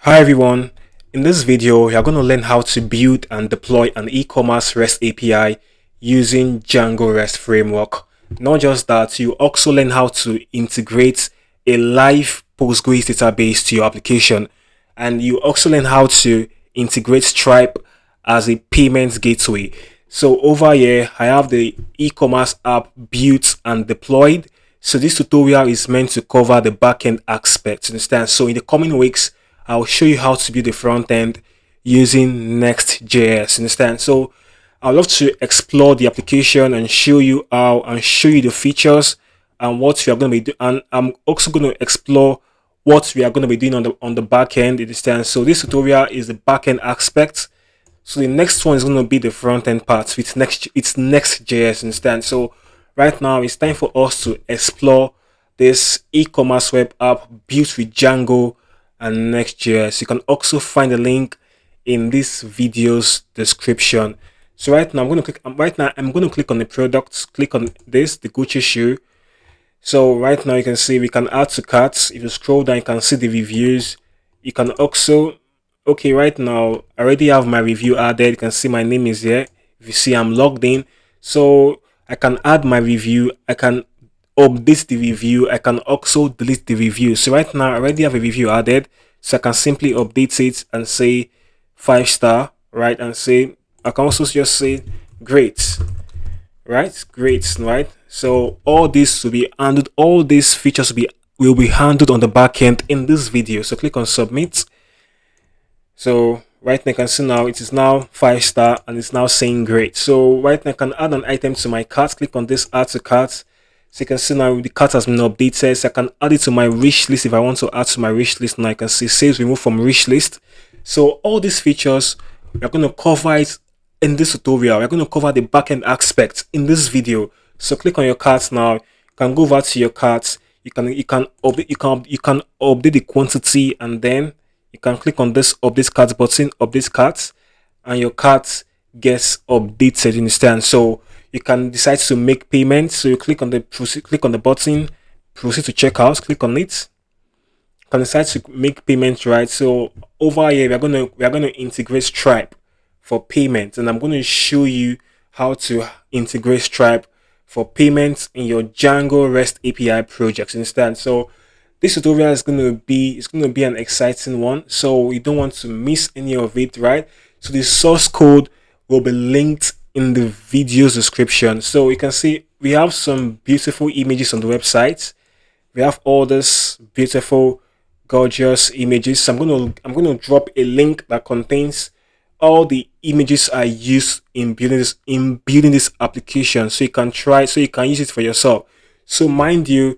Hi everyone, in this video you are going to learn how to build and deploy an e-commerce REST API using Django Rest Framework. Not just that, you also learn how to integrate a live Postgres database to your application, and you also learn how to integrate Stripe as a payments gateway. So over here I have the e-commerce app built and deployed. So this tutorial is meant to cover the backend aspects, understand? So in the coming weeks I'll show you how to build the front end using Next.js, understand? So I'd love to explore the application and show you how and show you the features and what we are going to be doing. And I'm also going to explore what we are going to be doing on the back end, understand? So this tutorial is the back end aspect. So the next one is going to be the front end part with Next.js, understand? So right now it's time for us to explore this e-commerce web app built with Django and Next.js. You can also find a link in this video's description. So right now I'm going to click on the products, click on this, the Gucci shoe. So right now you can see we can add to carts. If you scroll down, you can see the reviews. You can also, okay, right now I already have my review added. You can see my name is here. If you see, I'm logged in. So I can add my review. I can update the review. I can also delete the review. So right now I already have a review added. So I can simply update it and say 5-star, right? And say, I can also just say great, right? Great, right? So all this will be handled, all these features will be handled on the back end in this video. So click on submit. So right now you can see now it is now 5-star and it's now saying great. So right now I can add an item to my cart. Click on this add to cart. So you can see now the cart has been updated. So I can add it to my wish list if I want to add to my wish list. Now I can see sales remove from wish list. So all these features we're going to cover it in this tutorial. We're going to cover the backend aspect in this video. So click on your cart now. You can go over to your cart. You can update the quantity, and then you can click on this update cart button, update cart, and your cart gets updated, you understand? So you can decide to make payment. So you click on the button, proceed to checkout, click on it. You can decide to make payment, right? So over here we are gonna integrate Stripe for payment, and I'm going to show you how to integrate Stripe for payments in your Django REST API projects, understand? So this tutorial is going to be an exciting one, so you don't want to miss any of it, right? So the source code will be linked in the video's description. So you can see we have some beautiful images on the website. We have all this beautiful gorgeous images. So I'm going to drop a link that contains all the images I use in building this application, so you can use it for yourself. So mind you,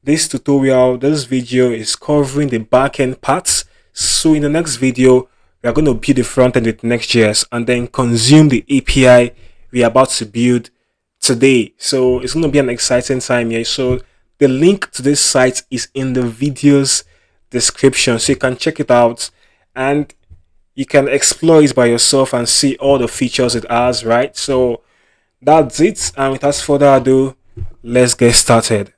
this video is covering the backend parts. So in the next video we are going to build the front end with Next.js and then consume the API we are about to build today. So it's going to be an exciting time here. So the link to this site is in the video's description, so you can check it out and you can explore it by yourself and see all the features it has, right? So that's it, and without further ado, let's get started.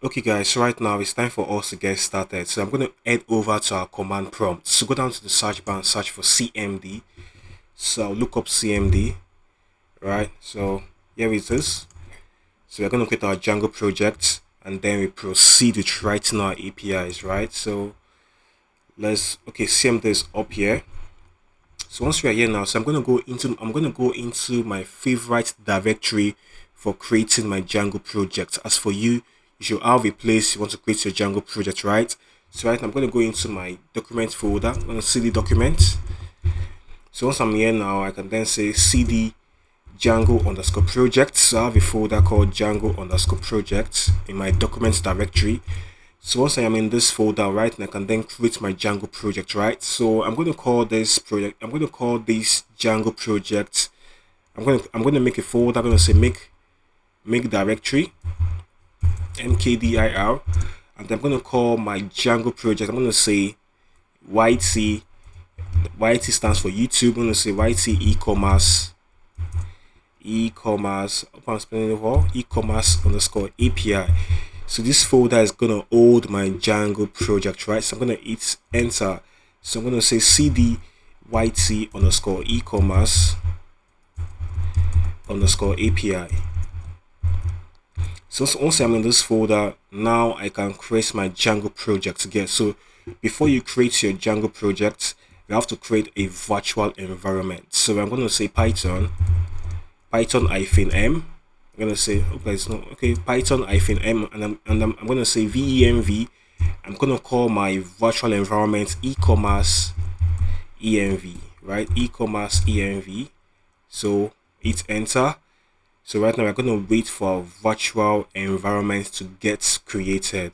Okay guys, so right now it's time for us to get started. So I'm going to head over to our command prompt. So go down to the search bar and search for CMD. So I'll look up CMD, right? So here it is. So we're going to create our Django project, and then we proceed with writing our APIs, right? So CMD is up here. So once we are here now, so I'm going to go into my favorite directory for creating my Django project. As for you, you should have a place you want to create your Django project, right? So right now I'm going to go into my document folder. I'm going to cd document. So once I'm here now, I can then say cd Django underscore project. So I have a folder called Django underscore project in my documents directory. So once I am in this folder, right, and I can then create my Django project, right? So I'm going to call this Django project. I'm going to make a folder. I'm going to say make directory mkdir, and I'm going to call my Django project. I'm going to say YT. YT stands for YouTube. I'm going to say YT e-commerce underscore API. So this folder is gonna hold my Django project, right? So I'm gonna hit enter. So I'm going to say cd yt underscore e-commerce underscore API. So once I'm in this folder, now I can create my Django project again. So before you create your Django project, you have to create a virtual environment. So I'm going to say Python -m. I'm going to say, okay, it's not okay, Python -m, and I'm going to say venv. I'm going to call my virtual environment e-commerce env, right? E-commerce env. So hit enter. So right now we're going to wait for our virtual environment to get created.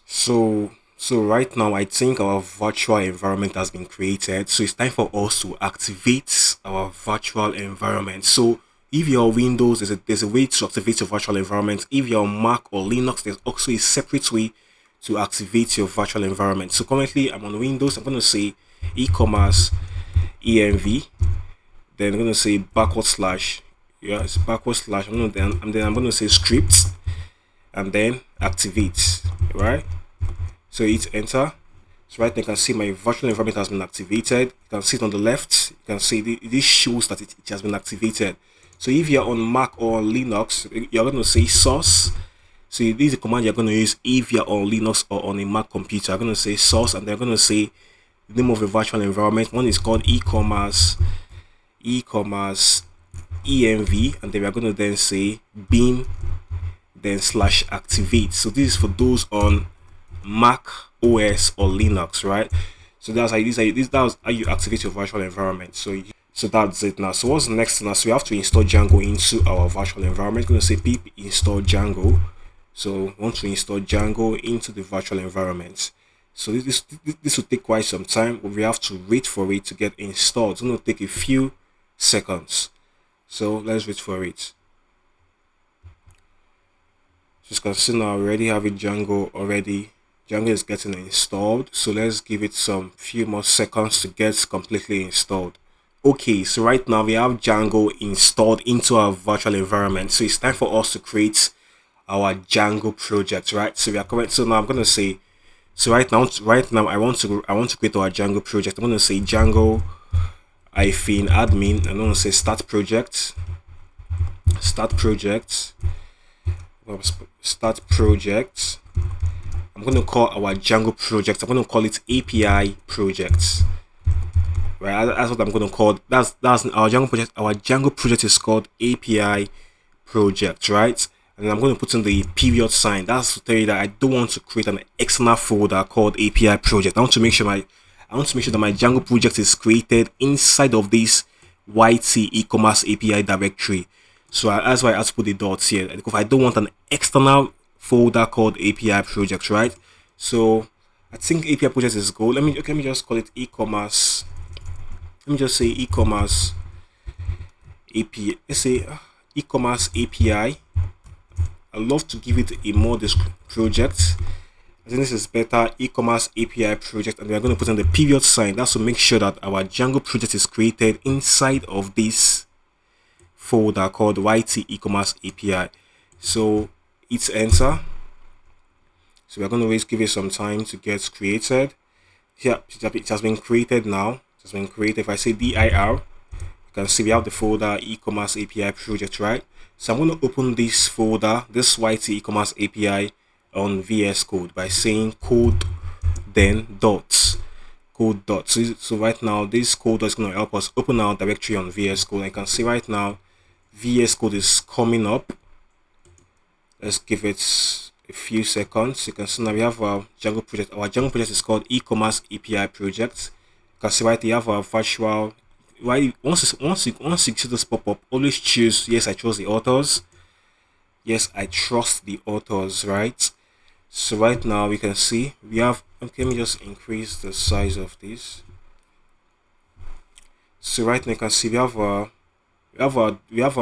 So right now I think our virtual environment has been created. So it's time for us to activate our virtual environment. So if you're on Windows, there's a way to activate your virtual environment. If you're on Mac or Linux, there's also a separate way to activate your virtual environment. So currently I'm on Windows. I'm going to say e-commerce env. Then I'm going to say backward slash. Yeah, it's backward slash. And then I'm going to say script and then activate. Right? So hit enter. So right now you can see my virtual environment has been activated. You can see it on the left. You can see this shows that it has been activated. So if you're on Mac or on Linux, you're going to say source. So this is the command you're going to use if you're on Linux or on a Mac computer. I'm going to say source, and they're going to say the name of the virtual environment. One is called e-commerce env, and then we're going to then say bin then slash activate. So this is for those on Mac OS or Linux, right? So that's how you activate your virtual environment. So that's it now. So what's next now? So we have to install Django into our virtual environment. I'm going to say pip install Django. So we want to install Django into the virtual environment. So this will take quite some time, but we have to wait for it to get installed. It's going to take a few seconds. So let's wait for it. So you can see now I already have it Django already. Django is getting installed. So let's give it some few more seconds to get completely installed. Okay, so right now we have Django installed into our virtual environment. So it's time for us to create our Django project, right? So we are correct. So now I'm gonna say, so right now I want to create our Django project. I'm gonna say Django -admin. I'm gonna say start project. I'm going to call our Django project. I'm going to call it API project. Right, that's what I'm going to call. That's our Django project. Our Django project is called API project, right? And I'm going to put in the period sign. That's to tell you that I don't want to create an external folder called API project. I want to make sure that my Django project is created inside of this YT e-commerce API directory. So that's why I have to put the dots here, because I don't want an external folder called API project, right? So I think API project is good. Let me just call it e-commerce. Let me just say e-commerce API. Let's say e-commerce API. I love to give it a more project. I think this is better, e-commerce API project, and we are going to put in the period sign. That's to make sure that our Django project is created inside of this folder called YT e-commerce API. So hit enter. So we're going to always give it some time to get created. Here it has been created now. It has been created. If I say dir, you can see we have the folder e-commerce API project, right? So I'm going to open this folder, this YT e-commerce API on VS Code by saying code then dots. So right now this code is going to help us open our directory on VS Code. I can see right now VS Code is coming up. Let's give it a few seconds. You can see now we have our Django project. Our Django project is called e-commerce API project. You can see right here we have our virtual. Right, once you see this pop up, always choose yes, I trust the authors. Yes, I trust the authors, right? So right now we can see we have, okay, let me just increase the size of this. So right now you can see we have our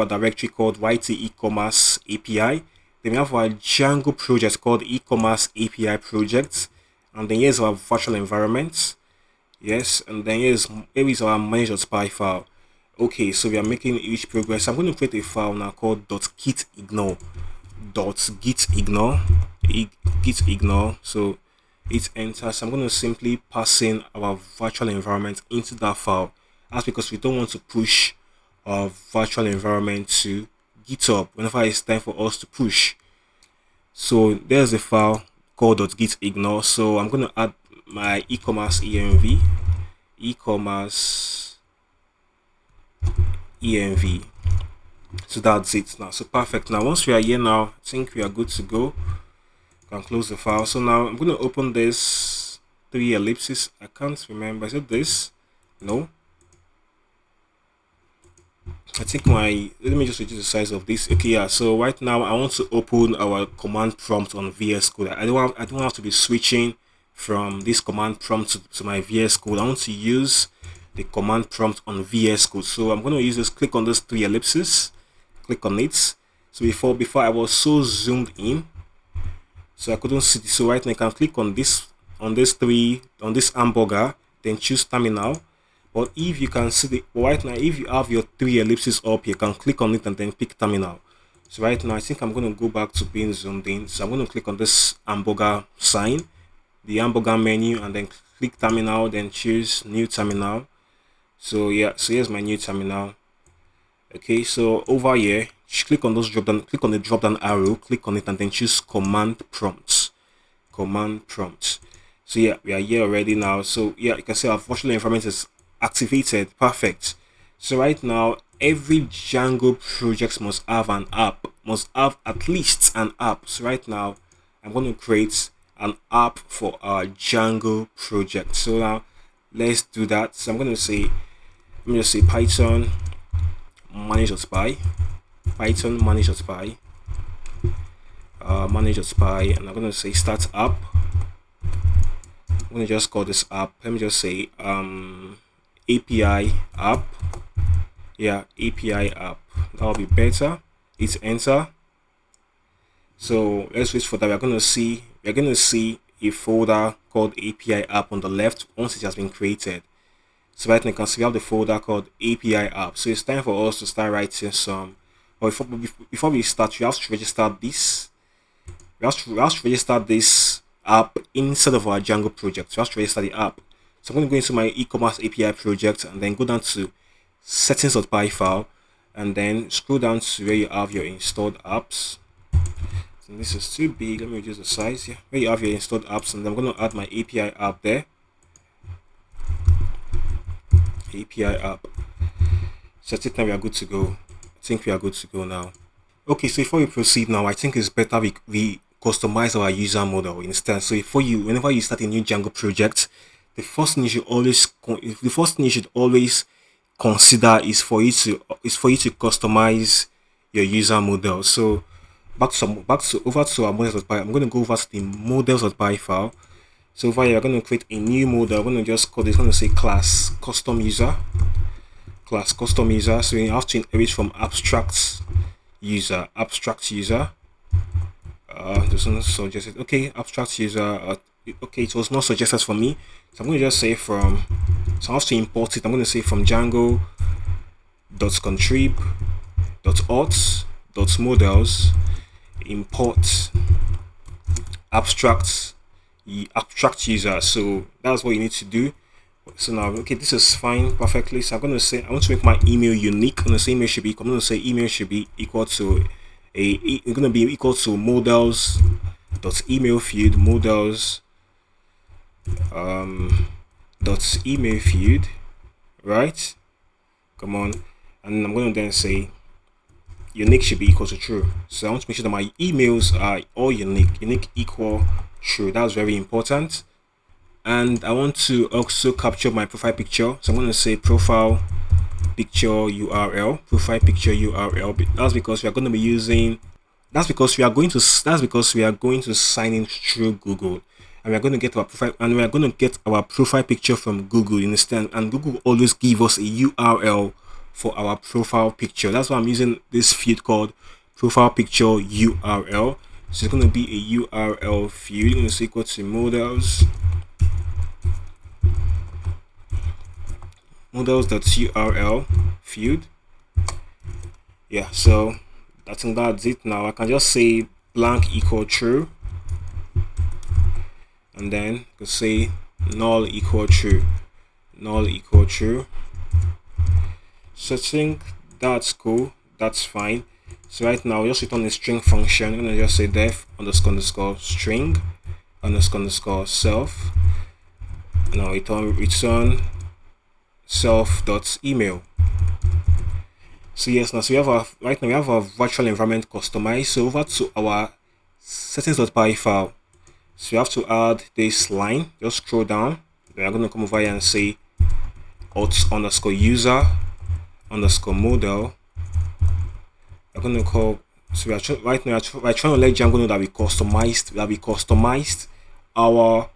directory called YT e-commerce API. Then we have our Django project called e-commerce API project, and then here's our virtual environment. Yes, and then here is our manage.py file. Okay, so we are making huge progress. I'm going to create a file now called .gitignore. So hit enter. So I'm going to simply pass in our virtual environment into that file. That's because we don't want to push our virtual environment to GitHub whenever it's time for us to push. So there's a file called .gitignore. So I'm going to add my e-commerce env, e-commerce env. So that's it now. So perfect. Now once we are here now, I think we are good to go. Can close the file. So now I'm going to open this 3 ellipses. I can't remember. Is it this? No. I think let me just reduce the size of this. Okay, yeah. So right now I want to open our command prompt on VS Code. I don't have to be switching from this command prompt to my VS Code. I want to use the command prompt on VS Code. So I'm going to use this. Click on those 3 ellipses. Click on it. So before I was so zoomed in, so I couldn't see this. So right now you can click on this hamburger, then choose terminal. But if you can see right now, if you have your 3 ellipses up, you can click on it and then pick terminal. So right now I think I'm going to go back to being zoomed in. So I'm going to click on this hamburger sign, the hamburger menu, and then click terminal, then choose new terminal. So yeah, so here's my new terminal. Okay, so over here, click on those click on the drop down arrow, click on it, and then choose command prompt. So yeah, we are here already now. So yeah, you can see our virtual environment is activated. Perfect. So right now, every Django project must have an app, must have at least an app. So right now, I'm going to create an app for our Django project. So now let's do that. So I'm going to say, let me just say Python manage.py, Python manage.py, manage.py, and I'm going to say start app. I'm going to just call this app. Let me just say API app. Yeah, API app. That will be better. Hit enter. So let's wait for that. We're going to see a folder called API app on the left once it has been created. So right now you can see we have the folder called API app. So it's time for us to start writing some. But before we start, we have to register this. We have to register this app inside of our Django project. We have to register the app. So I'm going to go into my e-commerce API project and then go down to settings.py file and then scroll down to where you have your installed apps. So this is too big. Let me reduce the size here. Where you have your installed apps, and I'm going to add my API app there. API app. So I think now we are good to go. I think we are good to go now. Okay, so before we proceed now, I think it's better we customize our user model instead. So whenever you start a new Django project, the first thing you should always consider is for you to customize your user model. So over to our models.py. I'm going to go over to the models.py file. So over here, we're going to create a new model. I'm going to just call this. Going to say class custom user. So you have to inherit from abstract user. Doesn't suggest it. Okay, abstract user. Okay, it was not suggested for me. So I'm going to just say from. So I have to import it. I'm going to say from Django.contrib.auth.models import abstract user. So that's what you need to do. So now, okay, this is fine perfectly. So I'm going to say I want to make my email unique. I'm going to say email should be equal to it's going to be equal to models.email field dot email field, right? Come on, and I'm going to then say unique should be equal to true. So I want to make sure that my emails are all unique equal true. That's very important. And I want to also capture my profile picture. So I'm going to say profile picture URL. That's because we are going to be using. That's because we are going to sign in through Google, and we are going to get our profile picture from Google. You understand? And Google always give us a URL for our profile picture. That's why I'm using this field called profile picture URL. So it's going to be a URL field. You're going to say equal to models.url field. Yeah, so I think that's it. Now I can just say blank equal true, and then you say null equal true, null equal true. So I think that's cool, that's fine. So right now we just return a string function. I'm gonna just say def underscore string underscore self. Now return self.email. So yes, now so we have our right now we have our virtual environment customized. So over to our settings.py file. So you have to add this line. Just scroll down. Then I'm gonna come over here and say auth underscore user underscore model. I'm gonna call. So right now we're trying to let Django know that we customized our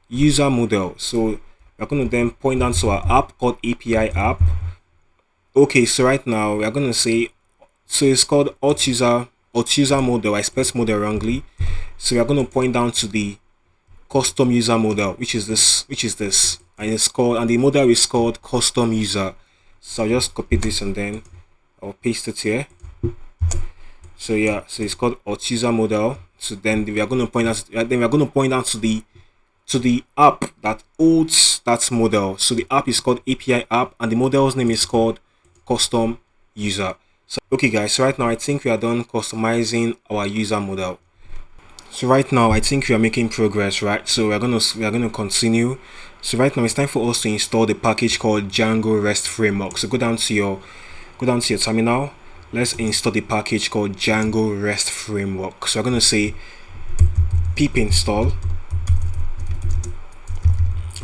user model. So we're gonna then point down to our app called API app. Okay, so right now we are gonna say, so it's called auth user model. I spelled model wrongly. So we are gonna point down to the custom user model, which is this, and it's called, and the model is called custom user. So I'll just copy this and then I'll paste it here. So yeah, so it's called auth user model. So then we are going to point out, to the app that holds that model. So the app is called API app, and the model's name is called custom user. So okay guys, so right now I think we are done customizing our user model. So right now I think we are making progress, right? So we are gonna continue. So right now it's time for us to install the package called Django Rest Framework. So go down to your terminal. Let's install the package called Django Rest Framework. So we're gonna say pip install.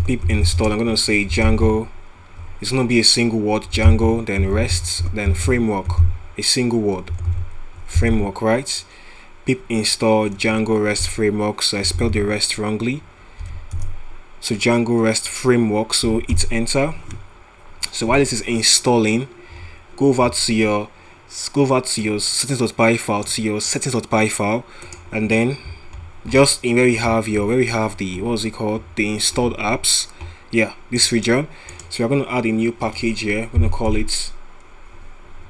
I'm gonna say Django. It's gonna be a single word, Django, then rest, then framework, a single word, framework, right? Pip install Django Rest Framework. So I spelled the rest wrongly. So Django Rest Framework. So hit enter. So while this is installing, go over to your settings.py file, and then just in where we have the what was it called, the installed apps, yeah, this region. So we're going to add a new package here. We're going to call it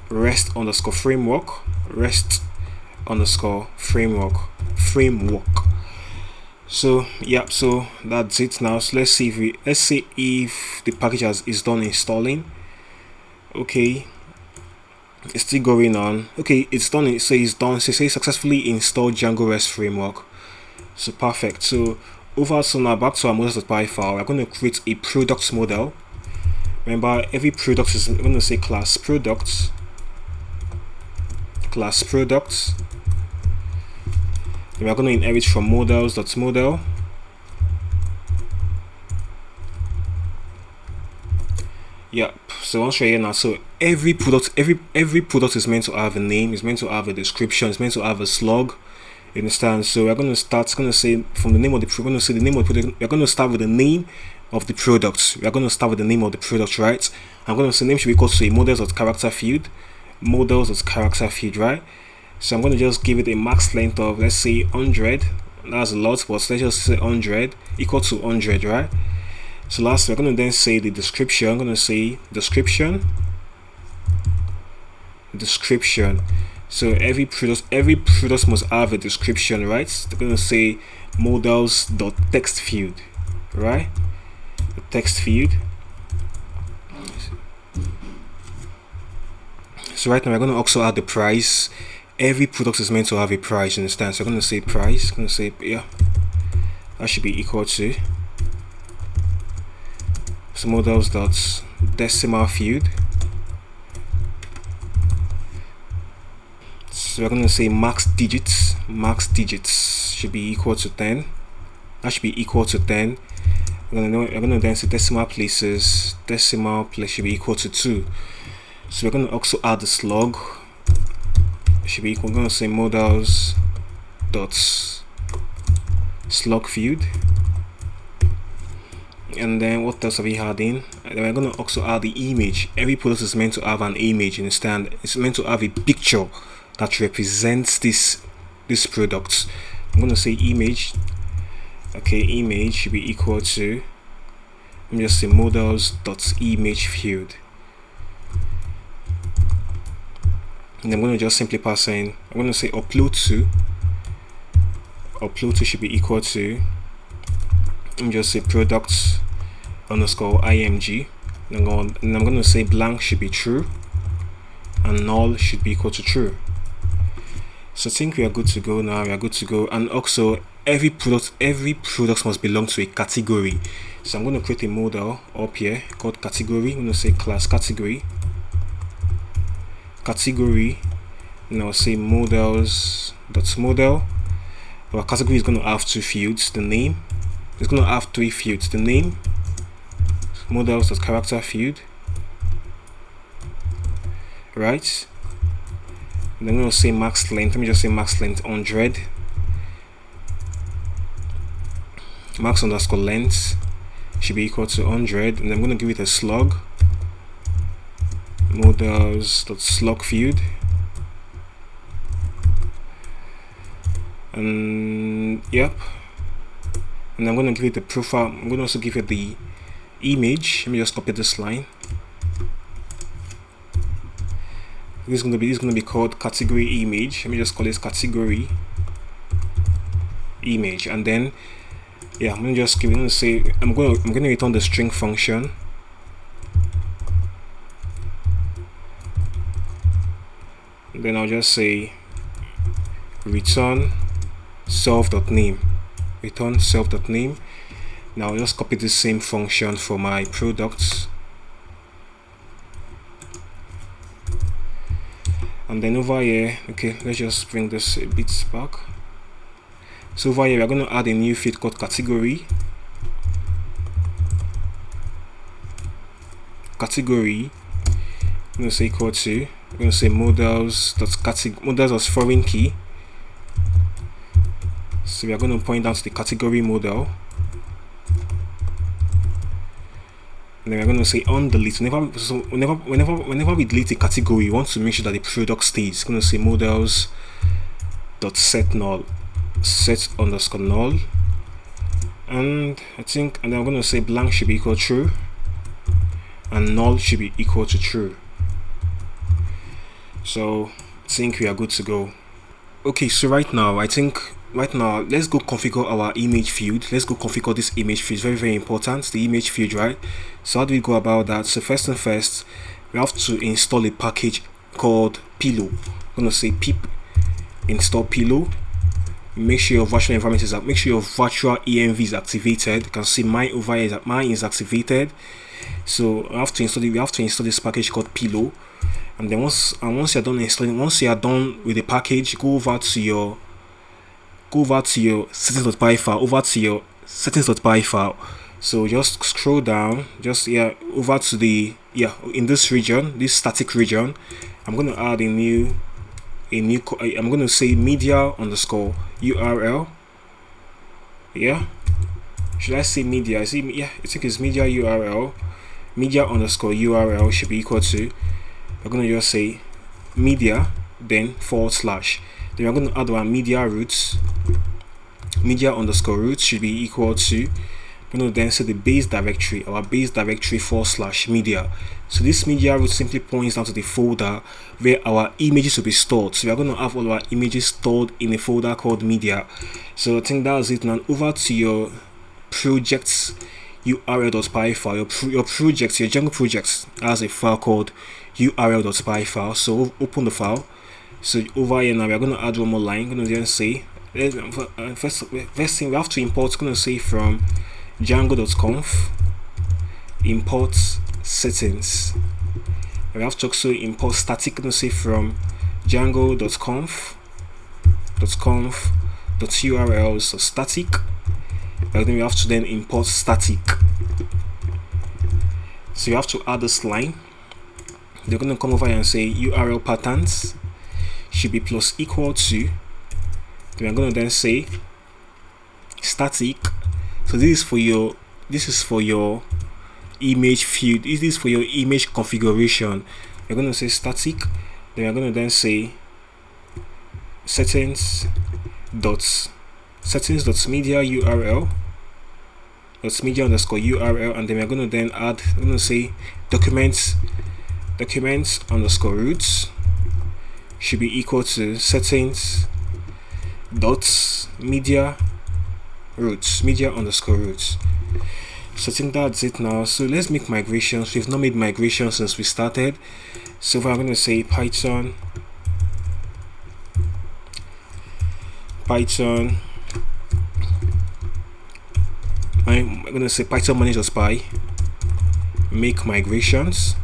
rest underscore framework. So yeah, so that's it now. So let's see if the package is done installing. Okay, it's still going on. Okay, it's done. It says done. So it says successfully installed Django Rest Framework. So perfect. So over, so now back to our models.py file. We're going to create a product model. Remember, every product is, I'm going to say class products. Then we're going to inherit from models.model. Yep. So once we're here now, so every product is meant to have a name, is meant to have a description, is meant to have a slug. You understand? So we're going to start. Going to say from the name of the product. We're going to say the name of the product. We're going to start with the name of the product. We're going to start with the name of the product, right? I'm going to say name should be equal to a models.character field, right? So I'm going to just give it a max length of, let's say 100. That's a lot, but let's just say 100 equal to 100, right? So last, we're going to then say the description. I'm going to say description. So every product must have a description, right? They're going to say models.text field, right? The text field. So right now we're going to also add the price. Every product is meant to have a price, you understand? So I'm going to say price. I'm going to say, yeah, that should be equal to, so models.decimal field. So we're going to say max digits should be equal to 10. That should be equal to 10. We're going to then say decimal place should be equal to 2. So we're going to also add the slug. It should be equal. We're going to say models.slug field. And then what else are we adding? And then we're going to also add the image. Every product is meant to have an image, you understand? It's meant to have a picture that represents this product. I'm going to say image. Okay, image should be equal to, let me just say models.image field. And I'm going to just simply pass in, I'm going to say upload to should be equal to, let me just say products underscore img, and I'm going to say blank should be true and null should be equal to true. So I think we are good to go now. We are good to go. And also every product must belong to a category. So I'm going to create a model up here called category. I'm going to say class category, and I'll say models.model. Our category is going to have 2 fields. The name is going to have 3 fields. The name, models.character field, right? And then I'm going to say max length. Let me just say max length 100. Max underscore length should be equal to 100, and I'm going to give it a slug, models.slug field, and yep. And I'm going to give it the profile. I'm going to also give it the image. Let me just copy this line. This is going to be called category image. Let me just call this category image, and then yeah, I'm going to say I'm going to return the string function. And then I'll just say return self.name. Return self.name. Now I'll just copy the same function for my products. And then over here, okay, let's just bring this a bit back. So over here, we're going to add a new field called category. Category, I'm going to say equal to, I'm going to say models as foreign key. So we are going to point down to the category model. And then we're going to say undelete. Whenever we delete a category, we want to make sure that the product stays. Going to say models.set null, set underscore null, and then I'm going to say blank should be equal to true and null should be equal to true. So I think we are good to go. Okay, so right now let's go configure our image field. Let's go configure this image field. It's very, very important, the image field, right? So how do we go about that? So first and first, we have to install a package called pillow. I'm going to say pip install pillow. Make sure your virtual environment is make sure your virtual env is activated. You can see mine over here that mine is activated. So we have to install this package called pillow. And then once you're done installing, once you are done with the package, go over to your settings.py file, So just scroll down, over to the in this region, this static region. I'm going to add I'm going to say media underscore URL. Should I say media? I think it's media URL. Media underscore URL should be equal to, we're going to just say media, then /. Then we're going to add our media roots. Media underscore roots should be equal to, we're going to then say the base directory, our base directory / media. So this media root simply points down to the folder where our images will be stored. So we are going to have all our images stored in a folder called media. So I think that's it. Now over to your projects url.py file. Your Django project has a file called url.py file. So open the file. So over here now we are going to add one more line. I'm going to then say first thing we have to import. Going to say from django.conf import settings. We have to also import static. Going to say from django.conf.url, so static. And then we have to then import static. So you have to add this line. They're going to come over here and say URL patterns should be plus equal to. Then we're going to then say static. So this is for your image field. This is for your image configuration. We're going to say static. Then we're going to then say settings.media URL. Media underscore URL, and then we're going to then add, we're going to say documents underscore roots should be equal to settings dot media roots, media underscore roots. So I think that's it now. So let's make migrations. We've not made migrations since we started. So if I'm going to say Python I'm going to say Python manager.py make migrations.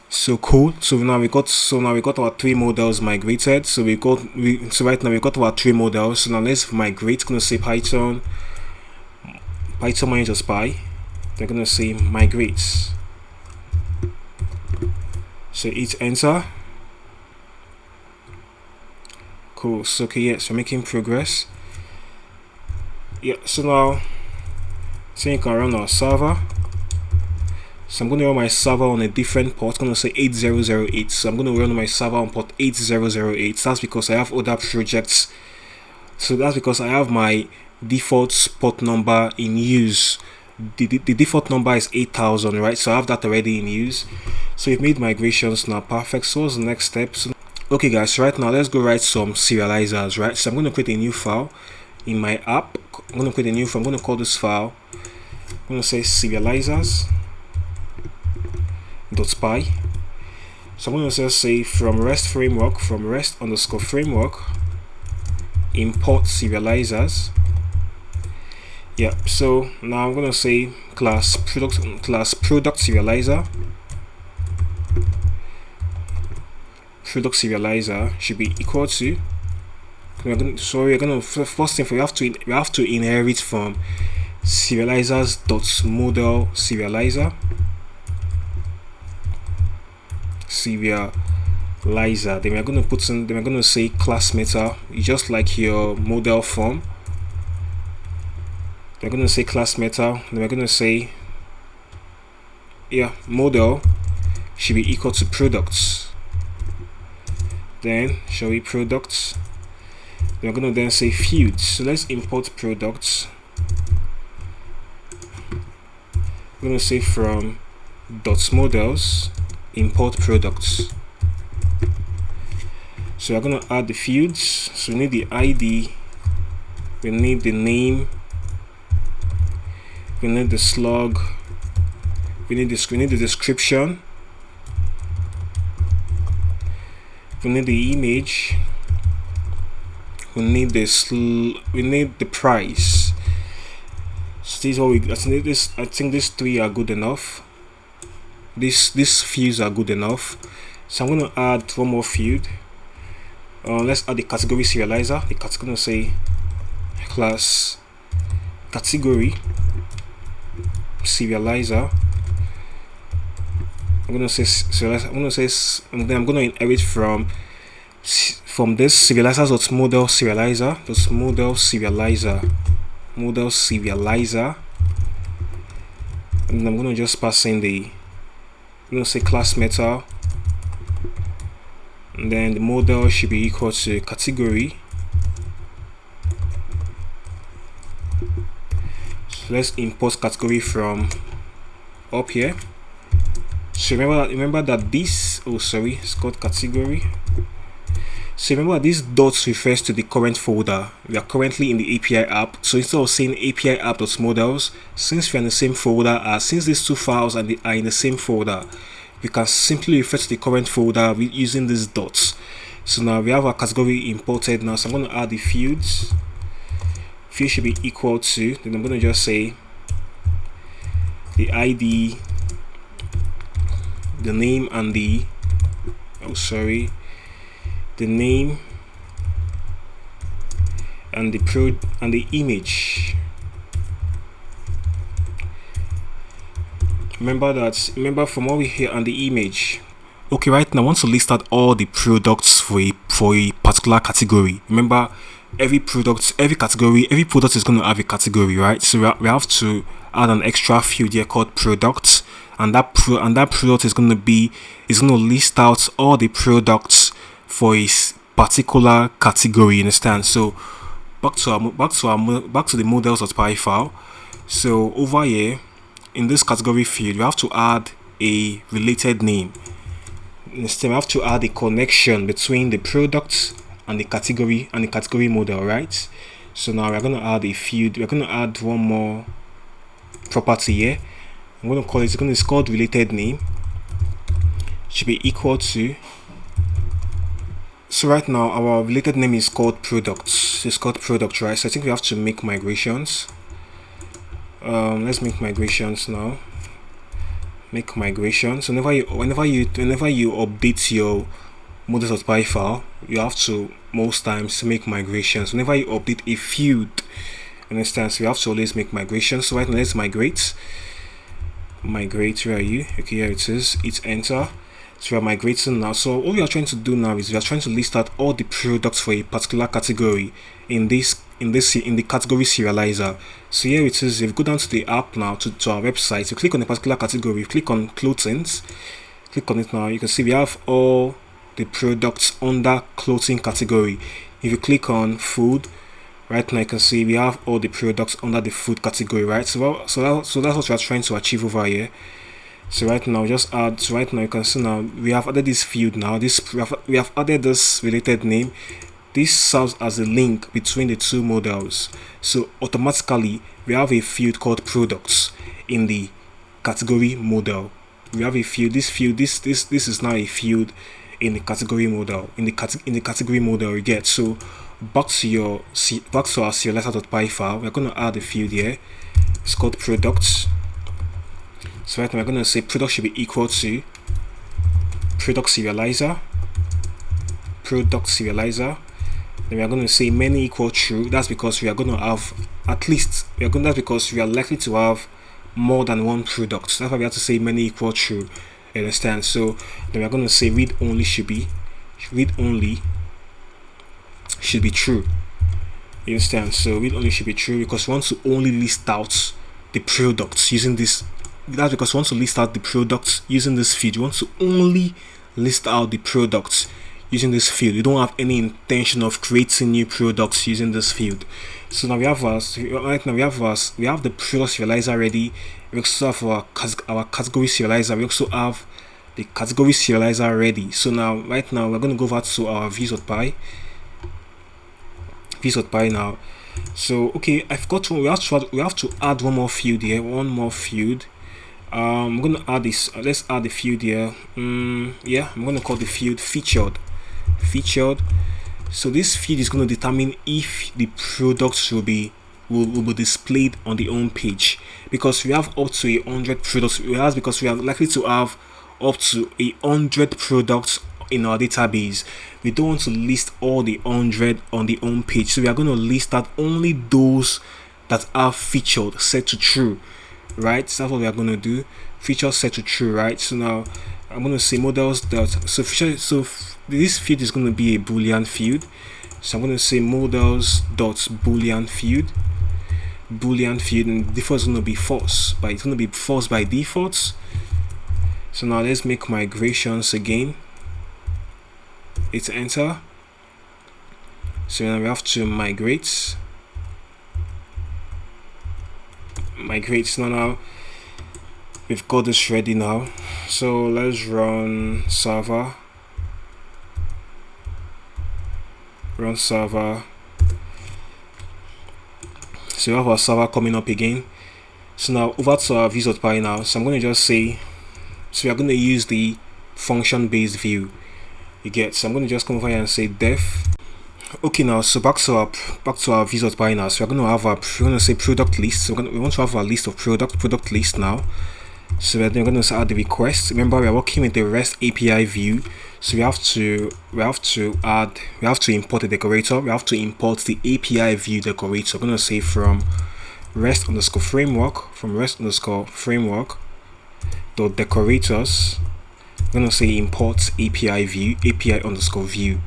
So cool. So now we got our 3 models migrated. So right now we got our 3 models. So now let's migrate. Going to say Python manager.py. They're going to say migrate. So hit enter. Cool. So okay, yes, we're making progress. Yeah. So now, so you can run our server. So I'm going to run my server on a different port. I'm going to say 8008. So I'm going to run my server on port 8008. That's because I have other projects. So that's because I have my default port number in use. The default number is 8000, right? So I have that already in use. So we've made migrations now. Perfect. So what's the next step? So, okay guys, right now let's go write some serializers, right? So I'm going to create a new file in my app. I'm going to create a new file. I'm going to call this file, I'm going to say serializers.py. So I'm going to say from rest underscore framework import serializers. Yeah, so now I'm going to say class product serializer. Product serializer should be equal to, first thing, we have to inherit from serializers.model serializer. Then we're going to say class meta, just like your model form. We're going to say class meta. Then we're going to say, yeah, model should be equal to products. Then shall we products. Then we're going to then say fields. So let's import products. We're going to say from .models import products. So we're going to add the fields. So we need the ID, we need the name, we need the slug, we need the description, we need the image, we need the price. So these are I think these 3 are good enough. These fields are good enough. So I'm going to add one more field. Let's add the category serializer. The category, going to say class category serializer. I'm going to say I'm going to inherit from this serializers.model serializer. Model serializer. And I'm going to just pass in I'm going to say class meta. And then the model should be equal to category. So let's import category from up here. So remember that this, it's called category. So remember these dots refers to the current folder. We are currently in the API app. So instead of saying API app.models, since we are in the same folder, since these 2 files are in the same folder, we can simply refer to the current folder using these dots. So now we have our category imported now. So I'm going to add the fields. Field should be equal to, then I'm going to just say the ID, the name, and the name and the image. Remember from what we hear on the image. Okay, right now I want to list out all the products for a particular category. Remember, every product is going to have a category, right? So we have to add an extra field here called products, and that product is going to list out all the products for a particular category. You understand? So back to the models.py file. So over here in this category field, we have to add a related name. Instead, we have to add a connection between the product and the category model, right? So now we're going to add a field. We're going to add one more property here. I'm going to call it, it's called related name. It should be equal to, so right now our related name is called products. It's called product, right? So I think we have to make migrations. Let's make migrations now. Make migrations. So whenever you update your models.py file, you have to most times make migrations. Whenever you update a field, understand? So you have to always make migrations. So right now let's migrate. Migrate, where are you? Okay, here it is. It's enter. So we are migrating now. So what we are trying to do now is we are trying to list out all the products for a particular category in the category serializer. So here it is. If you go down to the app now, to our website, you click on a particular category, you click on clothing, click on it now, you can see we have all the products under clothing category. If you click on food, right now you can see we have all the products under the food category, right? So that's what we are trying to achieve over here. So right now just add, so right now you can see now we have added this field now, we have added this related name. This serves as a link between the two models. So automatically we have a field called products in the category model. We have a field, this is now a field in the category model, in the category model you get. So back to our serializer.py file, we're going to add a field here. It's called products. So right now we're going to say product should be equal to product serializer. Then we are going to say many equal true. That's because we are going to have at least, that's because we are likely to have more than one product. That's why we have to say many equal true. You understand? So then we are going to say read only should be true. You understand? So read only should be true because we want to only list out the products using this. That's because we want to list out the products using this field. You want to only list out the products using this field. You don't have any intention of creating new products using this field. So now we have the product serializer ready. We also have our category serializer. We also have the category serializer ready. So now right now we're going to go over to our views.py now. So okay, I forgot to, we have to add one more field here. I'm going to add this. Let's add the field here. Yeah, I'm going to call the field featured. So this field is going to determine if the products will be displayed on the home page, because we have up to 100 products. Because we are likely to have up to 100 products in our database. We don't want to list all the 100 on the home page, so we are going to list out only those that are featured set to true, right? So that's what we are going to do. Feature set to true, right? So now I'm going to say models dot, so this field is going to be a boolean field. So I'm going to say models dot boolean field, and default is going to be false, but it's going to be false by default. So now let's make migrations again. It's enter. So now we have to migrate. So now we've got this ready now. So let's run server. So we have our server coming up again. So now over to our views.py now. So I'm going to just say, so we are going to use the function based view. You get, so I'm going to just come over here and say def. Okay, now so back to our views.py now. So we're going to say product list. So we want to have our list of product list now. So then we're going to add the request. Remember, we are working with the REST API view, so we have to import a decorator. We have to import the API view decorator. We're going to say from REST_framework dot decorators. We're going to say import API_view.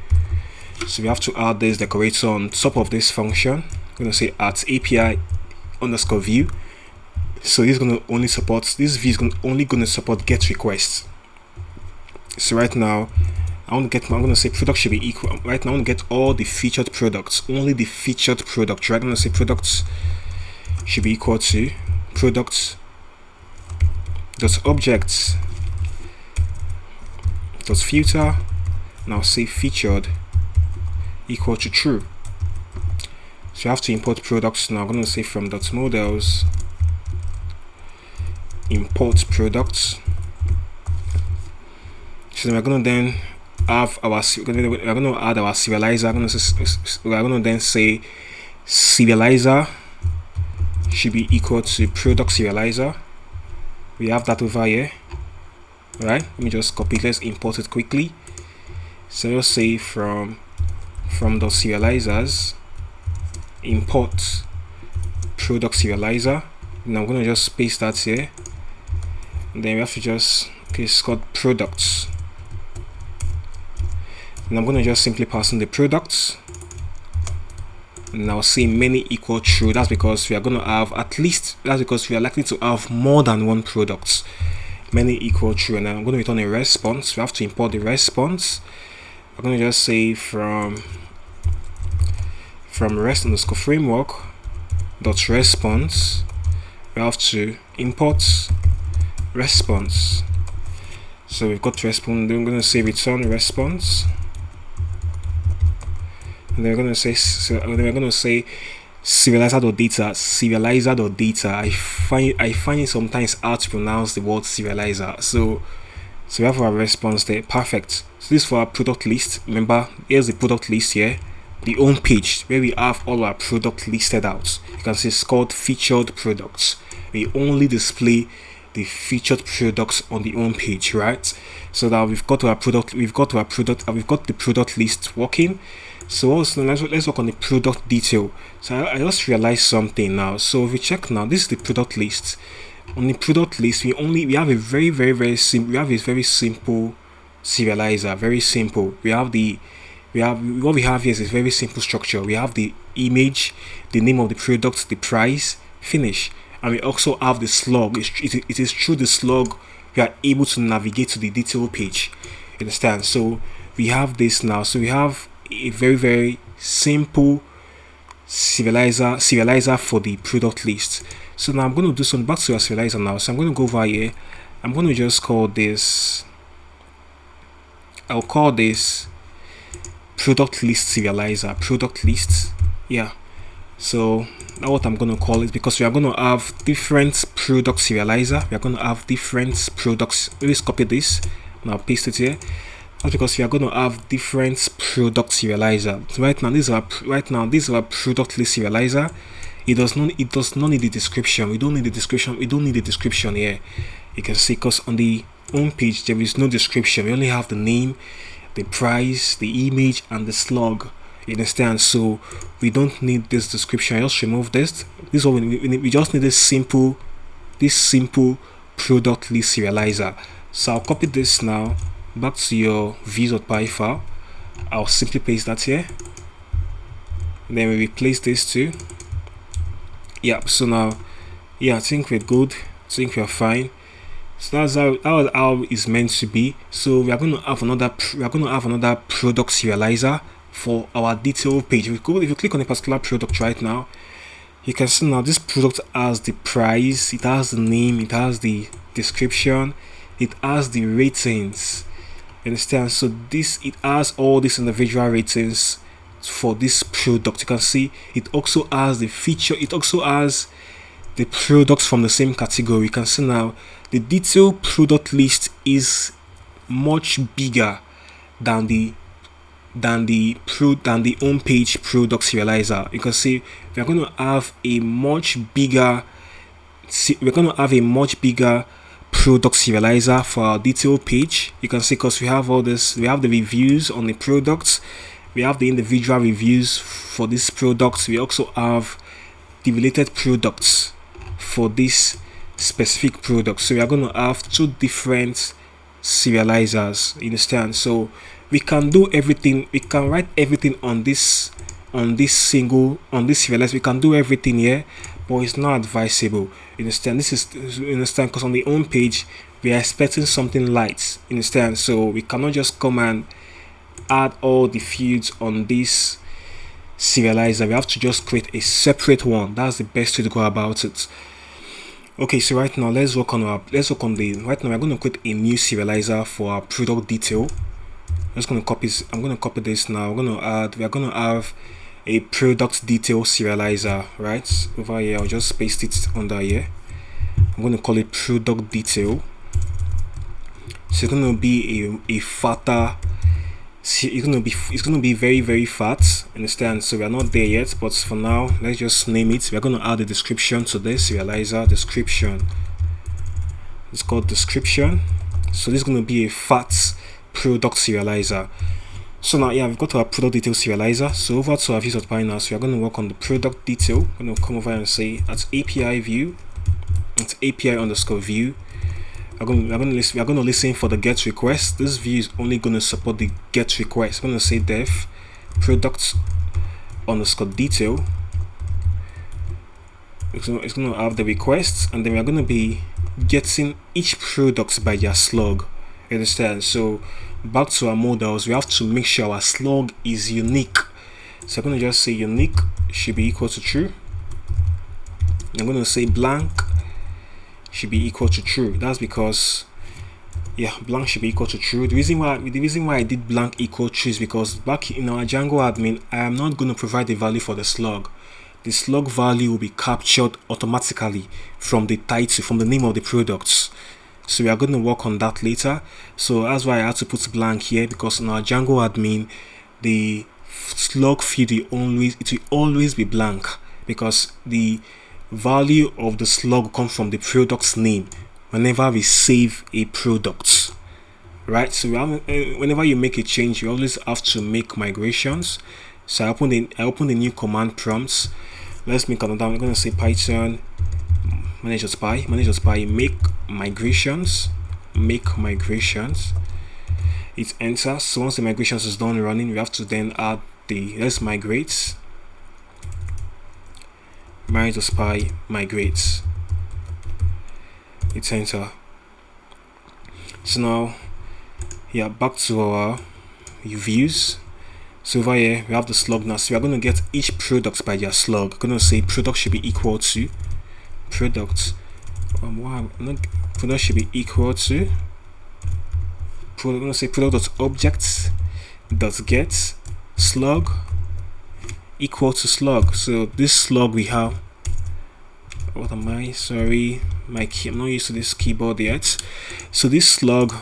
So we have to add this decorator on top of this function. We're going to say at API_view. So this is going to only support, this view is only going to support get requests. So right now I'm going to say product should be equal. Right now I want to get all the featured products, only the featured product. Right, I'm going to say products should be equal to products dot objects dot filter. Now say featured equal to true. So we have to import products now. I'm going to say from .models import products. So then we're going to then have our, we're going to add our serializer. We're going to then say serializer should be equal to product serializer. We have that over here, right? Let me just copy it. Let's import it quickly. So let's say from the serializers import product serializer. Now I'm going to just paste that here, and then we have to just, okay, it's called products, and I'm going to just simply pass in the products. Now say many equal true. That's because we are going to have at least, that's because we are likely to have more than one product. Many equal true, and then I'm going to return a response. We have to import the response. I'm going to just say from rest underscore framework dot response, we have to import response. So we've got response. Then I'm going to say return response, and then we're going to say serializer.data. I find it sometimes hard to pronounce the word serializer. So we have our response there. Perfect. So this is for our product list. Remember, here's the product list here, the home page where we have all our product listed out. You can see it's called featured products. We only display the featured products on the home page, right? So that we've got the product list working. So also let's work on the product detail. So I just realized something now. So if we check now, this is the product list. On the product list, we have a very simple serializer. Very simple. What we have here is a very simple structure. We have the image, the name of the product, the price, finish, and we also have the slug. It is through the slug we are able to navigate to the detail page. You understand? So we have this now. So we have a very simple serializer for the product list. So now I'm going to do some back to our serializer now. So I'm going to go over here. I'm going to just call this, I'll call this product list serializer. Product list, yeah. So now what I'm going to call it, because we are going to have different product serializer. We are going to have different products. Let's copy this. Now paste it here. That's because we are going to have different product serializer. So right now this is our product list serializer. It does not need the description. We don't need the description here. You can see, because on the home page there is no description. We only have the name, the price, the image, and the slug. You understand? So we don't need this description. I just remove this. This is what we just need this simple product list serializer. So I'll copy this now back to your views.py file. I'll simply paste that here. Then we replace this too. Yeah, so now, yeah, I think we're good. I think we're fine. So that's how it's meant to be. So we are going to have another product serializer for our detail page. If you click on a particular product right now, you can see now this product has the price, it has the name, it has the description, it has the ratings. You understand? So it has all these individual ratings for this product. You can see it also has the feature, it also has the products from the same category. You can see now the detailed product list is much bigger than the home page product serializer. You can see we're going to have a much bigger product serializer for our detail page. You can see, because we have all this, we have the reviews on the products, we have the individual reviews for this product, we also have the related products for this specific product. So we are going to have two different serializers. You understand? So we can do everything, we can write everything on this serializer. We can do everything here, but it's not advisable. You understand? Because on the home page we are expecting something light. You understand? So we cannot just come and add all the fields on this serializer. We have to just create a separate one. That's the best way to go about it. Okay, so right now right now we're going to create a new serializer for our product detail. I'm going to copy this now. We are going to have a product detail serializer, right? Over here, I'll just paste it under here. I'm going to call it product detail. So it's going to be a fatter. It's going to be very, very fat. Understand? So we are not there yet, but for now, let's just name it. We are going to add a description to this serializer. Description. It's called description. So this is going to be a fat product serializer. So now, yeah, we've got our product detail serializer. So over to our views.py now. So we're going to work on the product detail. I'm going to come over and say at API view, it's API underscore view. We're going to listen for the get request. This view is only going to support the get request. I'm going to say def product underscore detail. It's going to have the requests, and then we're going to be getting each product by their slug. You understand? So back to our models, we have to make sure our slug is unique. So I'm going to just say unique should be equal to true. I'm going to say blank should be equal to true. That's because, yeah, blank should be equal to true. The reason why I did blank equal true is because back in our Django admin, I am not going to provide the value for the slug. The slug value will be captured automatically from the title, from the name of the products. So we are going to work on that later. So that's why I had to put blank here, because in our Django admin, the slug field will always be blank, because the value of the slug will come from the product's name whenever we save a product, right? So whenever you make a change, you always have to make migrations. So I open the new command prompts. Let's make another. I'm going to say Python manage.py make migrations. It enters. So once the migrations is done running, we have to then add the let's migrate. Manage.py migrates. It's enter. So now, yeah, back to our views. So over here we have the slug now. So we are going to get each product by their slug. I'm going to say product should be equal to product. Product should be equal to. I'm going to say product.objects.get slug equal to slug. So this slug we have. What am I? Sorry, I'm not used to this keyboard yet. So this slug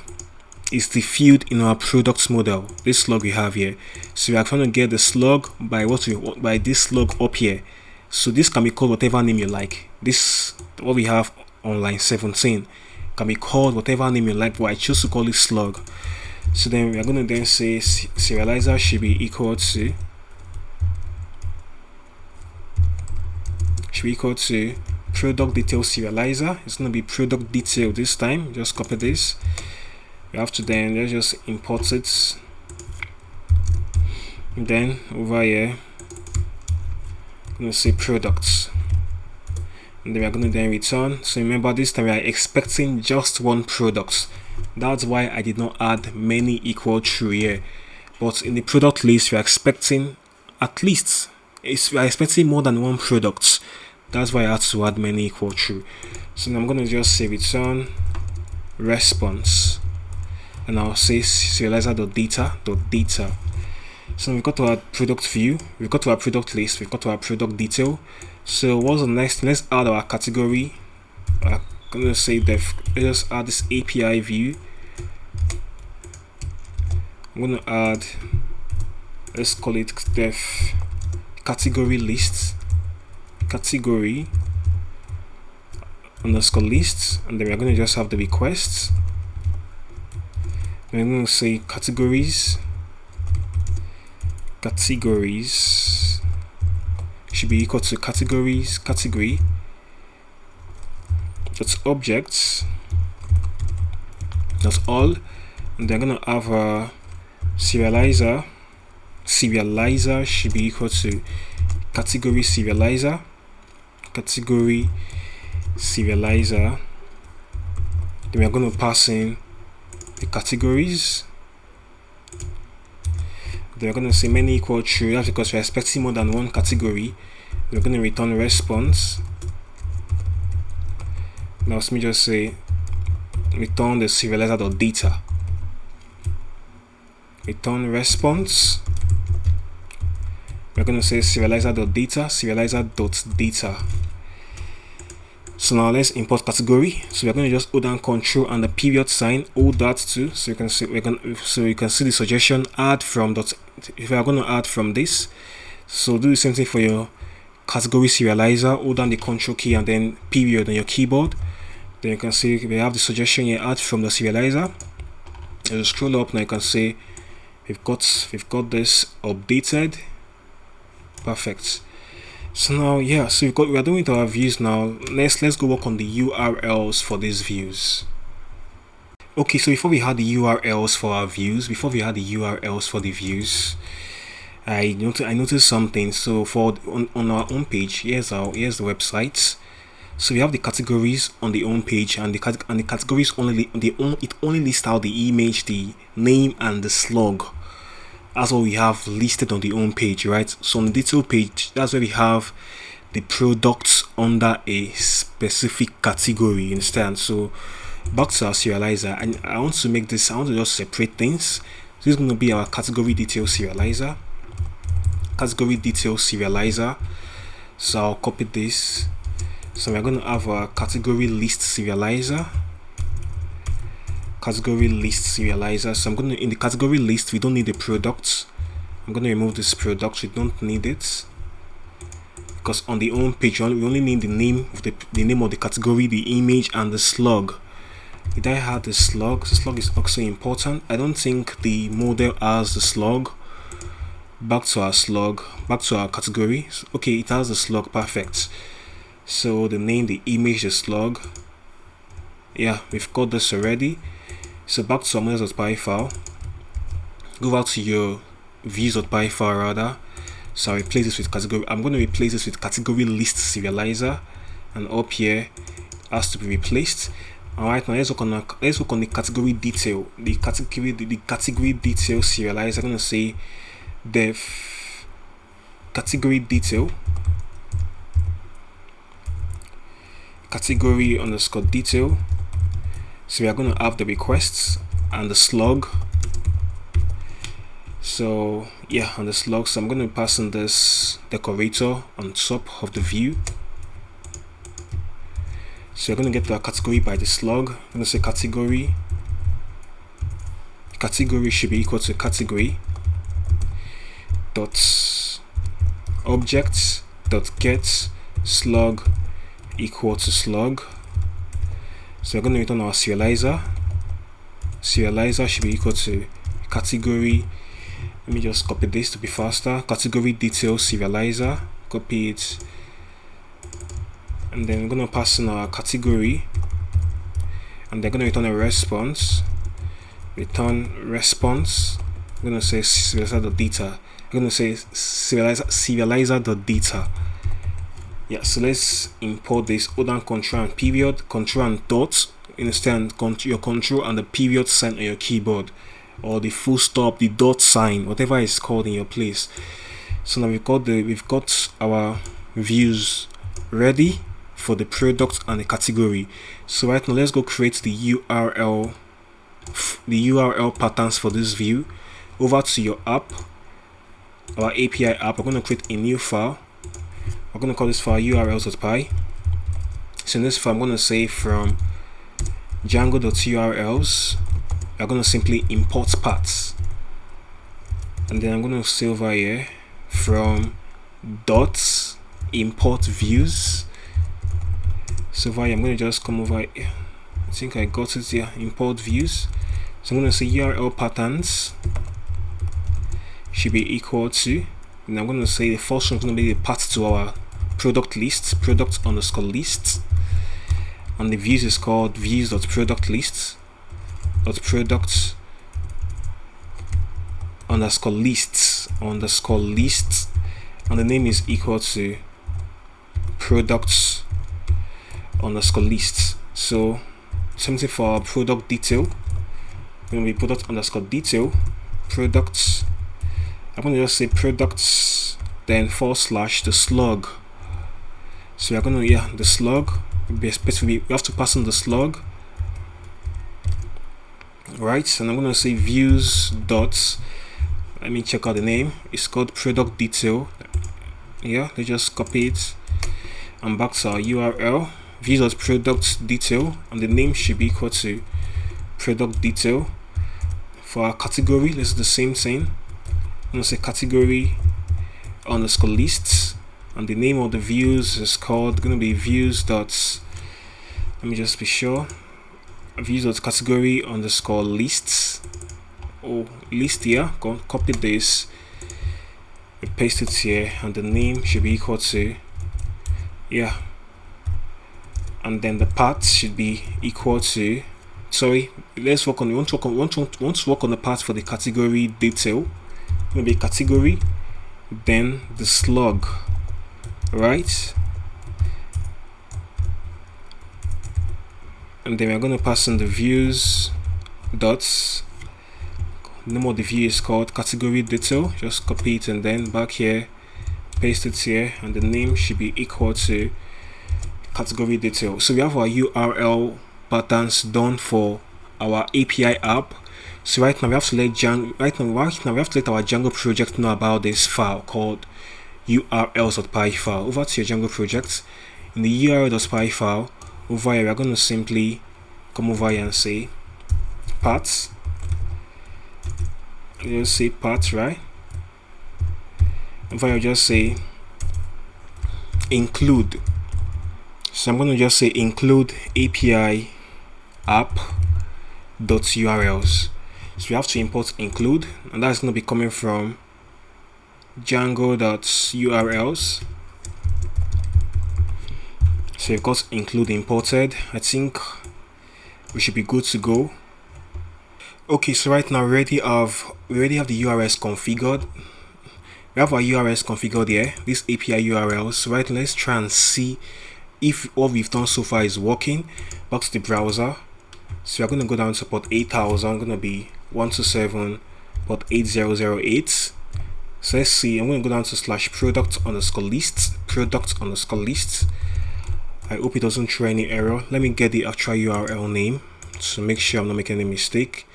is the field in our product model. This slug we have here. So we are trying to get the slug by by this slug up here. So this can be called whatever name you like. This what we have on line 17 can be called whatever name you like, but I choose to call it slug. So then we are going to then say serializer should be equal to product detail serializer. It's going to be product detail this time. Just copy this. We have to then let's just import it. And then over here I'm going to say products, and then we are going to then return. So remember, this time we are expecting just one product. That's why I did not add many equal true here. But in the product list we are expecting at least we are expecting more than one product. That's why I had to add many equal true. So now I'm going to just say return response, and I'll say serializer.data. So we've got to our product view, we've got to our product list, we've got to our product detail. So what's the next? Let's add our category. I'm going to say let's just add this API view. I'm going to add, let's call it def category list, category underscore lists, and then we're going to just have the requests. We're going to say categories should be equal to category that's objects, that's all, and they're going to have a serializer should be equal to category serializer. Then we are going to pass in the categories. Then we're going to say many equal true. That's because we're expecting more than one category. We're going to return response. Now let me just say return the serializer.data. Return response. we're going to say serializer.data, serializer.data. So now let's import category. So we're going to just hold down control and the period sign, hold that too, so you can see the suggestion add from dot. If we are going to add from this, so do the same thing for your category serializer, hold down the control key and then period on your keyboard. Then you can see we have the suggestion here, add from the serializer. As you scroll up now, you can see we've got this updated. Perfect. So now, yeah, so we are done with our views now. Let's go work on the URLs for these views. Okay, so before we had the URLs for our views, I noticed something. So on our home page, here's the website. So we have the categories on the home page, and the categories it only lists out the image, the name, and the slug. That's what we have listed on the home page, right? So on the detail page, that's where we have the products under a specific category, you understand? So back to our serializer, and I want to just separate things. So this is going to be our category detail serializer. So I'll copy this. So we're going to have our category list serializer. So I'm going to, in the category list, we don't need the products. I'm going to remove this product. We don't need it because on the home page we only need the name of the category, the image, and the slug. Did I have the slug? The slug is also important. I don't think the model has the slug. Back to our category. Okay, it has the slug. Perfect. So the name, the image, the slug. Yeah, we've got this already. So back to our models.py file. Go back to your views.py file rather. So I replace this with category. I'm going to replace this with category list serializer, and up here has to be replaced. Alright, now let's work on the category detail. The category detail serializer. I'm going to say def category detail, category underscore detail. So we are going to have the requests and the slug. So yeah, on the slug, so I'm going to pass in this decorator on top of the view. So we're going to get the category by the slug. I'm going to say category should be equal to category dot objects dot get slug equal to slug. So we're going to return our serializer. Serializer should be equal to category. Let me just copy this to be faster. Category detail serializer. Copy it. And then we're going to pass in our category. And they're going to return a response. Return response. I'm going to say serializer.data. I'm going to say serializer.data. Yeah, so let's import this. Hold down control and period, control and dot. Understand your control and the period sign on your keyboard, or the full stop, the dot sign, whatever it's called in your place. So now we've got our views ready for the product and the category. So right now let's go create the URL patterns for this view. Over to your app, our API app. We're going to create a new file. We're going to call this file urls.py. So in this file, I'm going to say from django.urls, we're going to simply import paths. And then I'm going to say over here from dot import views. So over here, I'm going to just come over here. I think I got it here. Import views. So I'm going to say URL patterns should be equal to, and I'm going to say the first one is going to be the path to our product list, product underscore list, and the views is called views.product list .product underscore lists underscore list, and the name is equal to products underscore lists. So something for our product detail, going to be product underscore detail products. I'm going to just say products, then / the slug. So we're going to, the slug, we have to pass in the slug, right? And I'm going to say views dot, let me check out the name, it's called product detail. Yeah, let's just copy it and back to our URL. Views product detail, and the name should be equal to product detail. For our category, let's do the same thing. I'm gonna say category underscore lists, and the name of the views is called gonna be views dot, let me just be sure, views dot category underscore lists. List here. Go copy this, paste it here, and the name should be equal to, yeah, and then the path should be equal to, sorry, let's work on, we want to work on the path for the category detail. Maybe category, then the slug, right? And then we're going to pass in the views dots. Name of the view is called category detail. Just copy it and then back here, paste it here, and the name should be equal to category detail. So we have our URL patterns done for our API app. So right now we have to let Django, we have to let our Django project know about this file called urls.py file. Over to your Django project, in the url.py file, over here we are going to simply come over here and say paths. You just say paths, right? Over here just say include. So I'm going to just say include API app.urls. So we have to import include, and that's going to be coming from Django.urls. So we've got include imported. I think we should be good to go. Okay, so right now we already have the URLs configured. We have our URLs configured here, these API URLs. So right now let's try and see if what we've done so far is working. Back to the browser. So we're going to go down to port 8000. I'm going to be 127.8008. So let's see. I'm going to go down to /product_list. Product_list. I hope it doesn't throw any error. Let me get the actual URL name to make sure I'm not making any mistake.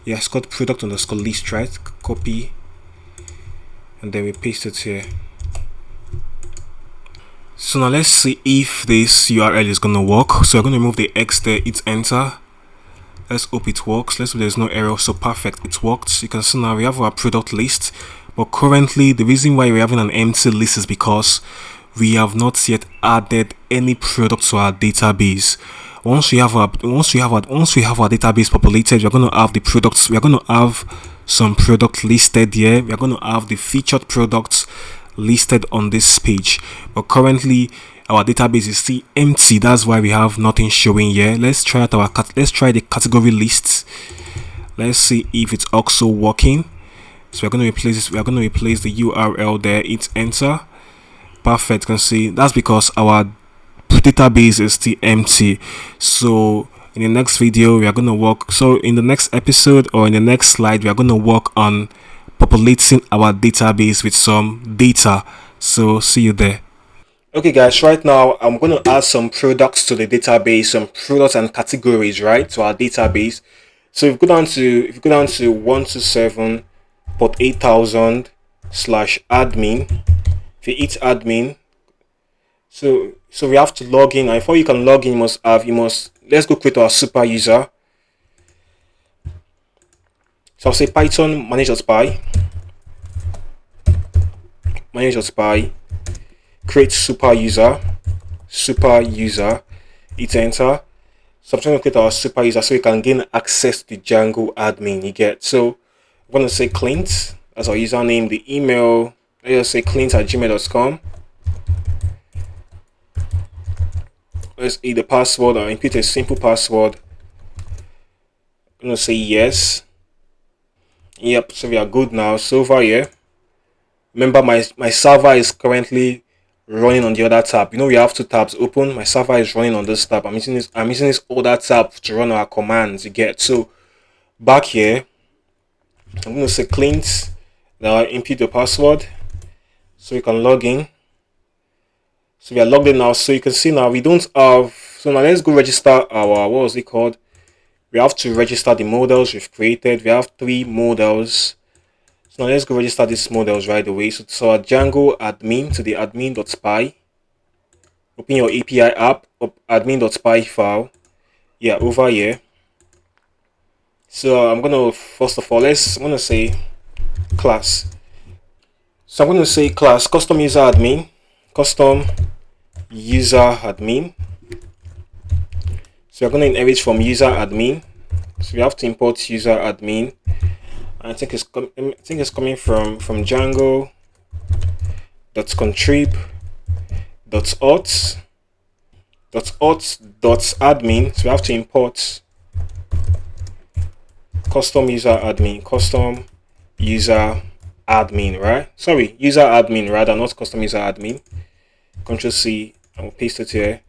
Yeah, it's called product_list, right? Copy, and then we paste it here. So now let's see if this URL is gonna work. So we're gonna remove the X there, hit enter. Let's hope it works. Let's hope there's no error. So perfect, it worked. You can see now we have our product list, but currently the reason why we're having an empty list is because we have not yet added any product to our database. Once we have our database populated, we're going to have the products. We're going to have some product listed here. We're going to have the featured products listed on this page, but currently our database is still empty. That's why we have nothing showing here. Let's try the category lists. Let's see if it's also working. So we're going to replace this. We're going to replace the URL there. Hit enter. Perfect. You can see that's because our database is still empty. So in the next video we are going to work, so in the next episode or in the next slide we are going to work on populating our database with some data. So see you there. Okay guys, right now I'm going to add some products to the database, some products and categories, right, to our database. So if you go down to 127.8000/admin, if you hit admin, so we have to log in, and before you can log in let's go create our super user. So I'll say python manage.py, create super user, hit enter. So I'm trying to create our super user so you can gain access to the Django admin, you get. So I'm going to say Clint as our username, the email, let's say clint@gmail.com. Let's eat the password or input a simple password. I'm going to say yes. Yep, so we are good now. So over here, remember my server is currently running on the other tab. You know, we have two tabs open. My server is running on this tab. I'm using this other tab to run our commands, you get. So back here, I'm going to say Clint. Now input the password so we can log in. So we are logged in now. So you can see now we don't have, so now let's go register our, what was it called? We have to register the models we've created. We have 3 models. So now let's go register these models right away. So our Django admin to the admin.py. Open your API app, admin.py file. Yeah, over here. So I'm gonna first of all I'm gonna say class. So I'm gonna say class custom user admin, custom user admin. So we're gonna inherit from user admin. So we have to import user admin. I think it's coming from Django .contrib .auth .admin. So we have to import custom user admin, right? Sorry, user admin rather, not custom user admin. Control C and we'll paste it here.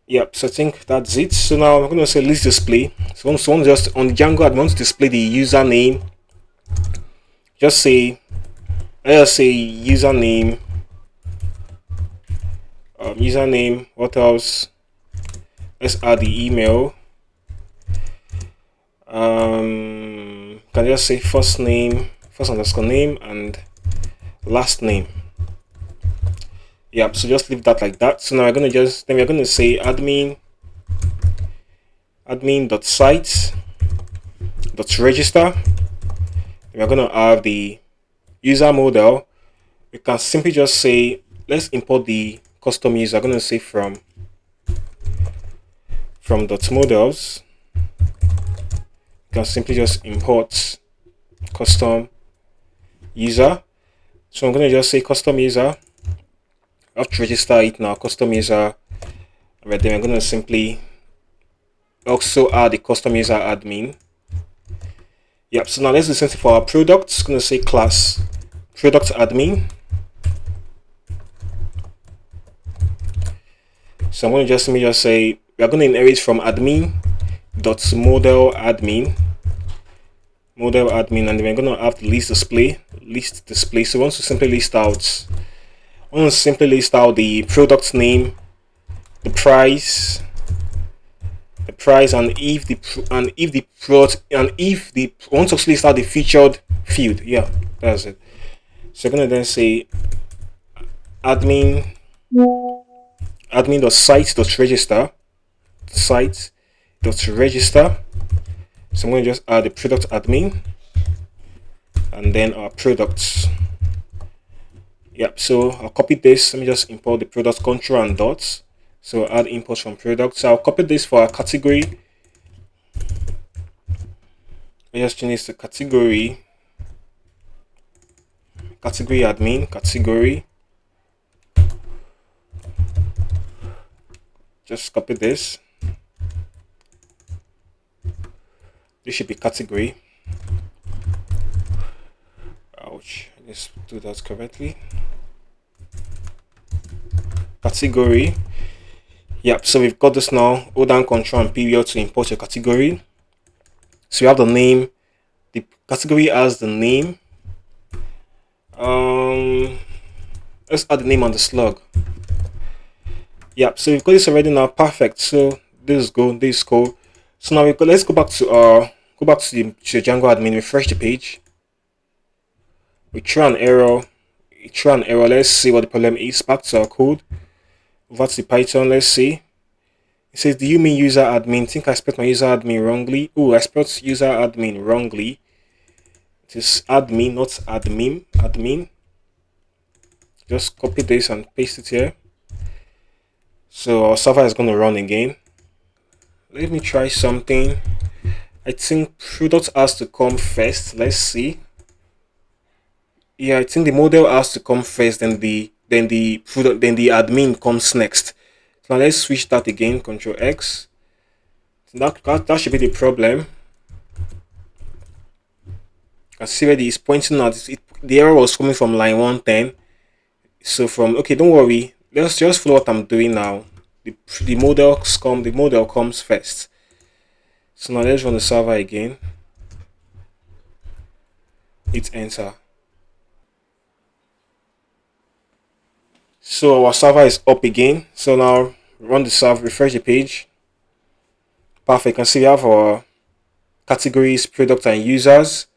Yep, so I think that's it. So now I'm going to say list display. So just on the Django admin, want to display the username. Just say, let's say username. Username. What else? Let's add the email. Can just say first underscore name and last name. Yep, so just leave that like that. So now we're gonna say admin.site.register. We're gonna have the user model. We can simply just say let's import the custom user. I'm gonna say from .models. You can simply just import custom user. So I'm gonna just say custom user. I have to register it now, custom user. And then I'm gonna simply also add the custom user admin. Yep, so now let's do something for our product. It's gonna say class product admin. So I'm gonna just say we are gonna inherit from admin.model admin, and then we're gonna have the list display. So once we simply list out the product name, the price, and if the once to list out the featured field. Yeah, that's it. So I'm gonna then say admin.site.register. So I'm going to just add the product admin and then our products. Yep, so I'll copy this. Let me just import the product control and dots. So add import from product. So I'll copy this for our category. I just change this to category admin, category. Just copy this. This should be category. Ouch, let's do that correctly. Category. Yep, so we've got this now. Hold down control and period to import your category. So you have the name. The category has the name. Let's add the name on the slug. Yep, so we've got this already now. Perfect. So this is good. This is cool. So now let's go back to the Django admin. Refresh the page. We try an error. Let's see what the problem is. Back to our code. Over to the Python. Let's see. It says, "Do you mean user admin? I think I spelled my user admin wrongly. Oh, I spelled user admin wrongly. It is admin, not admin. Admin." Just copy this and paste it here. So our server is going to run again. Let me try something. I think product has to come first. Let's see. Yeah, I think the model has to come first, then the admin comes next. So now let's switch that again. Control X. That should be the problem. I see where it's pointing out. The error was coming from line 110. So okay, don't worry. Let's just follow what I'm doing now. The model comes first. So now let's run the server again. Hit enter. So our server is up again. So now run the server, refresh the page. Perfect. You can see we have our categories, product, and users.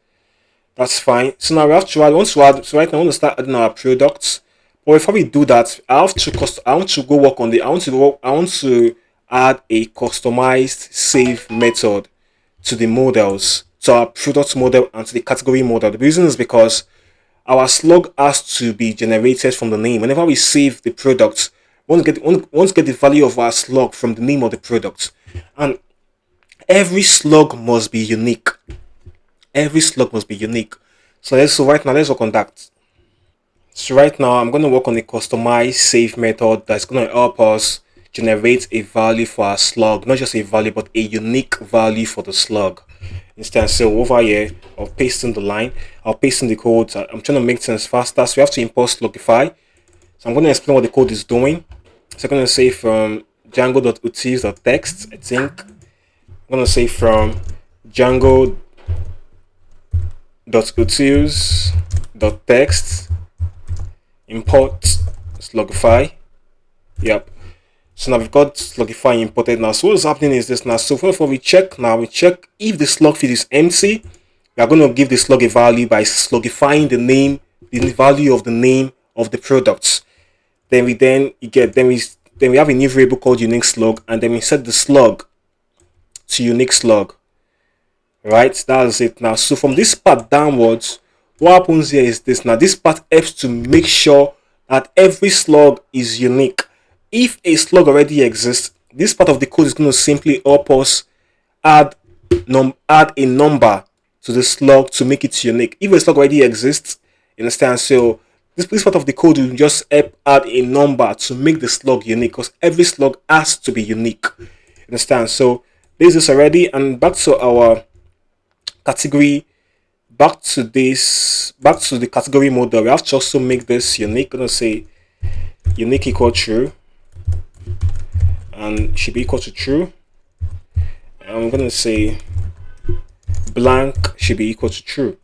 That's fine. So now we have to add, once we add, so right now I want to start adding our products. But before we do that, I want to go work on the, I want to add a customized save method to the models, to our product model and to the category model. The reason is because our slug has to be generated from the name. Whenever we save the product, we want to get the value of our slug from the name of the product. And every slug must be unique. Every slug must be unique. So right now let's work on that. So right now I'm going to work on a customized save method that's going to help us generate a value for our slug, not just a value but a unique value for the slug. Instead, so over here I'll paste in the line, I'll paste in the code. I'm trying to make things faster, so we have to import slugify. So I'm going to explain what the code is doing. So I'm going to say from django.utils.text, I think. I'm going to say from django.utils.text import slugify. Yep. So now we've got slugify imported now. So what's happening is this now. So first of all, we check if the slug field is empty. We are going to give the slug a value by slugifying the value of the name of the products. Then we have a new variable called unique slug, and then we set the slug to unique slug. Right, that's it now. So from this part downwards, what happens here is this now. This part helps to make sure that every slug is unique. If a slug already exists, this part of the code is going to simply help us add add a number to the slug to make it unique. If a slug already exists, you understand? So this part of the code will just help add a number to make the slug unique, because every slug has to be unique. You understand? So this is already, and back to our category, back to the category model. We have to also make this unique. I'm gonna say unique equal true, and should be equal to true. And I'm gonna say blank should be equal to true.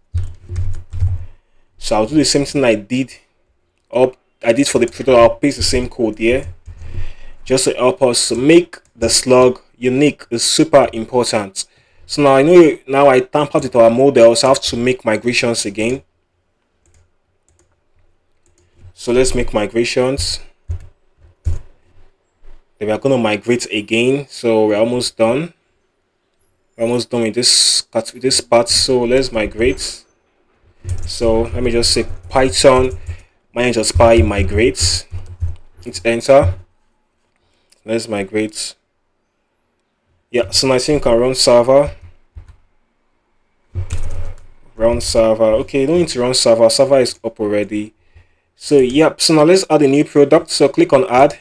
So I'll do the same thing I did for the product. I'll paste the same code here just to help us make the slug unique. Is super important. So now I know, now I tampered with our models. I have to make migrations again. So let's make migrations. Then we are going to migrate again. So we're almost done. We're almost done with this part. So let's migrate. So let me just say Python -py migrate. Hit enter. Let's migrate. Yeah, so now I think I can run server. Run server. Okay, don't need to run server. Server is up already. So yep, so now let's add a new product. So click on add.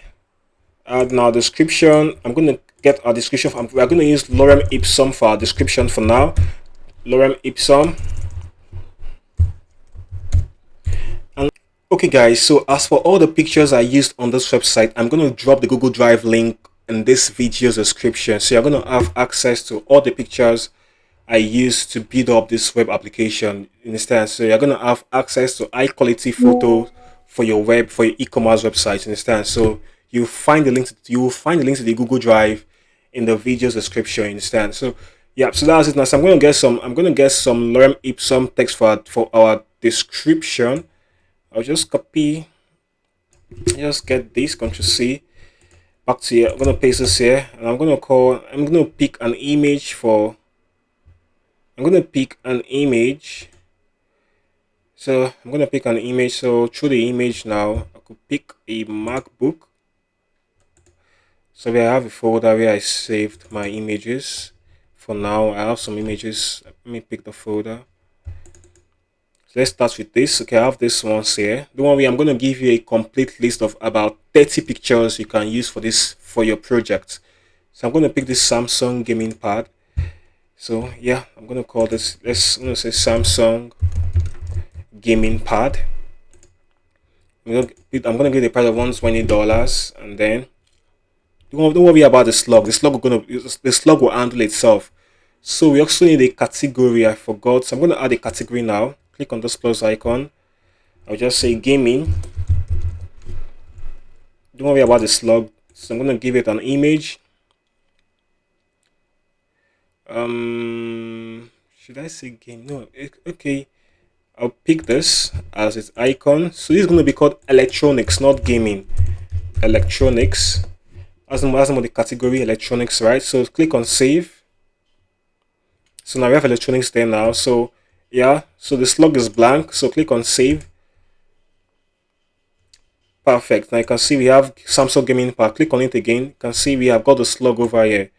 Add now description. I'm going to get our description. We're going to use lorem ipsum for our description for now. Lorem ipsum. And okay guys, so as for all the pictures I used on this website, I'm going to drop the Google Drive link in this video's description. So you're going to have access to all the pictures I used to build up this web application. Understand? So you're going to have access to high quality photos for your e-commerce website. Understand? So you will find the link to the Google Drive in the video's description. Understand? So yeah, so that's it now. So I'm going to get some lorem ipsum text for our description. I'll just copy, just get this, Ctrl C, back to here. I'm going to paste this here, and I'm going to pick an image for. I'm going to pick an image. So I'm going to pick an image. So through the image now, I could pick a MacBook. So I have a folder where I saved my images. For now, I have some images. Let me pick the folder. So let's start with this. Okay, I have this ones here. Don't worry, I'm going to give you a complete list of about 30 pictures you can use for your project. So I'm going to pick this Samsung gaming pad. So yeah, I'm going to call this, I'm going to say Samsung gaming pad. I'm going to get the price of $120, and then don't worry about the slug. The slug will handle itself. So we also need a category. I forgot. So I'm going to add a category now. Click on this plus icon. I'll just say gaming. Don't worry about the slug. So I'm going to give it an image. Should I say game? No. Okay. I'll pick this as its icon. So this is going to be called electronics, not gaming. Electronics. As the name of the category, electronics, right? So click on save. So now we have electronics there now. So yeah, so the slug is blank. So click on save. Perfect. Now you can see we have Samsung Gaming Park. Click on it again. You can see we have got the slug over here.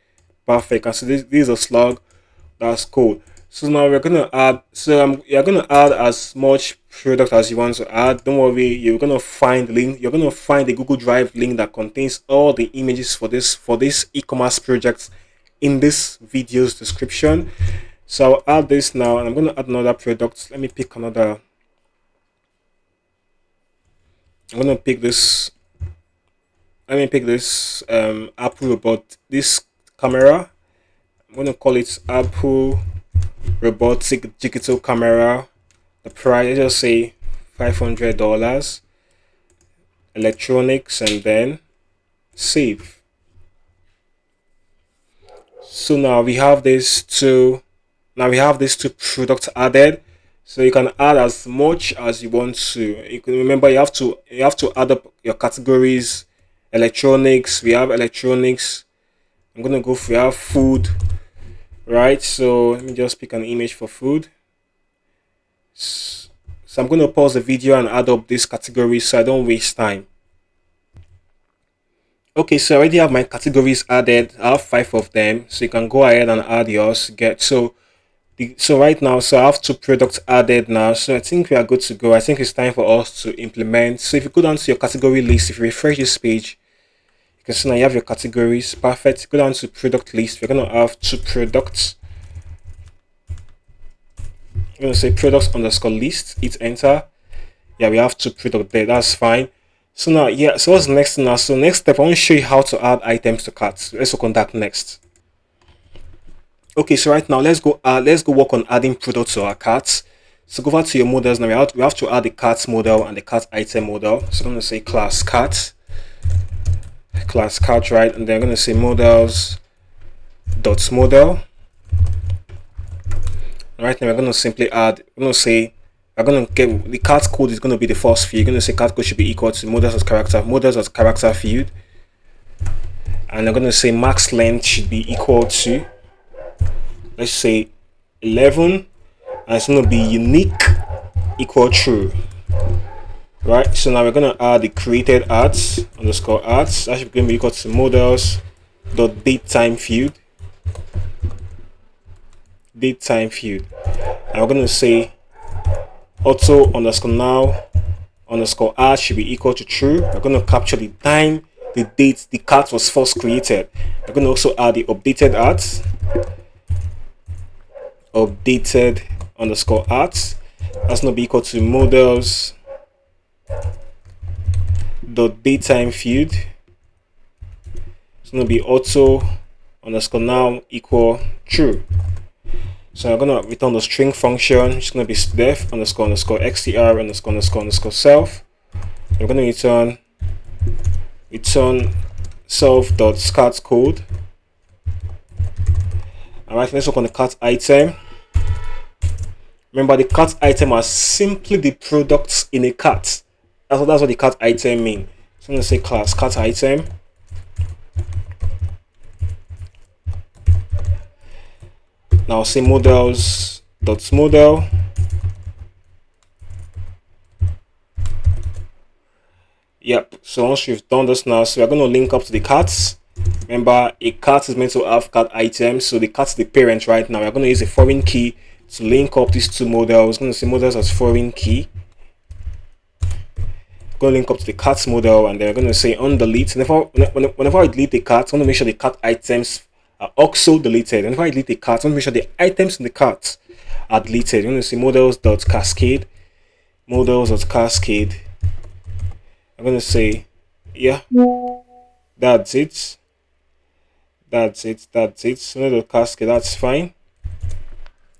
Perfect. And so this is a slug. That's cool. So now we're gonna add. So you're gonna add as much product as you want to add. Don't worry. You're gonna find the link. You're gonna find the Google Drive link that contains all the images for this e-commerce project in this video's description. So I'll add this now, and I'm gonna add another product. Let me pick another. I'm gonna pick this. Let me pick this Apple robot. This camera. I'm gonna call it Apple robotic digital camera. The price, let's just say $500. Electronics, and then save. So now we have this two. Now we have these two products added. So you can add as much as you want to. You can remember you have to add up your categories. Electronics. We have electronics. I'm gonna go for, we have food. Right, so let me just pick an image for food. So I'm going to pause the video and add up this category so I don't waste time. Okay, so I already have my categories added. I have 5 of them, so you can go ahead and add yours. So right now, so I have 2 products added now, so I think we are good to go. I think it's time for us to implement. So if you go down to your category list, if you refresh this page, you can see now you have your categories. Perfect. Go down to product list. We're going to have 2 products. I'm going to say products underscore list. Hit enter. Yeah, we have 2 products there. That's fine. So now, yeah, so what's next now? So next step, I want to show you how to add items to carts. Let's work on that next. Okay, so right now let's go work on adding products to our carts. So go over to your models now. We have to add the carts model and the cart item model. So I'm going to say class cart, right? And then I'm going to say models dot model. Right now we're going to simply add. We're going to say we're going to get the cart code is going to be the first field. You're going to say cart code should be equal to models as character field, and I'm going to say max length should be equal to, let's say 11, and it's going to be unique equal true. Right, so now we're going to add the created ads underscore ads. That should be going to be equal to models dot date time field, and we're going to say auto underscore now underscore ad should be equal to true. We're going to capture the time, the date the cart was first created. We're going to also add the updated ads, updated underscore ads. That's going to be equal to models dot datetime field. It's going to be auto underscore now equal true. So I'm going to return the string function. It's going to be def underscore xtr underscore self. We're going to return self dot start code. Alright, let's work on the cart item. Remember, the cart item are simply the products in a cart. That's what the cart item mean. So I'm going to say class cart item. Now say models dot model. Yep. So once you've done this now, so we're going to link up to the carts. Remember, a cart is meant to have cart items, so the cart is the parent right now. We're going to use a foreign key to link up these 2 models. I'm going to say models as foreign key. Going to link up to the carts model, and then we're going to say on delete. Whenever I delete the cart, I want to make sure the cart items are also deleted. And if I delete the cart, I want to make sure the items in the cart are deleted. I'm going to say models.cascade. I'm going to say, yeah, that's it. Model.cascade, that's fine.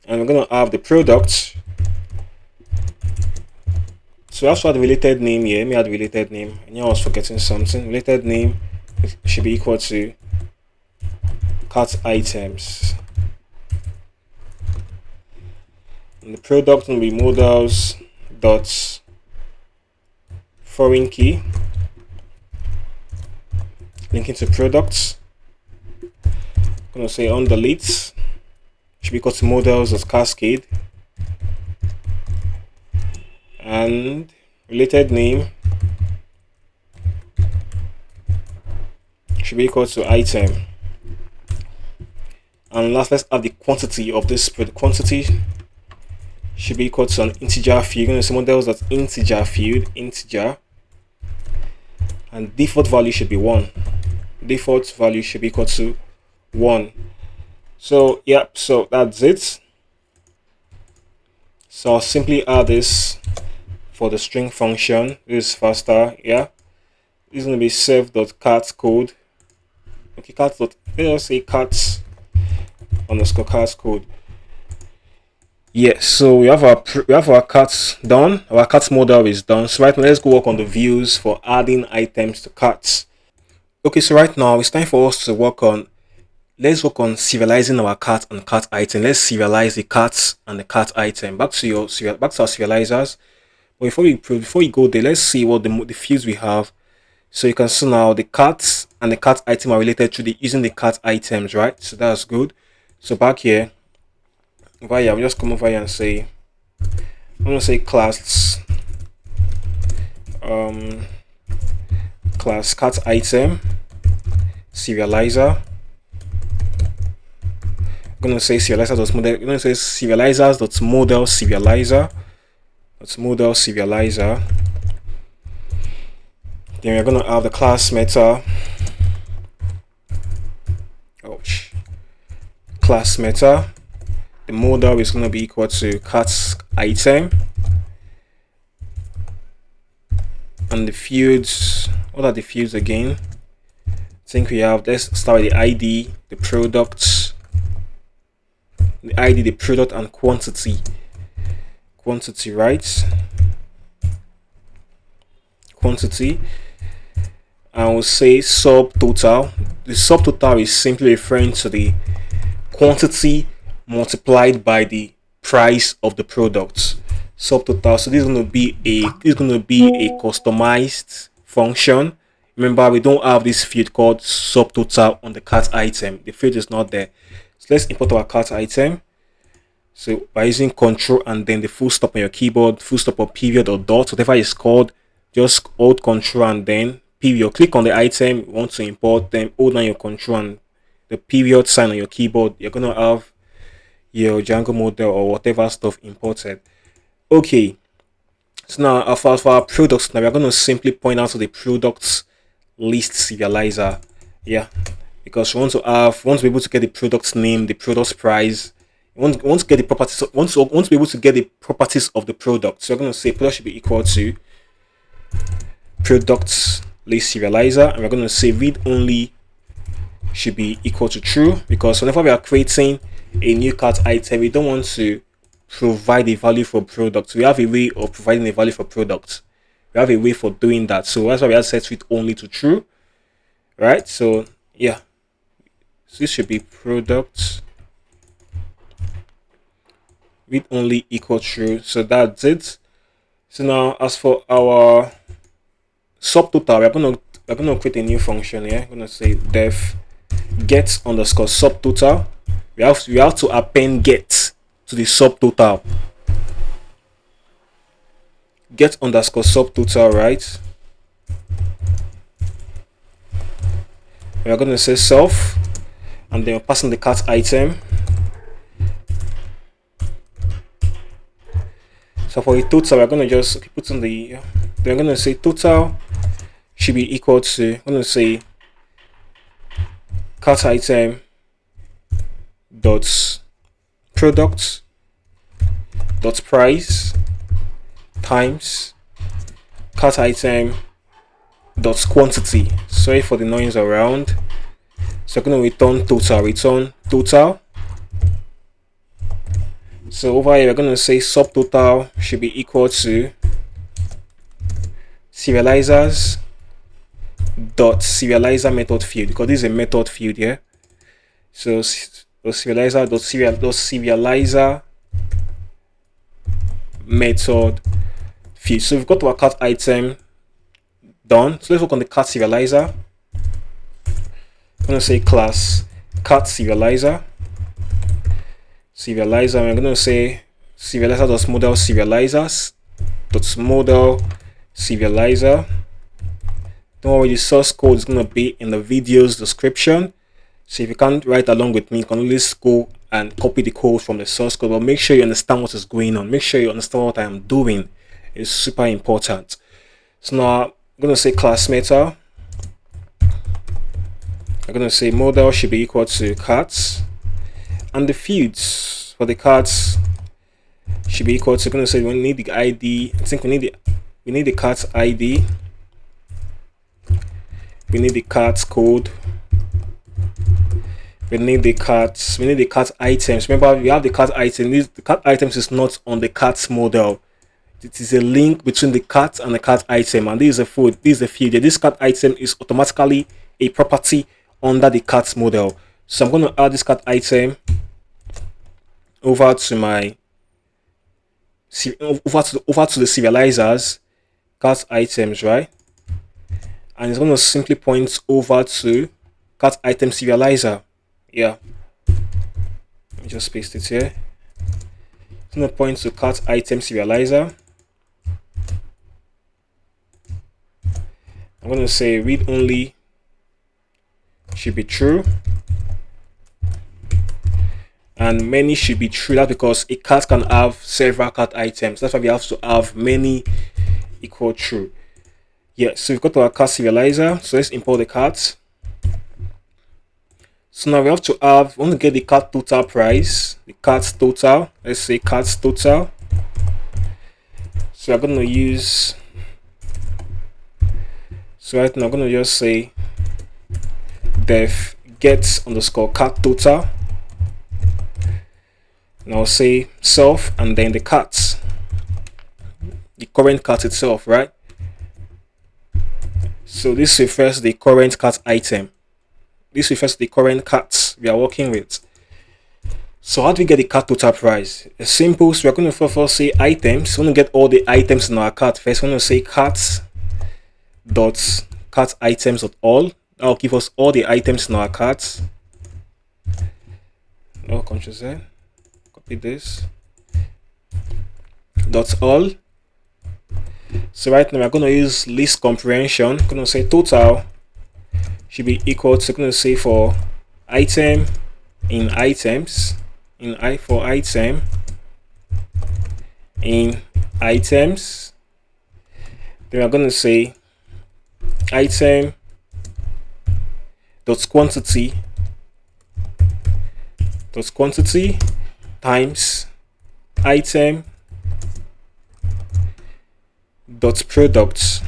And we're going to have the product. So I have to add the related name here. Let me add the related name. I knew I was forgetting something. Related name should be equal to cart items. And the product will be modals dot foreign key linking to products. I'm gonna say on delete should be equal to modals dot cascade, and related name should be equal to item. And last, let's have the quantity of this. The quantity should be equal to an integer field. You're going to say models that integer field, integer, and default value should be 1. Default value should be equal to 1. So yep, so that's it. So I'll simply add this for the string function. This is faster. Yeah, this is going to be self.cart code. Okay, let's say cart underscore cart code. Yes, so we have our carts done. Our cart model is done. So right now, let's go work on the views for adding items to carts. Okay, so right now it's time for us to work on. Let's work on serializing our cart and cart item. Let's serialize the carts and the cart item. Back to our serializers. But before we go there, let's see what the fields we have. So you can see now the carts and the cart item are related to using the cart items, right? So that's good. So back here, I'm just come over here and say, I'm gonna say class class cart item serializer. I'm gonna say serializer.model. I'm gonna say serializers.model serializer. That's model serializer. Then we're gonna have the class meta. Ouch. Class meta. The model is gonna be equal to cart item. And the fields, what are the fields again? I think we have, let's start with the ID, the product, the product, and quantity. Quantity, right? Quantity. And we'll say subtotal. The subtotal is simply referring to the quantity multiplied by the price of the product. Subtotal. So this is going to be a customized function. Remember, we don't have this field called subtotal on the cart item. The field is not there. So let's import our cart item. So by using control and then the full stop on your keyboard, full stop or period or dot, whatever it's called, just hold control and then period. Click on the item you want to import, then hold down your control and the period sign on your keyboard. You're gonna have your Django model or whatever stuff imported. Okay, so now for our products, now we're going to simply point out to the products list serializer. Yeah, because we want to be able to get the product's name, the product's price. We want to get the properties. Want to be able to get the properties of the product. So we're going to say product should be equal to products list serializer, and we're going to say read only should be equal to true, because whenever we are creating a new cart item, we don't want to provide a value for product. We have a way of providing a value for product. We have a way for doing that. So that's why we have set it only to true. Right? So yeah. So this should be product read only equal true. So that's it. So now as for our subtotal, we're gonna create a new function here. I'm gonna say def get underscore subtotal. We have to append get to the subtotal. Get underscore subtotal, right? We are going to say self, and then we're passing the cart item. So for the total, we're going to just put in the. We're going to say total should be equal to. I'm going to say cart item dot product dot price times cart item dot quantity. Sorry for the noise around. So I'm going to return total. So over here we're going to say subtotal should be equal to serializers dot serializer method field, because this is a method field here. So serializer dot serializer method field. So we've got our cart item done. So let's work on the cart serializer. I'm going to say class cart serializer. Serializer. I'm going to say serializer.model serializers. .model serializer. Don't worry, the source code is going to be in the video's description. So if you can't write along with me, you can always go and copy the code from the source code. But make sure you understand what is going on. Make sure you understand what I am doing. It's super important. So now I'm going to say class method. I'm going to say model should be equal to carts. And the fields for the carts should be equal to, I'm going to say we need the ID. I think we need the cart ID. We need the cart code. We need the cart items. Remember, we have the cart item. The cart items is not on the cart model. It is a link between the cart and the cart item, and this is a field. This is a field. This cart item is automatically a property under the cart model. So I'm going to add this cart item over to my over to the serializers cart items, right? And it's going to simply point over to cart item serializer. Yeah, let me just paste it here. It's going to point to cart item serializer. I'm going to say read only should be true, and many should be true. That's because a cart can have several cart items. That's why we have to have many equal true. Yeah, so we've got our cart serializer. So let's import the cart. So now we want to get the cart total price, the cart total. Let's say cart total. So I'm going to use, so right now I'm going to just say def get underscore cart total. And I'll say self and then the cart, the current cart itself, right? So this refers to the current cart item. This refers to the current carts we are working with. So how do we get the cart total price? It's simple. So we're going to first say items. We're going to get all the items in our cart first. We're going to say carts dot cart items dot all. That will give us all the items in our carts. No, Ctrl Z. Copy this. Dot all. So right now we're going to use list comprehension. I'm going to say total should be equal to, I'm going to say for item in items for item in items. Then we're going to say item dot quantity times item dot product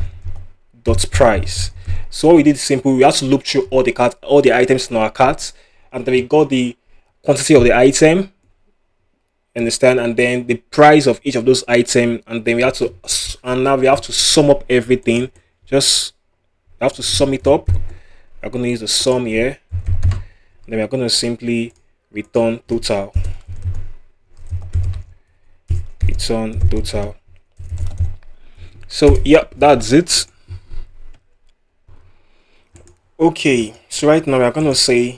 dot price. So what we did is simple. We have to look through all the items in our cart, and then we got the quantity of the item, understand, and then the price of each of those items, and then now we have to sum up everything. Just have to sum it up. We're going to use the sum here, and then we're going to simply return total. Return total. So yep, that's it. Okay, so right now we're going to say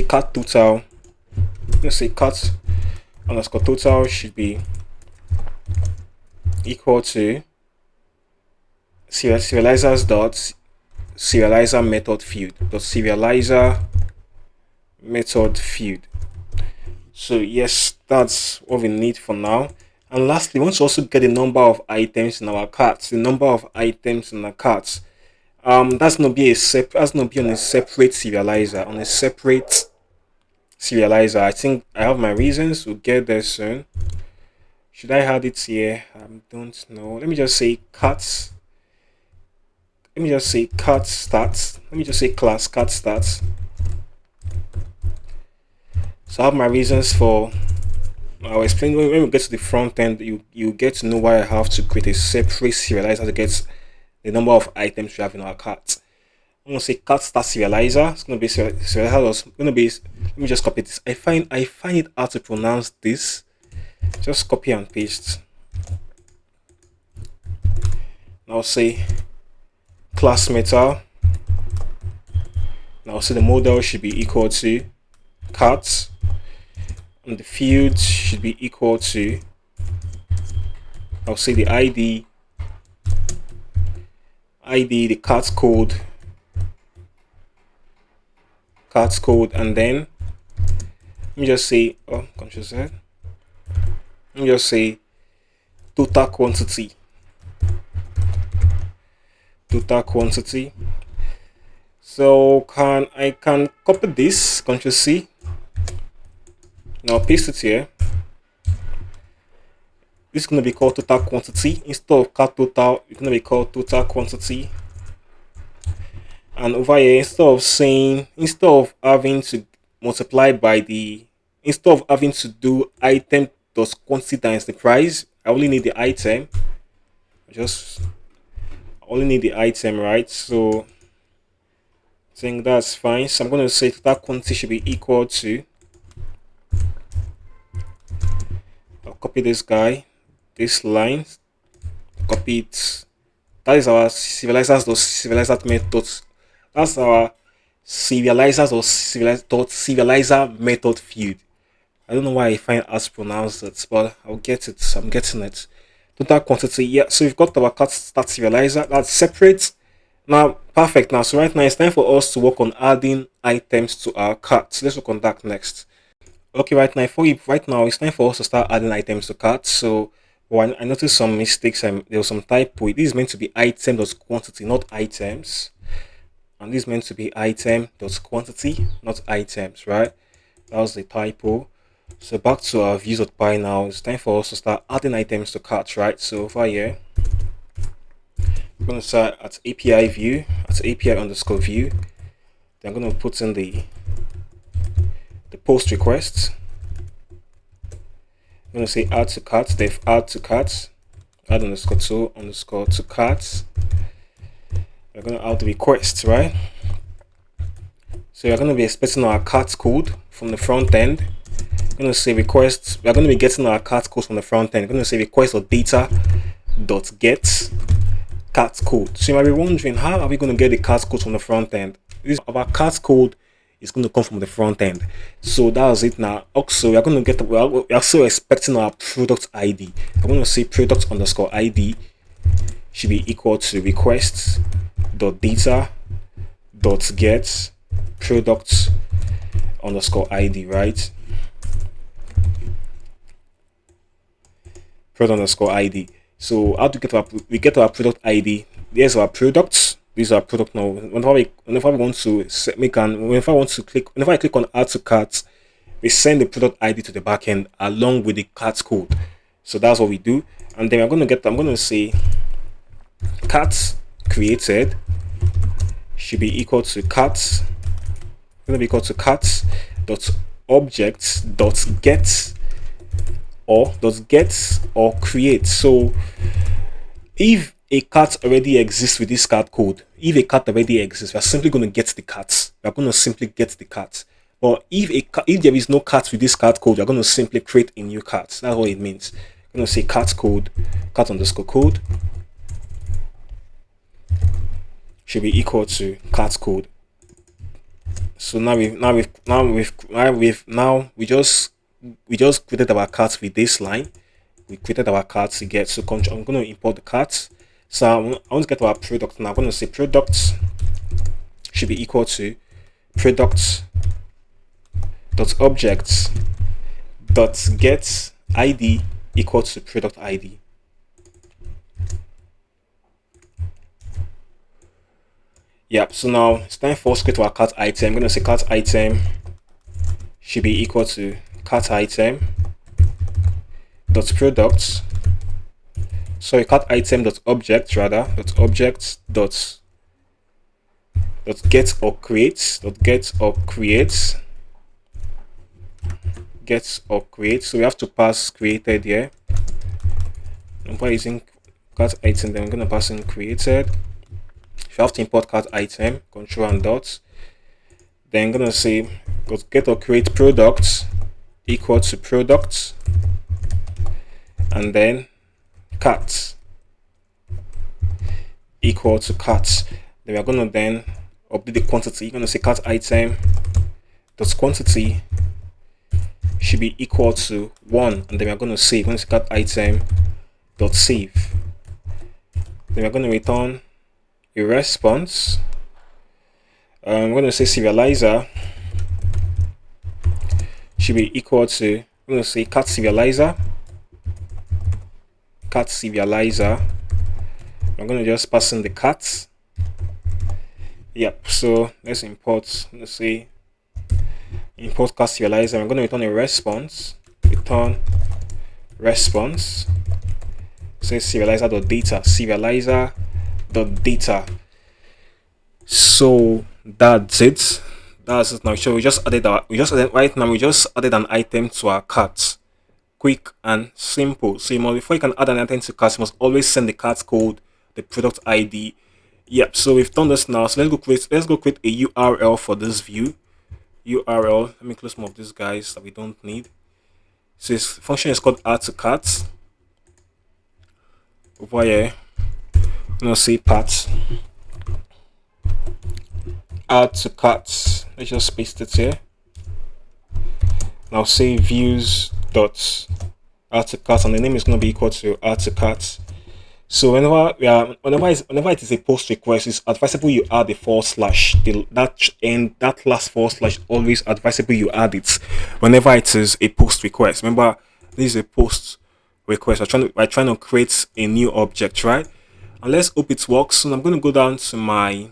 cart total. I'm going to say cart underscore total should be equal to serializers dot serializer method field dot serializer method field. So yes, that's what we need for now. And lastly, we want to also get the number of items in our carts. The number of items in the carts. That's gonna be on a separate serializer. On a separate serializer. I think I have my reasons. We'll get there soon. Should I add it here? I don't know. Let me just say carts. Let me just say cart stats. Let me just say class cart stats. So I have my reasons for. I'll explain when we get to the front end. You get to know why I have to create a separate serializer to get the number of items we have in our cart. I'm gonna say cart start serializer. It's gonna be serializer. It's gonna be. Let me just copy this. I find it hard to pronounce this. Just copy and paste. I'll say class method. Now say the model should be equal to cart, and the field should be equal to, I'll say the ID, the cart code, and then let me just say, let me just say total quantity. So I can copy this, Ctrl C. Now paste it here. This is going to be called total quantity. Instead of cart total, it's going to be called total quantity. And over here, instead of having to multiply by instead of having to do item plus quantity times the price, I only need the item. I only need the item, right? So I think that's fine. So I'm going to say total quantity should be equal to, I'll copy this line, copy it. That is our serializers methods. That's our serializer method field. I don't know why I find us pronounce it, but I'll get it. I'm getting it. Total quantity, yeah. So we've got our cart start serializer. That's separate. Now, perfect. Now, so right now it's time for us to work on adding items to our cart. So let's work on that next. Okay, right now it's time for us to start adding items to cart. So I noticed some mistakes and there was some typo. This is meant to be item.quantity, not items. And this is meant to be item.quantity, not items, right? That was the typo. So back to our views.py now. It's time for us to start adding items to cart, right? So over here, we're going to start at API view, at API underscore view. Then I'm going to put in the post request. I'm going to say add to cart, def add to cart, add underscore to cart. We're going to add the request, right? So you're going to be expecting our cart code from the front end. I'm going to say request. We're going to be getting our cart code from the front end. I'm going to say request.data.get cart code. So you might be wondering, how are we going to get the cart code from the front end? Our cart code is going to come from the front end. So that's it now. Also, we're going to get, we're also expecting our product ID. I'm going to say product underscore ID should be equal to request.data.get product underscore ID, right? Product underscore ID. So how to get we get our product ID. There's our products. These are product now. Whenever I want to whenever I click on add to cart, we send the product ID to the backend along with the cart code. So that's what we do. And then I'm going to say cart created should be equal to cart. Going to be equal to cart dot object dot get or create. So if a cart already exists with this cart code, we are simply going to get the cart. We are going to simply get the cart. But if there is no cart with this cart code, we are going to simply create a new cart. That's what it means. I'm going to say cart underscore code should be equal to cart code. So now we just created our cart with this line. We created our cart to get. So I'm going to import the cart. So I want to get our product. Now I'm going to say product should be equal to product dot objects dot get ID equal to product ID. Yep, so now it's time for us to create our cart item. I'm going to say cart item should be equal to cart item dot product. Sorry, cart item dot object dot get or create. So we have to pass created here. And by using cart item, then I'm going to pass in created. If you have to import cart item, control and dot, then I'm going to say get or create product equal to product and then cart. equal to cart. Then we're going to then update the quantity. You're going to say cart item dot quantity should be equal to 1, and then we're going to say cart item dot save. Then we're going to return a response. I'm going to say serializer should be equal to, I'm going to say cart serializer. I'm going to just pass in the cart. Yep, so let's import, let's say import cart serializer. I'm going to return a response. Return response. Say serializer.data. Serializer.data. So that's it. That's it now. So we just added an item to our cart. Quick and simple. So before you can add an item to cart, you must always send the cart code, the product ID. Yep. So we've done this now. So let's go create a URL for this view. URL. Let me close some of these guys that we don't need. So this function is called add to cart. Over here, I'm gonna say path add to cart. Let's just paste it here. Now say views dot add to cart, and the name is going to be equal to add to cart. So whenever it is a post request, it's advisable you add a /. That last / always advisable you add it whenever it is a post request. Remember, this is a post request. We're trying to create a new object, right? And let's hope it works. So I'm going to go down to my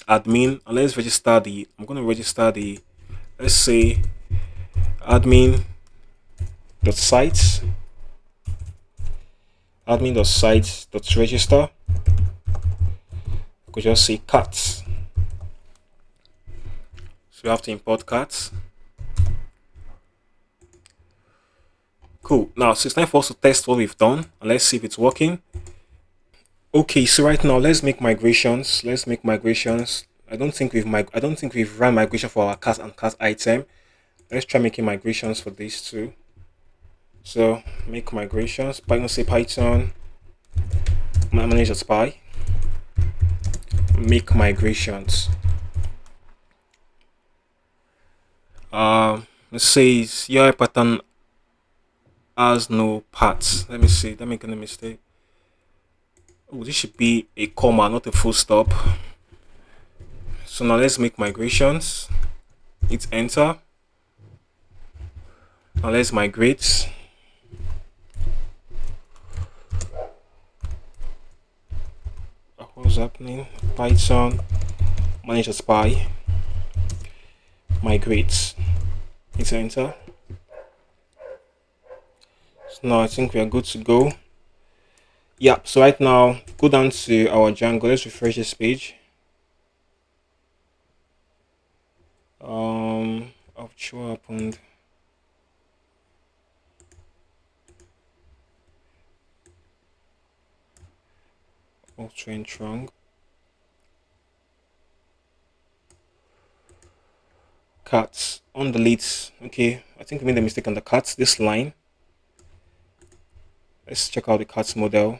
admin and let's register the. I'm going to register the. Let's say admin.site. Admin.site.register. I could just say cart. So we have to import cart. Cool. Now, so it's time for us to test what we've done, and let's see if it's working. Okay, so right now let's make migrations. I don't think we've run migration for our cart and cart item. Let's try making migrations for these two. So make migrations. Python say Python manage.py. Make migrations. Let's say your pattern has no paths. Let me see. Let me get a mistake. Oh, this should be a comma, not a full stop. So now let's make migrations. Hit enter. Now let's migrate. What's happening? Python manage.py. Migrate. Hit enter. So now I think we are good to go. Yeah, so right now go down to our Django. Let's refresh this page. What happened? Oh, train trunk. Carts on delete. Okay, I think we made a mistake on the carts. This line. Let's check out the carts model.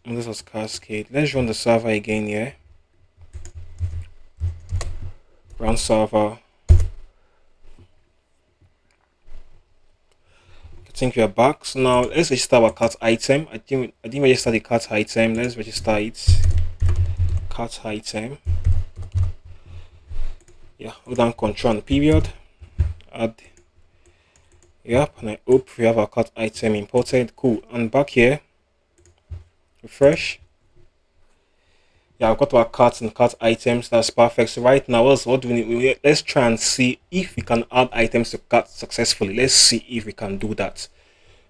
And this was cascade. Let's run the server again here. Run server. I think we are back. So now let's register our cart item. I didn't register the cart item. Let's register it. Cart item. Yeah, hold down control and period. Add. Yep, and I hope we have our cart item imported. Cool. And back here. Refresh. Yeah, I've got our carts and cart items. That's perfect. So right now, what do we need? Let's try and see if we can add items to cart successfully. Let's see if we can do that.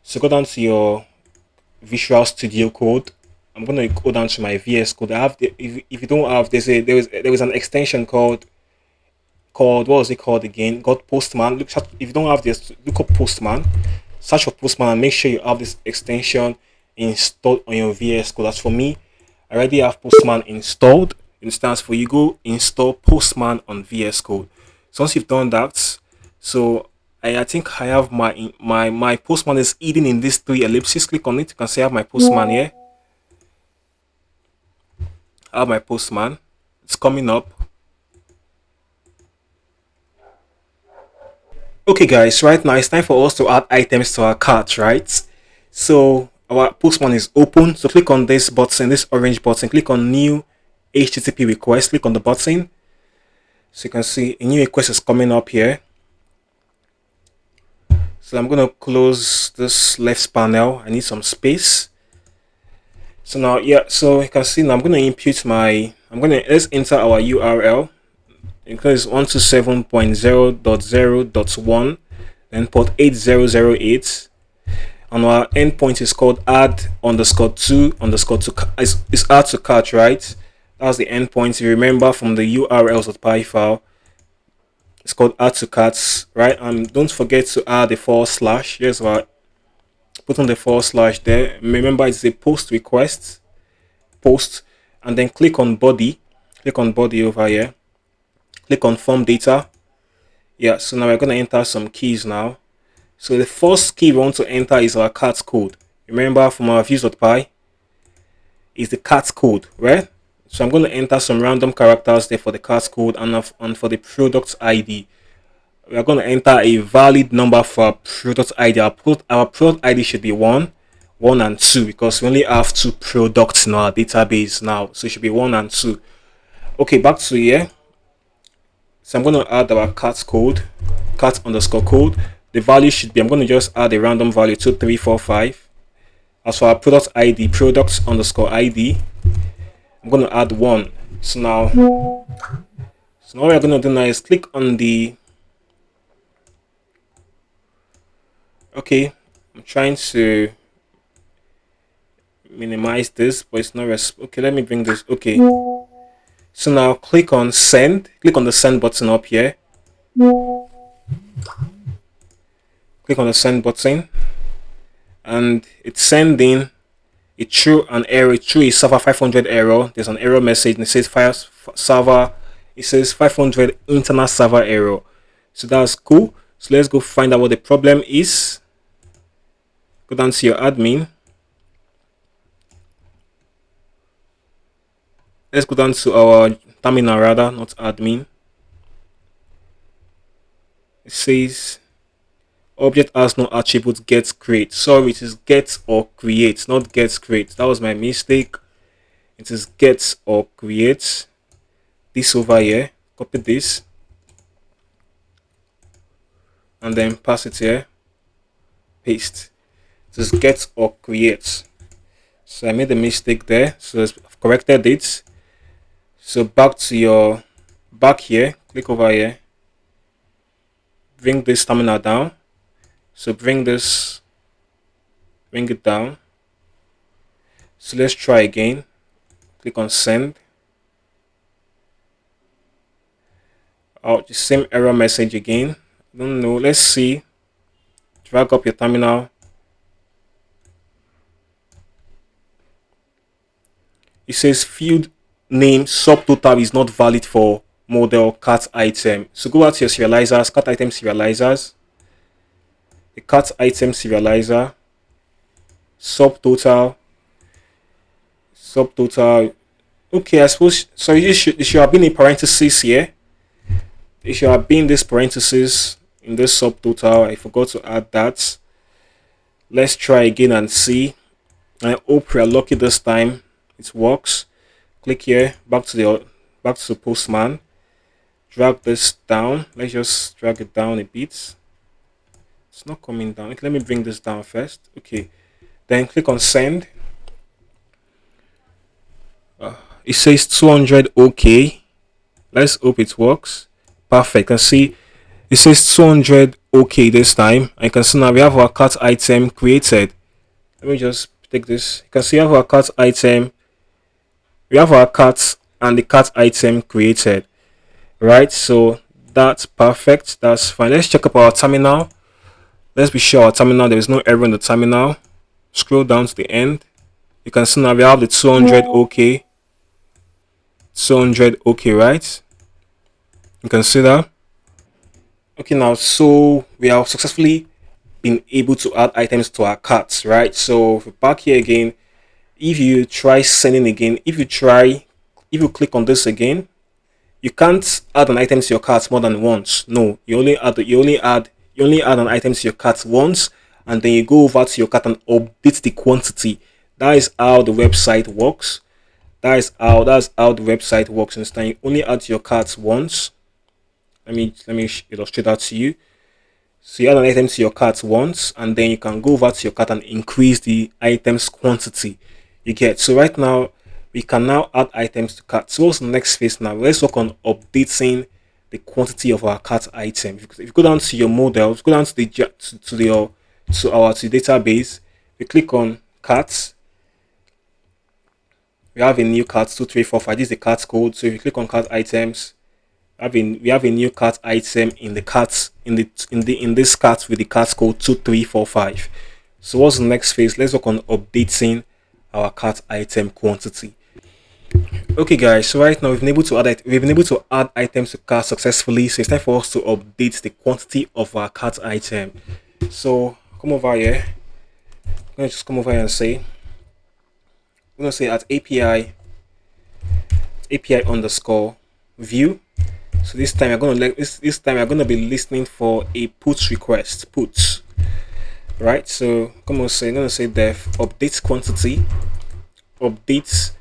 So go down to your Visual Studio Code. I'm gonna go down to my VS Code. I have if you don't have, there is an extension called what was it called again? Got Postman. If you don't have this, look up Postman. Search for Postman and make sure you have this extension installed on your VS Code. As for me, I already have Postman installed. It stands for you go install Postman on VS Code. So once you've done that, so I think I have my Postman is hidden in these three ellipses. Click on it. You can see I have my Postman here. I have my Postman. It's coming up. Okay, guys. Right now it's time for us to add items to our cart, right? So our Postman is open. So click on this button, this orange button. Click on New HTTP request. Click on the button. So you can see a new request is coming up here. So I'm going to close this left panel. I need some space. So now, yeah, so you can see now I'm going to impute let's enter our URL. Because 127.0.0.1 and port 8008. And our endpoint is called add underscore to is add to cart, right? That's the endpoint. You remember from the urls.py file. It's called add to carts, right? And don't forget to add a /. Here's what put on the / there. Remember, it's a post request, post, and then click on body. Click on body over here. Click on form data. Yeah, so now we're going to enter some keys now. So the first key we want to enter is our cart code. Remember from our views.py is the cart code, right? So I'm going to enter some random characters there for the cart code and for the product ID. We are going to enter a valid number for our product ID. Our product ID should be 1 and 2 because we only have 2 products in our database now. So it should be 1 and 2. Okay, back to here. So I'm going to add our cart code, cart underscore code. The value should be, I'm going to just add a random value 2345. As for our product ID, products underscore ID, I'm going to add 1. So now what we're going to do now is click on the, okay, I'm trying to minimize this, but it's not, okay, let me bring this, okay. So now click on send, click on the send button up here. Click on the send button and it's sending it through an error, through a server 500 error. There's an error message and it says server, it says 500 internal server error. So that's cool. So let's go find out what the problem is. Go down to your admin. Let's go down to our terminal rather, not admin. It says object has no attribute get create. Sorry, it is get or create, not get create. That was my mistake. It is get or create. This over here, copy this and then pass it here, paste. It is get or create. So I made a mistake there, so I've corrected it. So back here, click over here, bring this terminal down. So bring it down. So let's try again. Click on send. Oh, the same error message again. I don't know. Let's see. Drag up your terminal. It says field name subtotal is not valid for model CartItem. So go out to your serializers, CartItem serializers. The CartItem serializer, subtotal. Okay, I suppose so. It should have been a parenthesis here. It should have been this parenthesis in this subtotal. I forgot to add that. Let's try again and see. I hope we are lucky this time. It works. Click here, back to the Postman. Drag this down. Let's just drag it down a bit. It's not coming down. Okay, let me bring this down first. Okay, then click on send. It says 200 OK. Let's hope it works. Perfect. You can see it says 200 OK this time. And you can see now we have our cart item created. Let me just take this. You can see we have our cart item. We have our carts and the cart item created. Right, so that's perfect. That's fine. Let's check up our terminal. Let's be sure our terminal, there is no error in the terminal. Scroll down to the end. You can see now we have the 200 OK. 200 OK, right? You can see that. Okay, now, so we have successfully been able to add items to our carts, right? So if we back here again, if you try sending again, if you click on this again, you can't add an item to your cart more than once. No, you only add an item to your cart once, and then you go over to your cart and update the quantity. That is how the website works. That's how the website works. Understand? You only add to your cart once. Let me illustrate that to you. So you add an item to your cart once, and then you can go over to your cart and increase the item's quantity. You get. So right now, we can now add items to cart. So what's the next phase now? Let's work on updating the quantity of our cart item. If you go down to your model, go down to the database, we click on carts. We have a new cart 2345. This is the cart code. So if you click on cart items, we have a new cart item in the cart in this cart with the cart code 2345. So what's the next phase? Let's work on updating our cart item quantity. Okay guys, so right now we've been able to add items to cart successfully. So it's time for us to update the quantity of our cart item. So come over here. I'm gonna just come over here and say, I'm gonna say at API underscore view. So this time I'm gonna be listening for a put request. Put, right? So I'm gonna say def update quantity, update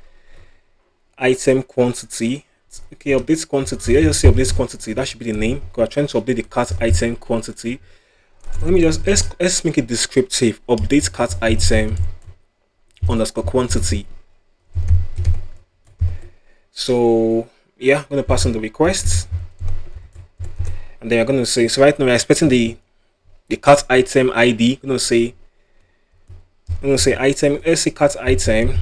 item quantity. Okay, update quantity. Let's just say update quantity. That should be the name. We're trying to update the cart item quantity. Let's make it descriptive. Update cart item underscore quantity. So yeah, I'm gonna pass on the request, and then I'm gonna say, so right now we're expecting the cart item ID. I'm gonna say item. Let's say cart item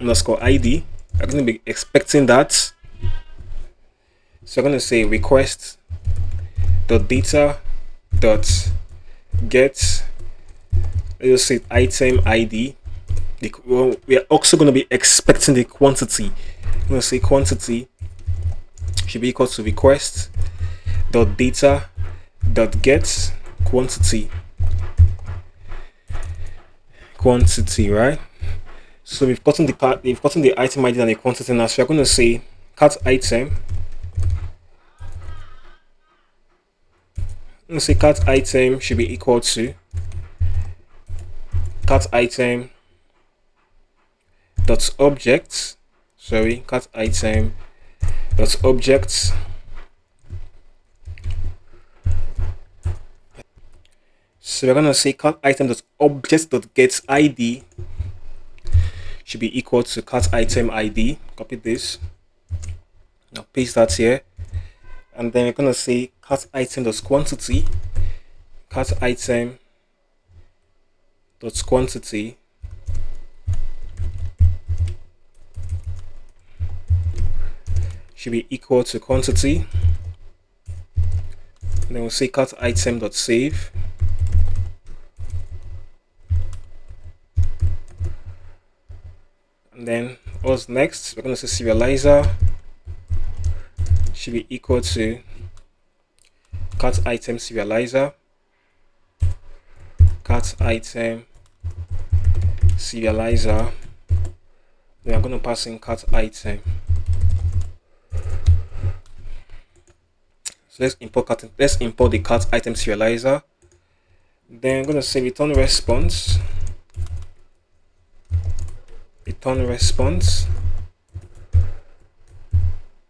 underscore ID. I'm gonna be expecting that. So I'm gonna say request dot data dot get. Let's say item ID. We are also gonna be expecting the quantity. I'm gonna say quantity should be equal to request dot data dot get quantity, right? So we've gotten the item ID and the quantity now. So we're going to say cart item. I'm going to say cart item should be equal to cart item dot object. Sorry, cart item dot object. So we're going to say cart item dot object dot get ID should be equal to cart item ID. Copy this. Now paste that here. And then we're going to say cart item dot quantity. Cart item dot quantity should be equal to quantity. And then we'll say cart item dot save. And then what's next? We're going to say serializer should be equal to cart item serializer. Cart item serializer. Then I'm going to pass in cart item. So let's import the cart item serializer. Then I'm going to say return response.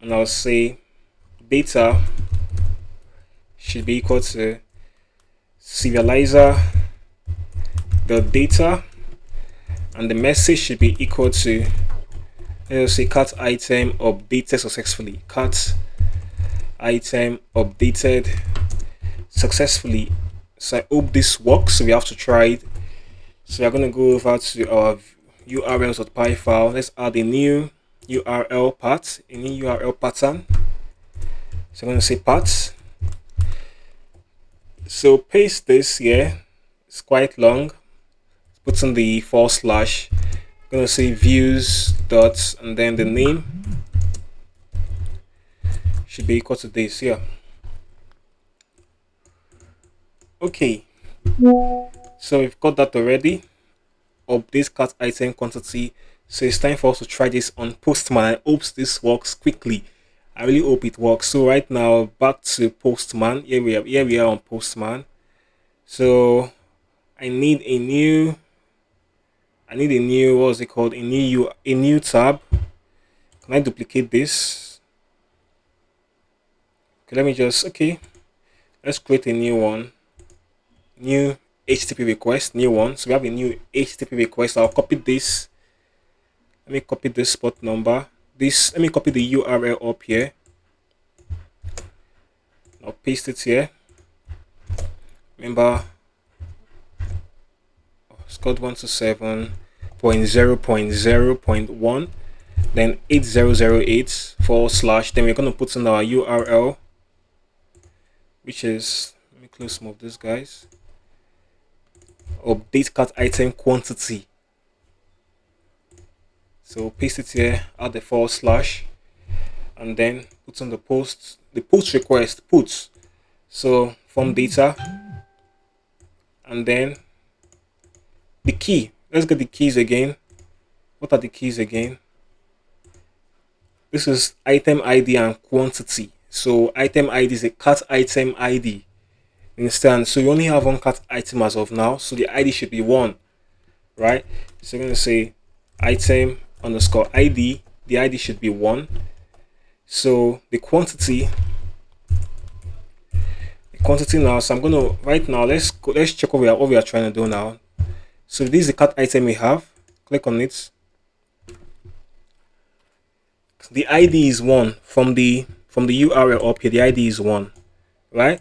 And I'll say data should be equal to serializer the data, and the message should be equal to, let's say, cart item updated successfully. Cart item updated successfully. So I hope this works. So we have to try it. So we're going to go over to our urls.py file. Let's add a new URL path, a new URL pattern. So I'm going to say path. So paste this here. It's quite long. Put in the / I'm going to say views dot, and then the name should be equal to this here. Okay, so we've got that already. Update cart item quantity. So it's time for us to try this on Postman. I hope this works quickly. I really hope it works. So right now, back to Postman. Here we are on Postman. So I need a new what's it called? A new tab. Can I duplicate this? Okay, let's create a new one. New HTTP request, new one. So we have a new HTTP request. I'll copy this. Let me copy this port number. Let me copy the URL up here. I'll paste it here. Remember, it's got 127.0.0.1, then 8008 /. Then we're going to put in our URL, which is, let me close some of these guys. Update cart item quantity. So paste it here, add the /, and then put on the post request puts. So from data, and then the key. Let's get the keys again. What are the keys again? This is item ID and quantity. So item ID is a cart item ID. Understand? So you only have one cart item as of now. So the ID should be 1, right? So you're going to say item underscore ID. The ID should be 1. So the quantity now. So I'm going to right now. Let's check what we are trying to do now. So this is the cart item we have. Click on it. The ID is 1 from the URL up here. The ID is 1, right?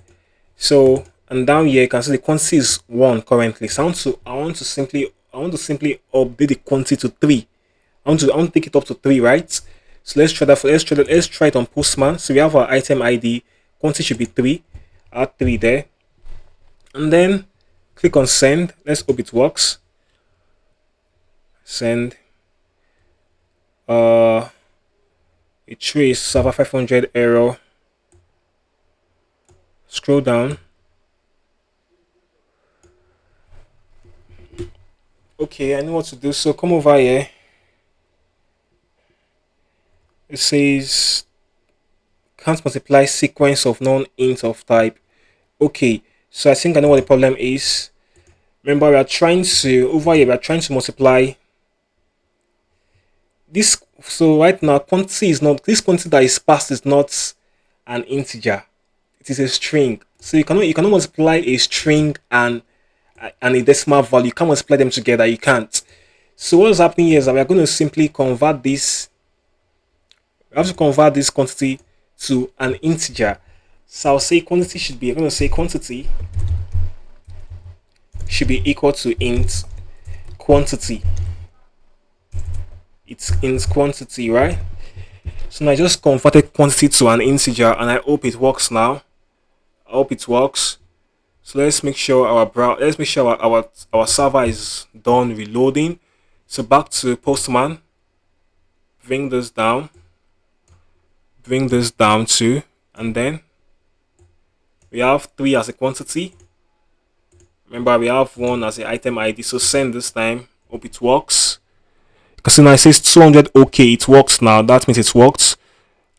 So and down here you can see the quantity is 1 currently. So I want to simply update the quantity to 3. I want to take it up to 3, right? So let's try that. Let's try it on Postman. So we have our item ID. Quantity should be 3. Add 3 there, and then click on send. Let's hope it works. Send. A trace server 500 error. Scroll down. Okay, I know what to do. So come over here. It says can't multiply sequence of non-int of type. Okay, so I think I know what the problem is. Remember, we are trying to multiply this. So right now, this quantity that is passed is not an integer. It is a string. So you cannot multiply a string and a decimal value. You can't multiply them together. You can't. So what's happening here is that we are going to simply convert this. We have to convert this quantity to an integer. So I'll say quantity should be. I'm going to say quantity should be equal to int quantity. It's int quantity, right? So now I just converted quantity to an integer, and I hope it works now. I hope it works. So let's make sure our server is done reloading. So back to Postman. Bring this down to, and then we have 3 as a quantity. Remember, we have 1 as the item ID. So send this time. Hope it works. Because now it says 200. Okay, it works now. That means it works.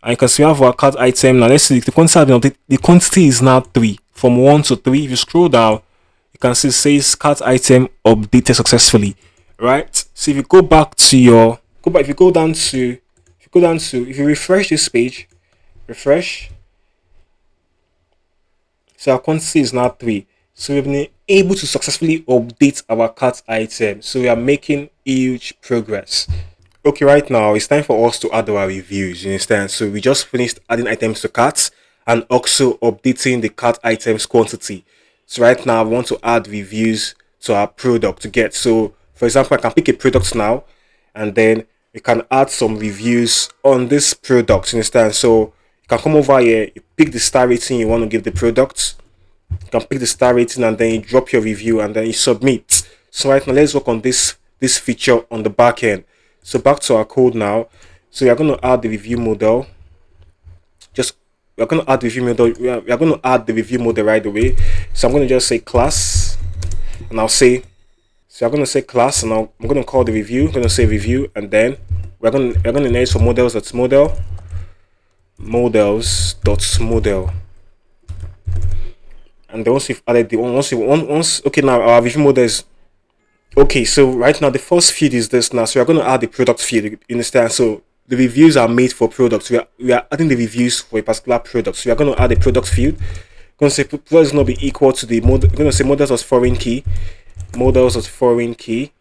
And you can see we have our cart item now. Let's see the quantity. The quantity is now 3, from 1 to 3. If you scroll down, you can see it says cart item updated successfully. Right. So if you go back to your if you refresh this page, so our quantity is now 3. So we've been able to successfully update our cart item. So we are making huge progress. Okay, right now it's time for us to add our reviews. You understand? So we just finished adding items to carts and also updating the cart items quantity. So right now I want to add reviews to our product to get. So for example, I can pick a product now, and then we can add some reviews on this product. You understand? So you can come over here, you pick the star rating you want to give the product. You can pick the star rating, and then you drop your review, and then you submit. So right now let's work on this feature on the back end. So back to our code now. So we are going to add the review model. We are going to add the review model right away. So I'm going to just say class, and I'll say, so I'm going to say class, and I'm going to call the review. I'm going to say review, and then we're going to inherit from models.model, and then once we've added the once okay, now our review model is okay. So right now the first field is this now. So we're going to add the product field. You understand? So the reviews are made for products. We are adding the reviews for a particular product. So we are going to add a product field. We're going to say product is going to be equal to the model. We're going to say models as foreign key. Models as foreign key.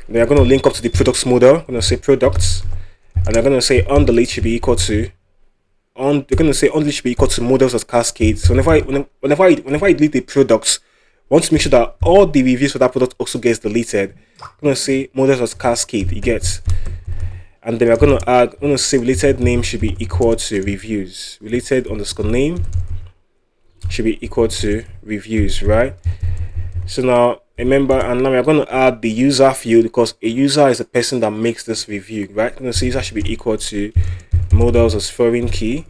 Then we're going to link up to the products model. We're going to say products, and we're going to say on delete should be equal to we're going to say on delete should be equal to models as cascade. So whenever I delete the products, I want to make sure that all the reviews for that product also gets deleted. I'm going to say models as cascade, you get. And then we're going to add, I'm going to say related name should be equal to reviews. Related underscore name should be equal to reviews, right? So now remember, and now we're going to add the user field, because a user is the person that makes this review, right? I'm going to say user should be equal to models as foreign key.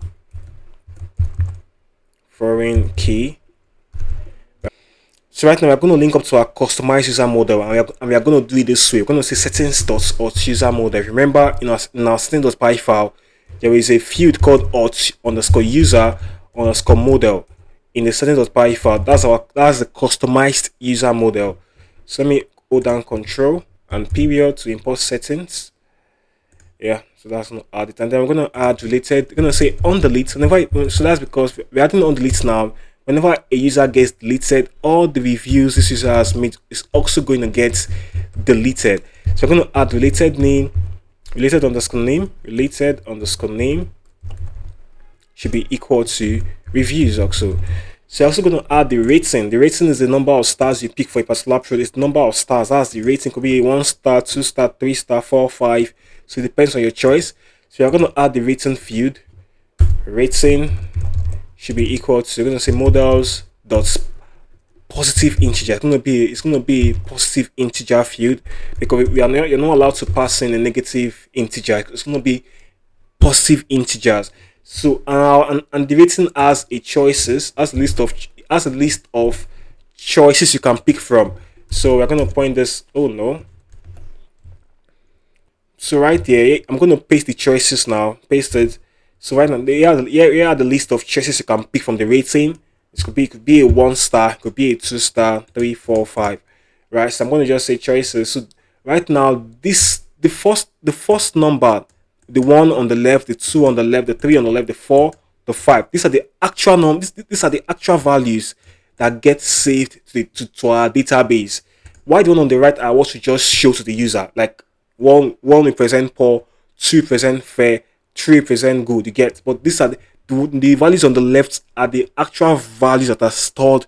So right now we're going to link up to our customized user model, and we are going to do it this way. We're going to say settings.auth user model. Remember, in our settings.py file, there is a field called auth_user_model in the settings.py file. That's the customized user model. So let me hold down Control and period to import settings. Yeah, so that's not add it, and then we're going to add related. We're going to say on delete. So that's because we're adding on delete now. Whenever a user gets deleted, all the reviews this user has made is also going to get deleted. So we're going to add related name, related underscore name should be equal to reviews also. So you're also going to add the rating. The rating is the number of stars you pick for a particular product. It's the number of stars. That's the rating. Could be 1 star, 2 star, 3 star, 4, 5. So it depends on your choice. So you're going to add the rating field. Rating should be equal to, we're going to say models dot positive integer. It's going to be a positive integer field, because you're not allowed to pass in a negative integer. It's going to be positive integers. So and the rating has a list of choices you can pick from. So we're going to point this. Oh no. So right there, I'm going to paste the choices now. Paste it. So right now, here are the list of choices you can pick from the rating. It could be a 1 star, it could be a 2 star, 3, 4, 5. Right. So I'm going to just say choices. So right now, the first number, the 1 on the left, the 2 on the left, the 3 on the left, the 4, the 5. These are the actual numbers. These are the actual values that get saved to our database. Why the one on the right are what we just show to the user? Like one represent poor, 2 represent fair, 3 represent good. You get, but these are the values on the left are the actual values that are stored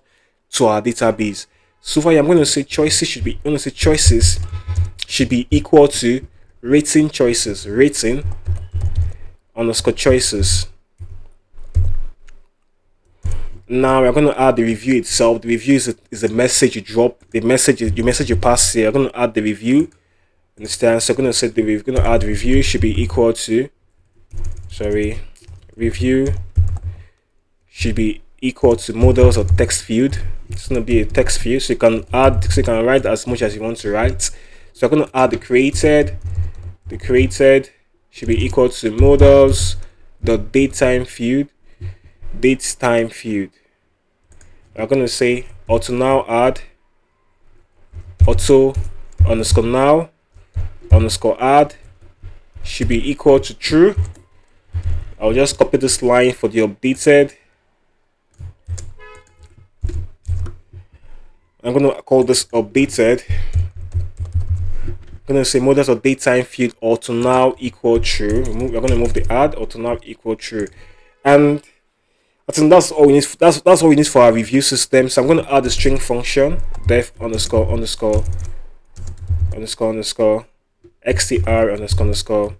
to our database. So far, I'm going to say choices should be equal to rating choices. Rating underscore choices. Now we're going to add the review itself. The review is the message you drop. The message you pass here. I'm going to add the review. Understand? So I'm going to say we're going to add review should be equal to. Review should be equal to models or text field. It's going to be a text field, so you can write as much as you want to write. So I'm going to add the created. The created should be equal to models the datetime field. I'm going to say auto now add auto underscore now underscore add should be equal to true. I'll just copy this line for the updated. I'm going to call this updated. I'm going to say models of datetime field auto now equal true. We're going to move the add auto now equal true, and I think that's all we need. That's all we need for our review system. So I'm going to add the string function def underscore xtr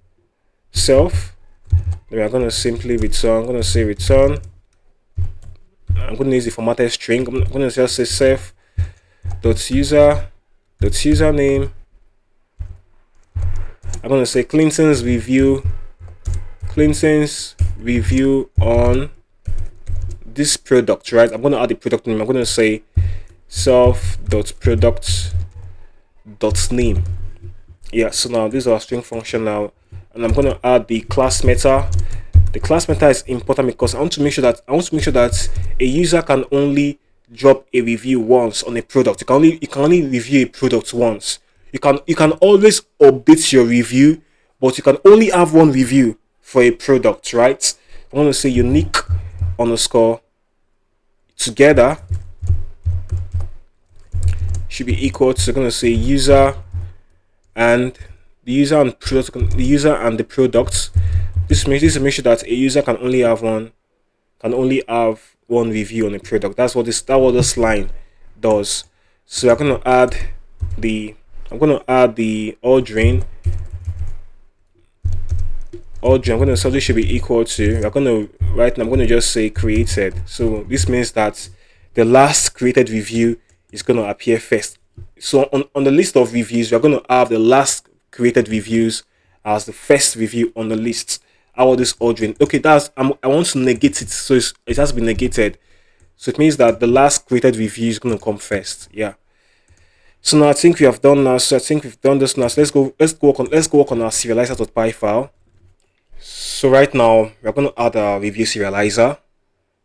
self. Then we're going to simply return. I'm going to say return. I'm going to use the formatted string. I'm going to just say self dot username. I'm going to say Clinton's review on this product, right? I'm going to add the product name. I'm going to say self.product.name. Yeah, so now this is our string function now, and I'm going to add the class meta. The class meta is important because I want to make sure that a user can only drop a review once on a product. You can only review a product once. You can always update your review, but you can only have one review for a product, right? I want to say unique underscore together should be equal to, I'm going to say user and the user and the product. This makes sure that a user can only have one review on a product. That's what this line does. So I'm going to add the ordering. I'm going to say this should be equal to, I'm going to just say created. So this means that the last created review is going to appear first. So on the list of reviews, we're going to have the last created reviews as the first review on the list. How this ordering? Okay, I want to negate it, so it has been negated. So it means that the last created review is going to come first. Yeah. So now I think we have done now. So I think we've done this now. So let's go work on our serializer.py file. So right now we're going to add a review serializer.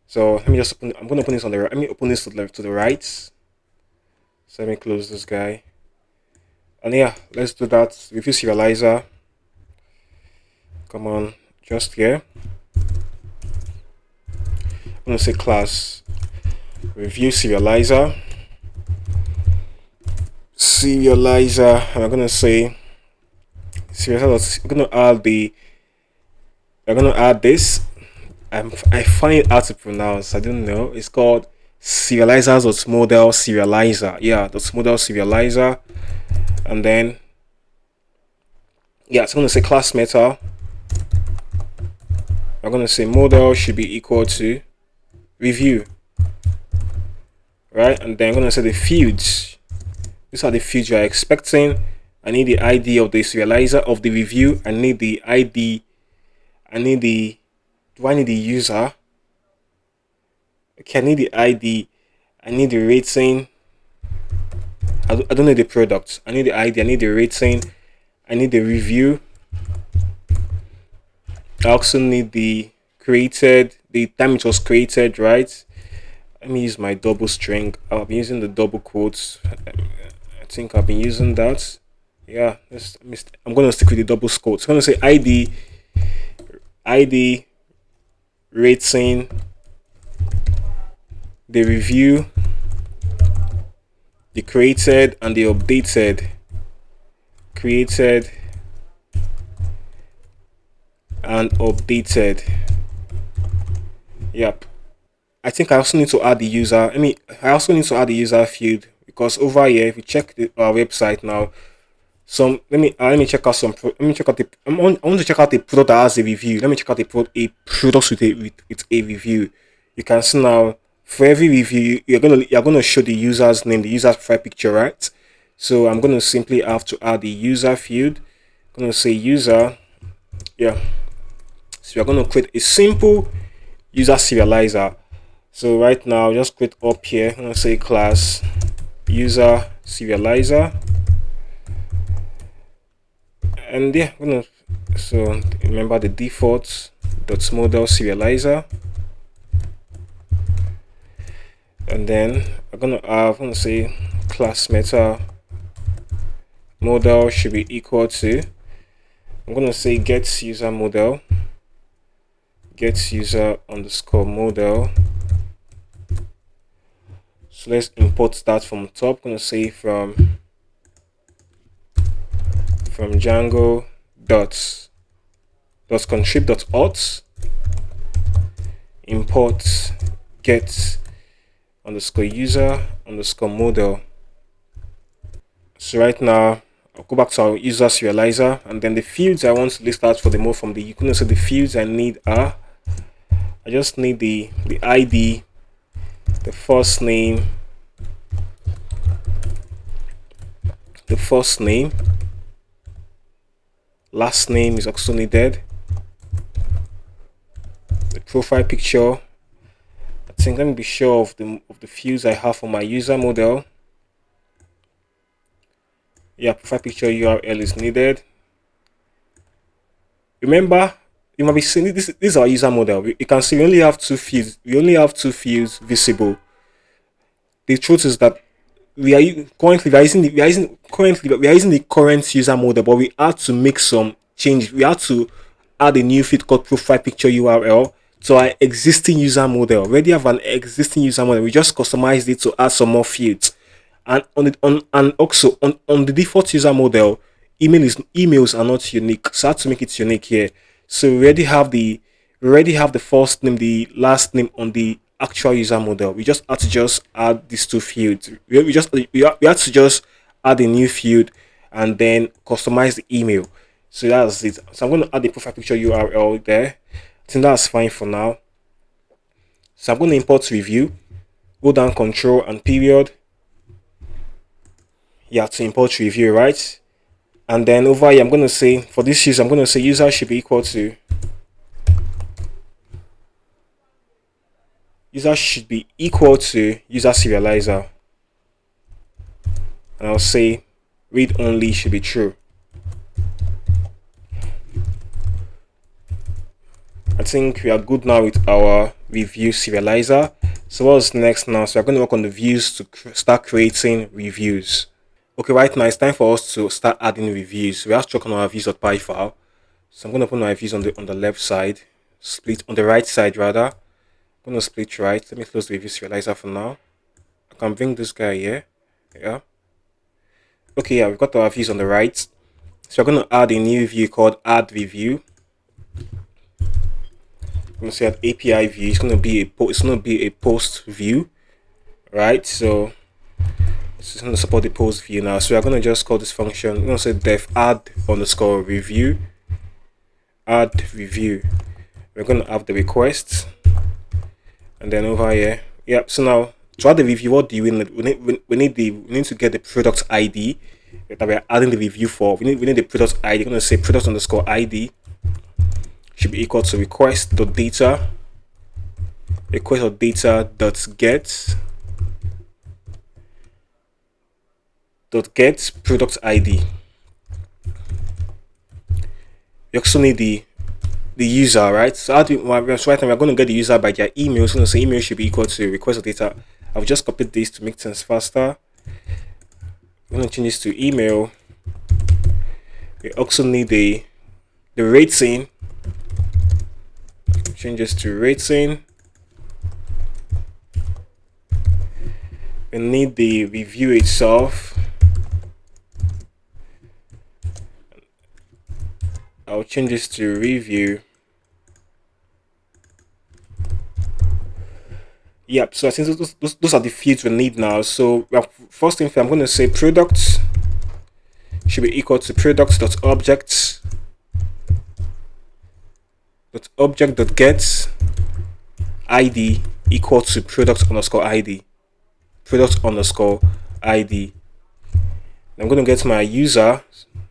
So let me just I'm going to open this on the right. Let me open this to the right. So let me close this guy. And yeah, let's do that. Review serializer. Come on, just here. I'm going to say class review serializer. And I'm going to say serializer. We're going to add this. I find it hard to pronounce. I don't know. It's called serializers.model serializer. Yeah, that's model serializer. And then yeah, it's going to say class meta. I'm going to say model should be equal to review, right? And then I'm going to say the fields. These are the fields you are expecting. I need the ID of the serializer of the review. I need the ID. Do I need the user? Okay, I need the ID. I need the rating. I don't need the product. I need the ID. I need the rating. I need the review. I also need the time it was created, right? Let me use my double string. I've been using the double quotes. I think I've been using that. Yeah, I'm going to stick with the double quotes. I'm going to say ID, rating, the review, the created and the updated. Created and updated. Yep. I think I also need to add the user. I also need to add the user field, because over here, if you check our website now, let me check out I want to check out the product that has a review. Let me check out a product with a review. You can see now for every review you're gonna show the user's name, the user's profile picture, right? So I'm gonna simply have to add the user field. I'm gonna say user. Yeah. So we're going to create a simple user serializer. So right now, just create up here. I'm going to say class user serializer. And yeah, so remember the default .model serializer. And then I'm going to say class meta model should be equal to, I'm going to say get user model. Get user underscore model. So let's import that from top. I'm going to say from Django contrib.auth import get underscore user underscore model. So right now I'll go back to our user serializer, and then the fields I want to list out for the more from the, you can see the fields I need are, I just need the ID, the first name, last name is also needed, the profile picture. I think let me be sure of the fields I have for my user model. Yeah, profile picture URL is needed. Remember, you might be seeing this is our user model. You can see we only have two fields. We only have two fields visible. The truth is that currently we are using the current user model, but we had to make some change. We had to add a new field called profile picture URL to our existing user model. We already have an existing user model. We just customized it to add some more fields. And also on the default user model, emails are not unique. So I had to make it unique here. So we already have the first name, the last name on the actual user model. We just had to just add these two fields. We had to just add a new field and then customize the email. So that's it. So I'm going to add the profile picture URL there. I think that's fine for now. So I'm going to import review. Go down control and period. Yeah, to import review, right? And then over here, I'm going to say for this user, I'm going to say user should be equal to user serializer. And I'll say read only should be true. I think we are good now with our review serializer. So what's next now? So we're going to work on the views to start creating reviews. Okay, right now it's time for us to start adding reviews. We have to check on our views.py file. So I'm going to put my views on the left side, split on the right side rather. I'm going to split right. Let me close the review serializer for now. I can bring this guy here. Yeah. Okay, yeah, we've got our views on the right. So we're going to add a new view called add review. I'm going to say add API view. It's going to be a post view, right? So it's going to support the post view now. So we're going to just call this function. We're going to say def add underscore review. Add review. We're going to have the request, and then over here, yep. So now to add the review, what do we need? We need to get the product ID that we're adding the review for. We need the product ID. We're going to say product underscore ID should be equal to request.data get product ID. We also need the user, right? So right now we're going to get the user by their email. So say email should be equal to request.data. I've just copied this to make things faster. I'm going to change this to email. We also need the rating. Change this to rating. We need the review itself. I'll change this to review. Yep, so I think those are the fields we need now. So first thing, I'm going to say product should be equal to product.object.get ID equal to product underscore ID. I'm going to get my user.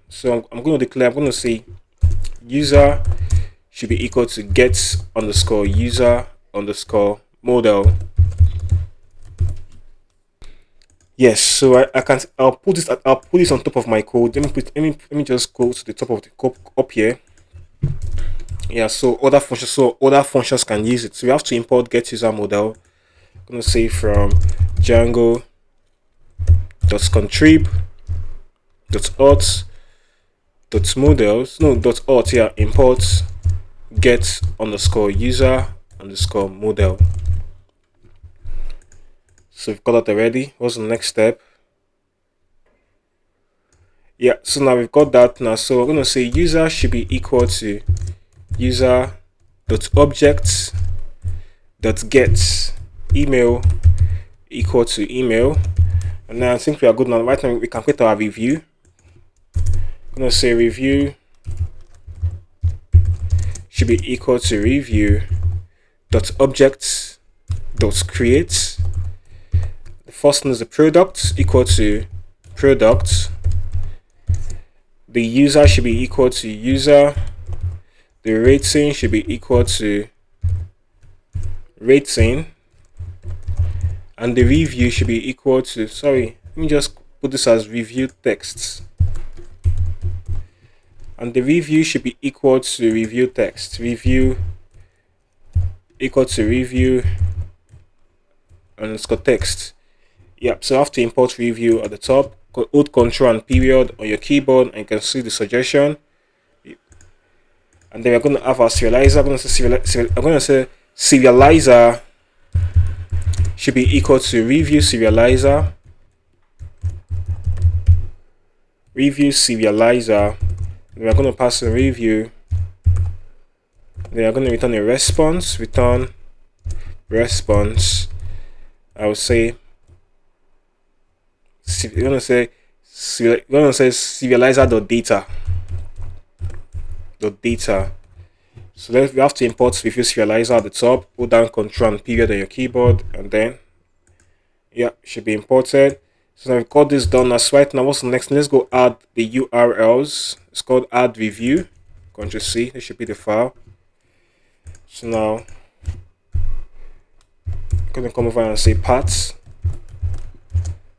So I'm going to say user should be equal to get underscore user underscore model. Yes, so I'll put this on top of my code. Let me just go to the top of the code up here. Yeah, so other functions can use it. So we have to import get user model. I'm going to say from Django .contrib.auth .models import get underscore user underscore model. So we've got that already. What's the next step? Yeah, so now we've got that now. So we're going to say user should be equal to user.object.get email equal to email. And now I think we are good now. Right now we can create our review. I'm going to say review should be equal to review.object.create. The first one is the product equal to product. The user should be equal to user. The rating should be equal to rating. and the review should be equal to, sorry, let me just put this as review text, and the review should be equal to review text, review equal to review underscore text. Yep, so I have to import review at the top, hold control and period on your keyboard, and you can see the suggestion. And then we're going to have our serializer. I'm going to say serializer should be equal to review serializer. Review serializer. And we're going to pass a review. Then we're going to return a response. Return response. I will say. We're going to say serializer.data. Data. So then we have to import review serializer at the top. Hold down control and period on your keyboard, and then yeah, should be imported. So now we've got this done. As right now, what's the next? Let's go add the URLs. It's called add review. Control C. This should be the file. So now I'm gonna come over and say paths.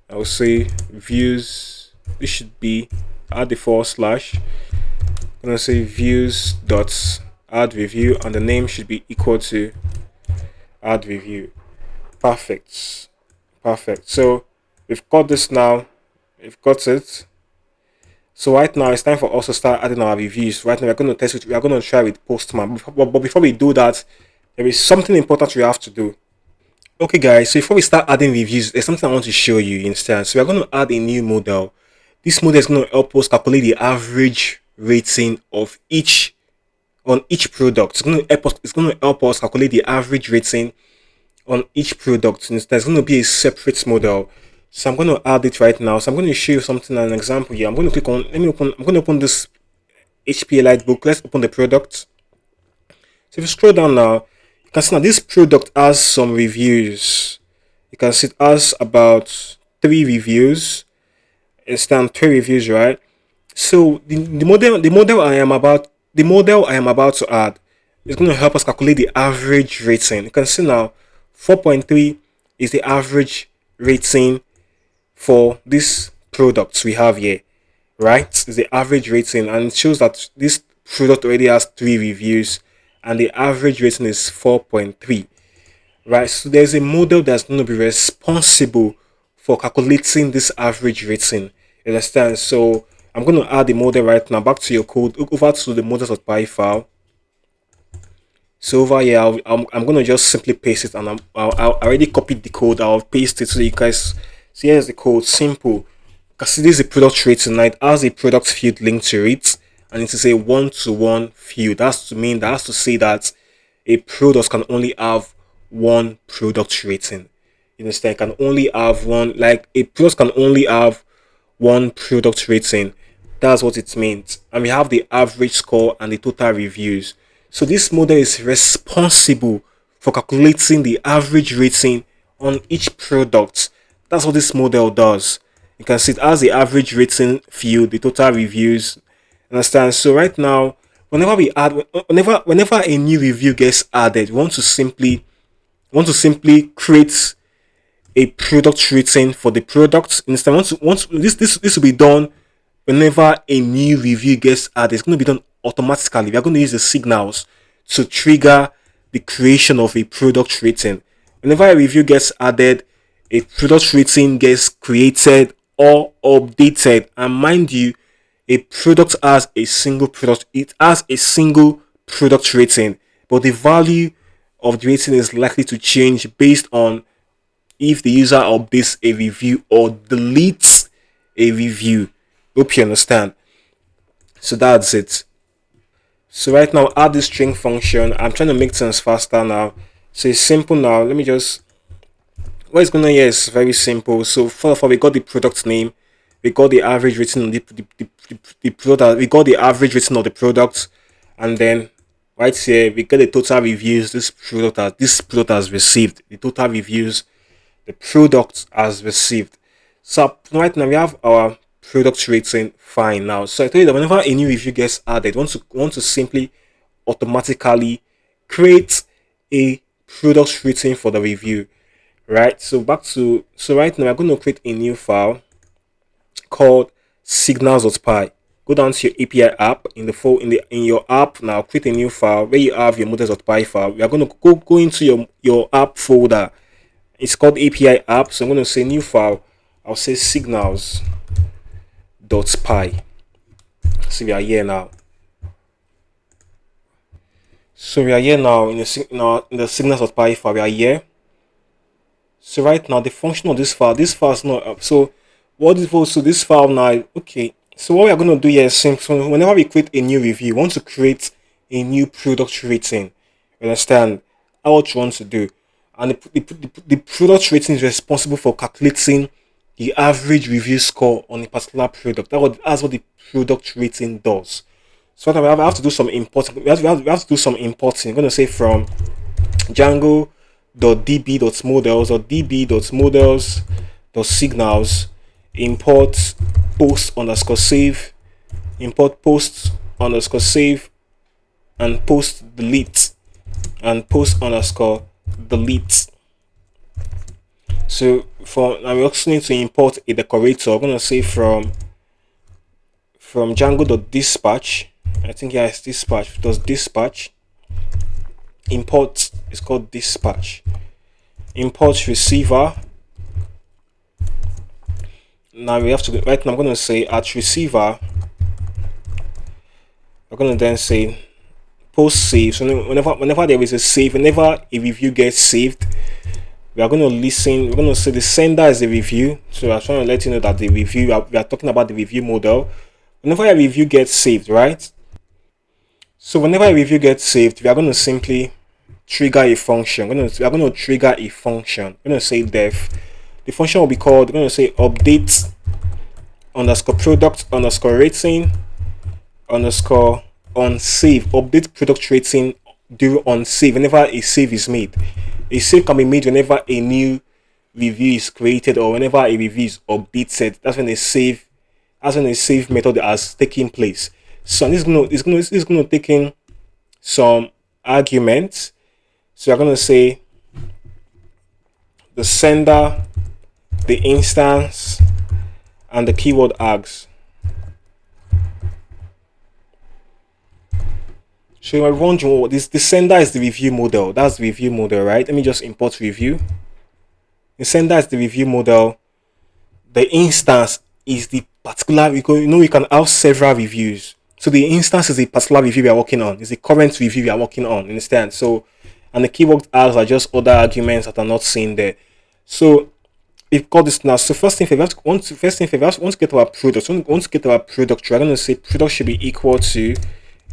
I will say views. This should be add the /. I'm gonna say views dot add review, and the name should be equal to add review. Perfect. So we've got this now. We've got it. So right now it's time for us to start adding our reviews. Right now we're going to test it. We are going to try with Postman. But before we do that, there is something important we have to do. Okay, guys. So before we start adding reviews, there's something I want to show you instead. So we're going to add a new model. This model is going to help us calculate the average rating of each product. It's going to help us calculate the average rating on each product. There's going to be a separate model. So I'm going to add it right now. So I'm going to show you something, an example here. I'm going to click on, I'm going to open this HPLite book. Let's open the product. So if you scroll down now, you can see now this product has some reviews. You can see it has about 3 reviews. It's done 3 reviews, right? So the model I am about to add is going to help us calculate the average rating. You can see now 4.3 is the average rating for this product we have here, right? It's the average rating, and it shows that this product already has 3 reviews and the average rating is 4.3, right? So there's a model that's going to be responsible for calculating this average rating. You understand? So I'm going to add the model right now. Back to your code, over to the models.py file. So over here, I'm going to just simply paste it, and I already copied the code. I'll paste it so you guys see. Here's the code, simple. Because this is a product rating, it has a product field linked to it, and it is a 1-to-1 field. That's to mean that has to say that a product can only have one product rating. You understand? It can only have one, like a product can only have one product rating. That's what it means. And we have the average score and the total reviews. So this model is responsible for calculating the average rating on each product. That's what this model does. You can see it has the average rating field, the total reviews. Understand? So right now, whenever a new review gets added, we want to simply create a product rating for the product. Instead, this will be done whenever a new review gets added. It's going to be done automatically. We are going to use the signals to trigger the creation of a product rating. Whenever a review gets added, a product rating gets created or updated. And mind you, a product has a single product. It has a single product rating, but the value of the rating is likely to change based on if the user updates a review or deletes a review. Hope you understand. So that's it. So right now, add this string function. I'm trying to make things faster now. So it's simple now. Let me just, what is going on here is very simple. So first of all, we got the product name, we got the average rating on the product, we got the average rating of the product, and then right here we get the total reviews this product has received. The total reviews the product has received. So right now we have our product rating. Fine. Now, so I told you that whenever a new review gets added, want to simply automatically create a product rating for the review. right? So right now we're going to create a new file called signals.py. Go down to your API app in your app now. Create a new file where you have your models.py file. We are going to go into your app folder. It's called API app. So I'm going to say new file. I'll say signals.py. So we are here now. So we are here now in the signals.py file. We are here. So right now the function of this file is not up. So what is also this file now? Okay. So what we are going to do here is simple. So whenever we create a new review, we want to create a new product rating. You understand what you want to do, and the product rating is responsible for calculating the average review score on a particular product. That's what the product rating does. So now we have to do some importing. We have to do some importing. I'm going to say from Django.db.models or db.models.signals import post underscore save, import post underscore save, and post delete, and post underscore delete. So now we also need to import a decorator. I'm gonna say from Django.dispatch. I think yeah, it's dispatch. Does dispatch import is called dispatch. Import receiver. Now we have to right now. I'm gonna say at receiver. We're gonna then say post save. So whenever there is a save, whenever a review gets saved, we are going to listen. We're going to say the sender is the review. So I'm trying to let you know that the review, we are talking about the review model. Whenever a review gets saved, right? So whenever a review gets saved, we are going to simply trigger a function. We are going to trigger a function. We're going to say def. The function will be called, we're going to say update underscore product underscore rating underscore on save. Update product rating during on save whenever a save is made. A save can be made whenever a new review is created or whenever a review is updated. That's when a save method has taken place. So this is going to take in some arguments. So we're going to say the sender, the instance, and the keyword args. So you're wondering what the sender is the review model. That's the review model, right? Let me just import review. The sender is the review model. The instance is the particular, we can have several reviews. So the instance is the particular review we are working on. It's the current review we are working on. Understand? So, and the keyword args are just other arguments that are not seen there. So we've got this now. So first thing, we want to get our product. We're going to say product should be equal to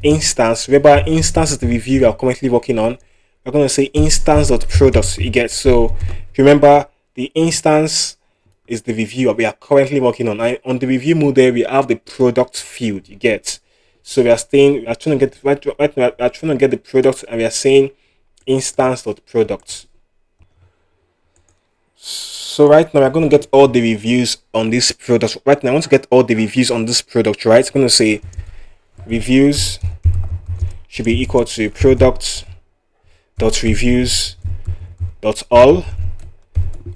instance, whereby instance is the review we are currently working on. We're going to say instance.product. You get, so remember the instance is the review we are currently working on. On the review model, we have the product field. You get, so we are trying to get the product, and we are saying instance.product. So right now we're going to get all the reviews on this product. Right now I want to get all the reviews on this product, right? It's going to say reviews should be equal to product.reviews.all.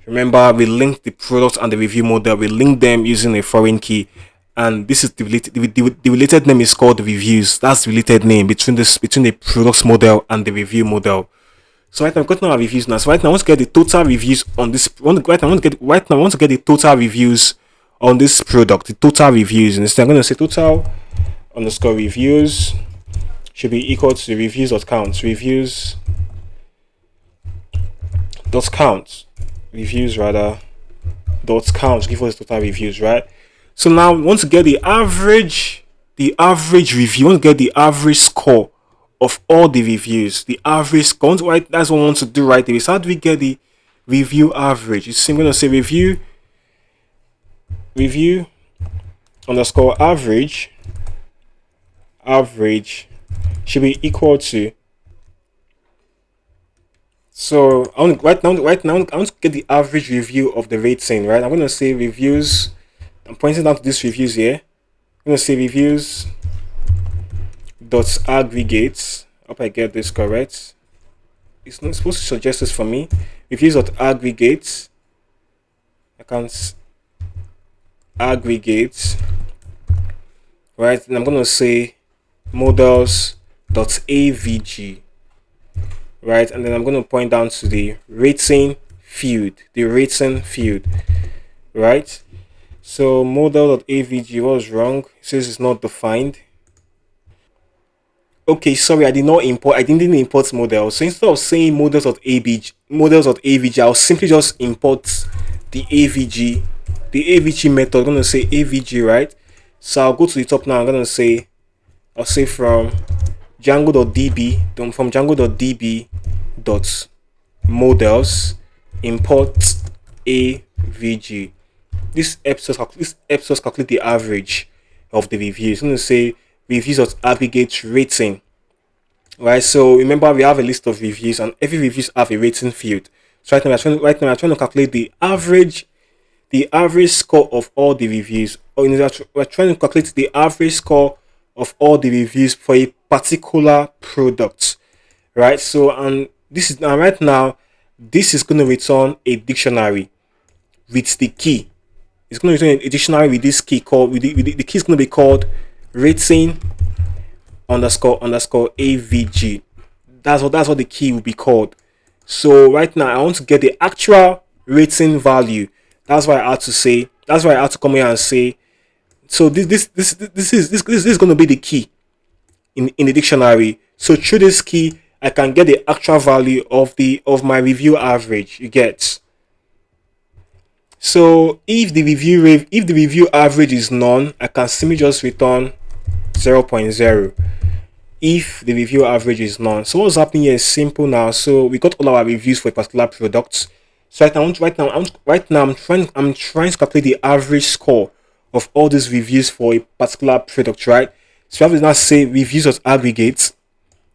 Remember, we linked the product and the review model. We linked them using a foreign key, and this is the related name is called the reviews. That's the related name between the product model and the review model. So right now I've got our reviews now. So right now I want to get the total reviews on this. I want to get the total reviews on this product. The total reviews. Instead, I'm going to say total underscore reviews should be equal to reviews.count. Reviews rather dot count. Give us total reviews, right? So now we want to get the average review. We want to get the average score of all the reviews. The average score. Right, that's what we want to do right there. So how do we get the review average? It's simply going to say review underscore average should be equal to. So right now I want to get the average review of the rating, right? I'm going to say reviews. I'm pointing down to these reviews here. I'm going to say reviews dot aggregates. Hope I get this correct. it's not supposed to suggest this for me. Reviews dot aggregate. I can aggregate, right? And I'm going to say models.avg, right? And then I'm going to point down to the rating field, right? So model.avg was wrong. It says it's not defined. Okay, sorry, I didn't import models. So instead of saying models.avg, I'll simply just import the avg method. I'm gonna say avg, right? So I'll go to the top now. I'll say from Django.db, from Django.db dot models import avg. This helps us calculate the average of the reviews. I'm going to say reviews of aggregate rating, right? So remember, we have a list of reviews, and every reviews have a rating field. So right now we're trying to calculate the average score of all the reviews. Or we're trying to calculate the average score of all the reviews for a particular product, right? So right now this is going to return a dictionary with the key. It's going to return a dictionary with this key called the key is going to be called rating underscore avg. That's what the key will be called. So right now I want to get the actual rating value. That's why I had to come here and say, so this is going to be the key in the dictionary. So through this key I can get the actual value of my review average. You get. So if the review average is none, I can simply just return 0.0 if the review average is none. So what's happening here is simple now. So we got all our reviews for a particular product. So I'm trying to calculate the average score of all these reviews for a particular product, right? So I have to now say reviews of aggregate,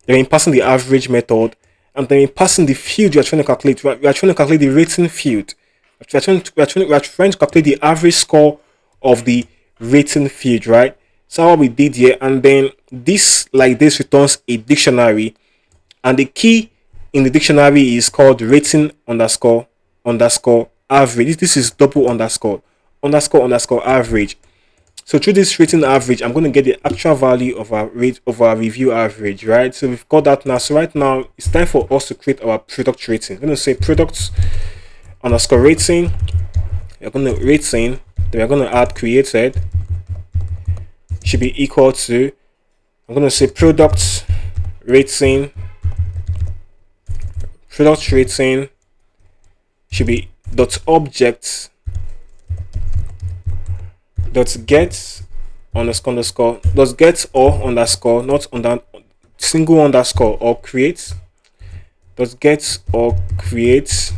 then in passing the average method, and then in passing the field we are trying to calculate. We are trying to calculate the rating field. We are trying to calculate the average score of the rating field, right? So what we did here, and then this returns a dictionary, and the key in the dictionary is called rating underscore average. This is double underscore average. So through this rating average, I'm going to get the actual value of our review average, right? So we've got that now. So right now it's time for us to create our product rating. I'm going to say products underscore rating. We're going to rating. Then we're going to add created. Should be equal to. I'm going to say product rating. Product rating should be dot object dot get underscore dot get or underscore, not under single underscore, or create dot get or create.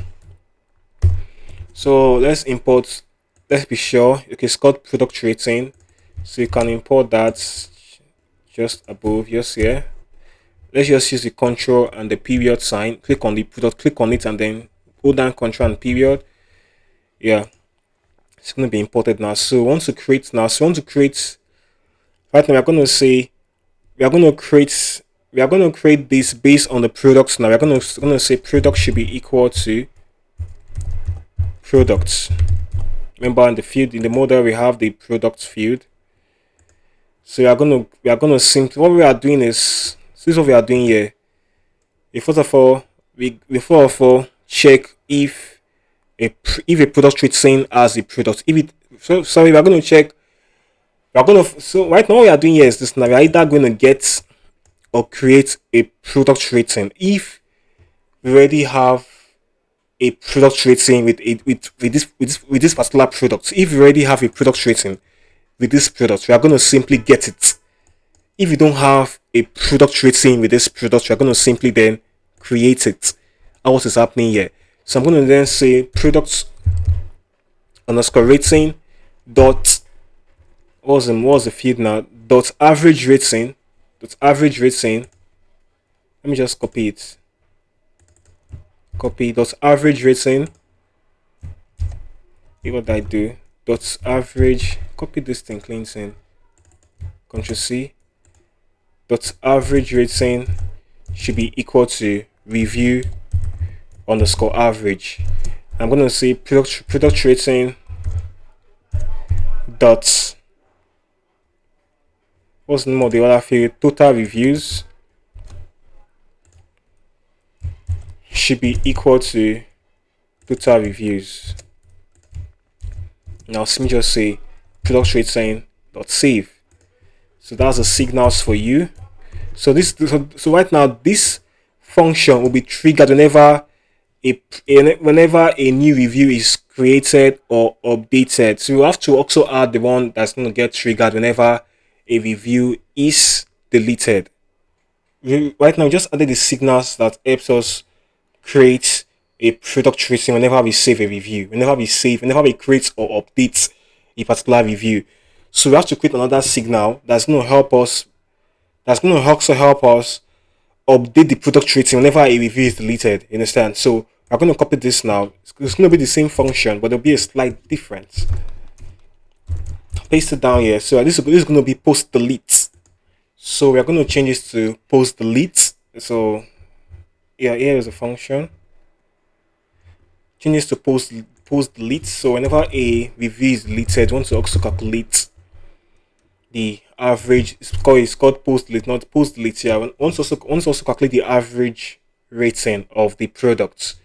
So let's be sure. Okay, it's called product rating, so you can import that just above, just here. Let's just use the control and the period sign. Click on the product, click on it, and then hold down control and period. Yeah, it's going to be imported now. So right now we're going to say we are going to create this based on the products. Now we're going to say product should be equal to products. Remember, in the field, in the model, we have the product field. So we are going to simply, what we are doing is, this is what we are doing here. First of all, check if a product rating as a product. We are going to check. So right now what we are doing here is this. Now we are either going to get or create a product rating if we already have a product rating with this particular product. If you already have a product rating with this product, we are going to simply get it. If you don't have a product rating with this product, we are going to simply then create it. And what is happening here? So I'm going to then say products underscore rating dot what's the field now, dot average rating. Let me just copy it. Copy dot average rating. Here's what I do. Dot average. Copy this thing, clean in. Control C. Dot average rating should be equal to review underscore average. I'm going to say product rating dot, what's the name of the other field? Total reviews should be equal to total reviews. Now let me just say product rating dot save. So that's the signals for you. So so right now this function will be triggered whenever a new review is created or updated. So you have to also add the one that's going to get triggered whenever a review is deleted. Right now, we just added the signals that helps us create a product rating whenever we save a review, whenever we create or update a particular review. So we have to create another signal that's going to help us. That's going to also help us update the product rating whenever a review is deleted. You understand? So I'm going to copy this now. It's going to be the same function, but there'll be a slight difference. Paste it down here. So this is going to be post delete. So we're going to change this to post delete. So yeah, here is a function. Change this to post delete. So whenever a review is deleted, we want to also calculate the average. It's called post delete, not post delete here. Once also calculate the average rating of the product.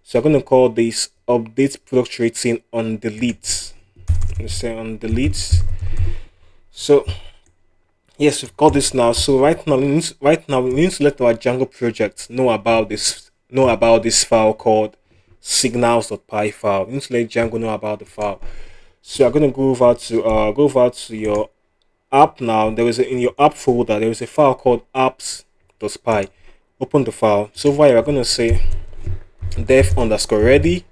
So I'm going to call this update product rating on delete. Let's say on delete. So yes, we've got this now. So right now we need to let our Django project know about this file called signals.py file. We need to let Django know about the file. So I'm going to go over to your app now. In your app folder there is a file called apps.py. Open the file. So over here we're going to say def underscore ready.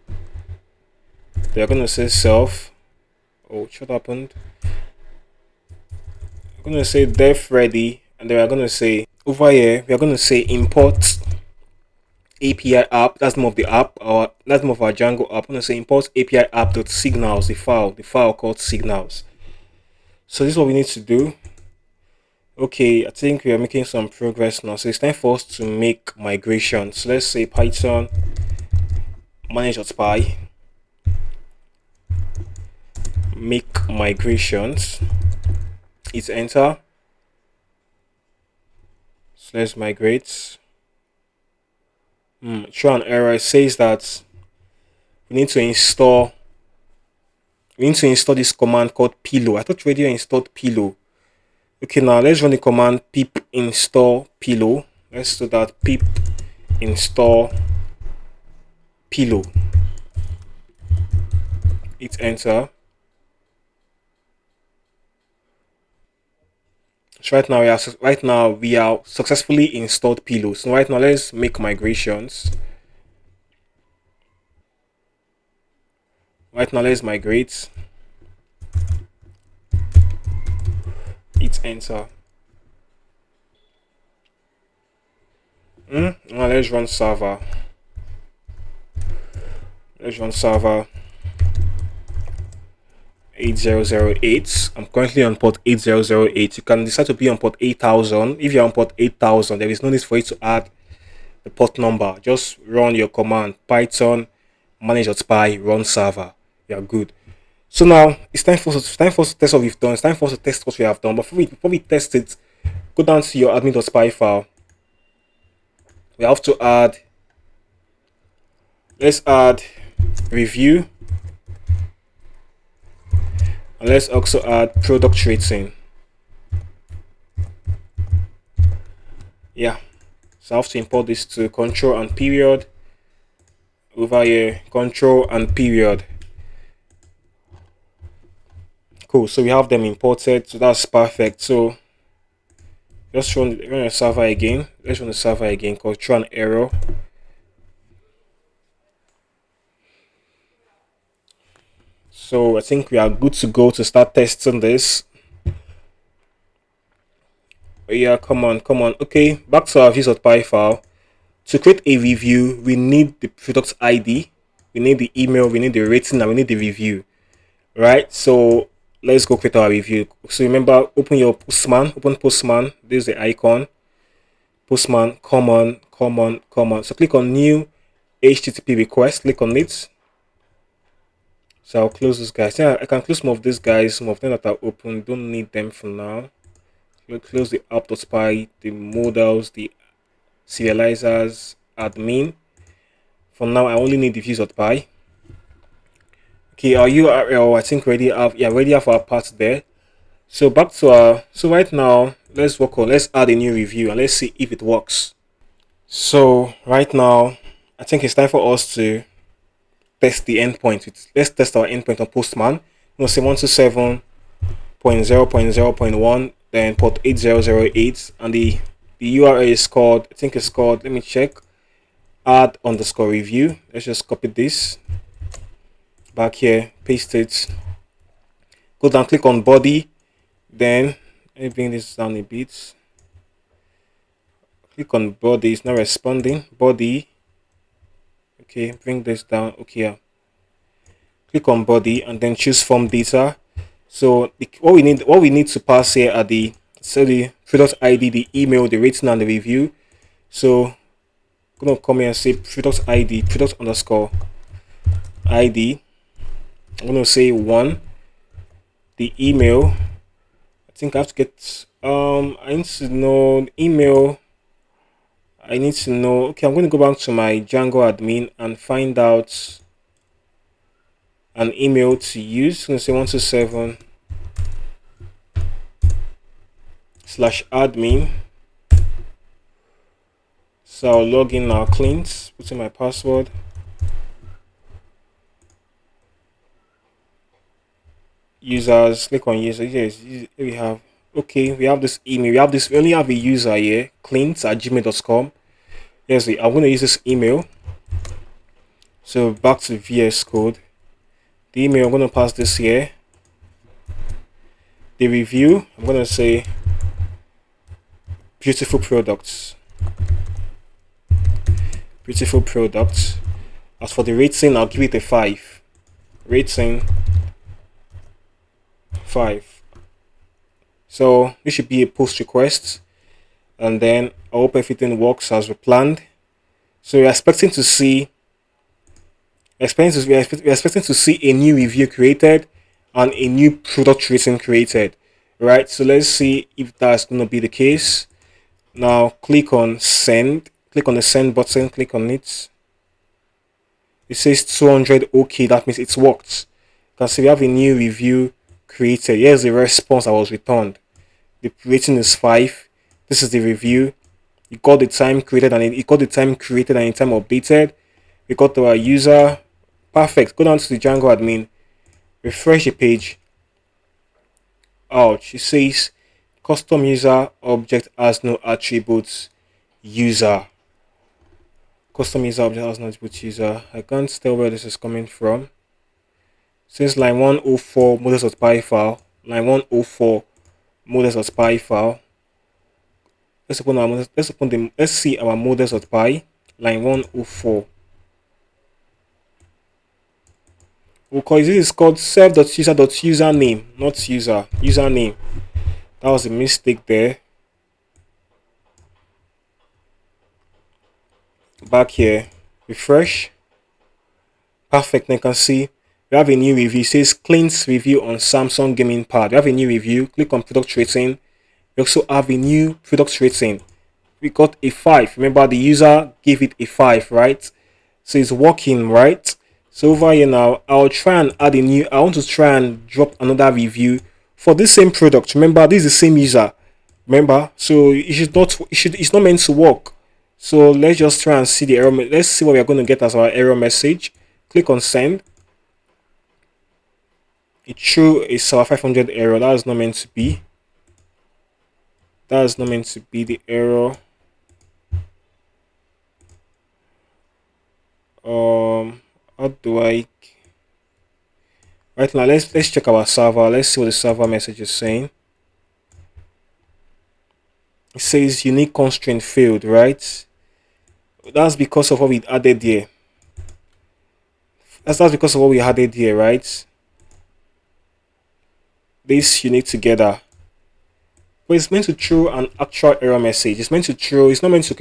They're going to say self. Oh, what happened? We're going to say def ready, and then we're going to say over here we're going to say import API app. That's the name of the app, or that's the name of our Django app. I'm going to say import API app.signals, the file called signals. So this is what we need to do. Okay, I think we are making some progress now. So it's time for us to make migration. So let's say Python manage.py make migrations. Hit enter. So let's migrate. Show an error. It says that we need to install this command called pillow. I thought we already installed pillow. Okay, now let's run the command pip install pillow. Let's do that. Pip install pillow. Hit enter. So right now we are successfully installed pillow. So right now let's make migrations. Right now let's migrate. Hit enter. Now let's run server. Let's run server 8008. I'm currently on port 8008. You can decide to be on port 8000. If you're on port 8000, there is no need for you to add the port number. Just run your command python manage.py run server. You're good. So now it's time for us to test what we've done. It's time for us to test what we have done. But before we test it, go down to your admin.py file. We have to add. Let's add review. And let's also add product rating. Yeah. So I have to import this to control and period. Over here, control and period. Cool. So we have them imported. So that's perfect. So just run the server again. Let's run the server again. Control and error. So I think we are good to go to start testing this. Yeah, come on. Okay, back to our views.py file. To create a review, we need the product ID, we need the email, we need the rating, and we need the review. Right? So let's go create our review. So remember, open your Postman, open Postman. This is the icon. Postman, common. So click on new HTTP request. Click on it. So I'll close this guys. Yeah, I can close some of these guys. Some of them that are open, don't need them for now. We'll close the app.py, the modals, the serializers, admin. For now, I only need the views.py. Okay, our URL, I think already have our part there. So back to so right now, let's add a new review and let's see if it works. So right now, I think it's time for us to test the endpoint. Let's test our endpoint on Postman. We'll say 127.0.0.1, then port 8008, and the URL is called, I think it's called, let me check, add_review. Let's just copy this back here, paste it, go down, click on body, then let me bring this down a bit. Click on body, it's not responding. Body, okay, bring this down. Okay, yeah. Click on body and then choose form data. So what we need to pass here are the product ID, the email, the rating, and the review. So I'm gonna come here and say product ID, product_ID. I'm gonna say 1. The email, I think I have to get I need to know email. I need to know, okay, I'm going to go back to my Django admin and find out an email to use. I'm going to say 127/admin. So I'll log in now, cleans, put in my password. Users, click on users. Yes, here we have, okay, we have this email. We only have a user here, cleans@gmail.com. Yes, I'm going to use this email. So back to VS Code. The email, I'm going to pass this here. The review, I'm going to say beautiful products. Beautiful products. As for the rating, I'll give it a 5. Rating 5. So this should be a post request, and then I hope everything works as we planned. So we're expecting to see a new review created and a new product rating created, right? So let's see if that's going to be the case. Now click on send, click on the send button, click on it. It says 200. Okay, that means it's worked. You can see we have a new review created. Here's the response that was returned. The rating is 5. This is the review. You got the time created and the time updated. We got our user. Perfect. Go down to the Django admin. Refresh the page. Ouch. It says custom user object has no attributes user. Custom user object has no attributes user. I can't tell where this is coming from. Since line 104 models.py file. Line 104 models.py file. Let's see our models.py. Line 104. Because this is called self.user.username, not user, username. That was a mistake there. Back here, refresh. Perfect. Now you can see we have a new review. It says cleans review on Samsung gaming pad. We have a new review. Click on product rating. We also have a new product rating. We got a 5. Remember, the user gave it a 5, right? So it's working, right? So over here now, I'll try and add a new. I want to try and drop another review for this same product. Remember, this is the same user. Remember, so it's not meant to work. So let's just try and see the error. Let's see what we are going to get as our error message. Click on send. It threw a server 500 error. That is not meant to be. That is not meant to be the error. How do I? Right now, let's check our server. Let's see what the server message is saying. It says unique constraint failed, right? That's because of what we added here. That's because of what we added here, right? This unique together. but it's meant to throw an actual error message. It's meant to throw. It's not meant to.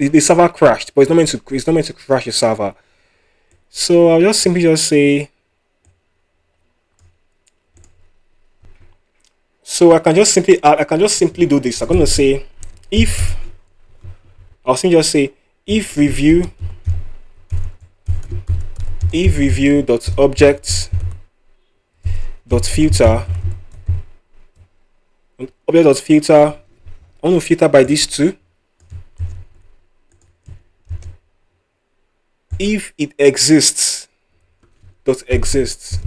The server crashed, but it's not meant to. It's not meant to crash the server. So I'll just simply just say. So I can just simply add. I can just simply do this. I'm going to say if. I'll simply just say if review dot object dot filter object dot filter. I want to filter by these two. If it exists dot exists.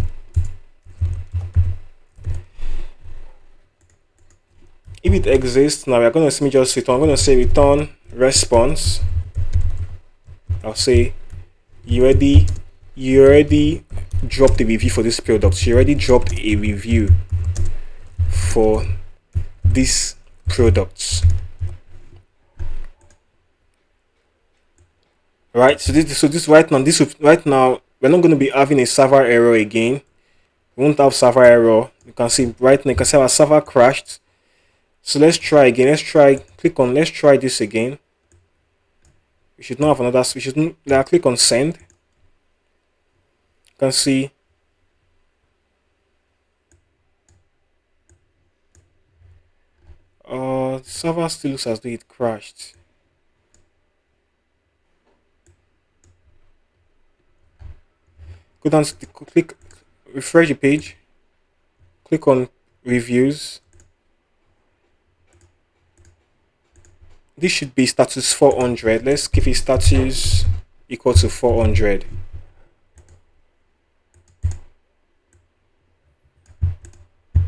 If it exists, now we're going to simply just return. I'm going to say return response. I'll say you already dropped a review for this product. You already dropped a review for this products. Right. So this right now we're not going to be having a server error again. We won't have server error. You can see right now. You can see our server crashed. So let's try again. Let's try this again. We should not have another. We should click on send. You can see the server still looks as though it crashed. Go down to click, refresh the page. Click on reviews. This should be status 400. Let's give it status equal to 400.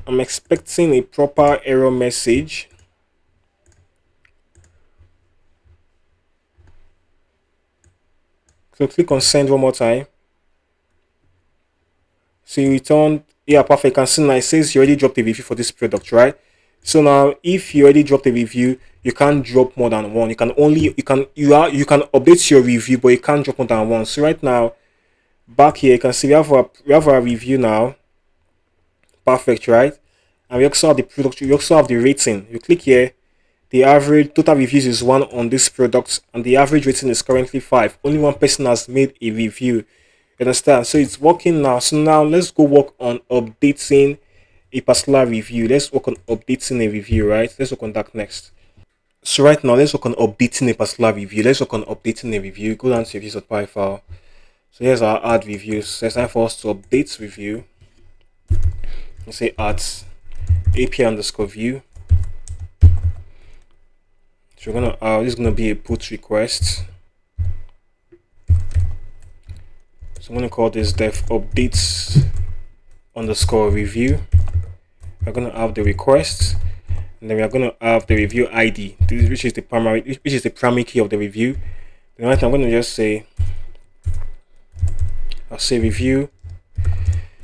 I'm expecting a proper error message. So click on send one more time. So you return, yeah, perfect. You can see now it says you already dropped a review for this product, right? So now if you already dropped a review, you can't drop more than one. You can update your review, but you can't drop more than one. So right now, back here, you can see we have our review now. Perfect, right? And we also have the product, we also have the rating. You click here, the average total reviews is 1 on this product, and the average rating is currently 5. Only one person has made a review. You understand? So it's working now. So now let's go work on updating a particular review. Let's work on updating a review, right? Let's work on that next. So right now, let's work on updating a particular review. Let's work on updating a review. Go down to reviews.py file. So here's our add reviews. So it's time for us to update review. Let's say add API underscore view. So we're gonna this is gonna be a put request. So I'm gonna call this dev updates underscore review. We're gonna have the request, and then we are gonna have the review ID, which is the primary key of the review. Then right now I'm gonna just say I'll say review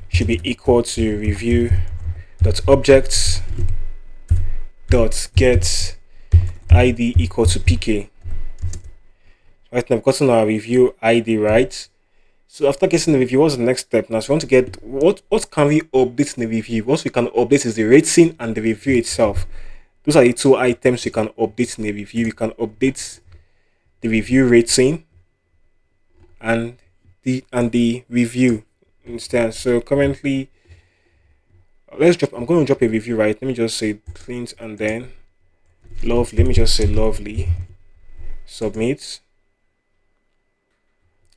should be equal to review dot objects dot get ID equal to PK. Right now I've gotten our review ID right. So after getting the review, what's the next step? Now, so we want to get what can we update in the review? What we can update is the rating and the review itself. Those are the two items you can update in the review. You can update the review rating and the review instead. So currently, I'm going to drop a review, right? Let me just say clean and then lovely. Let me just say lovely. Submit.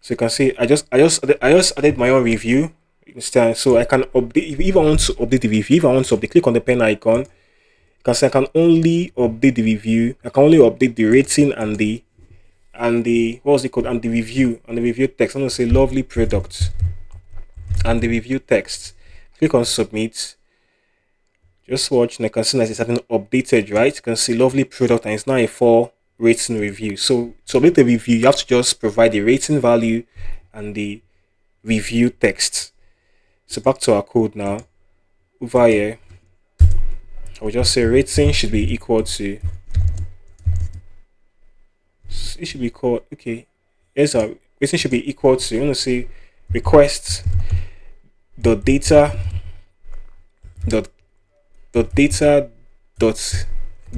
So you can see I just added my own review instead. So I can update if I want to update the review. If I want to update, click on the pen icon. You can see I can only update the review. I can only update the rating and the what's it called, and the review text. I'm gonna say lovely product and the review text. Click on submit. Just watch and I can see that it's having updated, right? You can see lovely product and it's now a 4 rating review. So to update the review, you have to just provide the rating value and the review text. So back to our code now. Over here, I will just say rating should be equal to. It should be called, okay. Here's our rating should be equal to. You want to say request dot data dot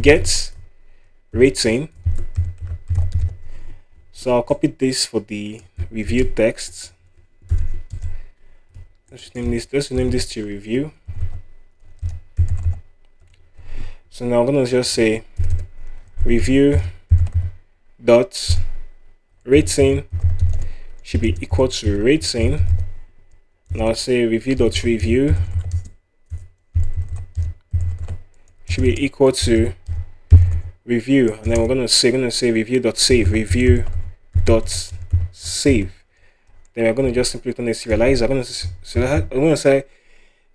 get rating. So I'll copy this for the review text. Let's name this to review. So now I'm gonna just say review dot rating should be equal to rating, and I'll say review dot review should be equal to review, and then we're gonna say review dot save, then we're gonna just simply turn a serializer. I'm gonna say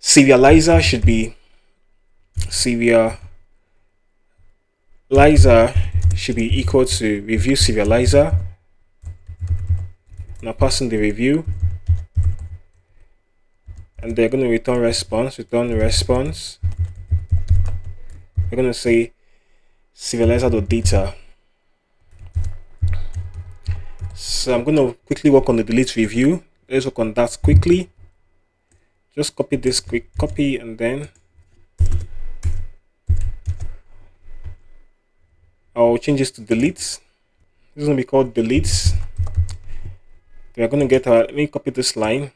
serializer should be equal to review serializer. Now passing the review, and they're going to return response. We're going to say serializer.data. So I'm going to quickly work on the delete review. Let's work on that quickly. Just copy this and then I'll change this to delete. This is going to be called deletes. We are going to get our, let me copy this line.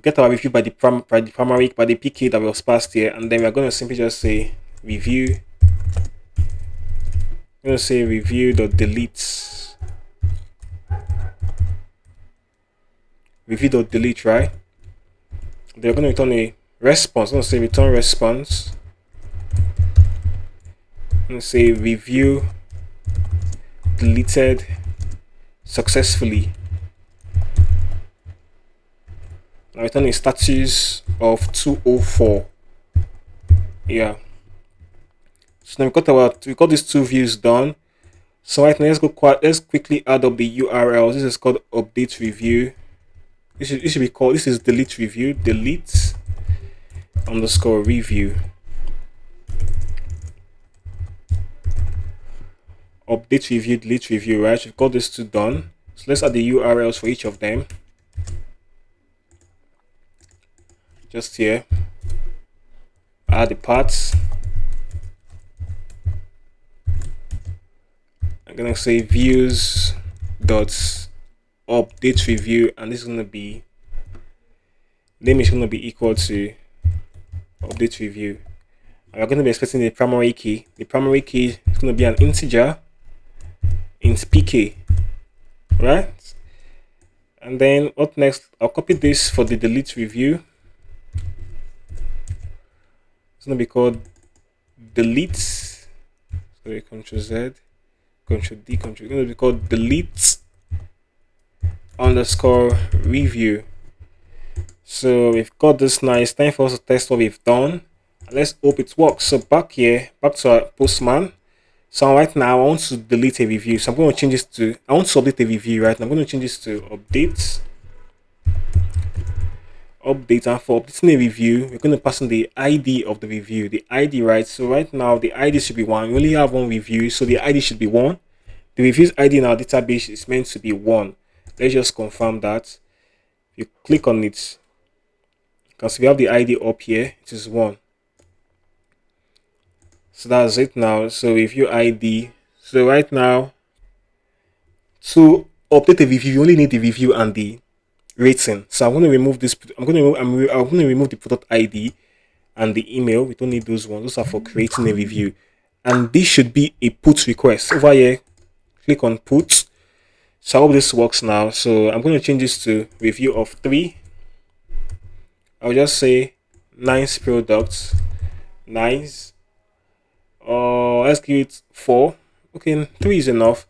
Get our review by the PK that was passed here, and then we are going to simply just say review. I'm going to say review.delete. Review.delete, right? They're going to return a response. I'm going to say return response. I'm going to say review deleted successfully. Now return a status of 204. Yeah. So now we got these two views done. So right now let's quickly add up the URLs. This is called update review. This should be called, this is delete review, delete underscore review. Update review, delete review, right? We've got these two done. So let's add the URLs for each of them. Just here. Add the paths. I'm gonna say views dot update review, and this is gonna be, name is gonna be equal to update review. And we're gonna be expecting the primary key. The primary key is gonna be an integer, int pk, right? And then what next? I'll copy this for the delete review. It's gonna be called delete. Sorry, Ctrl Z, Ctrl D, Ctrl. It's gonna be called delete underscore review. So we've got this now. It's time for us to test what we've done. Let's hope it works. So back to our Postman. So right now I want to delete a review. So I'm going to change this to, I want to update a review, right? I'm going to change this to update. And for updating a review, we're going to pass in the ID of the review. The ID, right? So right now the ID should be 1. We only have 1 review, so the ID should be 1. The review's ID in our database is meant to be 1. Let's just confirm that. You click on it, because we have the ID up here, it is 1. So that's it now. So review ID. So right now, to update a review, you only need the review and the rating. So I'm going to remove this. I'm going to remove the product ID and the email. We don't need those ones. Those are for creating a review. And this should be a put request. Over here, click on put. So I hope this works now. So I'm going to change this to review of 3. I'll just say nice products, nice. Let's give it 4. Okay, 3 is enough.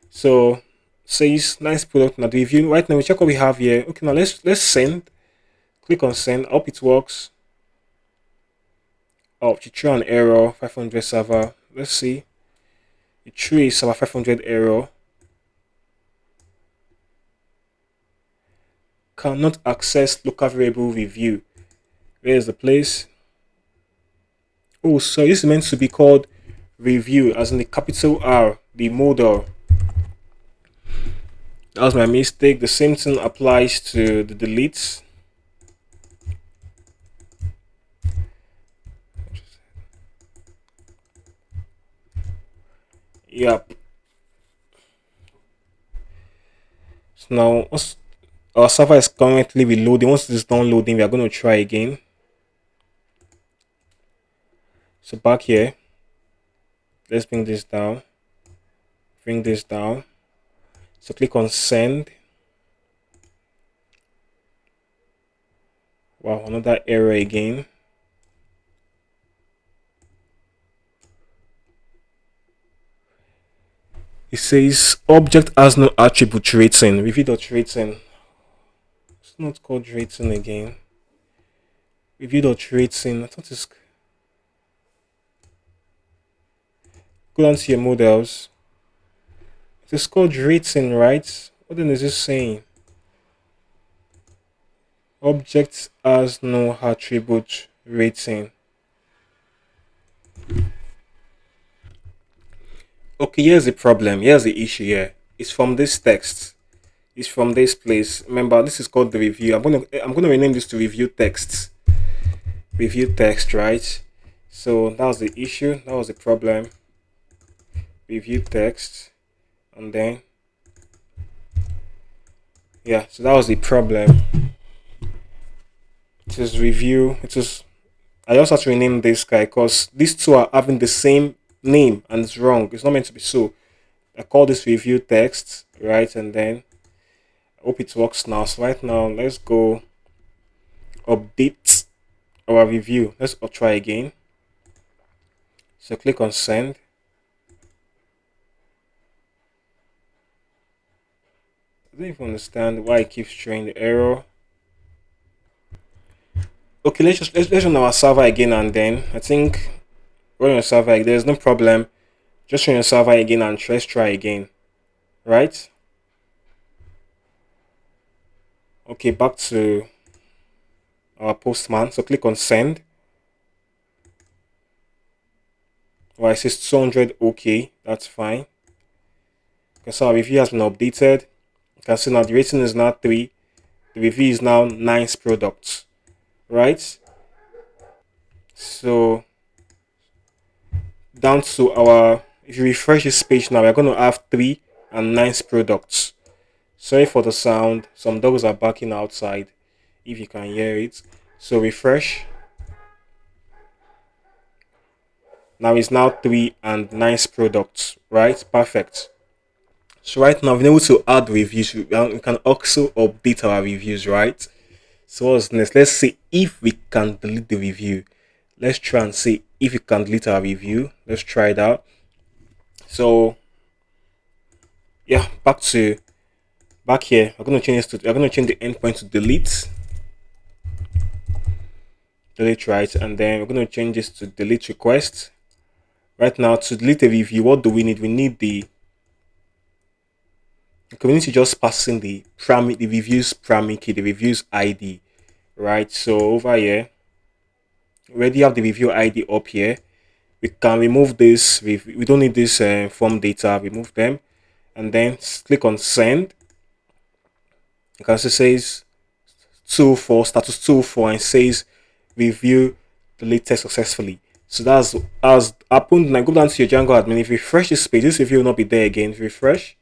So says nice product. Now the review. Right now we check what we have here. Okay, now let's send. Click on send. I hope it works. Oh, it threw an error. 500 server. Let's see. It threw a server 500 error. Cannot access local variable review. Where is the place? Oh, so this is meant to be called review, as in the capital R, the modal. That was my mistake. The same thing applies to the deletes. Yep. So now our server is currently reloading. Once it's done loading, we are going to try again. So back here, let's bring this down. Bring this down. So click on send. Wow, another error again. It says object has no attribute rating. Review.rating. It's not called rating again. Review.rating. I thought it's go down to your models. It is called rating, right? What then is this saying? Object has no attribute rating. Okay, here's the problem. Here's the issue here. It's from this text. It's from this place. Remember, this is called the review. I'm gonna rename this to review text. Review text, right? So that was the issue. That was the problem. Review text, and then yeah. So that was the problem. It is review. It is. I also have to rename this guy because these two are having the same name and it's wrong. It's not meant to be so. I call this review text, right? And then I hope it works now. So right now, let's go update our review. Let's try again. So click on send. I don't even understand why it keeps showing the error. Okay, let's run our server again, and then I think run your server. There's no problem. Just run your server again and let's try again. Right? Okay, back to our Postman. So click on send. Well, it says 200. Okay, that's fine. Okay, so our review has been updated. You can see now the rating is now 3. The review is now nice products. Right? So down to our, if you refresh this page now, we're going to have 3 and nice products. Sorry for the sound. Some dogs are barking outside, if you can hear it. So refresh. Now it's now 3 and nice products, right? Perfect. So right now we've been able to add reviews. We can also update our reviews, right? So what's next? Let's see if we can delete the review. Let's try and see if we can delete our review. Let's try it out. So yeah, back here. We're gonna change this to, we're gonna change the endpoint to delete. Delete, right? And then we're gonna change this to delete request. Right now, to delete a review, what do we need? We need the community just passing the reviews parameter key, the reviews ID, right? So over here, we already have the review ID up here. We can remove this. We don't need this form data. Remove them, and then click on send. You can see it says 204 status 204 and says review deleted successfully. So that's as happened. Now go down to your Django admin. If you refresh this page, this review will not be there again. If you refresh,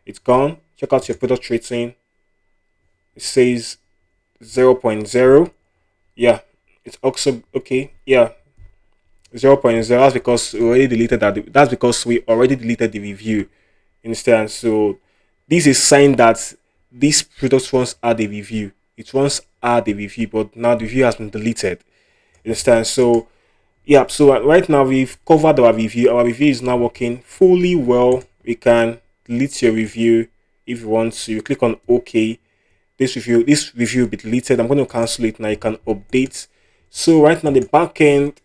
it's gone. Check out your product rating. It says 0.0. Yeah, it's also okay. Yeah, 0.0. That's because we already deleted that. That's because we already deleted the review. Understand? So this is saying that this product once had a review. It once had a review, but now the review has been deleted. Understand? So yeah. So right now we've covered our review. Our review is now working fully well. We can delete your review if you want to. You click on OK. This review will be deleted. I'm going to cancel it now. You can update. So right now the backend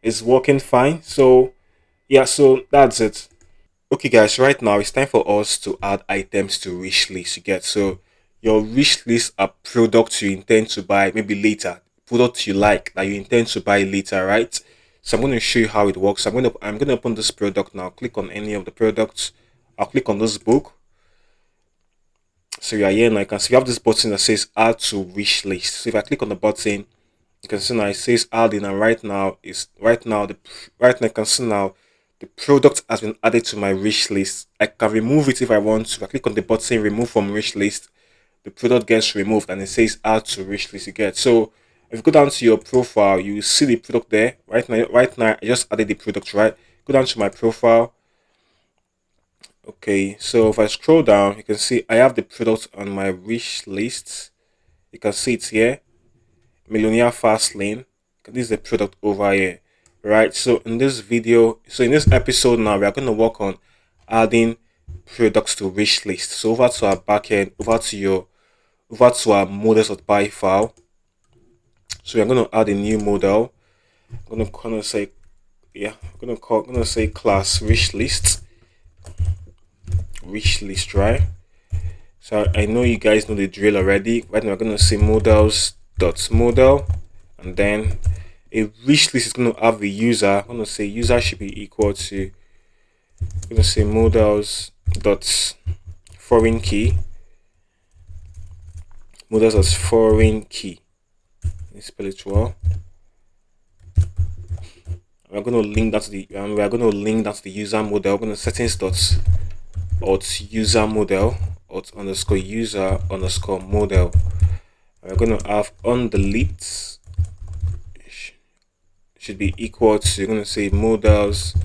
is working fine. So yeah, so that's it. Okay guys, right now it's time for us to add items to wish list. You get, so your wish list are products you intend to buy maybe later, products you like that you intend to buy later, right? So I'm going to show you how it works. I'm going to open this product now. Click on any of the products. I'll click on this book. So you are here now. You can see we have this button that says add to wish list. So if I click on the button, you can see now it says add in, and right now you can see now the product has been added to my wish list. I can remove it if I want to. I click on the button remove from wish list, the product gets removed and it says add to wish list. You get. So if you go down to your profile, you see the product there. Right now I just added the product, right? Go down to my profile. Okay, so if I scroll down, you can see I have the product on my wish list. You can see it here, Millionaire Fast Lane. This is the product over here, right? So in this video, so in this episode now, we are going to work on adding products to wish list. So over to our backend, over to our models.py file. So we're going to add a new model. I'm going to kind of say, yeah, I'm going to say class wish list, right? So I know you guys know the drill already. Right now we're going to say models.model, and then a wish list is going to have a user. I'm going to say user should be equal to, I'm going to say models.foreign key. Models as foreign key. Let me spell it well. We're going to link that to the user model. We're going to settings dot user model underscore user underscore model. We're going to have on delete should be equal to, you're going to say models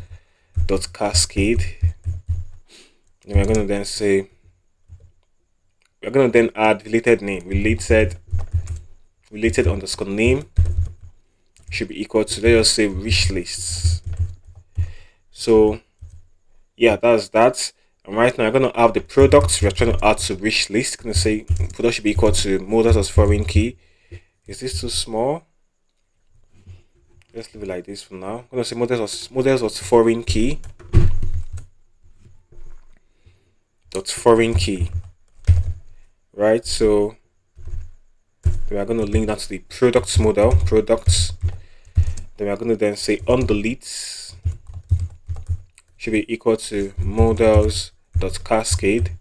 dot cascade, and we're going to then say, we're going to then add related name, related underscore name should be equal to, let's just say wish lists. So yeah, that's that. And right now I'm going to have the products we're trying to add to wish list. I'm going to say product should be equal to models as foreign key. Is this too small? Let's leave it like this for now. I'm going to say models as foreign key dot foreign key, right? So we are going to link that to the products model, products. Then we are going to then say on delete should be equal to models dot cascade.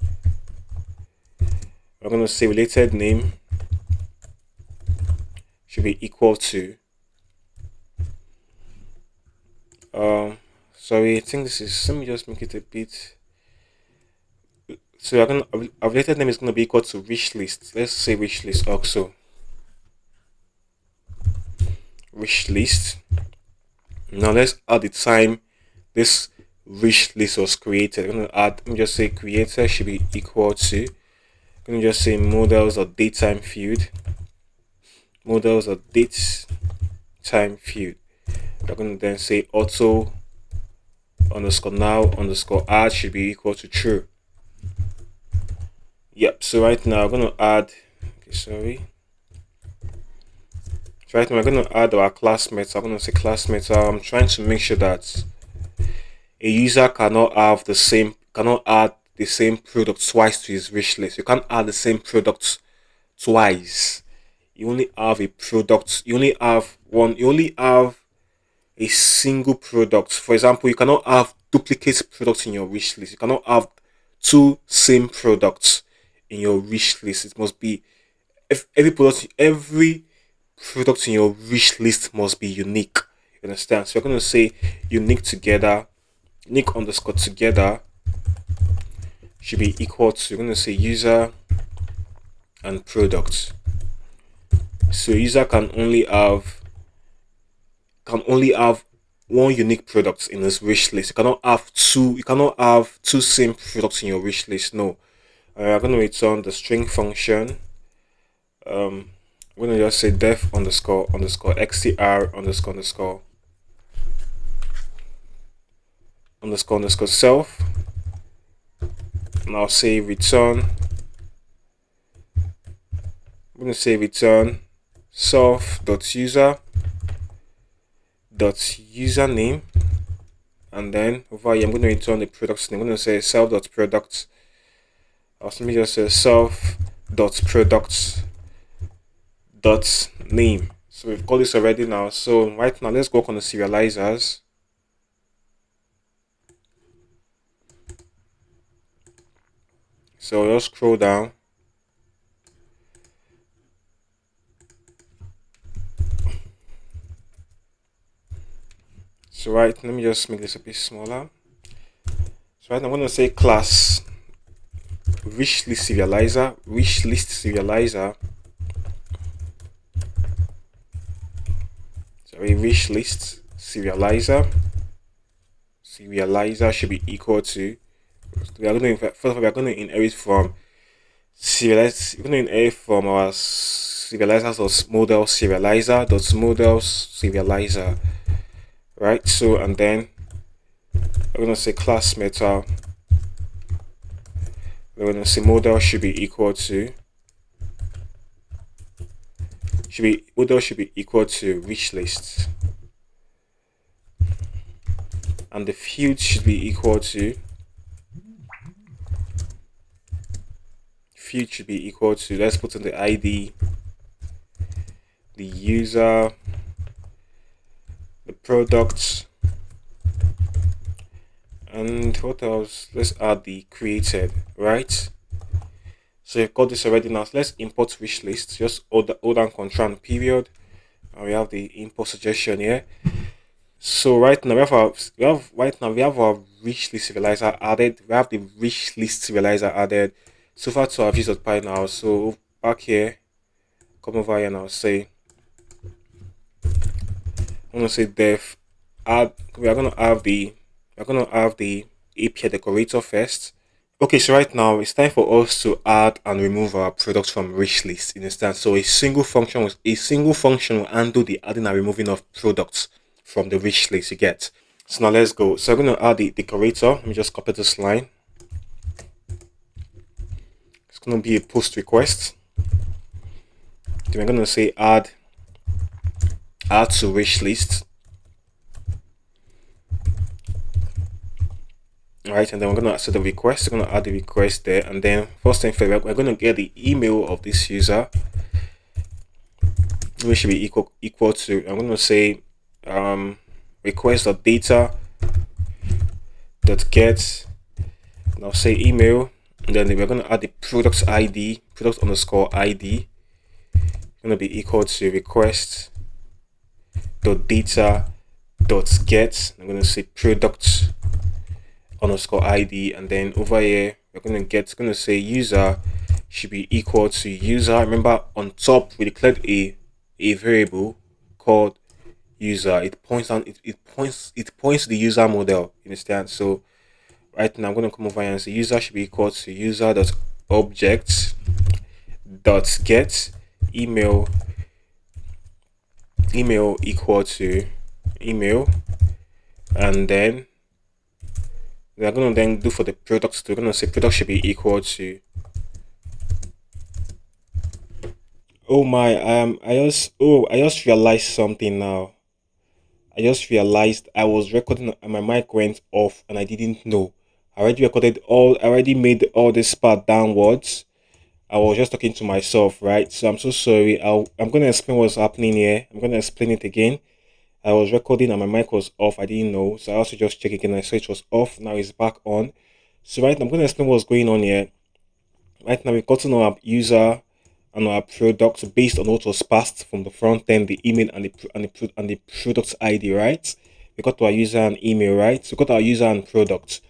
We're going to say related name should be equal to sorry, I think this is, let me just make it a bit. So we're going to, our related name is going to be equal to wish list. Let's say wish list also. Wish list. Now let's add the time this wish list was created. I'm going to add, let me just say creator should be equal to, I'm going to just say models or datetime field. Models or date time field. We're going to then say auto underscore now underscore add should be equal to true. Yep, so right now I'm going to add, okay, sorry. So right now we're going to add our class method. I'm going to say class method. I'm trying to make sure that a user cannot add the same product twice to his wish list. You can't add the same product twice. You only have a product, you only have a single product. For example, you cannot have duplicate products in your wish list. You cannot have two same products in your wish list. It must be, if every product in your wish list must be unique. You understand? So we're going to say unique underscore together should be equal to, you're going to say user and product. So user can only have one unique product in his wish list. You cannot have two same products in your wish list. No. I'm going to return the string function. I'm going to just say def underscore xtr underscore self, and I'll say return. I'm going to say return self.user.username, and then over here I'm going to return the products name. I'm going to say self.products. Let me just say self.products.name. So we've got this already now. So right now let's work on the serializers. So let's scroll down. So right, let me just make this a bit smaller. So right now I'm going to say class wishlist serializer. Sorry, wishlist serializer should be equal to. We are going to first of all we are going to inherit from we're going to inherit from our serializers model serializer, right? So and then we're going to say class meta. We're going to say model should be equal to wish list, and the field should be equal to let's put in the ID, the user, the product, and what else? Let's add the created, right? So you've got this already. Now let's import wish list. Just hold down control and period, and we have the import suggestion here. So right now we have our wish list serializer added. We have the wish list serializer added. So far to our views.py now. So back here, come over here and I'll say I'm gonna say def add. We are gonna have the API decorator first. Okay, so right now it's time for us to add and remove our products from wish list in instance. So a single function will handle the adding and removing of products from the wish list you get. So now let's go. So I'm gonna add the decorator. Let me just copy this line. It's gonna be a post request. Then we're gonna say add to wish list. Right, and then we're gonna set the request. We're gonna add the request there, and then first thing first, we're gonna get the email of this user, which should be equal to. I'm gonna say request.data .get. Now say email, and then we're gonna add the product ID, product underscore ID, gonna be equal to request.data.get. I'm gonna say product underscore ID, and then over here we're gonna say user should be equal to user. Remember on top we declared a variable called user. It points to the user model, you understand? So right now I'm gonna come over here and say user should be equal to user.object.get email equal to email, and then we're gonna then do for the products. We're gonna say product should be equal to. Oh my, I just realized something now. I just realized I was recording and my mic went off and I didn't know. I already made all this part downwards. I was just talking to myself, right? So I'm so sorry. I'm gonna explain what's happening here. I'm gonna explain it again. I was recording and my mic was off. I didn't know. So I also just check again. I saw it was off. Now it's back on. So right now I'm gonna explain what's going on here. Right now we've gotten our user and our product based on what was passed from the front end, the email and the product ID, right? We got our user and email, right? So we got our user and product.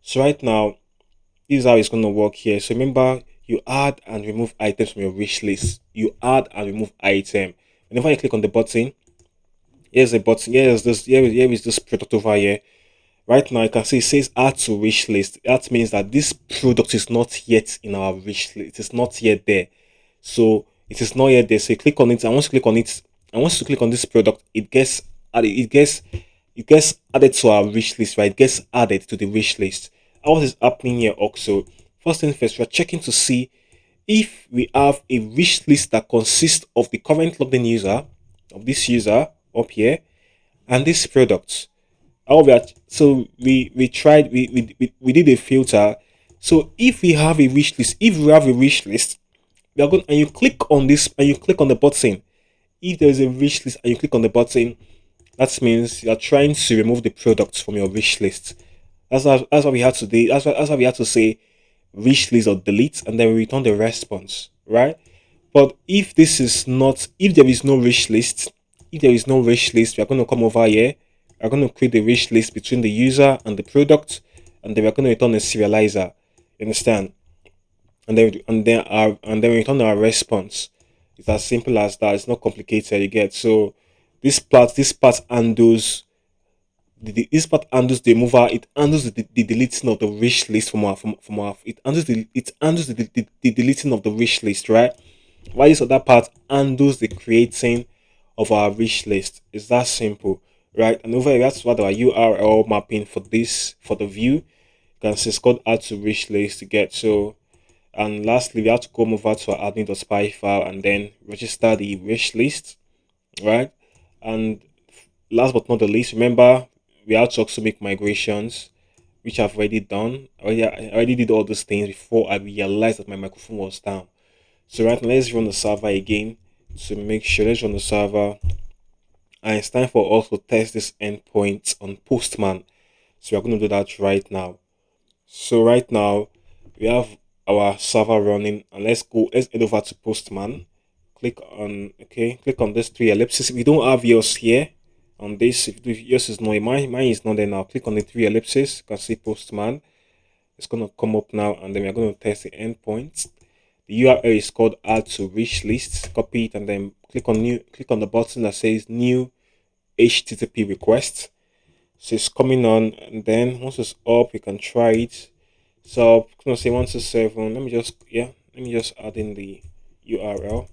So right now, this is how it's gonna work here. So remember, you add and remove items from your wish list. You add and remove item. Whenever you click on the button, here's a button. Here is this product over here. Right now, you can see it says add to wish list. That means that this product is not yet in our wish list. It is not yet there. So it is not yet there. So you click on it. And once you click on it, and once you click on this product, it gets added. It gets added to our wish list, right? It gets added to the wish list. And what is happening here also? First thing first, we're checking to see if we have a wish list that consists of the current logged in user, of this user up here, and this product. So we tried we did a filter. So if we have a wish list, we are going and you click on this and you click on the button. If there is a wish list and you click on the button, that means you are trying to remove the products from your wish list. That's what we had to do. That's why we had to say wish list or delete, and then we return the response, right? But if this is not, if there is no wish list, we are going to come over here We're going to create the wish list between the user and the product, and then we're going to return a serializer. You understand? And then we return our response. It's as simple as that. It's not complicated. You get. So this part handles this part handles the removal. It handles the deleting of the wish list from our it handles the deleting of the wish list, right? While this other part handles the creating of our wish list. It's that simple, right? And over here that's what our URL mapping for this for the view. You can see it's called add to wish list to get. So, and lastly we have to come over to our admin.spy file and then register the wish list, right? And last but not the least, remember we have to also make migrations, which I've already done. I already did all those things before I realized that my microphone was down. So right now, let's run the server again to make sure. Let's run the server, and it's time for us to test this endpoint on Postman. So we're going to do that right now. So right now, we have our server running, and let's head over to Postman. Click on this three ellipses. We don't have yours here on this. If yours is not, mine is not there now. Click on the three ellipses. You can see Postman. It's gonna come up now, and then we're gonna test the endpoint. The URL is called add to wish list. Copy it and then click on the button that says new HTTP request. So it's coming on, and then once it's up, you can try it. So I'm gonna say 127. Let me just add in the URL.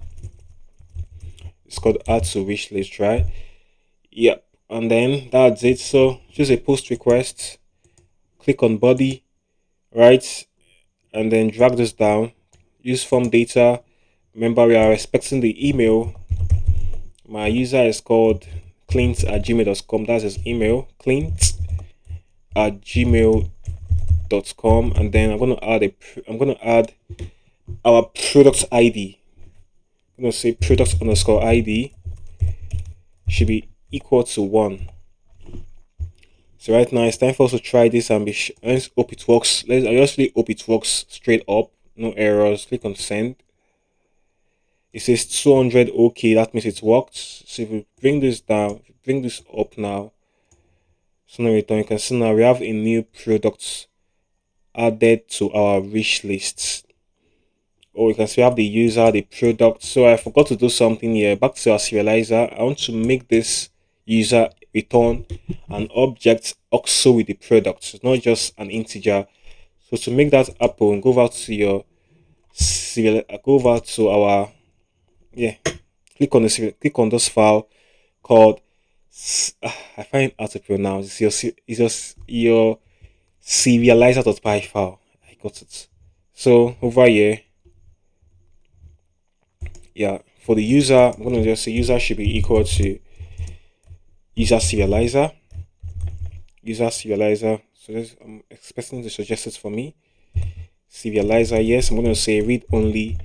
It's called add to wish list, right? Yep. And then that's it. So choose a post request, click on body, right? And then drag this down. Use form data. Remember, we are expecting the email. My user is called clint@gmail.com. That's his email, clint@gmail.com. And then I'm gonna add our product ID. I'm gonna say product_ID should be equal to 1. So right now it's time for us to try this and let's hope it works. I just really hope it works straight up, no errors. Click on send. It says 200. Okay, that means it worked. So if we bring this down, bring this up now, so now you can see now we have a new product added to our wish lists. Or you can see we have the user, the product. So I forgot to do something here. Back to our serializer, I want to make this user return an object also with the product. It's not just an integer. So to make that happen, go over to your serial, go over to our click on this file called I find how to pronounce your serializer.py file. I got it. So over here, for the user, I'm gonna just say user should be equal to user serializer. So I'm expecting to suggest it for me. Serializer, yes. I'm gonna say read only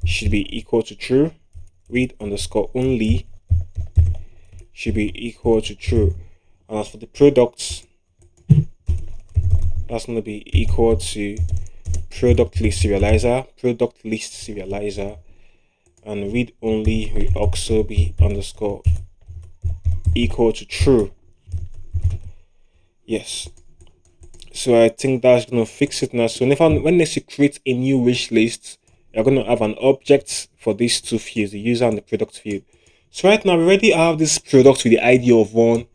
should be equal to true. Read underscore only should be equal to true. And as for the products, that's going to be equal to product list serializer, and read only will also be underscore equal to true. Yes. So I think that's going to fix it now. So when next you create a new wish list, you're going to have an object for these two fields, the user and the product field. So right now we already have this product with the ID of 1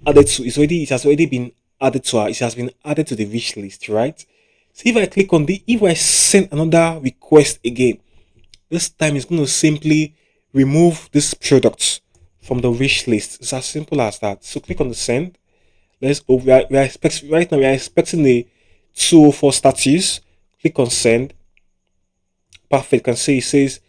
added to. It has already been added to it has been added to the wish list, right? So if I click on if I send another request again, this time it's going to simply remove this product from the wish list. It's as simple as that. So click on the send. We are expecting right now. We are expecting the 204 status. Click on send. Perfect. You can see it says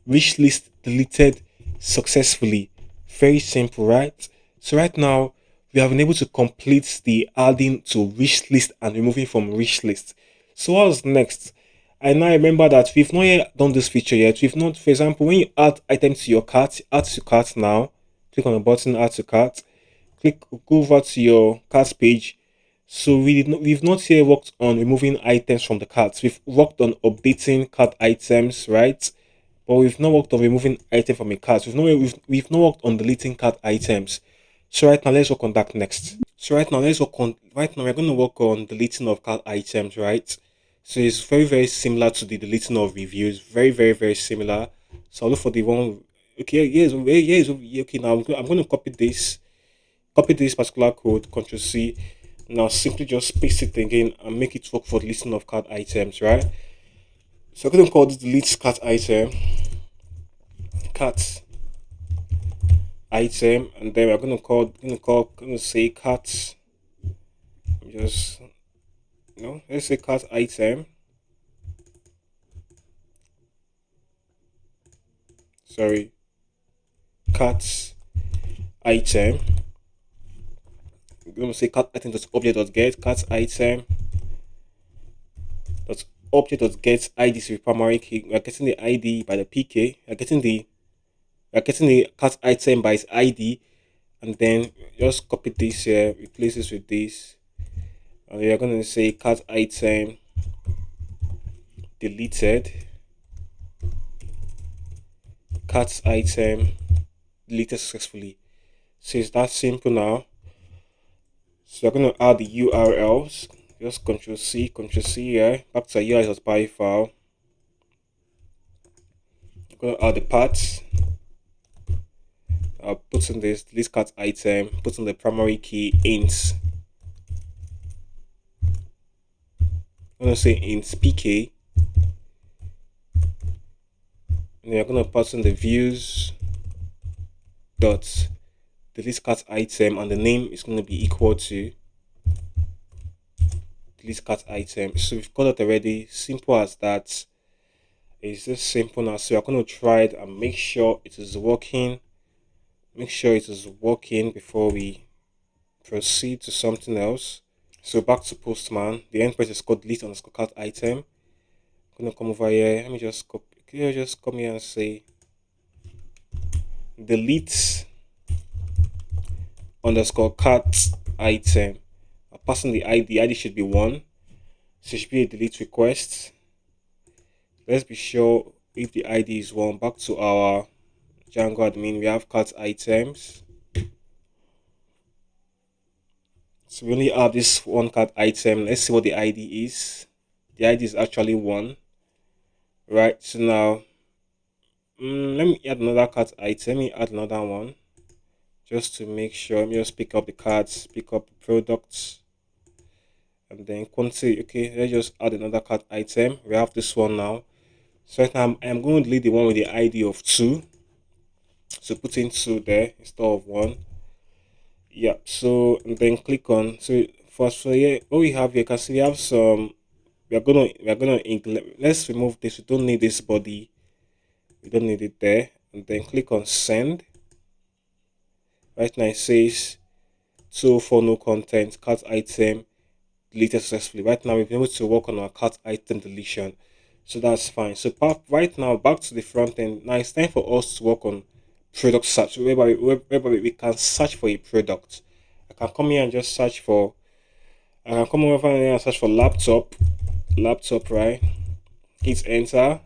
wish list deleted successfully. Very simple, right? So right now we have been able to complete the adding to wish list and removing from wish list. So what's next? I now remember that we've not yet done this feature yet. We've not, for example, when you add items to your cart, add to cart now. Click on the button add to cart. Go over to your cart page. So we've not yet worked on removing items from the cart. We've worked on updating cart items, right? But we've not worked on removing item from a cart. We've not worked on deleting cart items. So right now let's work on that next. So right now we're going to work on deleting of cart items, right? So it's very similar to the deleting of reviews. Very similar. So I'll look for the one. Okay, yes, okay. Now I'm going to copy this particular code, Control C. Now simply just paste it again and make it work for the listing of cart items, right? So I'm going to call this delete cart item, cart item, and then we're going to say cart. Just let's say cart item. Sorry, cart item. I'm going to say cart item dot object dot get cart item dot object dot get ID is the primary key. We are getting the ID by the PK. We are getting the cart item by its ID, and then just copy this here, replace this with this, and we are going to say cart item deleted, cart item deleted successfully. So it's that simple now. So we're going to add the URLs. Just Control C here. Back to UI.py file. I'm going to add the paths. I'll put in this list cart item, put in the primary key int. I'm going to say int pk. And then I'm going to pass in the views dot the list cart item, and the name is going to be equal to the list cart item. So we've got it already. Simple as that. It's just simple now. So we're going to try it and make sure it is working. Make sure it is working before we proceed to something else. So back to Postman. The endpoint is called delete underscore cart item. I'm gonna come over here. Let me just copy. Can you just come here and say delete underscore cart item. I'm passing the ID. The ID should be 1. So it should be a delete request. Let's be sure if the ID is 1. Back to our Django admin. We have cart items. So we only have this one cart item. Let's see what the ID is. The ID is actually 1. Right. So now, let me add another cart item. Let me add another one, just to make sure. Let me just pick up the cards, pick up the products, and then quantity. Okay, let's just add another cart item. We have this one now. So right now I'm going to delete the one with the ID of 2. So put in 2 there instead of 1. Yeah. So and then click on. So first, so yeah, what we have here, you can see we have some. We are gonna let's remove this. We don't need this body. We don't need it there. And then click on send. Right now it says so for no content, cart item deleted successfully. Right now we've been able to work on our cart item deletion. So that's fine. So right now back to the front end. Now it's time for us to work on product search, whereby we can search for a product. I can come here and just search for I can come over here and search for laptop, right? Hit enter.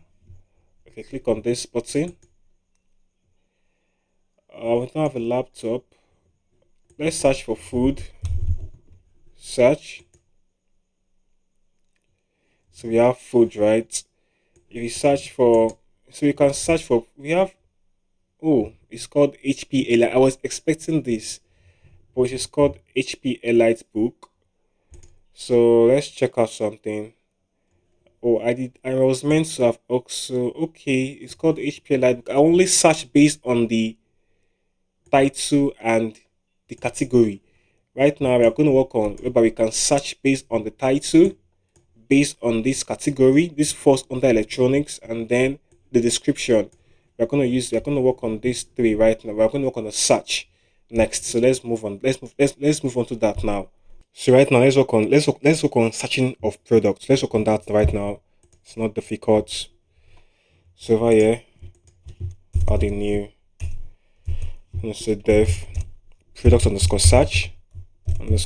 Okay, click on this button. We don't have a laptop. Let's search for food. Search. So we have food, right? If you search for, so you can search for, we have, oh, it's called HP Elite. I was expecting this, but it's called HP Elite book. So let's check out something. Oh, I was meant to have also, okay, it's called HP Elite book. I only search based on the title and the category. Right now, we are going to work on whereby we can search based on the title, based on this category. This falls under electronics, and then the description. We're going to work on these 3 right now. We're going to work on the search next. So let's move on. Let's move on to that now. So right now, let's work on searching of products. Let's work on that right now. It's not difficult. So over here, add a new. I'm gonna say dev product underscore search, and it's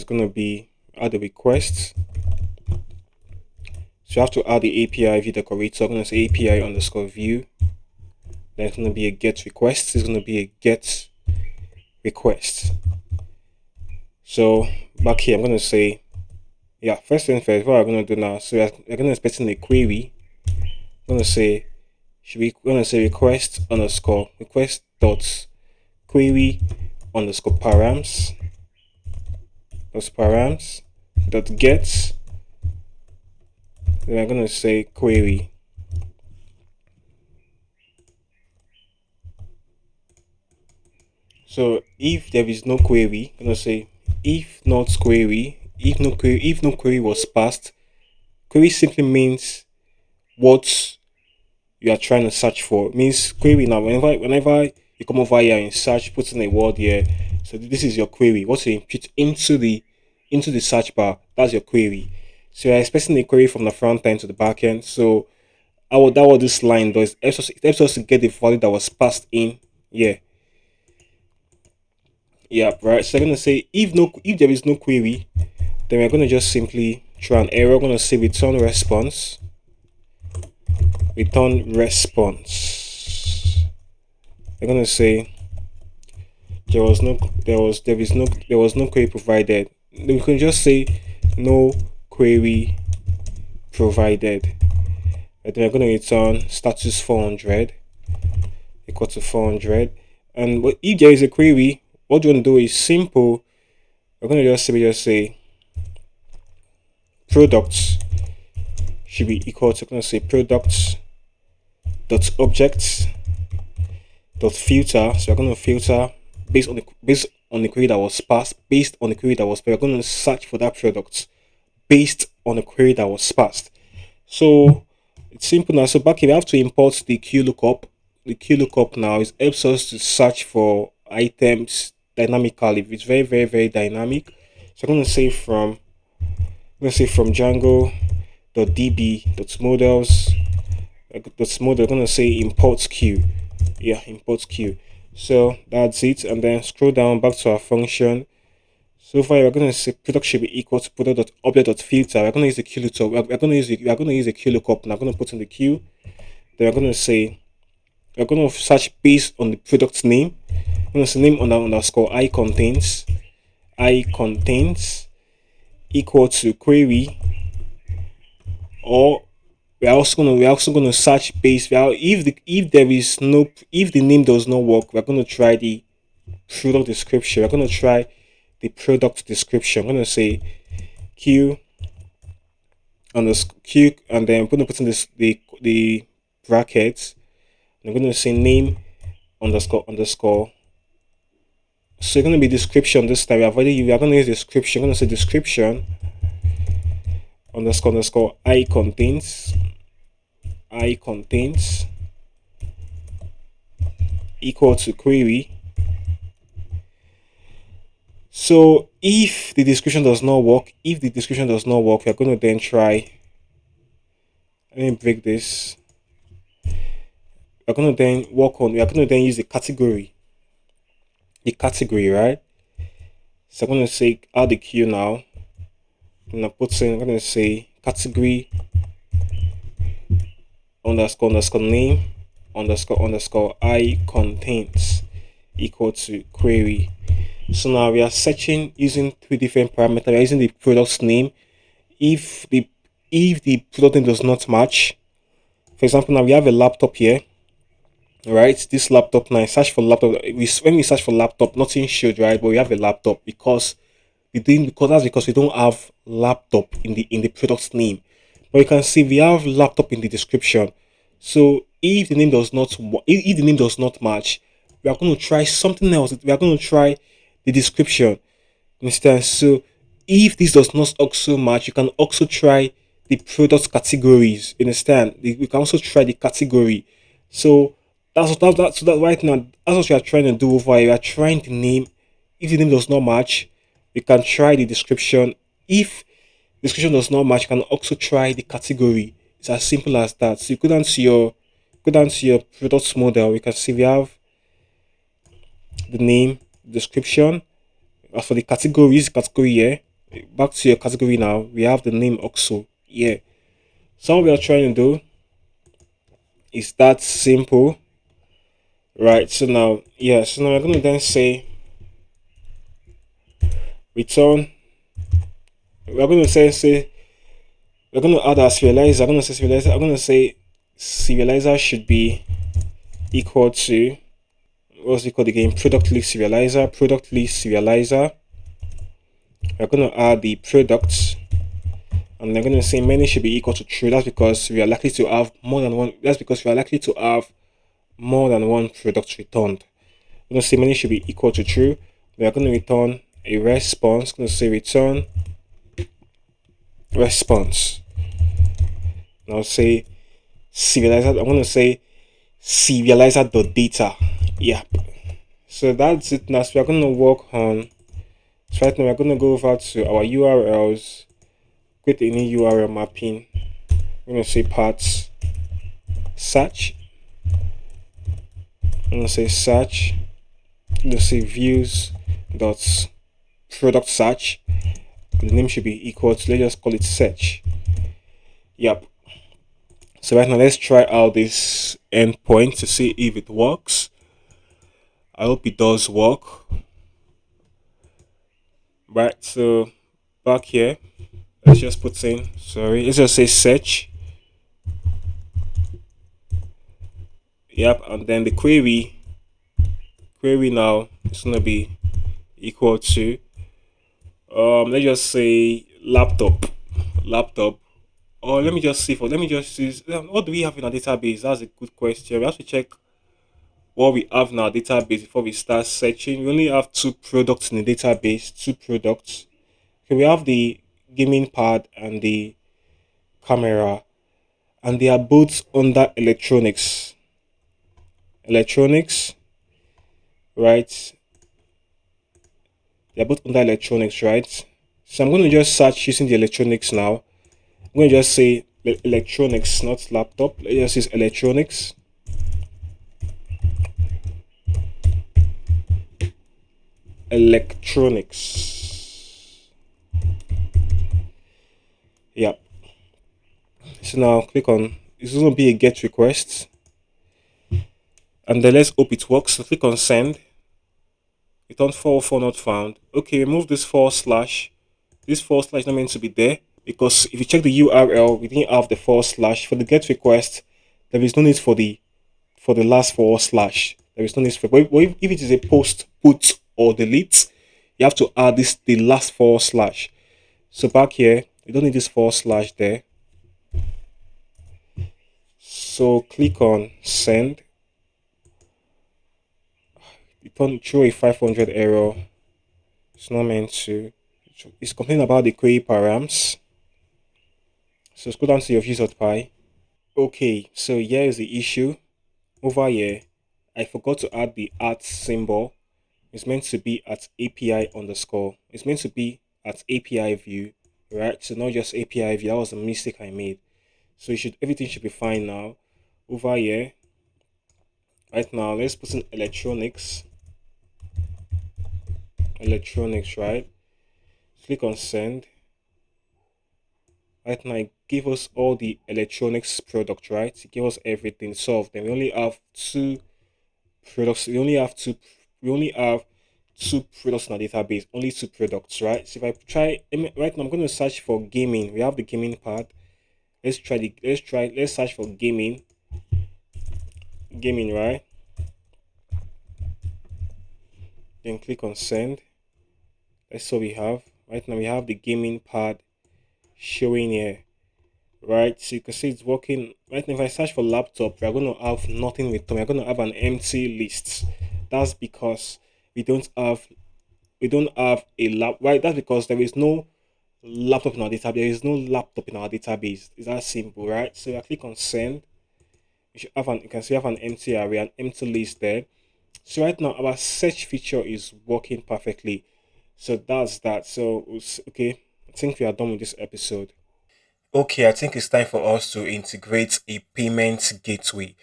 gonna be add a request. So you have to add the API view decorator. I'm gonna say API underscore view There's going to be a get request. It's going to be a get request. So back here, I'm going to say, yeah, first thing first, what I'm going to do now. So we're going to expecting a query. I'm going to say, we're going to say request dot query underscore params dot get. Then we're going to say query. So if there is no query, I'm going to say if no query was passed. Query simply means what you are trying to search for. It means query now. Whenever you come over here and search, put in a word here. So this is your query. What you input into the search bar, that's your query. So you're expecting a query from the front end to the back end. So that what this line does. It helps us to get the value that was passed in. Yeah, right. So I'm gonna say if there is no query, then we're gonna just simply try an error. We're gonna say return response. Return response. I'm gonna say there was no query provided. We can just say no query provided. And then we're gonna return status 400 equal to 400. And if there is a query, what you want to do is simple. We're gonna just say products should be equal to, I'm gonna say products dot objects dot filter. So we're going to filter based on the query that was passed. We're going to search for that product based on the query that was passed. So it's simple now. So back here we have to import the QLOOKUP. The QLOOKUP now helps us to search for items dynamically. It's very dynamic. So I'm going to say from Django.db.models. We're going to say import Q. Yeah, import Q. So that's it. And then scroll down back to our function. So far we're going to say product should be equal to product.object.filter. We're going to use the QLOOKUP. We're going to use the QLOOKUP. Now I'm going to put in the Q. Then we're going to say we're going to search based on the product name. I'm going to say name underscore I contains equal to query, or we're also gonna search base. If the name does not work, we're gonna try the product description. We're gonna try the product description. I'm gonna say q underscore q, and then I'm gonna put in the brackets. I'm gonna say name underscore. So it's gonna be description this time. We are gonna use description. I'm gonna say description underscore I contains equal to query. So if the description does not work, we are going to then try. Let me break this. We are going to then use the category, right? So I'm going to say add the queue now. I'm going to say category underscore name underscore I contains equal to query. So now we are searching using three different parameters. We are using the product's name. If the product name does not match, for example, now we have a laptop here, right? This laptop, now I search for laptop. When we search for laptop, nothing showed, right? But we have a laptop because we don't have laptop in the product's name. But you can see we have laptop in the description. So if the name does not match, we are going to try something else. We are going to try the description instead. So if this does not also match, you can also try the product categories. Understand? We can also try the category. So so that right now, that's what we are trying to do over here. We are trying the name. If the name does not match, we can try the description. If description does not match, you can also try the category. It's as simple as that. So you go down to your products model. You can see we have the name, description. As for the category here, back to your category now, we have the name also here. So what we are trying to do is that simple. Right. So now, yeah. So now we're going to then say return. We're going to say we're going to add our serializer. I'm going to say serializer. I'm going to say serializer should be equal to what's it called again? Product list serializer. Product list serializer. We're going to add the products, and they're going to say many should be equal to true. That's because we are likely to have more than one. That's because we are likely to have more than one product returned. We're going to say many should be equal to true. We are going to return a response. Going to say return response. Now say serializer. I'm going to say serializer.data. Yeah. So that's it now. So we're going to work on. So right now we're going to go over to our URLs. Create a new URL mapping. I'm going to say parts search. I'm going to say search. I'm going to say views dot product search. The name should be equal to, let's just call it search. Yep. So right now let's try out this endpoint to see if it works. I hope it does work. Right, so back here, let's just put in, sorry, let's just say search. Yep, and then the query now is gonna be equal to let's just say laptop. Or let me just see what do we have in our database? That's a good question. We have to check what we have in our database before we start searching. We only have two products in the database, two products. Okay, we have the gaming pad and the camera, and they are both under electronics. Electronics, right? They're both under electronics, right? So I'm going to just search using the electronics now. I'm going to just say electronics, not laptop. Let's just use electronics. Electronics. Yeah. So now click on, it's going to be a get request. And then let's hope it works. So click on send. Return 404 not found. Okay, remove this forward slash. This forward slash is not meant to be there because if you check the URL, we didn't have the forward slash. For the get request, there is no need for the last forward slash. There is no need for, but if it is a post, put, or delete, you have to add the last forward slash. So back here, you don't need this forward slash there. So click on send. Return through a 500 error. It's not meant to. It's complaining about the query params. So scroll down to your views.py. Okay, so here is the issue. Over here, I forgot to add the @ symbol. It's meant to be at API underscore. It's meant to be at API view, right? So not just API view. That was a mistake I made. So everything should be fine now. Over here, right now, let's put in electronics. Electronics, right? Click on send. Right now, it give us all the electronics product, right? It give us everything solved. Then we only have two products. We only have two products in our database. Only two products, right? So if I try right now, I'm going to search for gaming. We have the gaming part. Let's search for gaming. Gaming, right? Then click on send. That's what we have. Right now we have the gaming pad showing here. Right, so you can see it's working. Right now, if I search for laptop, we're going to have nothing returned. We're going to have an empty list. That's because we don't have a lap. Right, that's because there is no laptop in our database. There is no laptop in our database. It's that simple, right? So I click on send. You can see we have an empty array, an empty list there. So right now our search feature is working perfectly. So that's that. So okay, I think we are done with this episode. Okay, I think it's time for us to integrate a payment gateway,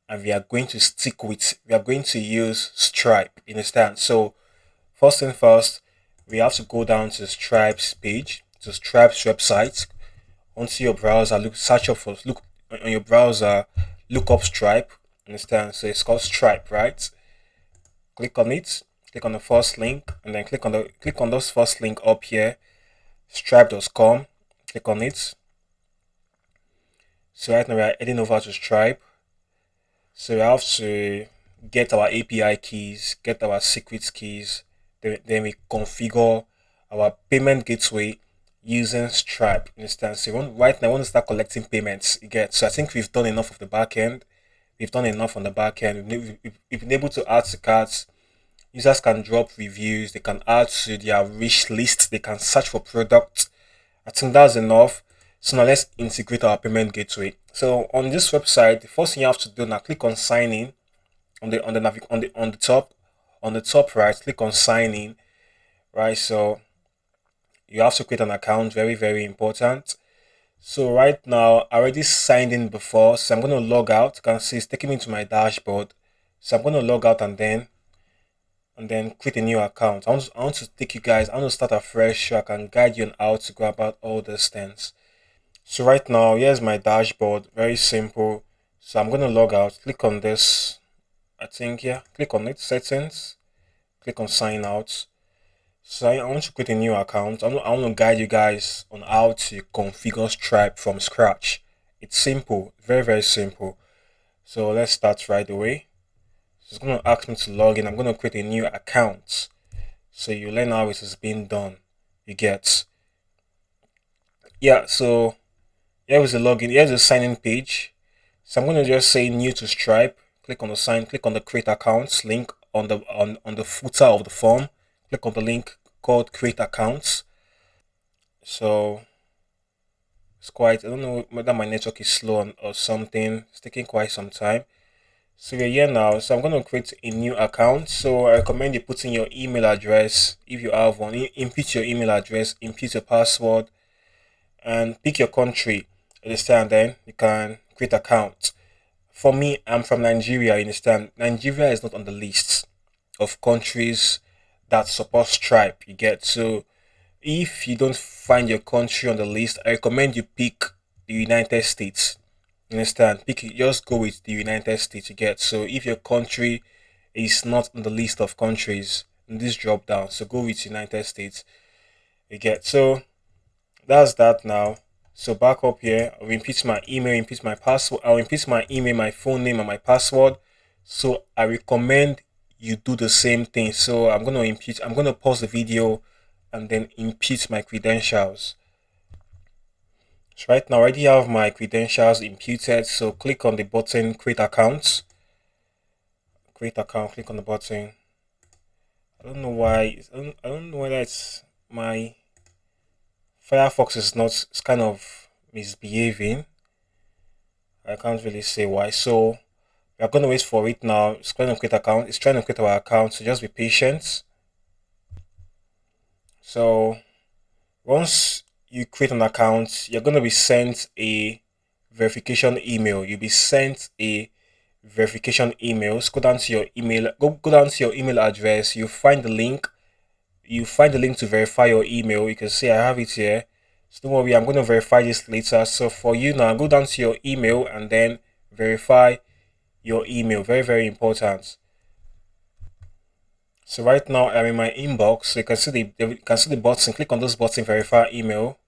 and we are going to use Stripe. You understand? So first thing first, we have to go down to Stripe's page, to Stripe's website. Onto your browser, look on your browser, look up Stripe. Understand? So it's called Stripe, right? Click on it, click on the first link, and then click on those first link up here, stripe.com. Click on it. So right now we are heading over to Stripe. So we have to get our API keys, get our secret keys, then we configure our payment gateway using Stripe. Understand? So right now I want to start collecting payments. You get? So I think we've done enough of the back end. We've done enough on the back end. We've been able to add to carts. Users can drop reviews. They can add to their wish list. They can search for products. I think that's enough. So now let's integrate our payment gateway. So on this website, the first thing you have to do now, click on sign in on the top right. Click on sign in, right? So you have to create an account. Very important. So right now, I already signed in before, so I'm going to log out. You can see it's taking me to my dashboard. So I'm going to log out and then create a new account. I want to take you guys. I want to start afresh so I can guide you on how to go about all these things. So right now, here's my dashboard. Very simple. So I'm going to log out. Click on this. I think yeah. Click on it. Settings. Click on sign out. So I want to create a new account. I want to guide you guys on how to configure Stripe from scratch. It's simple, very simple. So let's start right away. So it's going to ask me to log in. I'm going to create a new account. So you learn how it is being done. You get. Yeah, so here is the login. Here's the sign-in page. So I'm going to just say new to Stripe. Click on the create accounts link on the footer of the form. Click on the link called create accounts. So it's quite, I don't know whether my network is slow or something. It's taking quite some time. So we're here now. So I'm going to create a new account. So I recommend you put in your email address if you have one. Input your email address, input your password, and pick your country. Understand? Then you can create account. For me, I'm from Nigeria. Understand? Nigeria is not on the list of countries that support Stripe. You get? So if you don't find your country on the list, I recommend you pick the United States. You understand? Just go with the United States. You get? So if your country is not on the list of countries in this drop down, so go with United States. You get? So that's that now. So back up here, I'll input my email, input my password. I'll input my email, my phone name, and my password. So I recommend you do the same thing. So I'm gonna pause the video and then input my credentials. So right now I already have my credentials imputed. So click on the button create account. Create account, click on the button. I don't know why. I don't know whether it's my Firefox is not, it's kind of misbehaving. I can't really say why. So we're gonna wait for it now. It's going to create account. It's trying to create our account. So just be patient. So once you create an account, you're gonna be sent a verification email. You'll be sent a verification email. Go down to your email. Go down to your email address. You find the link. You find the link to verify your email. You can see I have it here. So don't worry, I'm going to verify this later. So for you now, go down to your email and then verify your email. Very important. So right now I'm in my inbox. So you can see the button. Click on this button, verify email.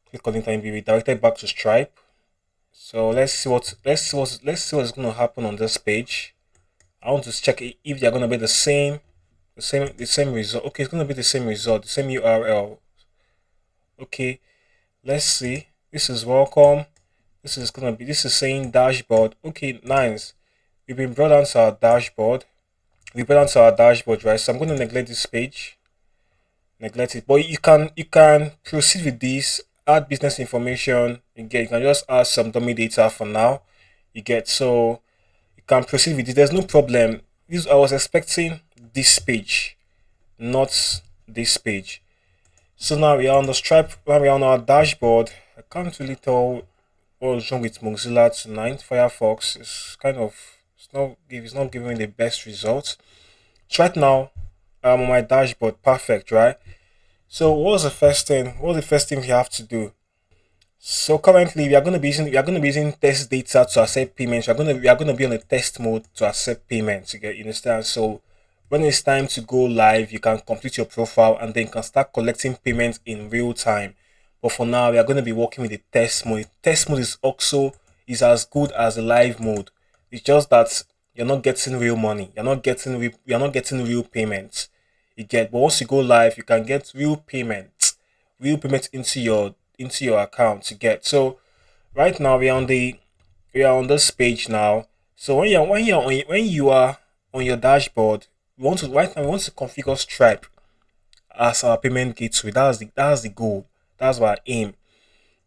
Click on it and be redirected back to Stripe. So let's see what's going to happen on this page. I want to check if they're going to be the same result. Okay, it's going to be the same result, the same URL. Okay, let's see. This is welcome. This is saying dashboard. Okay, nice. We've been brought onto our dashboard. Right? So I'm going to neglect this page. Neglect it. But you can proceed with this. Add business information. You can just add some dummy data for now. So you can proceed with it. There's no problem. I was expecting this page, not this page. So now we are on the Stripe. Now we are on our dashboard. I can't really tell what's wrong with Mozilla tonight. Firefox is it's not giving me the best results. So right now I'm on my dashboard. Perfect, right? So what's the first thing? What's the first thing we have to do? So currently we are going to be using test data to accept payments. We are going to be on a test mode to accept payments. You understand? So when it's time to go live, you can complete your profile and then can start collecting payments in real time. But for now, we are going to be working with the test mode. Test mode is as good as the live mode. It's just that you're not getting real money. You're not getting real payments. But once you go live, you can get real payments into your account. So right now we are on this page now. So when you are on your dashboard, we want to configure Stripe as our payment gateway. That's the goal. That's our aim.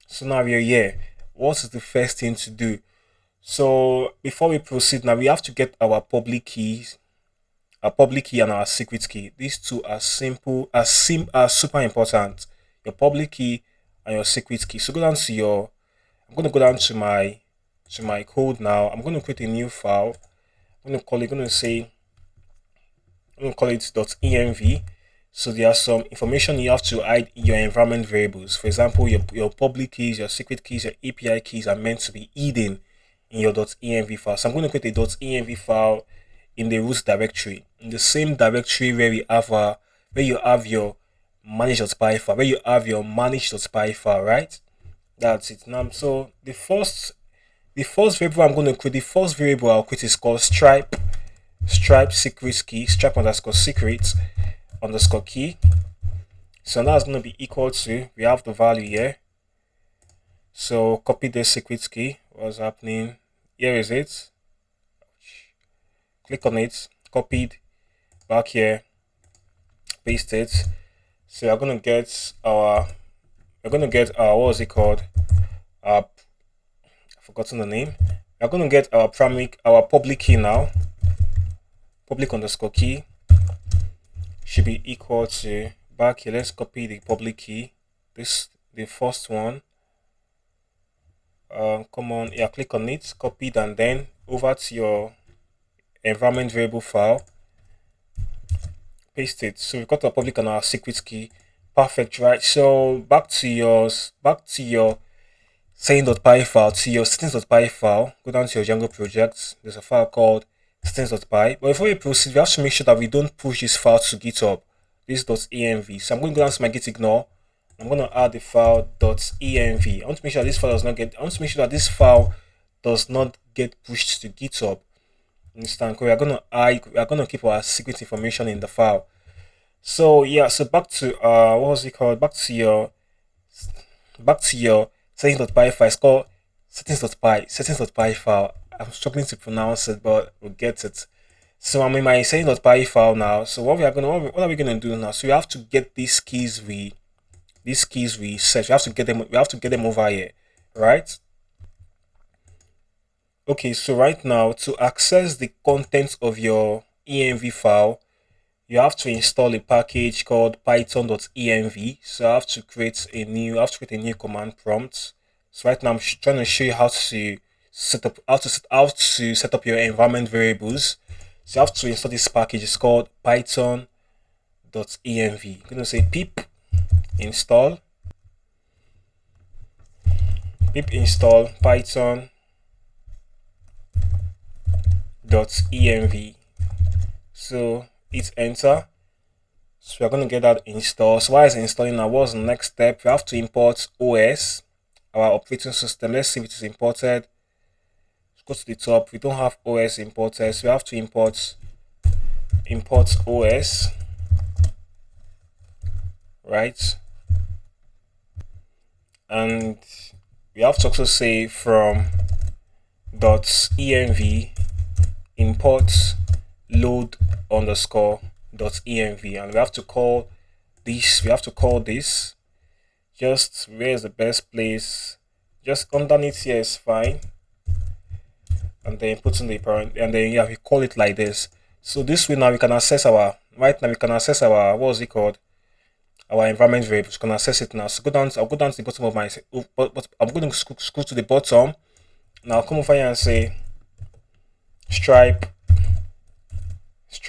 So now we are here. What is the first thing to do? So before we proceed, now we have to get our public key and our secret key. These two are simple, are super important. Your public key and your secret key. So I'm gonna go down to my code now. I'm gonna create a new file. I'm gonna call it .env. So there are some information you have to hide in your environment variables. For example, your public keys, your secret keys, your API keys are meant to be hidden in your .env file. So I'm going to create a .env file in the root directory, in the same directory where you have your manage.py file, where you have your manage.py file, right? That's it. Now, so the first variable I'm going to create, the first variable I'll create is called stripe secret key, stripe underscore secret underscore key. So that's going to be equal to, we have the value here. So copy the secret key. What's happening? Here is it. Click on it, copied, back here, paste it. So we're gonna get our what was it called? I've forgotten the name. We're gonna get our public key now. Public underscore key should be equal to, back here. Let's copy the public key. The first one. Come on, yeah, click on it, copy it, and then over to your environment variable file, paste it. So we've got our public and our secret key. Perfect, right? So back to your setting.py file, to your settings.py file, go down to your Django project. There's a file called settings.py. But before we proceed, we have to make sure that we don't push this file to GitHub. This .env. So I'm going to go down to my git ignore. I'm going to add the file .env. I want to make sure that this file does not get pushed to GitHub. Understand? We are gonna keep our secret information in the file. So yeah, so back to what was it called? Back to your settings.py file. It's called settings.py file. I'm struggling to pronounce it, but we'll get it. So I'm in my settings.py file now. So what are we gonna do now? So we have to get these keys we set. We have to get them over here, right? Okay, so right now, to access the contents of your env file, you have to install a package called python.env. So I have to create a new command prompt. So right now I'm trying to show you how to set up your environment variables. So you have to install this package. It's called python.env. I'm going to say pip install python.env. So hit enter. So we're going to get that installed. So while it's installing now, what's the next step? We have to import OS, our operating system. Let's see if it is imported. Let's go to the top. We don't have OS imported, so we have to import OS, right? And we have to also say from .env import load underscore .env, and we have to call this just, where's the best place, just underneath here is fine, and then put in the parent, and then yeah, we call it like this. So this way now we can access our what was it called, our environment variables. We can access it now. So I'll go down to the bottom of my, but I'm going to scroll to the bottom. Now I'll come over here and say stripe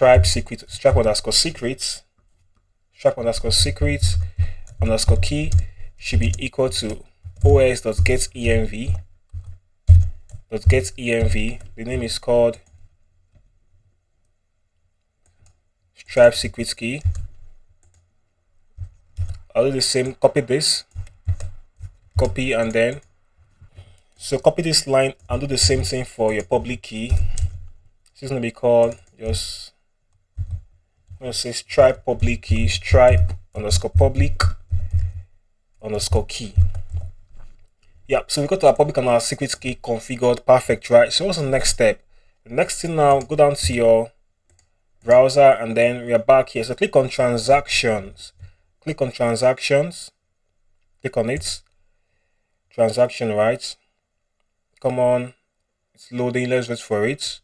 underscore secret underscore key should be equal to os.getEnv. .getEnv. The name is called Stripe secret key. I'll do the same, copy this, copy, and then so copy this line and do the same thing for your public key. This is going to be called just, I'm going to say Stripe public key, Stripe underscore public underscore key. Yeah, so we got our public and our secret key configured. Perfect, right? So what's the next step? The next thing now, go down to your browser and then we are back here. So click on transactions. Click on transactions. Click on it. Transaction, right? Come on, it's loading. Let's wait for it.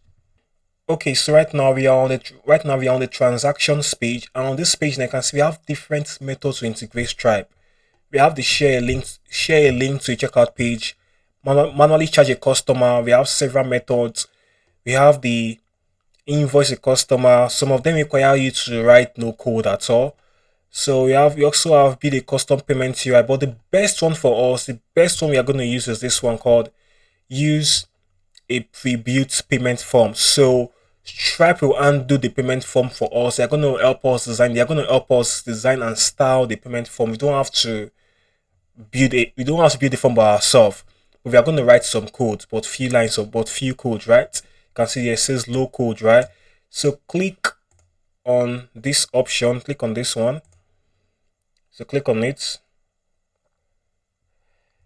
Okay, so right now we are on the transactions page, and on this page now you can see we have different methods to integrate Stripe. We have the share a link to a checkout page, manually charge a customer. We have several methods. We have the invoice a customer. Some of them require you to write no code at all. So we also have build a custom payment UI, but the best one for us, the best one we are going to use is this one called use a pre-built payment form. So Stripe will undo the payment form for us. They're going to help us design. They're going to help us design and style the payment form. We don't have to build it. We don't have to build the form by ourselves. We are going to write some code, but few lines of but few code, right? You can see here it says low code, right? So click on this option. Click on this one. So click on it.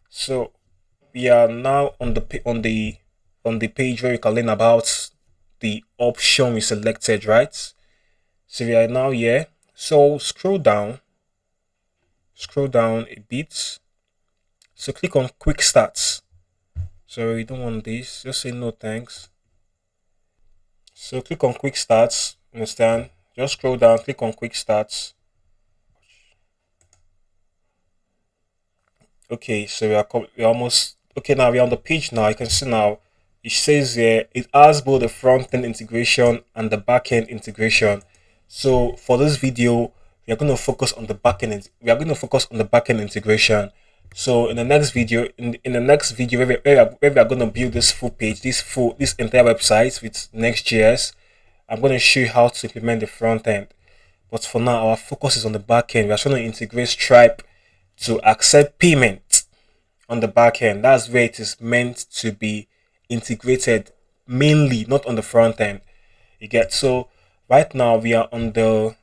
So we are now on the page where you can learn about the option we selected, right? So we are now here. So scroll down a bit. So click on quick starts. So we don't want this. Just say no thanks. So click on quick starts. Understand? Just scroll down. Click on quick starts. Okay, so we're almost okay. Now we're on the page. Now you can see now it says here it has both the front-end integration and the back-end integration. So for this video we are going to focus on the back-end. We are going to focus on the back-end integration. So in the next video, in the next video where we are going to build this full page, this entire website with Next.js, I'm going to show you how to implement the front end. But for now, our focus is on the back end. We are trying to integrate Stripe to accept payment on the back end. That's where it is meant to be integrated mainly, not on the front end. You get? So right now we are on the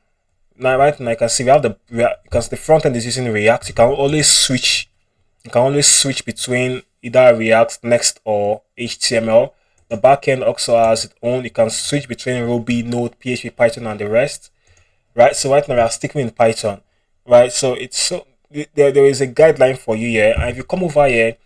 right now you can see because the front end is using React. You can always switch between either React, Next, or HTML. The backend also has its own. You can switch between Ruby, Node, PHP, Python, and the rest. Right. So right now we are sticking in Python. Right. So there is a guideline for you here, and if you come over here,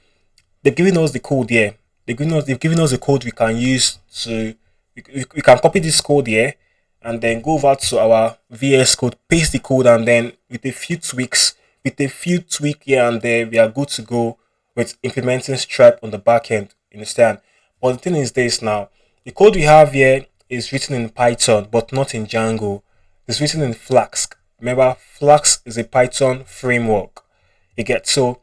they've given us the code here. They've given us the code we can use to we can copy this code here and then go over to our VS Code, paste the code, and then with a few tweaks here and there, we are good to go with implementing Stripe on the back end. Understand? But the thing is this now, the code we have here is written in Python but not in Django. It's written in Flask. Remember, Flask is a Python framework. You get? So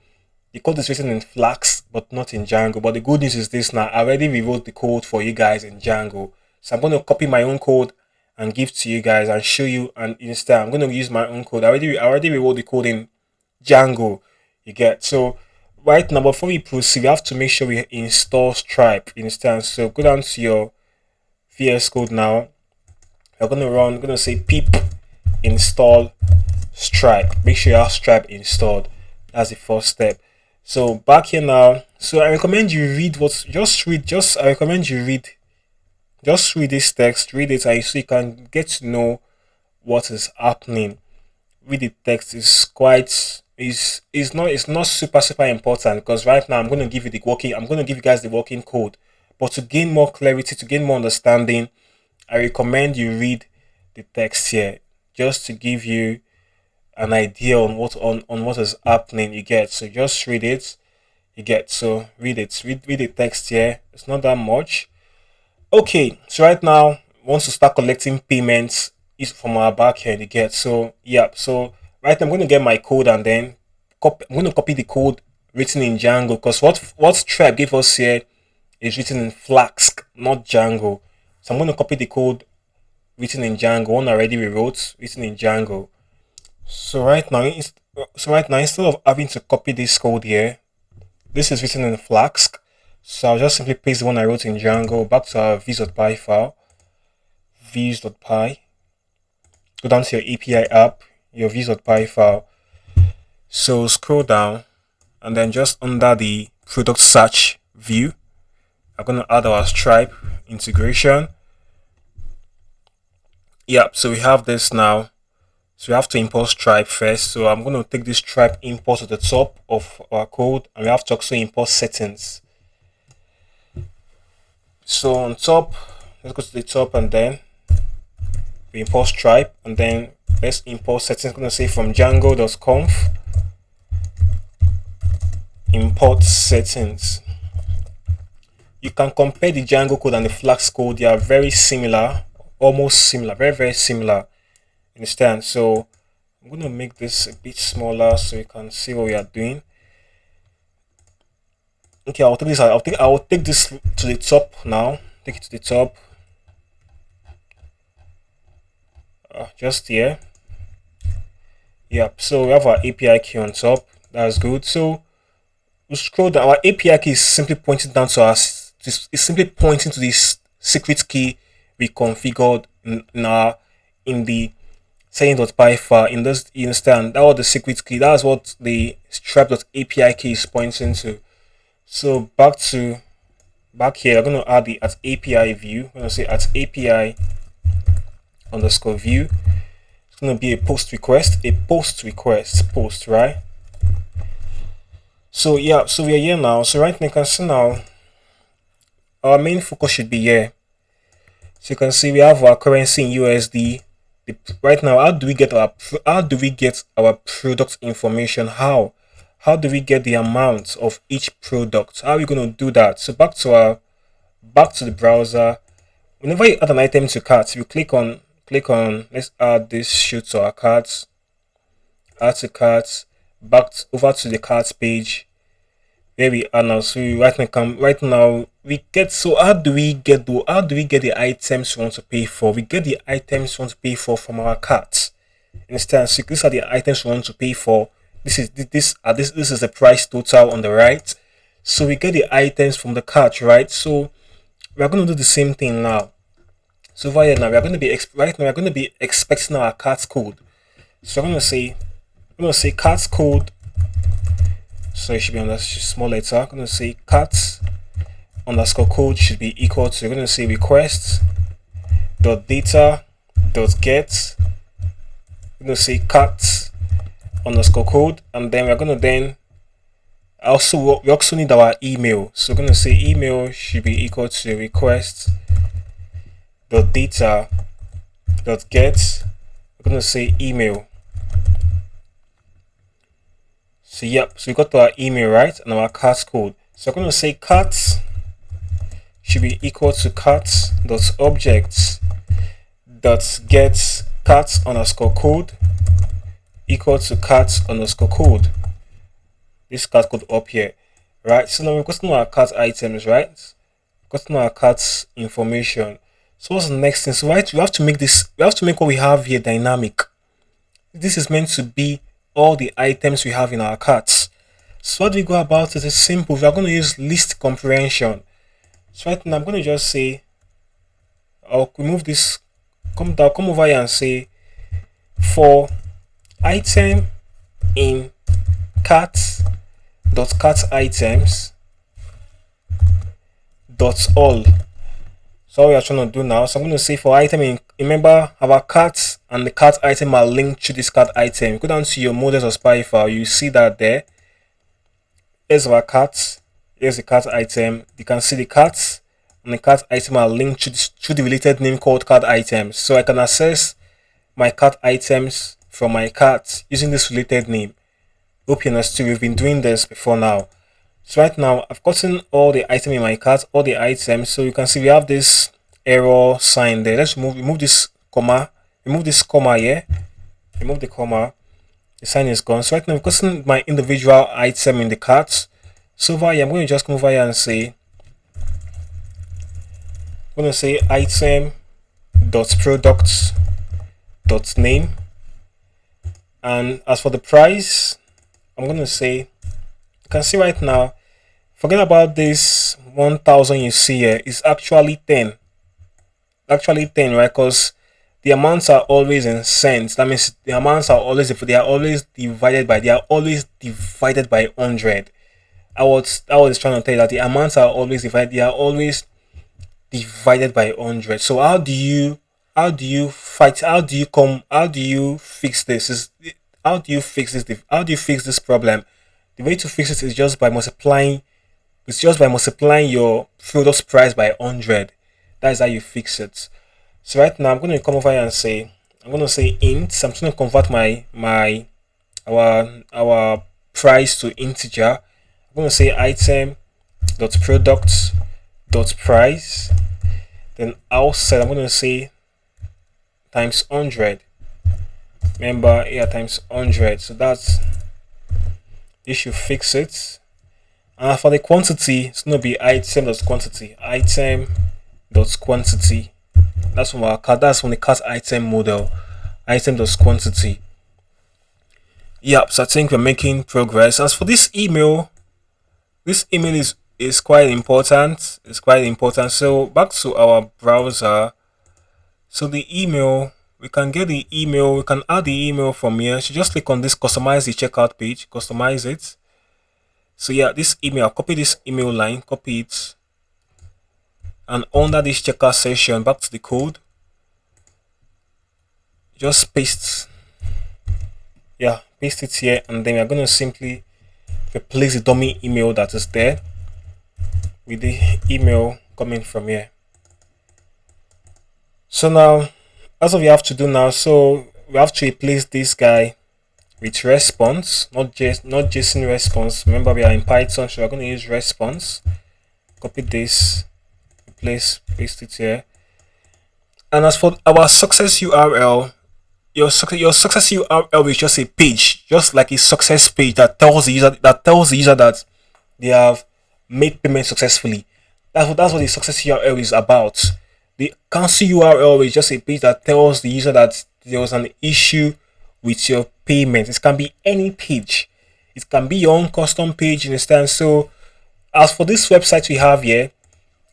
the code is written in Flask but not in Django. But the good news is this now, I already rewrote the code for you guys in Django. So I'm going to copy my own code and give to you guys and show you. And instead, I'm going to use my own code. I already rewrote the code in Django. You get? So right now, before we proceed, we have to make sure we install Stripe instance. So go down to your VS Code now. We're going to say pip install Stripe. Make sure you have Stripe installed. That's the first step. So back here now. So I recommend you read just read this text, read it, and so you can get to know what is happening. Read the text. It's not super important, because right now I'm going to give you guys the working code. But to gain more clarity, to gain more understanding, I recommend you read the text here, just to give you an idea on what is happening. You get? So just read it. You get? So read it. Read the text here. It's not that much. Okay, so right now once to start collecting payments is from our backend. You get? So yeah, so right now I'm going to get my code and then I'm going to copy the code written in Django, because what Stripe gave us here is written in Flask, not Django. So I'm going to copy the code written in Django, one I already rewrote, written in Django. So right now, instead of having to copy this code here, this is written in Flask. So I'll just simply paste the one I wrote in Django back to our views.py file, views.py. Go down to your API app, your views.py file. So scroll down, and then just under the product search view, I'm going to add our Stripe integration. Yep, so we have this now. So we have to import Stripe first. So I'm going to take this Stripe import to the top of our code, and we have to also import settings. So on top, let's go to the top, and then we import Stripe, and then let's import settings. I'm going to say from django.conf import settings. You can compare the Django code and the Flask code. They are very similar, almost similar, very similar. Understand? So I'm going to make this a bit smaller so you can see what we are doing. Okay, I'll take this. I'll take this to the top now. Take it to the top. Just here. Yep. So we have our API key on top. That's good. So we scroll down. Our API key is simply pointing down to us. It's simply pointing to this secret key we configured in the setting.py file. In this, you understand, that was the secret key. That's what the stripe.api key is pointing to. So back here, I'm going to add the @API view. I'm going to say @API underscore view. It's going to be a post request, post, right? So yeah, so we are here now. So right now you can see now our main focus should be here. So you can see we have our currency in USD. Right now, how do we get our product information? How do we get the amount of each product? How are we going to do that? So back to the browser. Whenever you add an item to cart, you click on let's add this shoe to our cart. Add to cart. Over to the cart page where we are now. So right now we get. So how do we get the items we want to pay for? We get the items we want to pay for from our cart. Understand? So these are the items we want to pay for. This is the price total on the right. So we get the items from the cart, right? So we are going to do the same thing now. So over here now we are going to be expecting our cart code. So I'm going to say cart code. So it should be on the small letter. I'm going to say cart underscore code should be equal to, we're going to say request dot data dot get. We're going to say cart underscore code, and then we're going to we also need our email. So we're going to say email should be equal to request dot data dot get. We're going to say email. So yep, so we got our email, right, and our cart code. So I'm going to say cart should be equal to cart.objects.get cart underscore code equal to cart underscore code. This cart code up here, right? So now we've gotten our cart items, right? We've gotten our cart information. So what's the next thing? So right, we have to make what we have here dynamic. This is meant to be all the items we have in our carts. So what do we go about it? It's simple. We are going to use list comprehension. So right now I'm going to just say, I'll remove this, come over here and say for item in cart.cartItems dot all. So what we are trying to do now, so I'm going to say for item in, remember our cart and the cart item are linked to this cart item. Go down to your models.py file, you see that there. Here's our cart, here's the cart item. You can see the cart and the cart item are linked to the related name called cart items. So I can access my cart items from my cart using this related name. Hope you understood. We've been doing this before now. So right now I've gotten all the items in my cart, all the items. So you can see we have this error sign there. Let's remove this comma. Remove this comma here. Remove the comma. The sign is gone. So right now, because my individual item in the cart, so over here, I'm going to just come over here and say, I'm going to say item dot products dot name, and as for the price, I'm going to say, you can see right now, forget about this 1000 you see here, it's actually 10. Actually 10, right? Because the amounts are always in cents. That means the amounts are always, if they are always divided by, 100. I was trying to tell you that the amounts are always divided, they are always divided by 100. So how do you fix this? How do you fix this problem? The way to fix it is just by multiplying your product price by 100. That is how you fix it. So right now I'm going to come over here and say, I'm going to say int. So I'm just going to convert our price to integer. I'm going to say item dot product dot price. Then outside I'm going to say times 100. Remember here, times 100. So this should fix it. And for the quantity, it's going to be item dot quantity. Item dot quantity. That's from our cart. That's from the cart item model. Item dot quantity. Yep. So I think we're making progress. As for this email is quite important. It's quite important. So back to our browser. So the email, we can get the email. We can add the email from here. So just click on this, customize the checkout page. Customize it. So yeah, this email, copy this email line, copy it, and under this checkout section, back to the code, just paste it here, and then we're going to simply replace the dummy email that is there with the email coming from here. So now, that's what we have to do now. So we have to replace this guy with response, not JSON response. Remember, we are in Python, so we're going to use response. Copy this, paste it here. And as for our success URL, your success URL is just a page, just like a success page that tells the user that they have made payment successfully. That's what the success URL is about. The cancel URL is just a page that tells the user that there was an issue with your payment. It can be any page. It can be your own custom page, you understand? So as for this website we have here,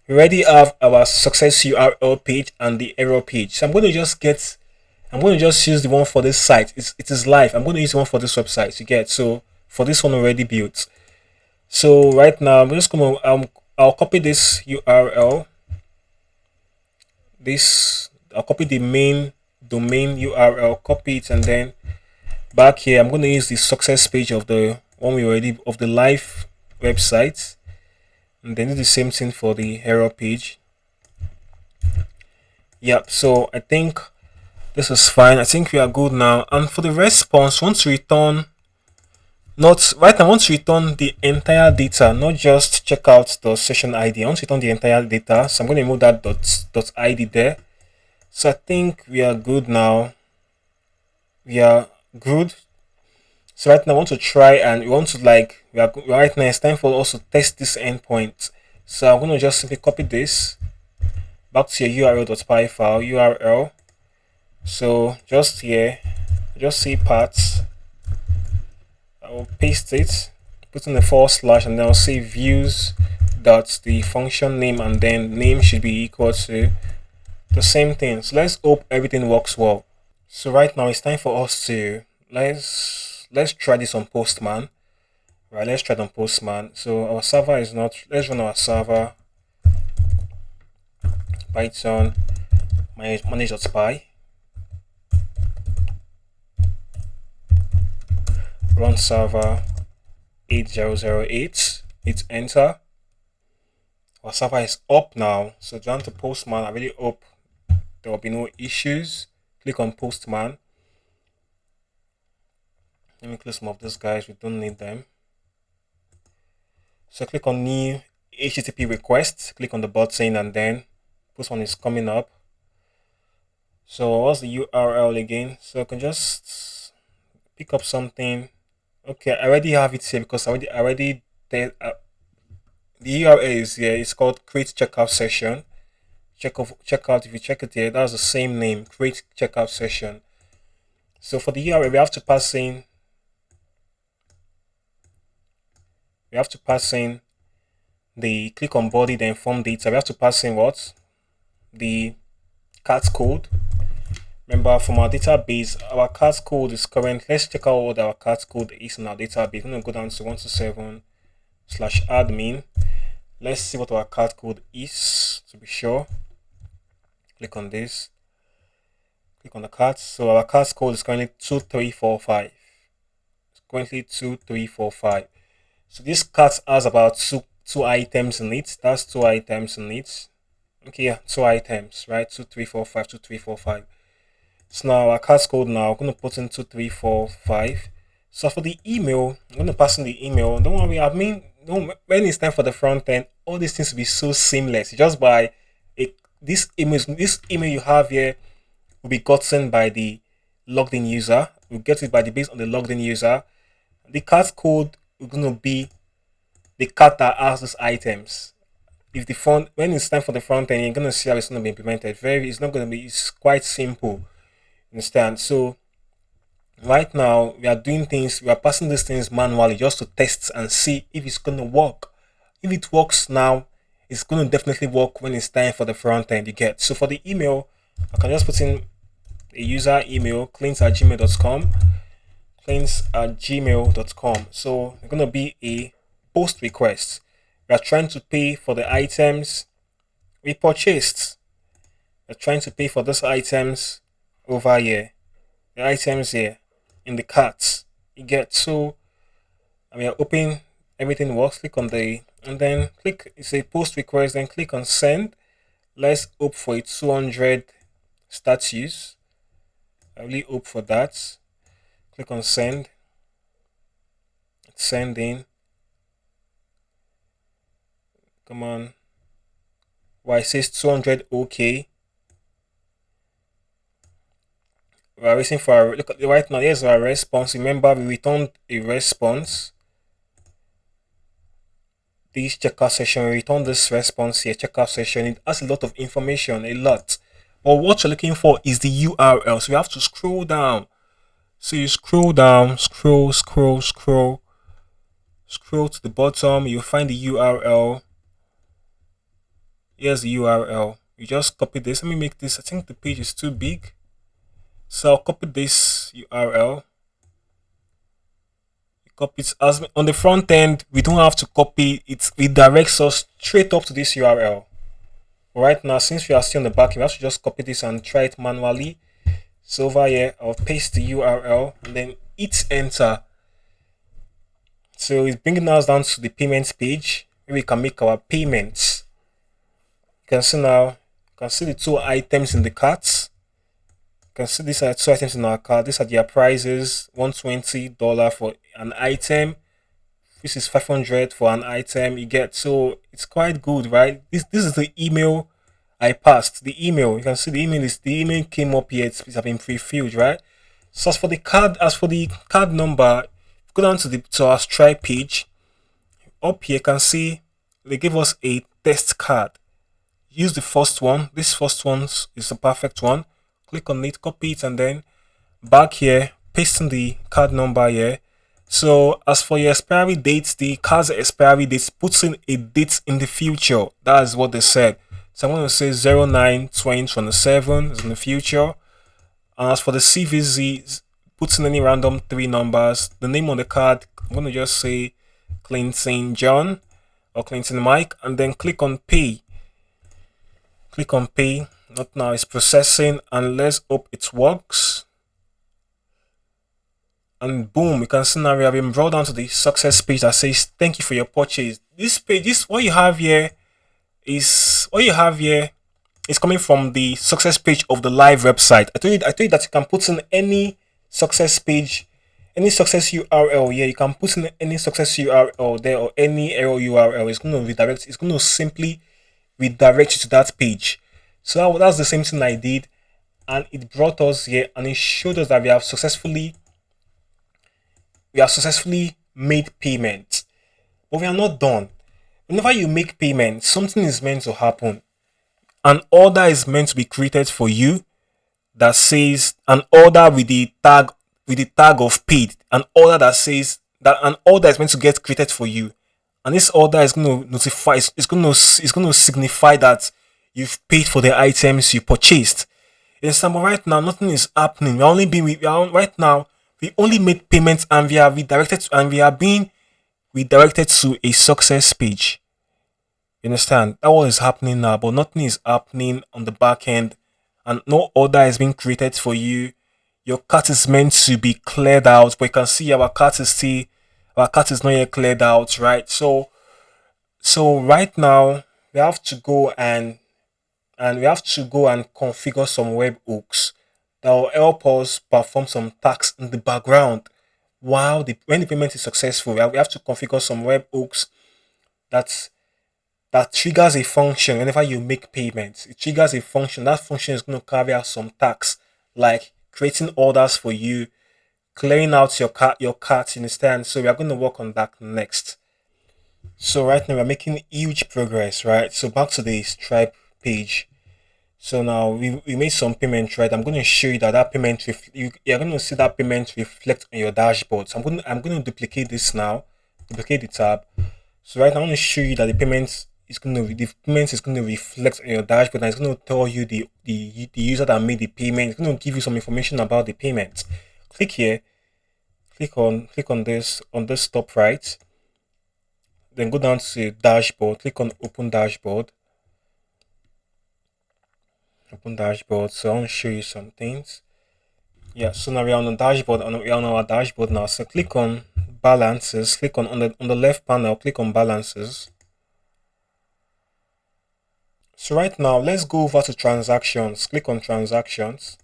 we already have our success URL page and the error page. So I'm going to just use the one for this site. It is live. I'm going to use the one for this website, you get. So for this one already built. So right now I'm just going to I'll copy this URL. I'll copy the main domain URL, copy it, and then back here I'm going to use the success page of the one of the live website, and then do the same thing for the error page. Yep. So I think this is fine. I think we are good now. And for the response, want to return I want to return the entire data, not just check out the session ID. I want to return the entire data. So I'm going to remove that dot ID there. So I think we are good now. We are good. So right now I want to try, and right now it's time for us to test this endpoint. So I'm going to just simply copy this back to your url.py file URL. So just here, just see parts. I will paste it, put in the / and then I'll say views dot the function name, and then name should be equal to the same thing. So let's hope everything works well. So right now it's time for us to let's try this on Postman. Right, let's try it on Postman. So our server is not, let's run our server Python manage.py, run server 8008, hit enter. Our server is up now. So down to Postman, I really hope there will be no issues. Click on Postman. Let me close some of these guys, we don't need them. So click on new HTTP request, click on the button, and then Postman is coming up. So what's the URL again? So I can just pick up something. Okay, I already have it here because the URL is here. It's called create checkout session. Checkout. If you check it here, that's the same name. Create checkout session. So for the URL, we have to pass in. We have to pass in the click on body, then form data. We have to pass in what? The cart code. Remember, from our database, our cart code is current. Let's check out what our cart code is in our database. I'm going to go down to 127/admin. Let's see what our cart code is to be sure. Click on this. Click on the cart. So our cart code is currently 2345. It's currently 2345. So this cart has about two items in it. That's two items in it. Okay, yeah, two items, right? 2345, 2345. So now our cart code now, I'm going to put in 2345. So for the email, I'm going to pass in the email. Don't worry, when it's time for the front end, all these things will be so seamless. Just by this email you have here will be gotten by the logged in user. We'll get it based on the logged in user. The cart code is going to be the cart that has those items. If when it's time for the front end, you're going to see how it's going to be implemented. It's quite simple. Understand? So right now we are passing these things manually just to test and see if it's going to work. If it works now, it's going to definitely work when it's time for the front end. You get. So for the email, I can just put in a user email, cleans@gmail.com. cleans@gmail.com. So it's going to be a post request. We are trying to pay for the items we purchased. We're trying to pay for those items over here, the items here in the carts. You get. So we are open, everything works. Click on and then it's a post request, then click on send. Let's hope for a 200 status. I really hope for that. Click on send. Sending. Come on. Why it says 200 OK. We are waiting for look at right now. Here's our response. Remember, we returned a response. This checkout session, we returned this response here. Checkout session. It has a lot of information, a lot. But what you're looking for is the URL. So you have to scroll down. So you scroll down, scroll to the bottom. You'll find the URL. Here's the URL. You just copy this. Let me make this. I think the page is too big. So I'll copy this URL. Copy it as on the front end. We don't have to copy it. It directs us straight up to this URL. Right now, since we are still on the back, we have to just copy this and try it manually. So over here, I'll paste the URL and then hit enter. So it's bringing us down to the payments page where we can make our payments. You can see now, you can see the two items in the carts. You can see these are two items in our cart. These are their prices: $120 for an item. This is $500 for an item. You get. So it's quite good, right? This is the email I passed. The email, you can see the email came up here. It's been pre-filled, right? So as for the card number, go down to our Stripe page. Up here, you can see they give us a test card. Use the first one. This first one is the perfect one. Click on it, copy it, and then back here, paste in the card number here. So as for your expiry dates, the card's expiry dates puts in a date in the future. That is what they said. So I'm going to say 09/2027 is in the future. And as for the CVZ, puts in any random three numbers. The name on the card, I'm going to just say Clinton John or Clinton Mike, and then click on pay. Click on pay. Not now, it's processing, and let's hope it works. And boom, you can see now we have been brought down to the success page that says thank you for your purchase. This page, what you have here is coming from the success page of the live website. I told you that you can put in any success page, any success URL here. You can put in any success URL there or any error URL. It's going to redirect. It's going to simply redirect you to that page. So that's the same thing I did, and it brought us here, and it showed us that we have successfully we have successfully made payment, but we are not done. Whenever you make payment, something is meant to happen. An order is meant to be created for you that says an order with the tag of paid, an order that says that an order is meant to get created for you, and this order is going to notify, it's going to signify that you've paid for the items you purchased. Yes, but right now nothing is happening. We are right now we only made payments and we are being redirected to a success page. You understand? That what is happening now, but nothing is happening on the back end, and no order is being created for you. Your cart is meant to be cleared out, but you can see our cart is not yet cleared out, right? So right now we have to go and we have to go and configure some webhooks that will help us perform some tasks in the background while when the payment is successful. We have to configure some webhooks that that triggers a function whenever you make payments. It triggers a function. That function is going to carry out some tasks like creating orders for you, clearing out your cart, you understand? So we are going to work on that next. So right now we're making huge progress, right? So back to the Stripe page. So now we made some payment, right? I'm going to show you that you're going to see that payment reflect on your dashboard. So I'm going to duplicate this now, duplicate the tab. So right now I'm going to show you that the payment is going to reflect on your dashboard, and it's going to tell you the user that made the payment. It's going to give you some information about the payment. Click here, click on this top right, then go down to dashboard, click on open dashboard. Open dashboard. So I want to show you some things. Yeah, so now we're on the dashboard, we're on our dashboard now. So click on balances, click on the left panel, click on balances. So right now let's go over to transactions. Click on transactions.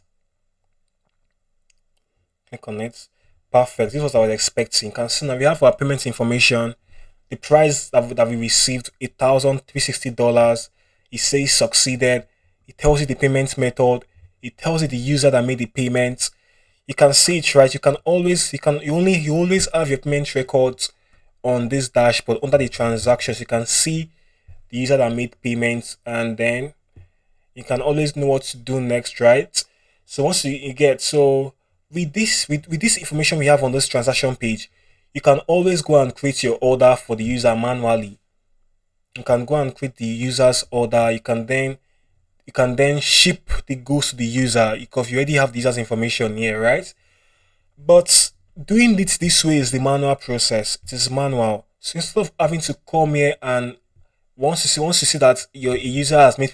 Click on it. Perfect. This was what I was expecting. You can see now we have our payment information. The price that we received, $1,360. It says succeeded. It tells you the payment method. It tells you the user that made the payment. You can see it, right? You always have your payment records on this dashboard under the transactions. You can see the user that made payments, and then you can always know what to do next, right? So once you get with this information we have on this transaction page, you can always go and create your order for the user manually. You can go and create the user's order. You can then ship the goods to the user because you already have the user's information here, right? But doing it this way is the manual process. It is manual. So instead of having to come here and once you see that a user has made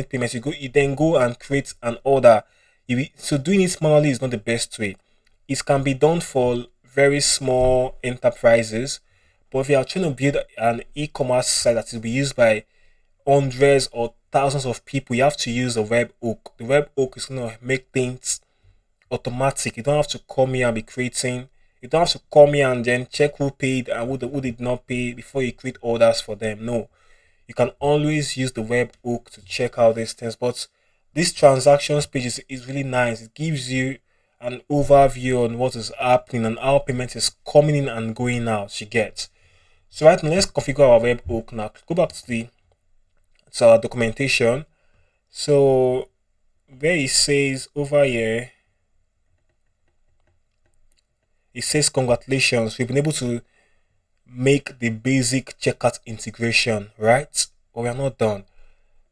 payments, you then go and create an order. So doing it manually is not the best way. It can be done for very small enterprises, but if you are trying to build an e-commerce site that will be used by hundreds or thousands of people, you have to use the webhook. The webhook is going to make things automatic. You don't have to come here and be creating. You don't have to come here and then check who paid and who did not pay before you create orders for them. No, you can always use the webhook to check out these things. But this transactions page is really nice. It gives you an overview on what is happening and how payment is coming in and going out. You get. So right now, let's configure our webhook now. Go back to our documentation. So where it says over here, it says congratulations, we've been able to make the basic checkout integration, right? But we are not done.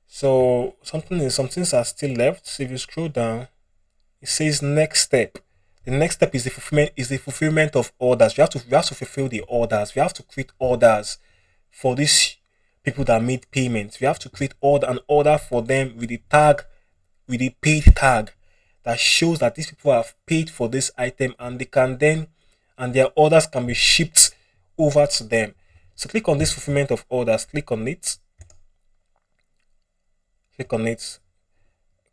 So some things are still left. So if you scroll down, it says next step. The next step is the fulfillment of orders. We have to fulfill the orders. We have to create orders for these people that made payments. We have to create an order for them with the paid tag that shows that these people have paid for this item, and their orders can be shipped over to them. So click on this fulfillment of orders. Click on it.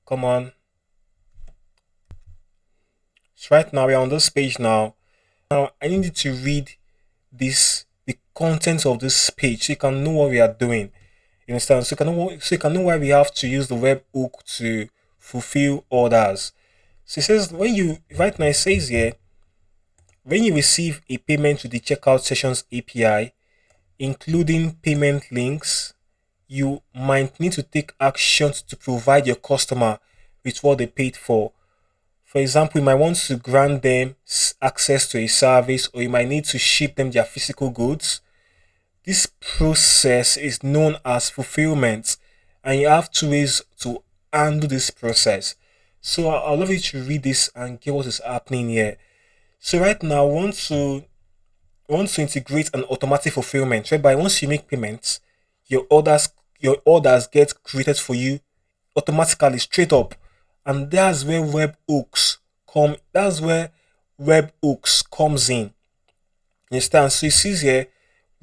Come on. So right now we're on this page now. Now I need you to read the contents of this page so you can know what we are doing. You understand? So you can know why we have to use the webhook to fulfill orders. So it says right now it says here, When you receive a payment to the checkout sessions API, including payment links, you might need to take actions to provide your customer with what they paid for. For example, you might want to grant them access to a service, or you might need to ship them their physical goods. This process is known as fulfillment, and you have two ways to handle this process. So I'd love you to read this and get what is happening here. So right now, I want to integrate an automatic fulfillment whereby once you make payments, your orders get created for you automatically straight up, and that's where webhooks comes in. You understand? So it says here,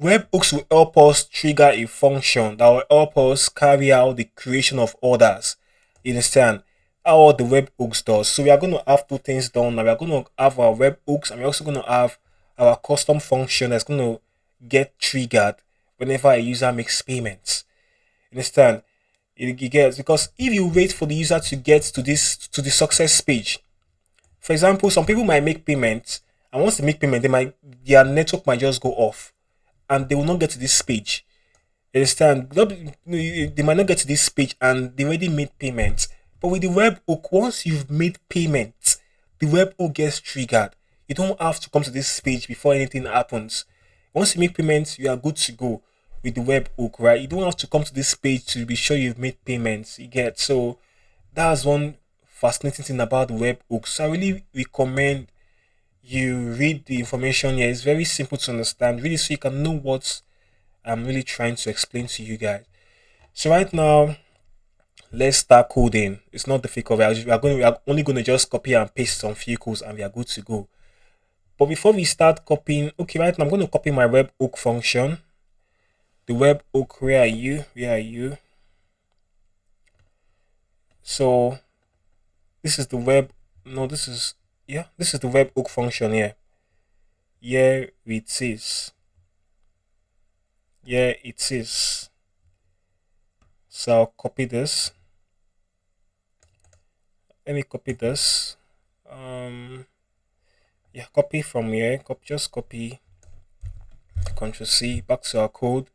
webhooks will help us trigger a function that will help us carry out the creation of orders. You understand? How the webhooks does. So we are going to have two things done. Now we are going to have our webhooks, and we're also going to have our custom function that's going to get triggered whenever a user makes payments. You understand? You get, because if you wait for the user to get to the success page, for example, some people might make payments, and once they make payment, their network might just go off, and they will not get to this page. You understand? They might not get to this page, and they already made payments. But with the webhook, once you've made payments, the webhook gets triggered. You don't have to come to this page before anything happens. Once you make payments, you are good to go with the webhook, right? You don't have to come to this page to be sure you've made payments. You get, so that's one fascinating thing about the webhook. So I really recommend you read the information here. It's very simple to understand, really, so you can know what I'm really trying to explain to you guys. So right now, let's start coding. It's not difficult. We are only going to just copy and paste some few codes, and we are good to go. But before we start copying, okay, right now I'm going to copy my webhook function. The webhook, where are you? Where are you? So this is the web. No, this is, yeah, this is the webhook function here. Here it is. Here it is. So I'll copy this. Let me copy this. Yeah, copy from here. Just copy. Control C back to our code.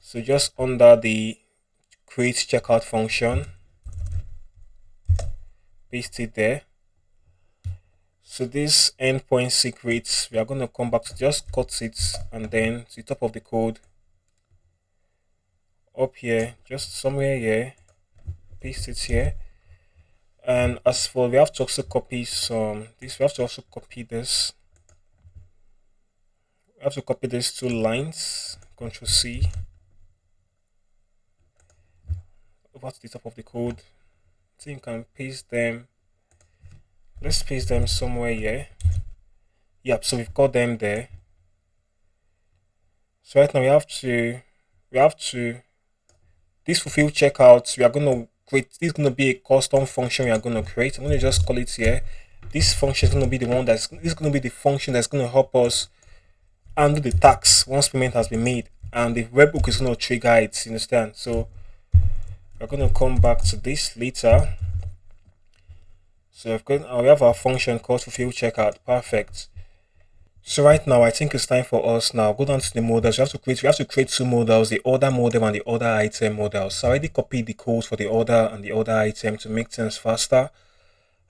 So just under the create checkout function, paste it there. So this endpoint secrets, we are going to come back to just cut it, and then to the top of the code, up here, just somewhere here, paste it here. And as for, we have to also copy we have to also copy this. We have to copy these two lines, Control C, over to the top of the code. So you can paste them. Let's paste them somewhere here. Yep, so we've got them there. So right now we have to this fulfill checkouts. We are going to create, this is going to be a custom function we are going to create. I'm going to just call it here. This function is going to be the one this is going to be the function that's going to help us handle the tax once payment has been made, and the webhook is going to trigger it. You understand? So we're going to come back to this later. So we have our function called fulfill checkout. Perfect. So right now, I think it's time for us now. Go down to the models. We have to create two models, the order model and the order item model. So I already copied the code for the order and the order item to make things faster.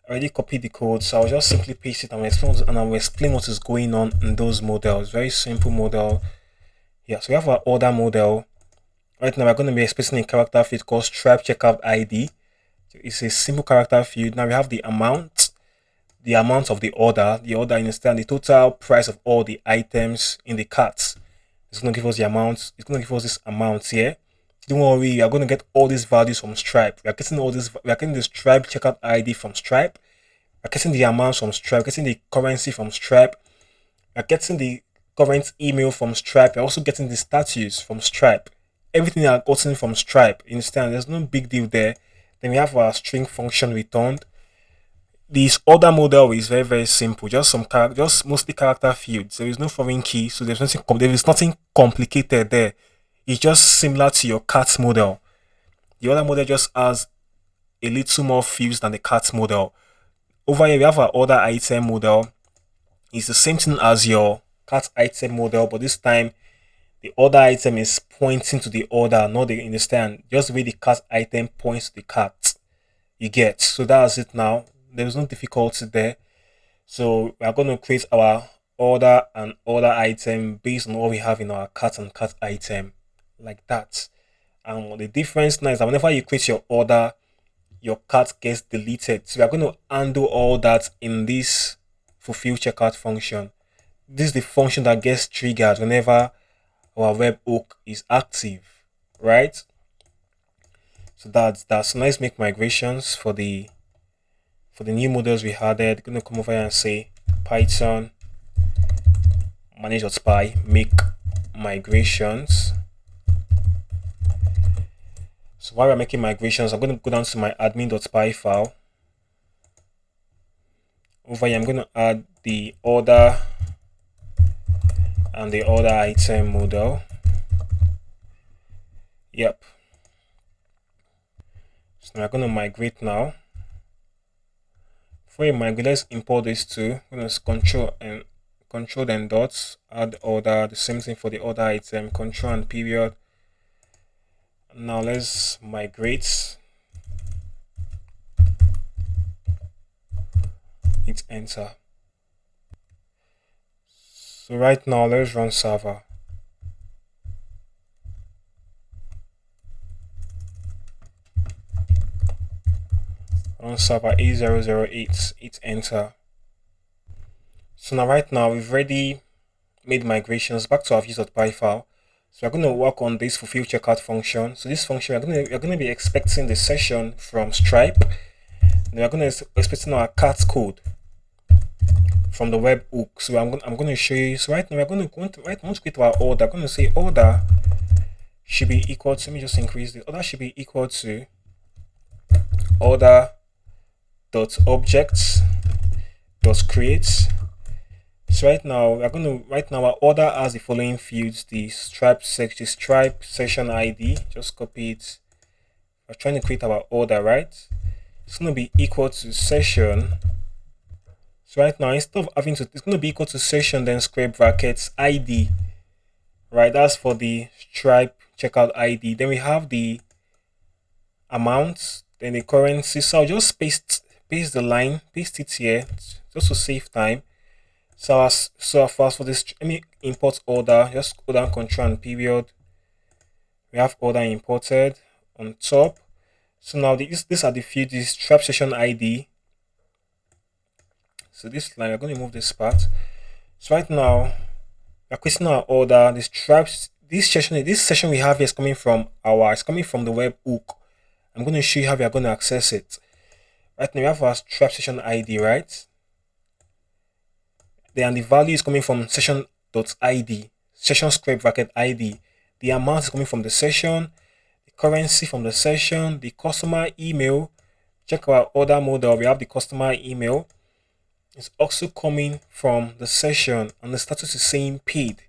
I already copied the code, so I'll just simply paste it and I'll explain what is going on in those models. Very simple model. Yeah, so we have our order model. Right now, we're going to be expressing a character field called Stripe checkout ID. So it's a simple character field. Now we have the amount of the order, you understand, the total price of all the items in the cart. It's going to give us the amount. It's going to give us this amount here. Don't worry, we are going to get all these values from Stripe. We are getting the Stripe checkout ID from Stripe. We are getting the amounts from Stripe. Getting the currency from Stripe. We are getting the current email from Stripe. We are also getting the status from Stripe. Everything we are getting from Stripe. You understand? There's no big deal there. Then we have our string function returned. This order model is very, very simple. Just mostly character fields. There is no foreign key, so there is nothing complicated there. It's just similar to your cart model. The order model just has a little more fields than the cart model. over here we have our order item model. It's the same thing as your cart item model, but this time the order item is pointing to the order, not the understand. Just the way the cart item points to the cart. You get. So that's it now. There's no difficulty there. So we are going to create our order and order item based on what we have in our cart and cart item, like that. And the difference now is that whenever you create your order, your cart gets deleted. So we are going to undo all that in this fulfill checkout function. This is the function that gets triggered whenever our webhook is active, right? So that's so let's make migrations for the new models we added. Gonna come over here and say Python manage.py make migrations. So while we're making migrations, I'm going to go down to my admin.py file. Over here, I'm going to add the order and the order item model. Yep. So now we're going to migrate now. Before you migrate, let's import these two. I'm going to control then dots, add order, the same thing for the order item, control and period. Now let's migrate. Hit enter. So right now let's run server. Run server A008, hit enter. So now right now we've already made migrations back to our views.py file. So we're going to work on this fulfill checkout function. So this function we're going to be expecting the session from Stripe. And we're going to be expecting our cart code from the webhook. So I'm going to show you. So right now we're going to create our order. I'm going to say order should be equal to, let me just increase the order should be equal to order dot objects dot create. So right now our order has the following fields: the Stripe session ID. Just copy it. We're trying to create our order, right? It's going to be equal to session. So right now, instead of having to, it's going to be equal to session, then square brackets ID, right? That's for the Stripe checkout ID. Then we have the amount, then the currency. So I'll just paste the line, paste it here, just to save time. So for this, let me import order. Just go down, control and period. We have order imported on top. So now these are the fields: this Stripe session ID. So this line, we're going to move this part. So right now we're creating our order. This session we have here is coming from the webhook. I'm going to show you how we are going to access it. Right now we have our Stripe session ID, right? Then the value is coming from session.id, session square bracket ID. The amount is coming from the session, the currency from the session, the customer email. Check our order model. We have the customer email. It's also coming from the session, and the status is saying paid.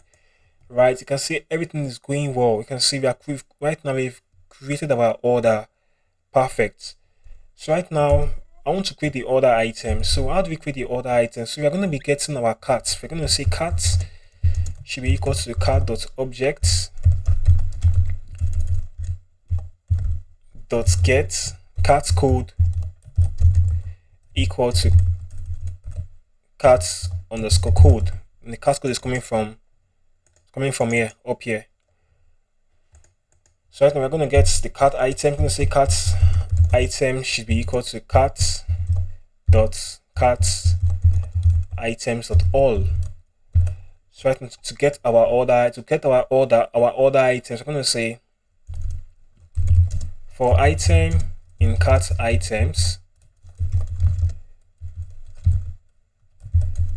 Right? You can see everything is going well. You can see right now we've created our order. Perfect. So right now I want to create the order item. So how do we create the order item? So we're going to be getting our carts. We're going to say carts should be equal to cart.objects .get cart code equal to carts underscore code. And the cart code is coming from here, up here. So right now we're going to get the cart item. I'm going to say cart item should be equal to cart items.all. So right now, to get our order items, I'm going to say for item in cart items,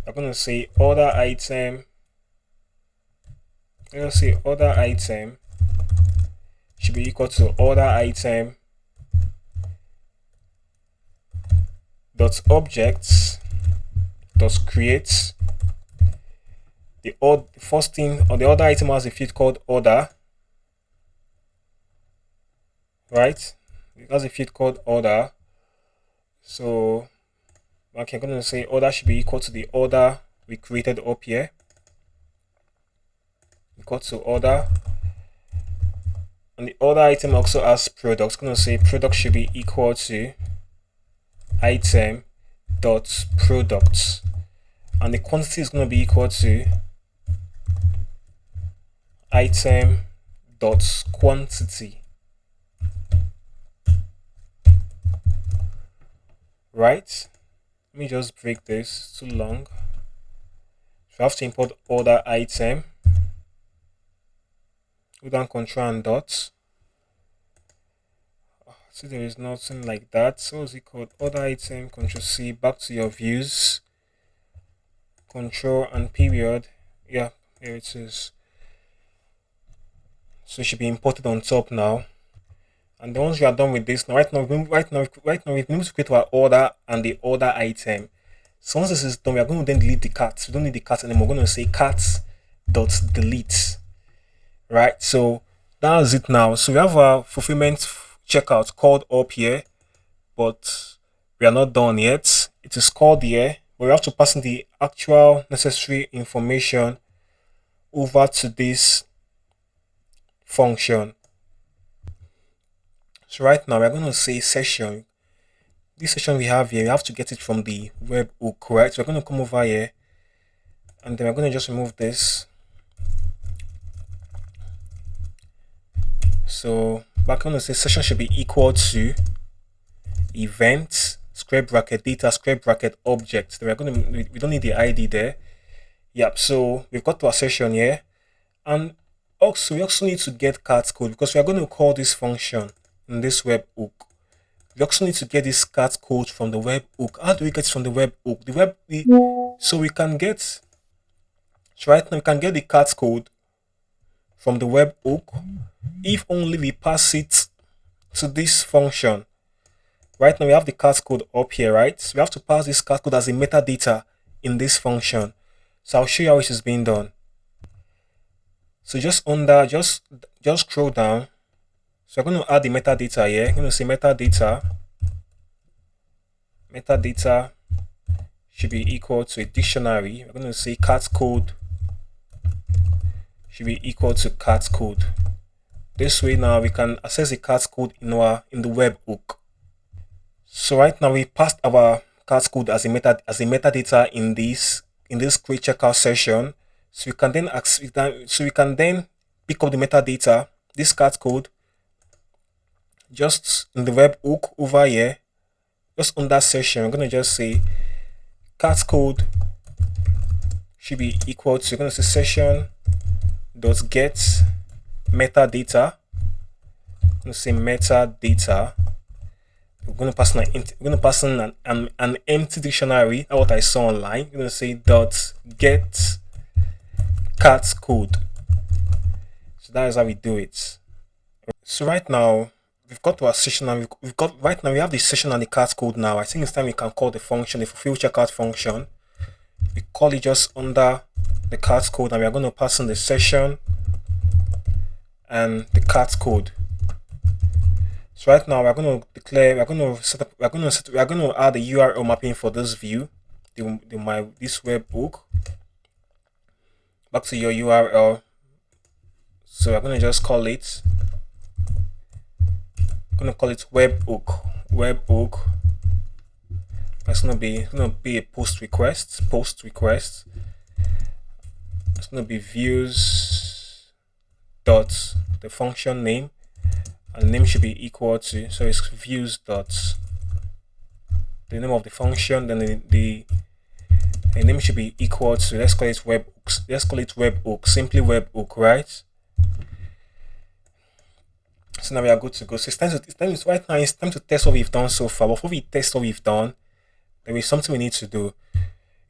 I'm going to say order item. I'm going to say order item should be equal to order item dot objects dot create. The first thing, or the order item has a field called order, right? It has a field called order. So Okay, I'm going to say order should be equal to the order we created up here. Equal to order. And the order item also has products. I'm going to say product should be equal to item dot products. And the quantity is going to be equal to item dot quantity. Right? Let me just break this. It's too long. So I have to import order item. Go down control and dot. See, there is nothing like that. So what's it called? Order item, control C, back to your views. Control and period. Yeah, here it is. So it should be imported on top now. And once you are done with this, now right now we need to create our order and the order item. So once this is done, we are going to then delete the cart. We don't need the cart anymore. We're going to say cart.delete. Right, so that's it now. So we have our fulfillment checkout called up here, but we are not done yet. It is called here, but we have to pass in the actual necessary information over to this function. So right now we're going to say session. This session we have here, we have to get it from the webhook, right? So we're going to come over here and then we're going to just remove this. So back, I'm going to say session should be equal to event square bracket data square bracket object. Then we're going to, we don't need the ID there. Yep, so we've got to our session here, and also we also need to get cart code because we are going to call this function in this webhook. We also need to get this cart code from the webhook. How do we get it from the webhook? So we can get, so right now we can get the cart code from the webhook if only we pass it to this function. Right now we have the cart code up here, right? So we have to pass this cart code as a metadata in this function. So I'll show you how it is being done. So just scroll down. So I'm going to add the metadata here. I'm going to say metadata should be equal to a dictionary. I'm going to say cart code should be equal to cart code. This way now we can access the cart code in the webhook. So right now we passed our cart code as a metadata in this create checkout session. So we can then pick up the metadata, this cart code, just in the webhook over here, just on that session. I'm gonna just say cart code should be equal to, I'm gonna say session dot get metadata. I'm gonna say metadata. We're gonna pass in an empty dictionary. That's what I saw online. I'm gonna say dot get cart code. So that is how we do it. So right now we've got to our session, and we have the session and the cart code now. I think it's time we can call the function, the fulfill checkout function. We call it just under the cart code, and we are going to pass in the session and the cart code. So right now we're going to declare, we're going to add the URL mapping for this view, this webhook. Back to your URL. So we're going to just call it. I'm going to call it webhook. It's going to be a post request. It's going to be views dot the function name, and the name should be equal to, so it's views dot the name of the function, then the name should be equal to, let's call it webhook, simply webhook, right? So now we are good to go. So right now it's time to test what we've done so far. Before we test what we've done, there is something we need to do.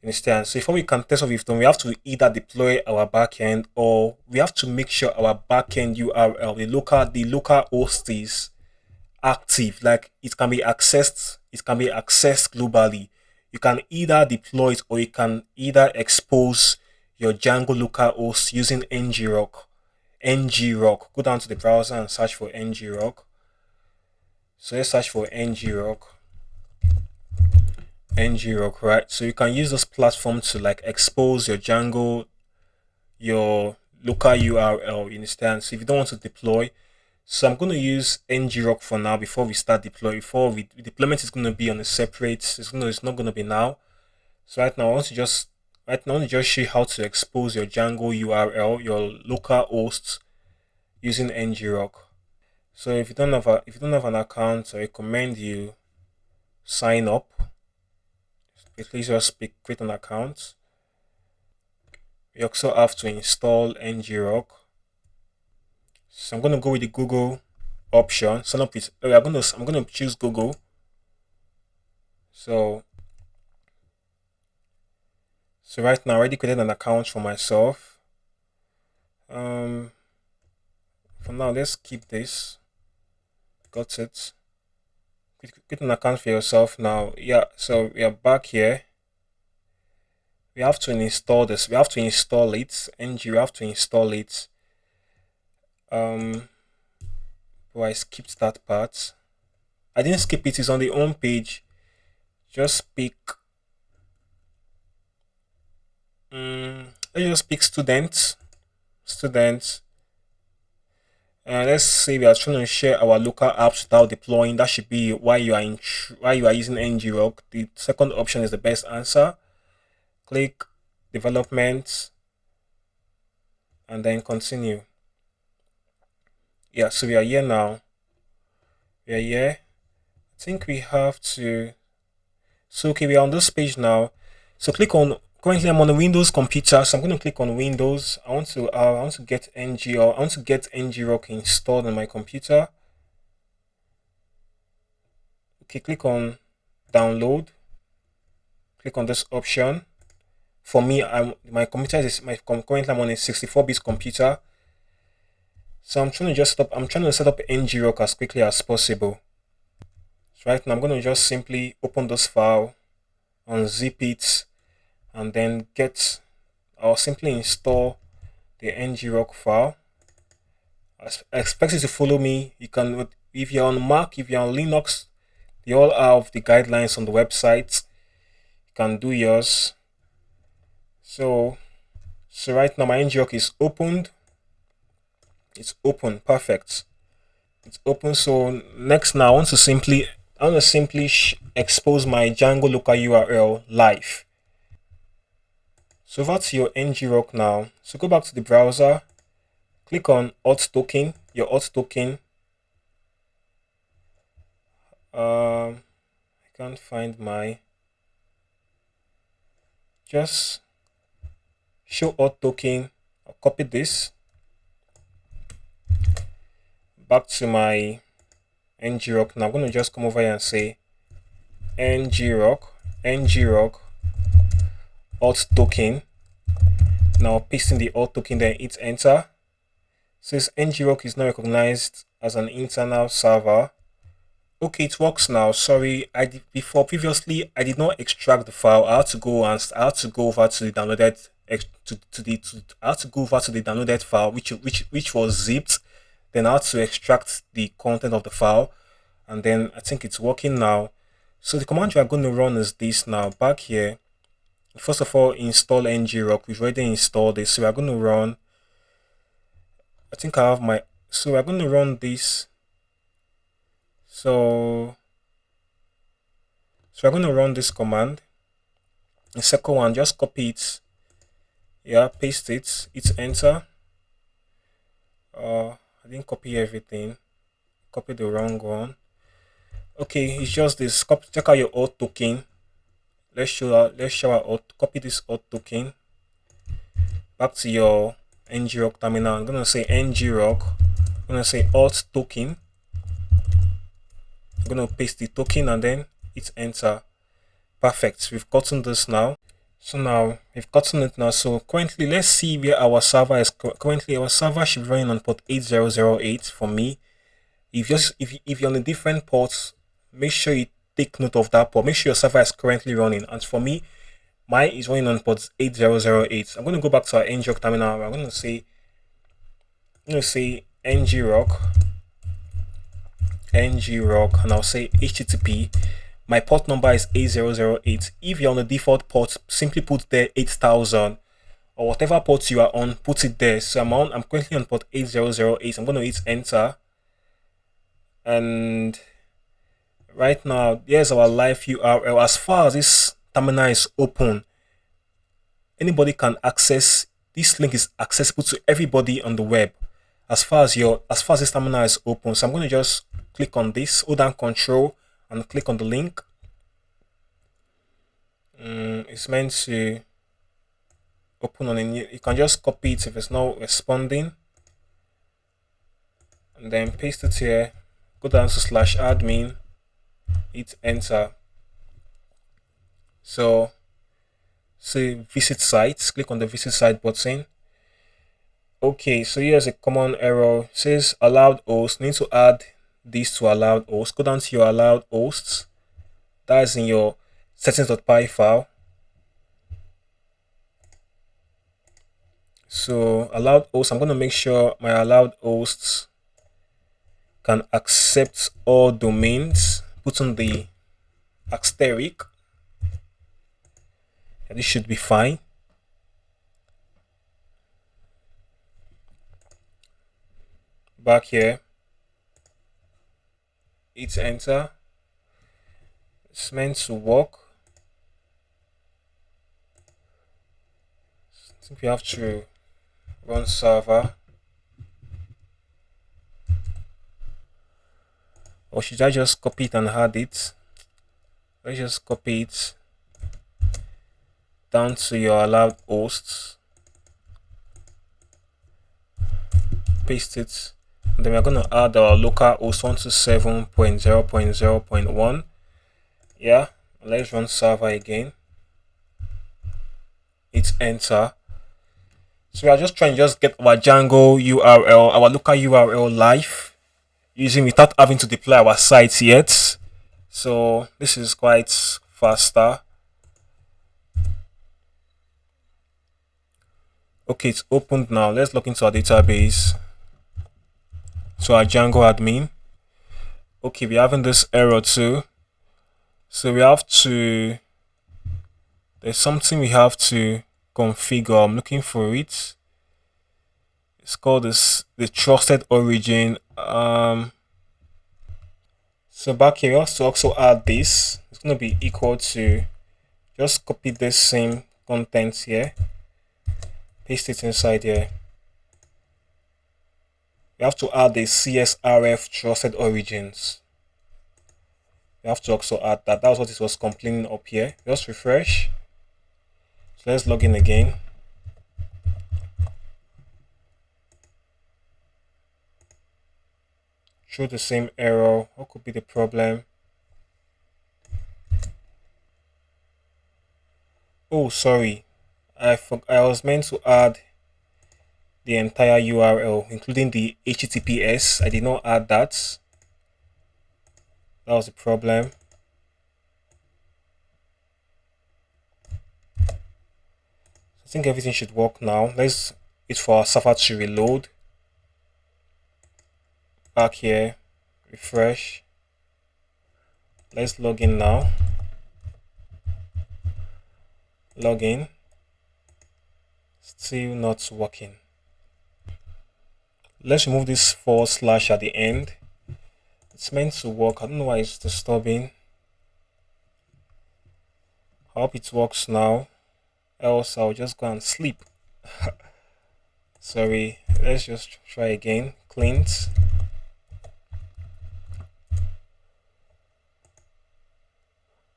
Understand? So before we can test what we've done, we have to either deploy our backend, or we have to make sure our backend URL, the local host, is active. Like it can be accessed globally. You can either deploy it, or you can either expose your Django localhost using Ngrok. Go down to the browser and search for Ngrok. So let's search for Ngrok. Ngrok, right? So you can use this platform to like expose your Django, your local URL instance if you don't want to deploy. So I'm going to use Ngrok for now before we start deploy. Before we deployment is going to be on a separate. It's not going to be now. So I want to just show you how to expose your Django URL, your local host using Ngrok. So if you don't have an account, I recommend you sign up. At least just create an account. You also have to install Ngrok. So I'm gonna go with the Google option. Sign up with. I'm gonna choose Google. So right now I already created an account for myself. For now, let's keep this. Got it. Create an account for yourself now. Yeah. So we are back here. We have to install this. We have to install it. We have to install it. But I skipped that part. I didn't skip it. It's on the home page. Just pick. Let's just pick students. Let's say we are trying to share our local apps without deploying. That should be why you are using Ngrok. The second option is the best answer. Click development and then continue. Yeah, so we are here now. We are here. I think we have to. So okay, we are on this page now. So click on. Currently, I'm on a Windows computer, so I'm going to click on Windows. I want to get Ngrok installed on my computer. Okay, click on download. Click on this option. For me, currently I'm on a 64-bit computer. So I'm trying to set up Ngrok as quickly as possible. So right now I'm going to just simply open this file, unzip it, and then I'll simply install the Ngrok file. I expect you to follow me. You can, if you're on Mac, if you're on Linux, they all have the guidelines on the website. You can do yours. So right now my Ngrok is opened. It's open, perfect. It's open. So next now I want to simply expose my Django local URL live. So over to your Ngrok now. So go back to the browser, click on auth token, your auth token. I can't find my. Just show auth token. I'll copy this back to my Ngrok. Now I'm going to just come over here and say Ngrok auth token. Now pasting the auth token, then hit enter. Says Ngrok is now recognized as an internal server. Okay, it works now. Sorry, previously I did not extract the file. I had to go over to the downloaded downloaded file, which was zipped. Then I had to extract the content of the file, and then I think it's working now. So the command you are going to run is this now. Back here, first of all, install Ngrok. We've already installed it, so we are going to run. I think I have my. So we're going to run this. So we're going to run this command. The second one, just copy it. Yeah, paste it. Hit enter. I didn't copy everything. Copy the wrong one. Okay, it's just this. Check out your auth token. Let's show our auth. Copy this auth token. Back to your Ngrok terminal. I'm gonna say Ngrok. I'm gonna say auth token. I'm gonna paste the token and then hit enter. Perfect. We've gotten this now. So now we've gotten it now. So currently, let's see where our server is. Currently, our server should be running on port 8008 for me. If you're on a different port, make sure you take note of that port. Make sure your server is currently running. And for me, mine is running on port 8008. I'm going to go back to our Ngrok terminal. I'm going to say Ngrok, and I'll say HTTP. my port number is 8008. If you're on the default port, simply put there 8000, or whatever port you are on, put it there. So I'm currently on port 8008. I'm going to hit enter, and right now here's our live URL. As far as this terminal is open, anybody can access this. Link is accessible to everybody on the web as far as this terminal is open. So I'm going to just click on this, hold down Control and click on the link. It's meant to open on a new. You can just copy it if it's not responding, and then paste it here. Go down to /admin, hit enter. So say visit sites, click on the visit site button. Okay, so here's a common error. It says allowed hosts. Need to add this to allowed hosts. Go down to your allowed hosts. That is in your settings.py file. So allowed hosts, I'm going to make sure my allowed hosts can accept all domains. Put on the asterisk. And this should be fine. Back here, hit enter. It's meant to work. I think we have to run server, or should I just copy it and add it? Let's just copy it down to your allowed hosts, paste it, and then we're going to add our local host 127.0.0.1. Yeah, let's run server again. Hit enter. So we are just trying to just get our Django URL, our local URL live, using without having to deploy our site yet. So this is quite faster. Okay, it's opened now. Let's log into our database. So our Django admin. Okay, we're having this error too. So we have to, there's something we have to configure. I'm looking for it. It's called the trusted origin. So back here we have to also add this. It's going to be equal to, just copy this same content here, paste it inside here. We have to add the CSRF trusted origins. We have to also add that. That's what it was complaining up here. Just refresh. So let's log in again. Show the same error. What could be the problem? Oh, sorry. I was meant to add the entire URL, including the HTTPS. I did not add that. That was the problem. I think everything should work now. Let's wait for our server to reload. Back here, refresh. Let's log in now. Log in. Still not working. Let's remove this / at the end. It's meant to work. I don't know why it's disturbing. I hope it works now. Else I'll just go and sleep. Sorry. Let's just try again. Cleans.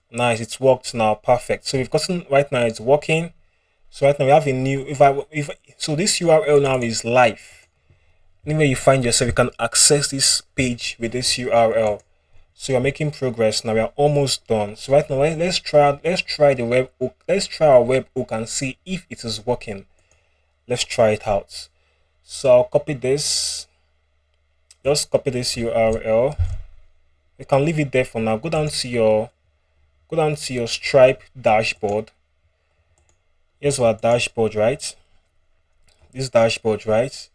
Nice, it's worked now. Perfect. So we've gotten right now it's working. So right now we have a new, so this URL now is live. Anywhere you find yourself, you can access this page with this URL. So you're making progress now. We are almost done. So right now let's try the webhook. Let's try our webhook and see if it is working. Let's try it out. So I'll copy this. Just copy this URL. You can leave it there for now. Go down to your Stripe dashboard. Here's our dashboard, right? This dashboard, right?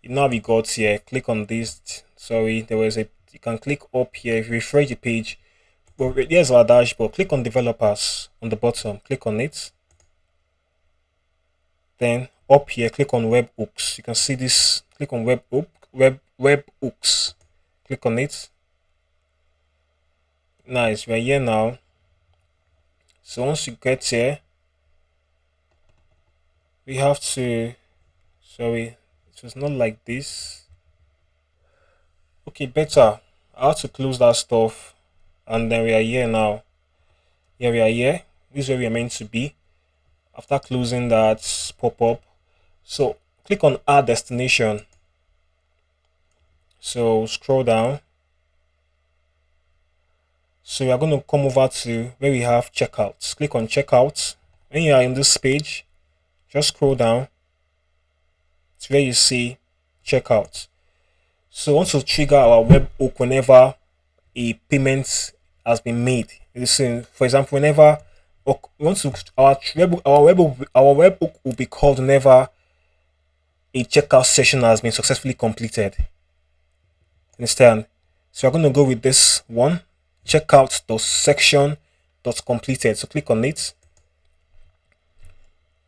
Now we got here. Click on this. Sorry, there was a. You can click up here. If you refresh the page, Well, here's our dashboard. Click on developers on the bottom, click on it. Then up here, click on webhooks. You can see this. Click on webhooks. Click on it. Nice, we're here now. So once you get here, we have to, sorry, it was not like this. Okay, better. I have to close that stuff, and then we are here now. Here we are here. This is where we are meant to be. After closing that pop-up, so click on add destination. So scroll down. So we are going to come over to where we have checkouts. Click on checkouts. When you are in this page, just scroll down to where you see checkout. So once to trigger our webhook whenever a payment has been made. Listen, for example, whenever once our webhook will be called whenever a checkout session has been successfully completed. Understand? So we're going to go with this one, checkout.section.completed. So click on it.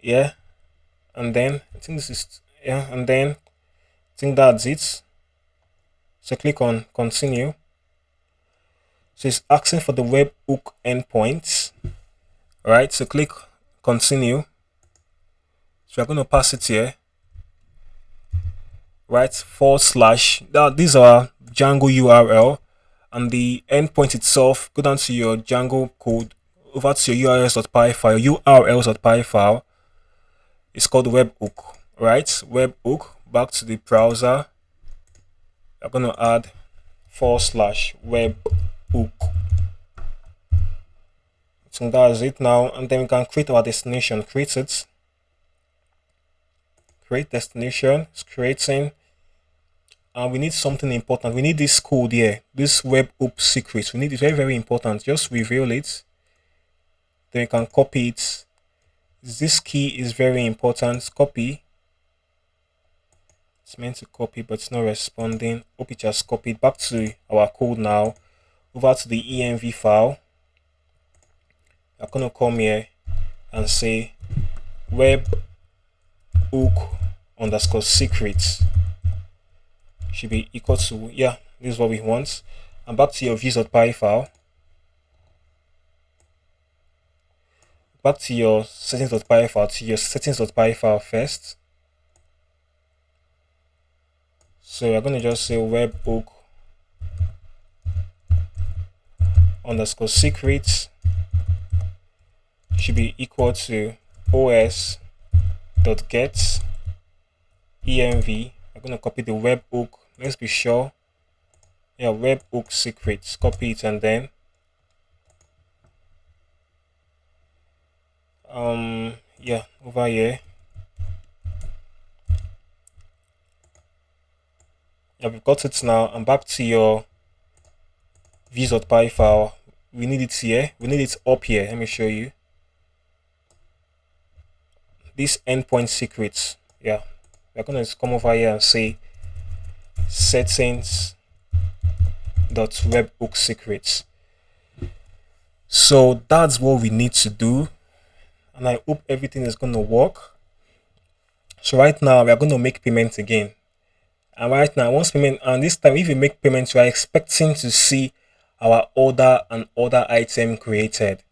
Yeah, and then I think this is, yeah, and then I think that's it. So click on continue. So it's asking for the webhook endpoints. Right, so click continue. So we're going to pass it here. Right, /. Now these are Django URL, and the endpoint itself, go down to your Django code, over to your urls.py file, urls.py file. It's called webhook. Right, webhook, back to the browser. I'm going to add /webhook. So that's it now, and then we can create our destination. Create it. Create destination. It's creating. And we need something important. We need this code here, this webhook secret. We need it, very, very important. Just reveal it. Then you can copy it. This key is very important. Copy. It's meant to copy, but it's not responding. Hope it just copied. Back to our code now. Over to the env file. I'm gonna come here and say webhook_secret should be equal to, yeah, this is what we want. And back to your views.py file. Back to your settings.py file, first. So we're going to just say webhook_secret should be equal to os.get env. I'm going to copy the webhook. Let's be sure. Yeah, webhook secrets. Copy it, and then yeah, over here. Yeah, we've got it now. And back to your views.py file. We need it here. We need it up here. Let me show you. This endpoint secrets. Yeah, we're gonna come over here and say settings.webhook secrets. So that's what we need to do, and I hope everything is going to work. So right now we are going to make payment again, and right now once payment, and this time if we make payments, we are expecting to see our order and order item created.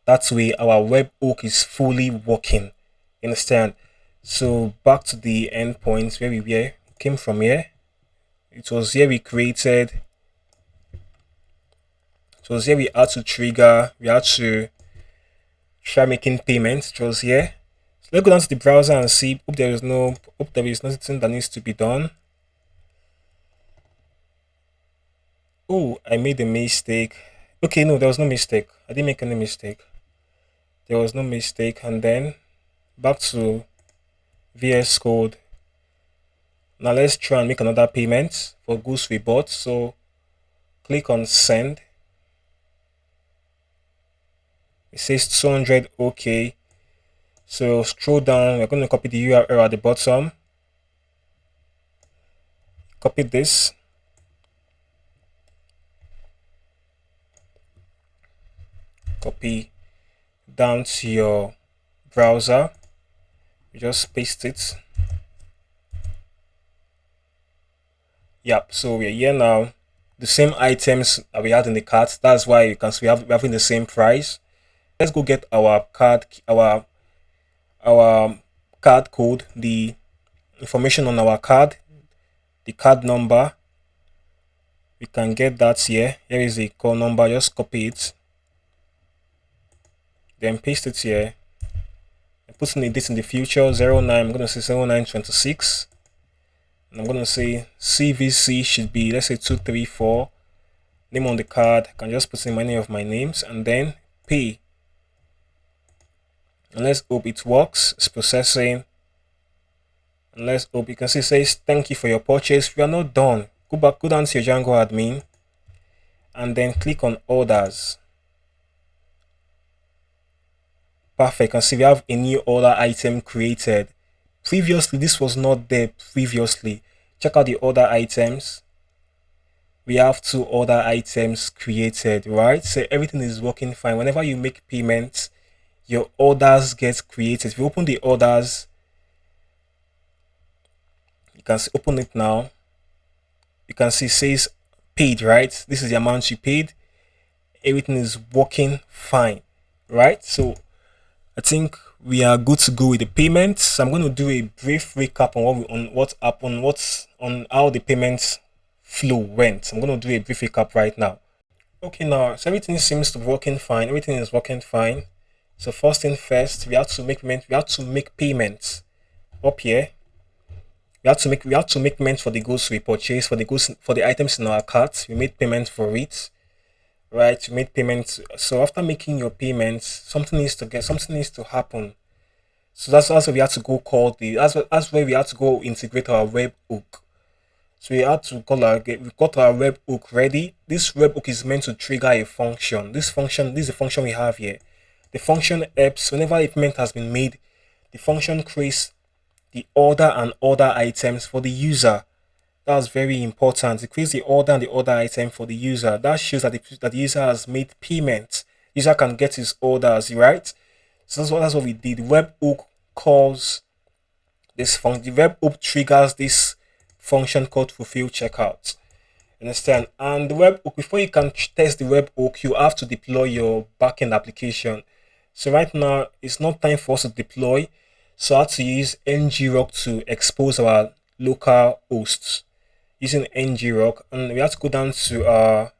That way our webhook is fully working. You understand? So back to the endpoints where we came from here. It was here we created. It was here we had to trigger. We had to try making payments. It was here. So let's go down to the browser and see. Hope there is nothing that needs to be done. Oh, I made a mistake. Okay, no, there was no mistake. I didn't make any mistake. There was no mistake. And then back to VS Code. Now let's try and make another payment for goods we bought. So click on send. It says 200. Okay. So scroll down. We're going to copy the URL at the bottom. Copy this. copy down to your browser. You just paste it. Yep, so we're here now. The same items that we had in the cart. That's why you can see we're having the same price. Let's go get our card, our card code, the information on our card, the card number. We can get that here. Here is the call number. Just copy it, then paste it here. And put in the date in the future 09. I'm going to say 0926. And I'm going to say CVC should be, let's say 234. Name on the card. I can just put in many of my names and then pay. And let's hope it works. It's processing. And let's hope you can see it says thank you for your purchase. We are not done. Go down to your Django admin and then click on orders. Perfect. You can see we have a new order item created. Previously, this was not there previously. Check out the order items. We have 2 order items created, right? So everything is working fine. Whenever you make payments, your orders get created. If you open the orders, you can open it now. You can see it says paid, right? This is the amount you paid. Everything is working fine, right? So I think we are good to go with the payments. I'm going to do a brief recap on how the payments flow went. I'm going to do a brief recap right now. Okay, now so everything seems to be working fine. Everything is working fine. So first thing first, we have to make payments up here. We have to make payments for the goods we purchased, for the items in our cart. We made payments for it, right? We made payments. So after making your payments, something needs to happen. So that's where we had to go call that's where we had to go integrate our webhook. So we had to we got our webhook ready. This webhook is meant to trigger a function. This is the function we have here. The function helps whenever a payment has been made. The function creates the order and order items for the user. That's very important. It creates the order and the order item for the user. That shows that the user has made payment. User can get his orders, right? So that's what we did. The webhook calls this function. The webhook triggers this function called fulfill checkout. Understand? And the webhook, before you can test the webhook, you have to deploy your backend application. So right now it's not time for us to deploy. So I had to use Ngrok to expose our local hosts using Ngrok, and we have to go down to our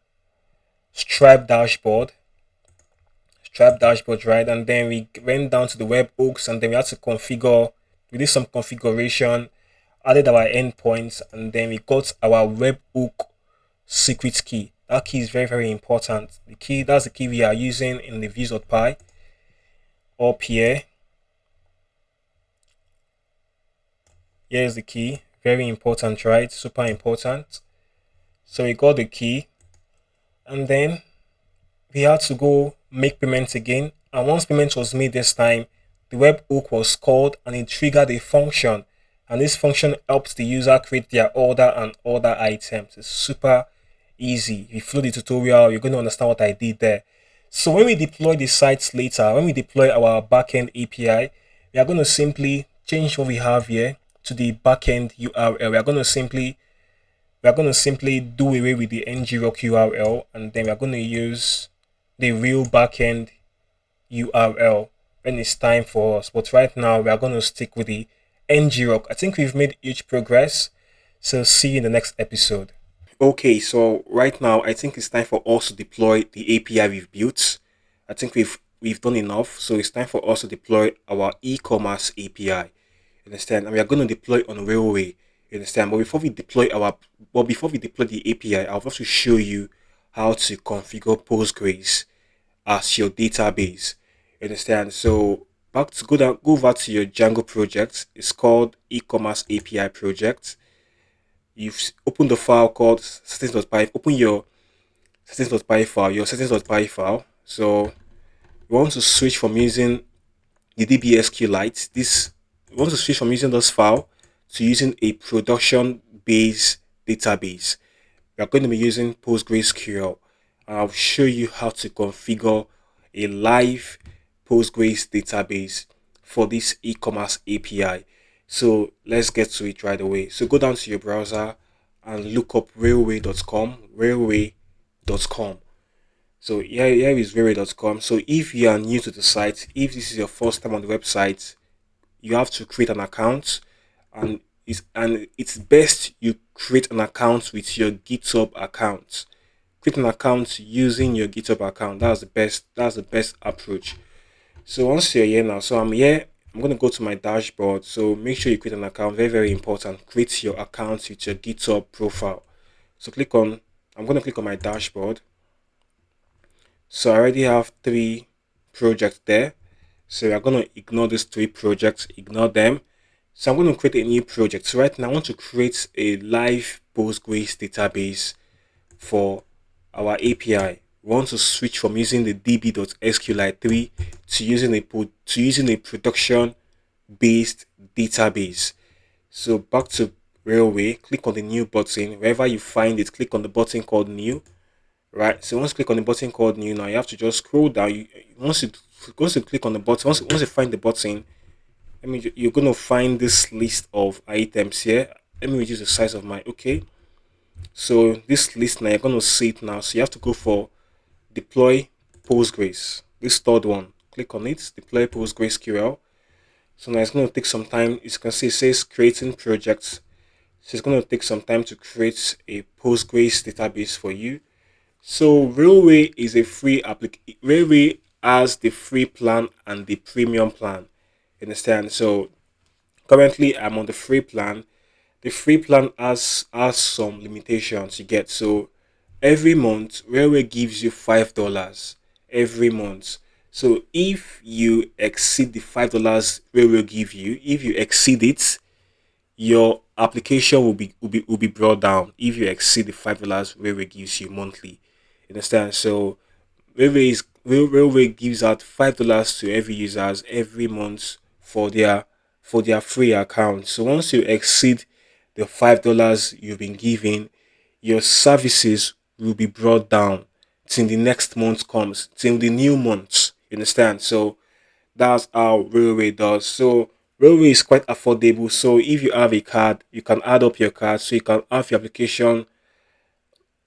Stripe dashboard, right? And then we went down to the webhooks, and then we had to configure. We did some configuration, added our endpoints, and then we got our webhook secret key. That key is very, very important. That's the key we are using in the views.py up here. Here's the key. Very important, right? Super important. So we got the key, and then we had to go make payments again. And once payment was made this time, the webhook was called and it triggered a function. And this function helps the user create their order and order items. It's super easy. If you follow the tutorial, you're going to understand what I did there. So when we deploy the sites later, when we deploy our backend API, we are going to simply change what we have here to the backend URL. We are going to simply do away with the Ngrok URL, and then we are going to use the real backend URL when it's time for us. But right now we are going to stick with the Ngrok. I think we've made huge progress. So see you in the next episode. Okay, so right now I think it's time for us to deploy the API we've built. I think we've done enough. So it's time for us to deploy our e-commerce API. Understand? And we are going to deploy on Railway. You understand? But before we deploy the API, I'll have to show you how to configure Postgres as your database. You understand? So go over to your Django project. It's called e-commerce API project. You've opened the file called settings.py. Open your settings.py file. So we want to switch from using the DBSQLite. We want to switch from using this file to using a production-based database. We are going to be using PostgreSQL. I'll show you how to configure a live Postgres database for this e-commerce API. So let's get to it right away. So go down to your browser and look up railway.com. So here is railway.com. So if you are new to the site, if this is your first time on the website, you have to create an account, and it's best you create an account with your GitHub account. Create an account using your GitHub account. That's the best approach. So once you're here now, so I'm here, I'm going to go to my dashboard. So make sure you create an account. Very, very important. Create your account with your GitHub profile. So I'm going to click on my dashboard. So I already have 3 projects there. So we're going to ignore these 3 projects, ignore them. So I'm going to create a new project. So right now I want to create a live Postgres database for our API. We want to switch from using the db.sqli3 to using a production based database. So back to Railway, click on the new button. Wherever you find it, click on the button called new. Right. So once you click on the button called new, now you have to just scroll down. Once you click on the button, once you find the button, you're gonna find this list of items here. Let me reduce the size of my So this list now you're gonna see it now. So you have to go for deploy Postgres. This third one, click on it, deploy PostgreSQL. So now it's gonna take some time. As you can see, it says creating projects. So it's gonna take some time to create a Postgres database for you. So Railway is a free application. Railway has the free plan and the premium plan. You understand? So currently I'm on the free plan. The free plan has some limitations you get. So every month Railway gives you $5 every month. So if you exceed the $5 Railway give you, if you exceed it, your application will be brought down if you exceed the $5 Railway gives you monthly. You understand? So Railway gives out $5 to every users every month for their free account. So once you exceed the $5 you've been given, your services will be brought down till the next month comes, till the new month. You understand? So that's how Railway does. So Railway is quite affordable. So if you have a card, you can add up your card so you can have your application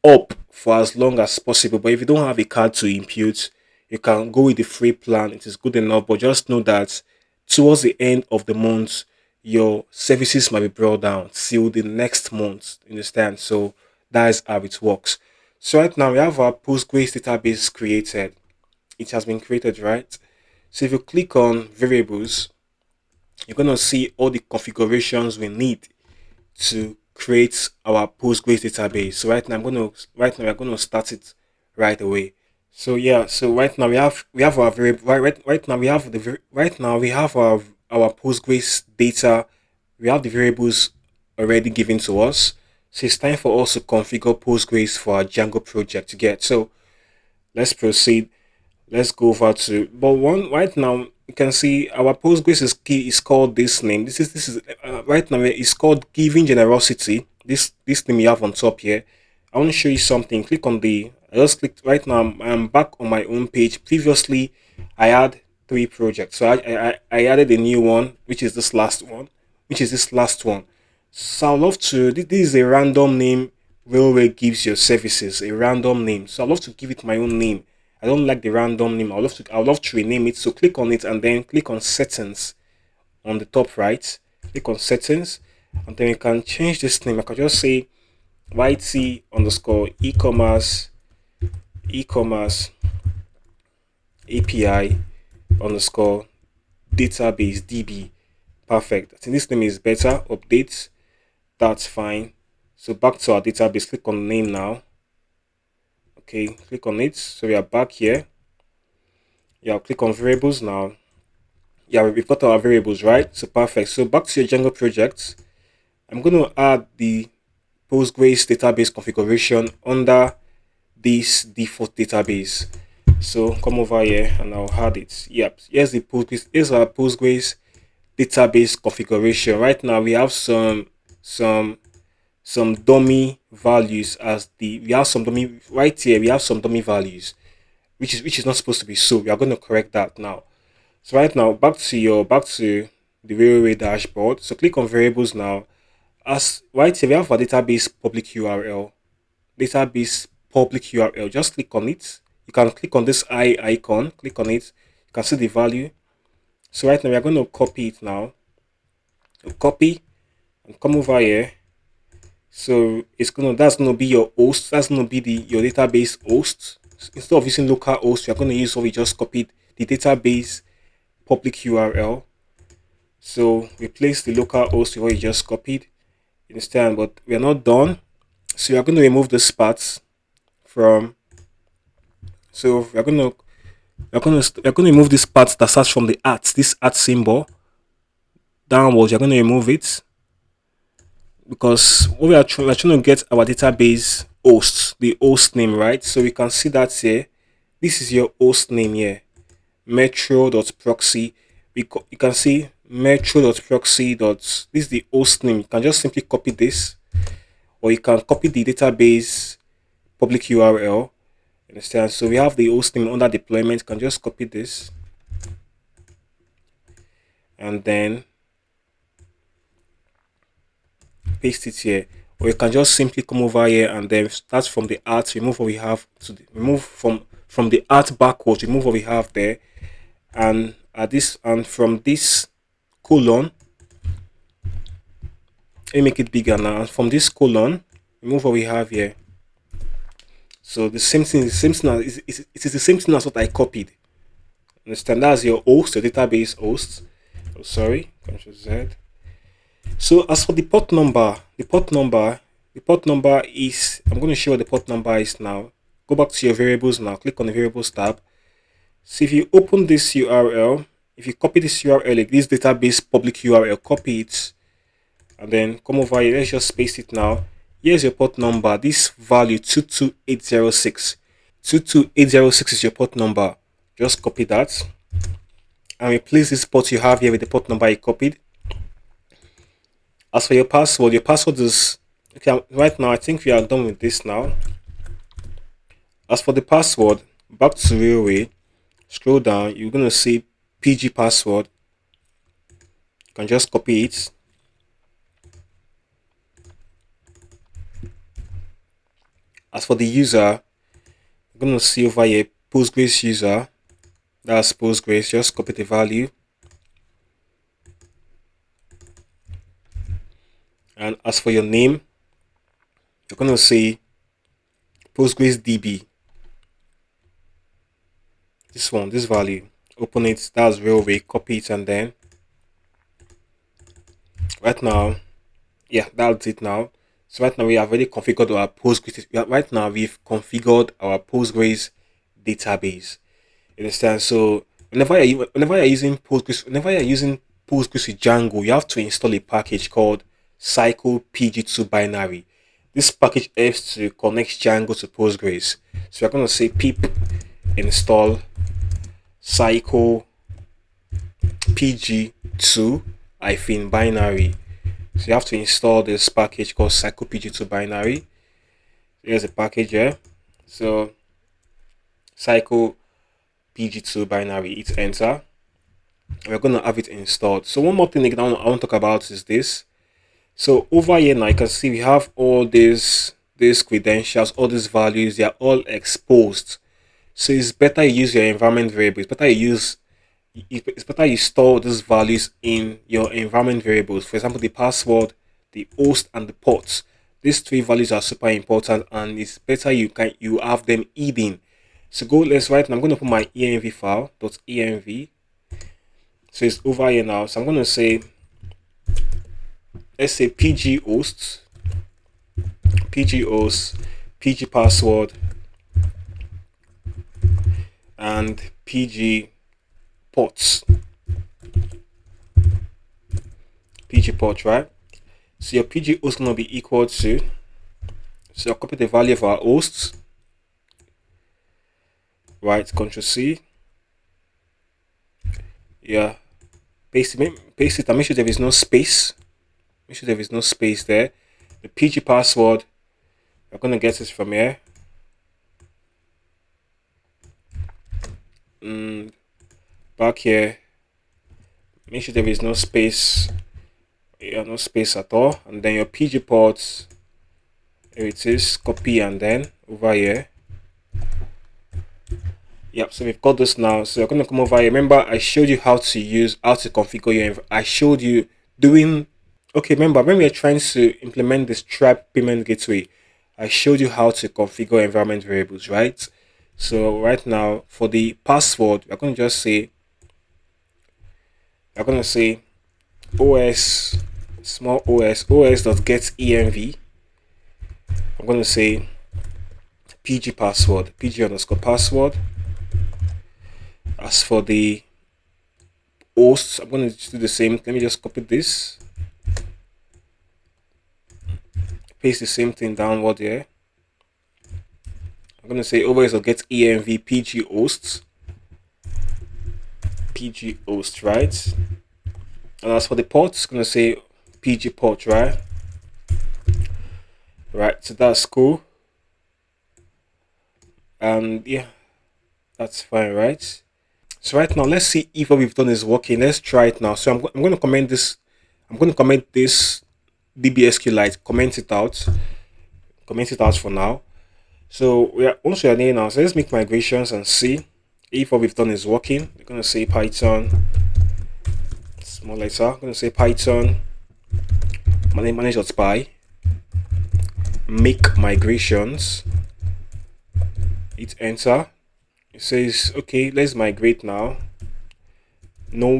up for as long as possible. But if you don't have a card to impute, you can go with the free plan. It is good enough. But just know that towards the end of the month, your services might be brought down till the next month. Understand? So that is how it works. So right now we have our Postgres database created. It has been created, right? So if you click on variables, you're gonna see all the configurations we need to create our Postgres database. So right now we're gonna start it right away. So yeah, so right now we have our variable right now we have right now we have our Postgres data. We have the variables already given to us. So it's time for us to configure Postgres for our Django project to get. So let's proceed. Let's go over to but one right now you can see our Postgres is key is called this name. This is right now it's called giving generosity. This name you have on top here. I want to show you something. Click on the I just clicked right now. I'm back on my own page. Previously I had 3 projects, so I added a new one, which is this last one, so I'd love to this is a random name. Railway gives your services a random name, so I'd love to give it my own name. I don't like the random name. I'd love to rename it. So click on it and then click on settings on the top right. Click on settings and then you can change this name. I can just say YT underscore e-commerce API underscore database DB. Perfect. I think this name is better. Update. That's fine. So back to our database. Click on name now. Okay, click on it. So we are back here. Yeah, I'll click on variables now. Yeah, we've got our variables, right? So perfect. So back to your Django project. I'm going to add the Postgres database configuration under this default database. So come over here and I'll add it. Yep, here's our Postgres database configuration. Right now we have some dummy values as the we have some dummy right here we have some dummy values. which is not supposed to be so. We are going to correct that now. So right now, back to the railway dashboard. So click on variables now. As right here, we have a database public URL. Database public URL. Just click on it. You can click on this eye icon. Click on it. You can see the value. So right now, we are going to copy it now. Copy and come over here. So that's gonna be your host. That's gonna be your database host. Instead of using localhost, you're gonna use what we just copied, the database public URL. So replace the localhost with what you just copied. You understand? But we are not done. So you're gonna remove this part from. So you're gonna remove this part that starts from the this @ symbol downwards. You're gonna remove it because we're trying to get our database host, the host name, right? So we can see that here. This is your host name here, metro.proxy. You can see metro.proxy. This is the host name. You can just simply copy this, or you can copy the database public URL. Understand? So we have the host name under deployment. You can just copy this, and then paste it here, or you can just simply come over here and then start from the art, remove what we have remove from the art backwards, remove what we have there, and from this colon, let me make it bigger now, and from this colon remove what we have here. So the same thing it is the same thing as what I copied. Understand? That's your host, your database host. Oh, sorry, Ctrl Z. So as for the port number is, I'm going to show what the port number is now. Go back to your variables now, click on the variables tab. So if you open this URL, if you copy this URL, like this database public URL, copy it, and then come over here, let's just paste it now. Here's your port number, this value 22806. 22806 is your port number. Just copy that and replace this port you have here with the port number you copied. As for your password is okay. Right now, I think we are done with this now. As for the password, back to railway, scroll down, you're gonna see PG password. You can just copy it. As for the user, you're gonna see over here Postgres user. That's Postgres. Just copy the value. And as for your name, you're going to say PostgreSDB. This value. Open it. That's railway. Copy it, and then right now, yeah, that's it now. So right now we have already configured our Postgres. Right now we've configured our Postgres database. You understand? So whenever you're using Postgres with Django, you have to install a package called Cycle PG2 binary. This package helps to connect Django to Postgres. So we're going to say pip install Cycle PG2 binary. So you have to install this package called Cycle PG2 binary. Here's the package here. So Cycle PG2 binary, hit enter. We're going to have it installed. So one more thing I want to talk about is this. So over here now, you can see we have all these credentials, all these values, they are all exposed. So it's better you use your environment variable. It's better you store these values in your environment variables. For example, the password, the host, and the ports. These three values are super important, and it's better you have them hidden. So right now I'm going to put my env file .env. So it's over here now. So I'm going to say, let's say pg host, pg password, and pg ports. PG port, right? So your PG host is going to be equal to, so I'll copy the value of our hosts, right? Ctrl C, yeah, paste it and make sure there is no space. Make sure there is no space there. The PG password, we're going to get this from here. back here, make sure there is no space, no space at all, and then your PG ports, here it is, copy, and then over here. Yep, so we've got this now. So you're going to come over here. Remember, I showed you how to configure your, I showed you doing, okay, remember when we are trying to implement the Stripe payment gateway, I showed you how to configure environment variables, right? So right now for the password, we're going to just say, we're going to say os, small os.getEnv. I'm going to say pg password, pg underscore password. As for the hosts, I'm going to do the same. Let me just copy this, paste the same thing downward here. I'm going to say os.getEnv pg hosts, right? And as for the ports, I'm going to say pg port, right? Right, so that's cool. And yeah, that's fine, right? So right now, let's see if what we've done is working. Let's try it now. So I'm going to comment this. I'm going to comment this DBSQLite. Comment it out. Comment it out for now. So we are once we are there now. So let's make migrations and see if what we've done is working. We're going to say Python. Small letter. I'm going to say Python. manage.py. Make migrations. Hit enter. It says, okay, let's migrate now. No,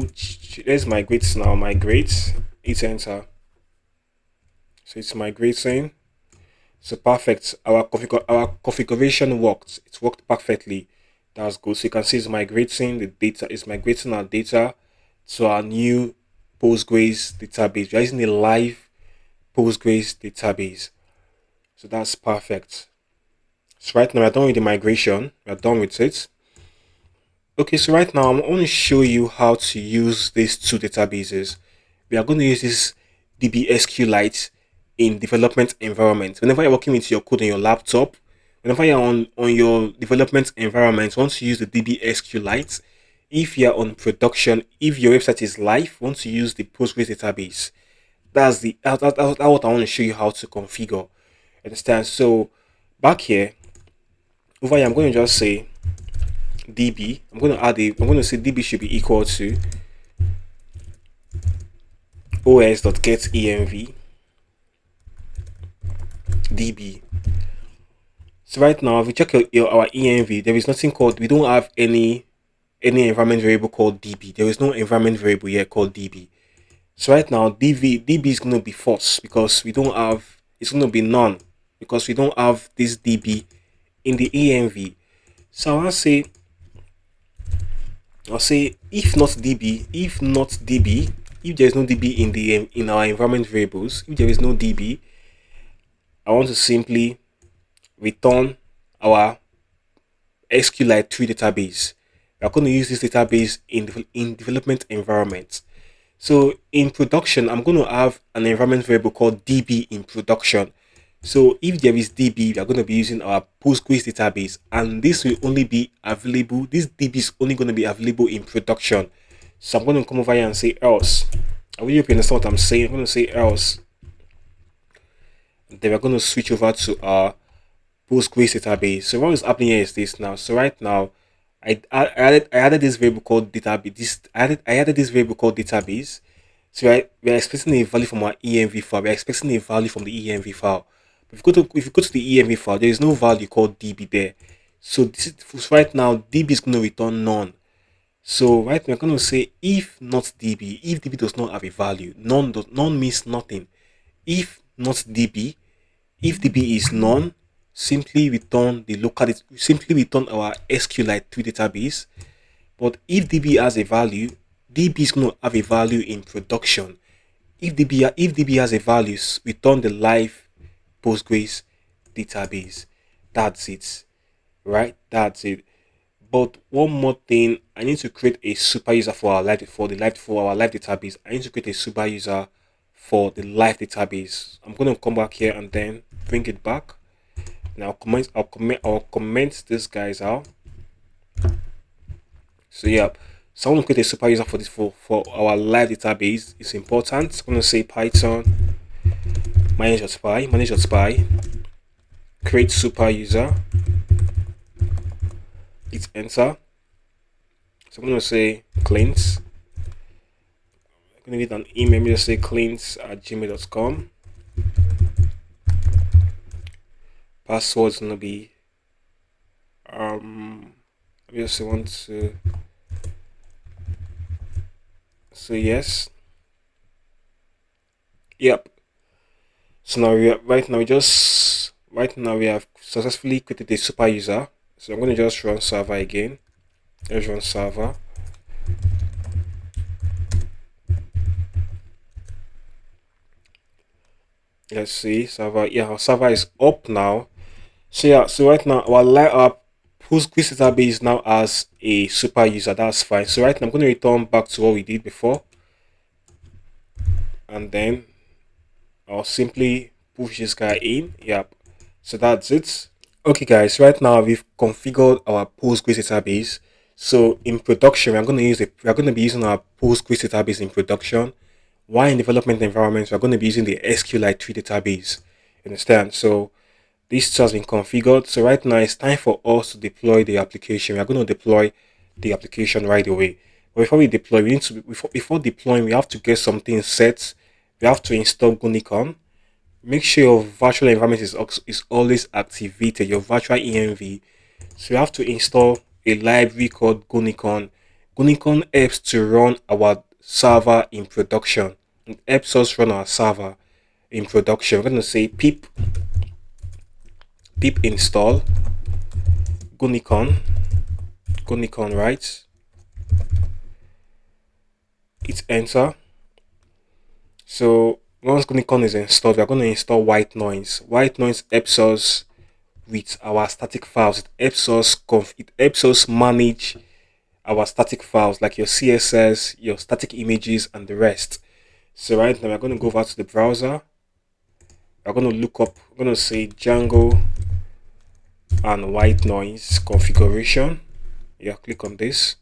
let's migrate now. Migrate. Hit enter. So it's migrating. So perfect. Our configuration worked. It worked perfectly. That's good. So you can see it's migrating the data. It's migrating our data to our new Postgres database. We're using a live Postgres database. So that's perfect. So right now we're done with the migration. We're done with it. Okay, so right now I'm going to show you how to use these two databases. We are going to use this DBSQLite in development environment. Whenever you're working with your code on your laptop, whenever you're on your development environment, once you use the DBSQLite, if you're on production, if your website is live, once you use the Postgres database, that's what I want to show you how to configure. Understand? So back here, over here, I'm going to just say db. I'm going to say db should be equal to os.getEnv db. So right now, if we check our env, there is nothing called, we don't have any environment variable called db. There is no environment variable here called db. So right now, db is going to be false because we don't have, it's going to be none because we don't have this db in the env. So I'll say if not db, if there is no db in the in our environment variables, if there is no db, I want to simply return our SQLite 3 database. We are going to use this database in development environment. So in production, I'm going to have an environment variable called db in production. So if there is db, we are going to be using our Postgres database, and this will only be available. This db is only going to be available in production. So I'm going to come over here and say else. I really hope you understand what I'm saying. I'm going to say else. And then we're going to switch over to our Postgres database. So what is happening here is this now. So right now, I added this variable called database. I added this variable called database. So we're expecting a value from our env file. We're expecting a value from the env file. If you go to the env file, there is no value called db there. So this is right now db is going to return none. So right now we're going to say if not db, if db does not have a value, none means nothing. If not db, if db is none, simply return our SQLite 3 database. But if db has a value, db is going to have a value in production. If db has a value, return the live Postgres database. That's it, right? That's it. But one more thing, I need to create a super user for our live database. I need to create a super user for the live database. I'm going to come back here and then bring it back. Now I'll comment these guys out. So yeah, so I want to create a super user for this for our live database. It's important. I'm going to say Python manage.py, create super user, hit enter. So I'm going to say cleans. I'm going to get an email. I'm going to say cleans@gmail.com. Password's going to be I just want to say yes. Yep. So now right now we have successfully created a super user. So I'm going to just run server again. Let's run server. Let's see server. Yeah, our server is up now. So yeah, so right now our Postgres database now has a super user. That's fine. So right now I'm going to return back to what we did before, and then I'll simply push this guy in. Yep. So that's it. Okay, guys. Right now we've configured our Postgres database. So in production, we're going to be using our Postgres database in production. While in development environments, we're going to be using the SQLite 3 database. You understand? So this has been configured. So right now it's time for us to deploy the application. We're going to deploy the application right away. But before we deploy, we need to before deploying, we have to get something set. We have to install Gunicon. Make sure your virtual environment is always activated, your virtual env. So you have to install a library called Gunicon. Gunicon helps to run our server in production. It helps us run our server in production. We're going to say pip install Gunicon, right? Hit enter. So once Gunicon is installed, we're going to install white noise. White noise helps us with our static files. It helps us manage our static files like your CSS, your static images, and the rest. So right now we're going to go over to the browser. We're going to we're going to say Django and white noise configuration. Yeah, click on this.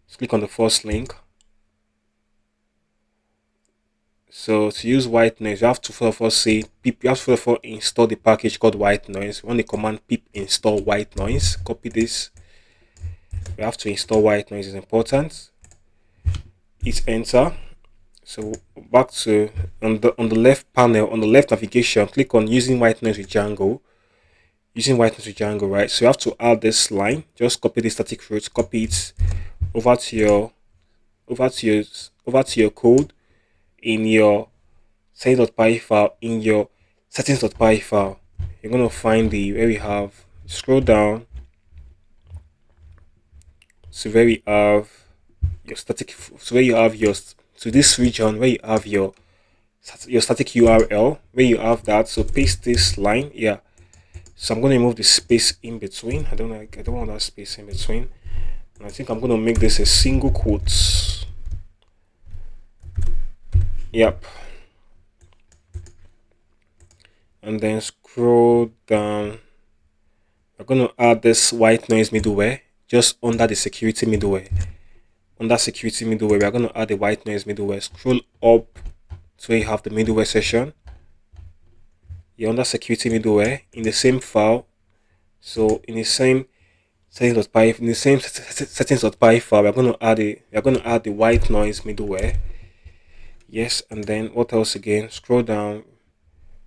Let's click on the first link. So to use white noise, you have to first of all say pip. You have to first of all install the package called white noise. Run the command pip install white noise. Copy this. We have to install white noise is important. Hit enter. So back to on the left panel, on the left navigation, click on using white noise with Django. Using white noise with Django, right? So you have to add this line. Just copy the static root, copy it over to your code in your settings.py file. In your settings.py file, you're gonna find where we have, scroll down to where we have your static, so where you have your, to this region where you have your static URL, where you have that. So paste this line. Yeah. So I'm going to remove the space in between. I don't want that space in between. And I think I'm going to make this a single quote. Yep. And then scroll down. We're going to add this white noise middleware just under the security middleware. Under security middleware, we're going to add the white noise middleware. Scroll up to where you have the middleware section. You're under security middleware in the same file. So in the same settings.py file, we're going to add the white noise middleware. Yes, and then what else again? Scroll down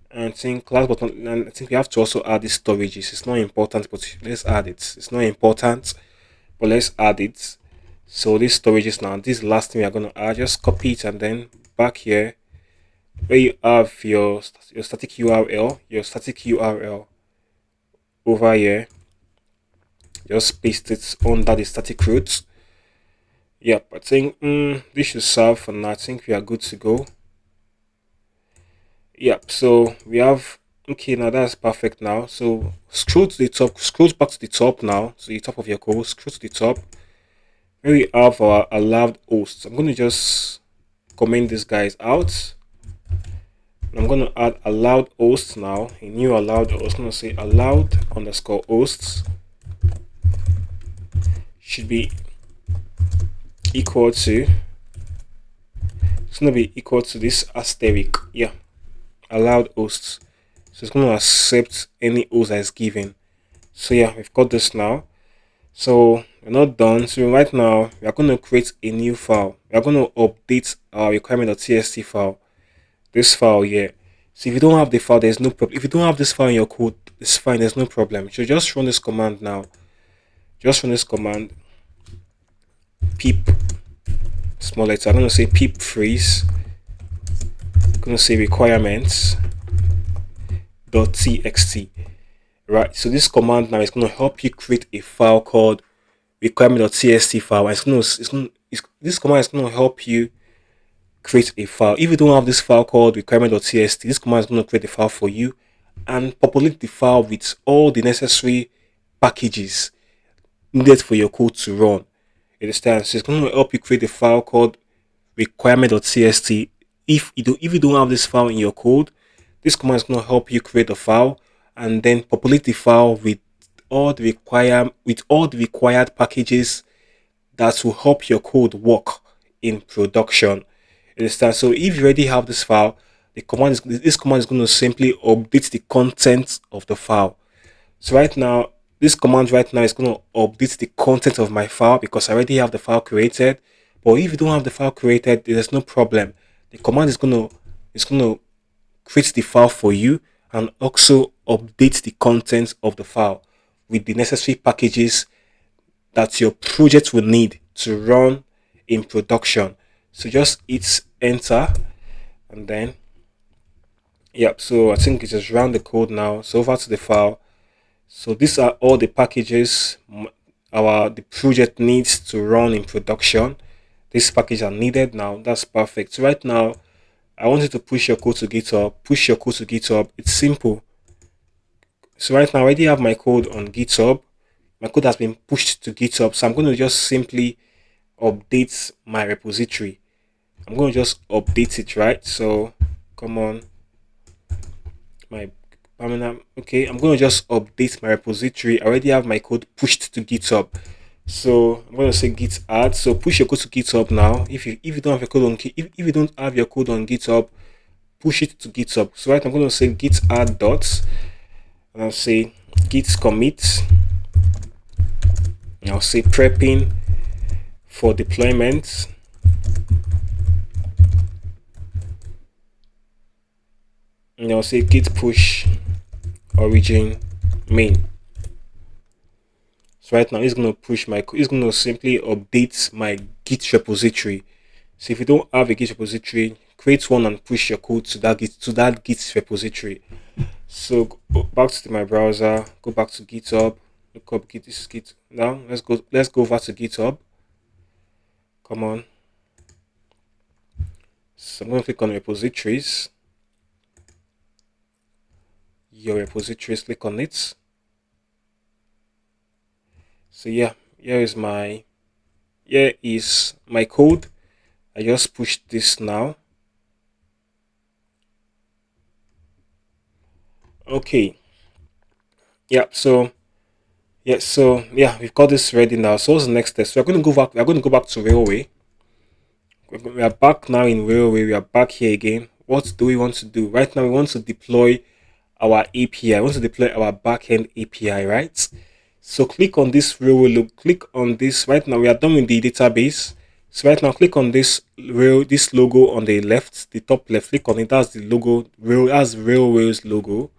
and think class button, and I think we have to also add the storages. It's not important, but let's add it. It's not important, but let's add it. So this storages now, this is the last thing we are going to add. Just copy it and then back here where you have your static URL, over here, just paste it under the static root. Yep, I think this should serve for now. I think we are good to go. Yep, so we have, okay, now that's perfect now. So scroll to the top, scroll back to the top now, to the top of your code, scroll to the top where we have our allowed hosts. I'm going to just comment these guys out. I'm going to add allowed hosts now, a new allowed host. I'm going to say allowed _hosts should be equal to, it's going to be equal to this asterisk. Yeah, allowed hosts. So it's going to accept any host that is given. So yeah, we've got this now. So we're not done. So right now we are going to create a new file. We are going to update our requirement.txt file. This file here. So if you don't have the file, there's no problem. If you don't have this file in your code, it's fine. There's no problem. So just run this command now. Just run this command. Pip small letter. I'm going to say pip freeze. I'm going to say requirements .txt. Right. So this command now is going to help you create a file called requirement.txt file. This command is going to help you create a file. If you don't have this file called requirement.txt, this command is going to create a file for you and populate the file with all the necessary packages needed for your code to run. You understand? So it's going to help you create a file called requirement.txt. If you don't have this file in your code, this command is going to help you create a file and then populate the file with all the required packages that will help your code work in production. You understand? So if you already have this file, this command is going to simply update the content of the file. So right now, this command right now is going to update the content of my file because I already have the file created. But if you don't have the file created, there's no problem. The command is going to create the file for you and also update the content of the file with the necessary packages that your project will need to run in production. So just hit enter and then yep. So I think it just ran the code now. So over to the file. So these are all the packages the project needs to run in production. These packages are needed now. That's perfect. So right now, I want you to push your code to GitHub. Push your code to GitHub. It's simple. So right now, I already have my code on GitHub. My code has been pushed to GitHub. So I'm going to just simply update my repository. I'm going to just update it, right? So come on. Okay, I'm going to just update my repository. I already have my code pushed to GitHub. So I'm going to say git add. So push your code to GitHub now. If you don't have your code on if you don't have your code on GitHub, push it to GitHub. So right, I'm going to say git add dots, and I'll say git commit. And I'll say prepping for deployment. And I'll say git push origin main. So right now it's going to push it's going to simply update my git repository. So if you don't have a git repository, create one and push your code to that git repository. So go back to my browser, go back to GitHub, look up git. This is git. Now let's go over to GitHub. Come on. So I'm going to click on repositories. Your repositories, click on it. So yeah, here is my code. I just pushed this now. Okay. Yeah, so we've got this ready now. So what's the next step? So we're going to go back to Railway. We are back now in Railway. We are back here again. What do we want to do? Right now we want to deploy our API. I want to deploy our backend API, right? So click on this Railway look. Click on this. Right now we are done with the database. So right now click on this logo on the left, the top left. Click on it. That's the logo. That's Railway's logo.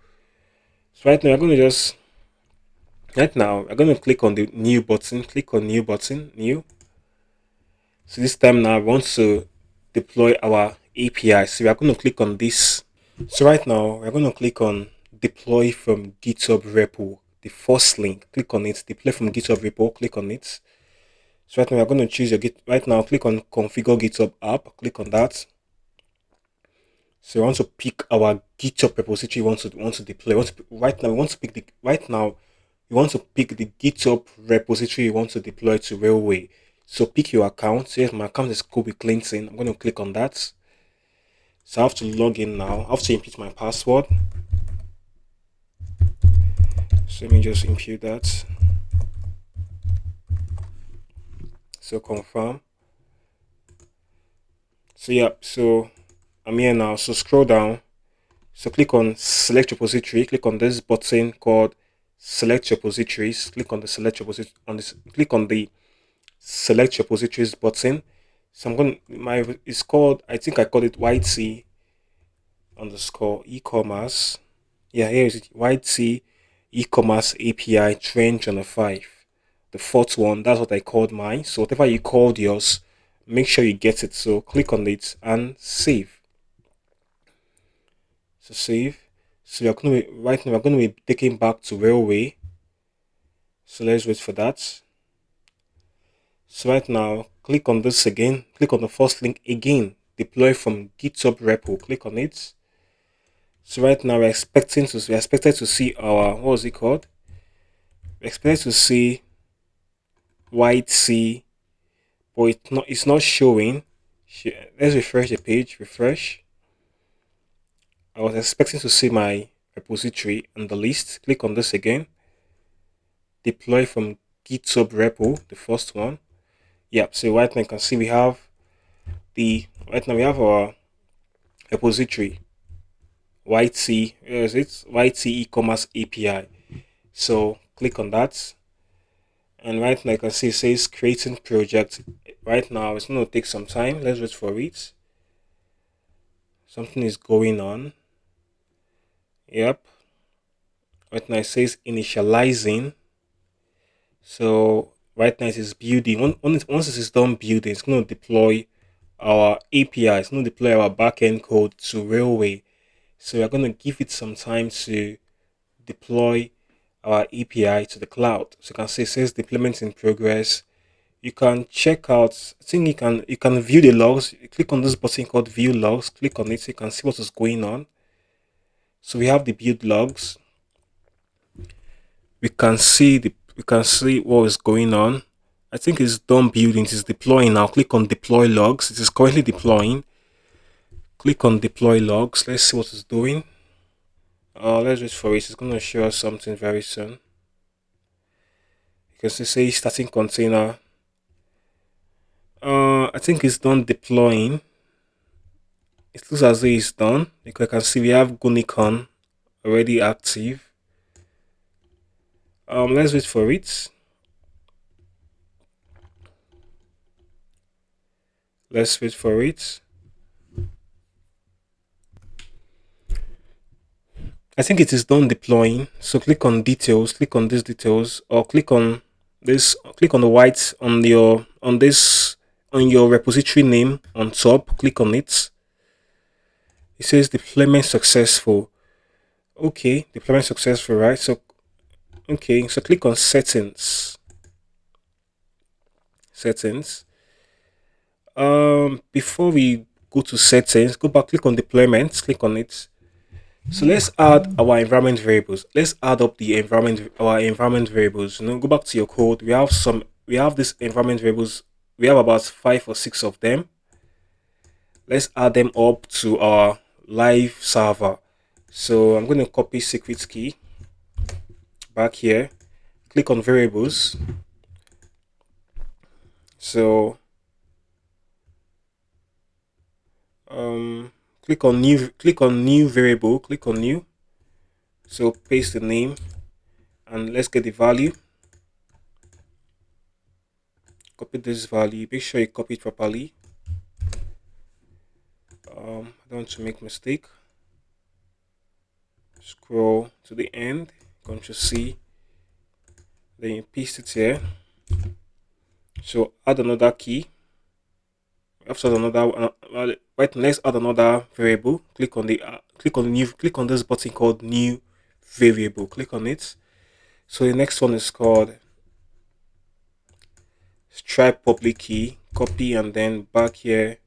So right now I'm going to click on the new button. Click on new button. New. So this time now I want to deploy our API. So we are going to click on this. So right now we're going to click on deploy from GitHub repo. The first link. Click on it. Deploy from GitHub repo. Click on it. So right now we're going to choose your right now. Click on configure GitHub app. Click on that. So we want to pick our GitHub repository. We want to deploy. Right now we want to pick the GitHub repository you want to deploy to Railway. So pick your account. So yes, my account is Kobe Clinton. I'm going to click on that. So I have to log in now. I have to input my password. So let me just input that. So confirm. So yeah, so I'm here now. So scroll down. So click on select repository. Click on this button called select repositories. Click on the select repository on this. Click on the select repositories button. So I'm going to it's called, I think I called it YT underscore e-commerce. Yeah, here is it, YT e-commerce API train channel 5. The fourth one, that's what I called mine. So whatever you called yours, make sure you get it. So click on it and save. So save. So we're going to be, right now we're going to be taken back to railway. So let's wait for that. So right now, click on this again. Click on the first link again. Deploy from GitHub repo. Click on it. So right now we're expected to see our, what was it called? We're expected to see white C, but it's not showing. Let's refresh the page. Refresh. I was expecting to see my repository on the list. Click on this again. Deploy from GitHub repo, the first one. Yep. So right now you can see we have our repository YT. Where is it? YT e-commerce API. So click on that. And right now you can see it says creating project. Right now it's going to take some time. Let's wait for it. Something is going on. Yep. Right now it says initializing. So right now it is building. Once it is done building, it's going to deploy our API. It's going to deploy our backend code to Railway. So we're going to give it some time to deploy our API to the cloud. So you can see it says deployment in progress. You can check out, I think you can view the logs. You click on this button called view logs. Click on it so you can see what is going on. So we have the build logs. We can see what is going on. I think it's done building. It is deploying now. Click on deploy logs. It is currently deploying. Click on deploy logs. Let's see what it's doing. Let's wait for it. It's going to show us something very soon. Because it says starting container. I think it's done deploying. It looks as though it's done because I can see we have Gunicon already active. Let's wait for it. Let's wait for it. I think it is done deploying. So click on details, click on these details, or click on this, click on the white on your repository name on top. Click on it. It says deployment successful. Okay, deployment successful, right? So okay, so click on settings. Settings. Before we go to settings, go back, click on deployment, click on it. So let's add our environment variables. Let's add up our environment variables. Go back to your code. We have these environment variables. We have about 5 or 6 of them. Let's add them up to our live server. So I'm going to copy secret key back here. Click on variables. So click on new variable, click on new. So paste the name and let's get the value. Copy this value, make sure you copy it properly. I don't want to make mistake. Scroll to the end, Ctrl C, then you paste it here. So add another key. After another right, let's add another variable. Click on this button called new variable. Click on it. So the next one is called Stripe public key. Copy and then back here,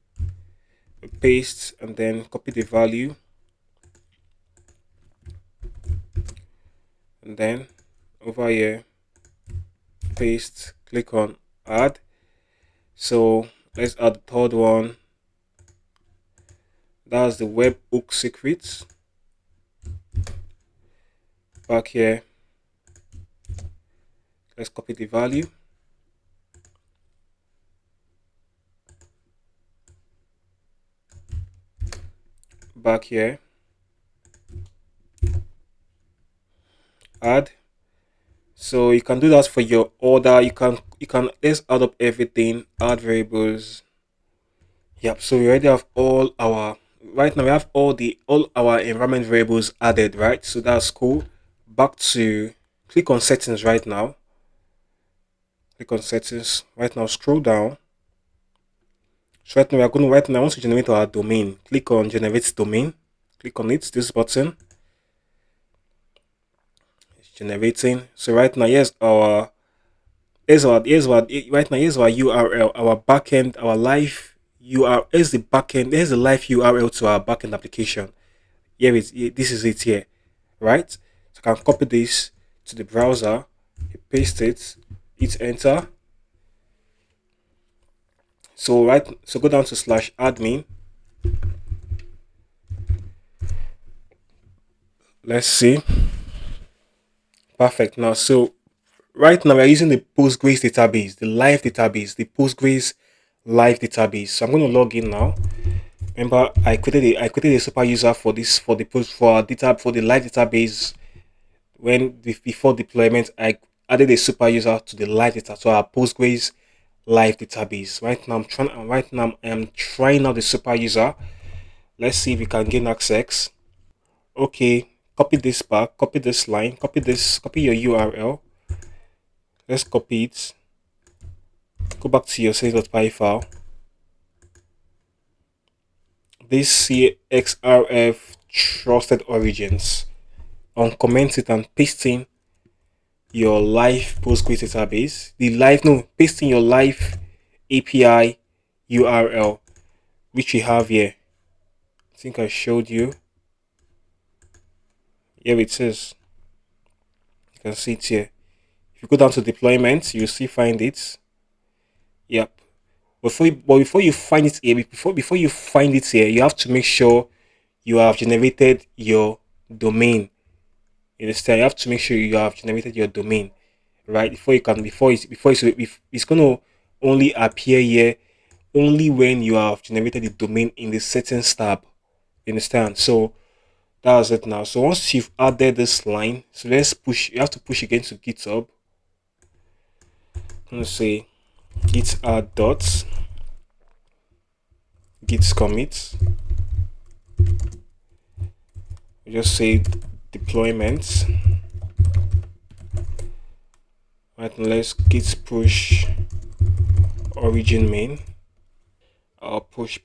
paste and then copy the value, and then over here paste, click on add. So let's add the third one. That's the Webhook secrets. Back here, let's copy the value, back here, add. So you can do that for your order. You can let's add up everything, add variables. Yep, so we already have all our right now we have all our environment variables added, right? So that's cool. Back to click on settings right now. Click on settings right now, scroll down. So right now we are going to right now I want to generate our domain. Click on generate domain. Click on it, this button. It's generating. So right now here's our URL, our backend, our live URL. Here's the backend, here's the live URL to our backend application. This is it here, right? So I can copy this to the browser, paste it, hit enter. So go down to /admin. Let's see. Perfect. Now, so right now we're using the Postgres database, the live database, the Postgres live database. So I'm going to log in now. Remember, I created a super user for this for the post for our data for the live database. Before deployment, I added a super user to the live data to our Postgres live database. Right now out the super user. Let's see if we can gain access. Okay, copy this back, copy this line, copy your URL. Let's copy it. Go back to your sales.py file. This CXRF trusted origins. Uncomment it and paste in your live Postgres database. Paste in your live API URL, which we have here. I think I showed you. Here it is. You can see it here. If you go down to deployment, you see find it. Yep. Before you find it here, before you find it here, you have to make sure you have generated your domain. You understand? You have to make sure you have generated your domain, right? It's gonna only appear here only when you have generated the domain in the settings tab. You understand? So that's it now. So once you've added this line, so let's push. You have to push again to GitHub. Let's say git add dots git commit. We just say deployment. Right, let's git push origin main. Push.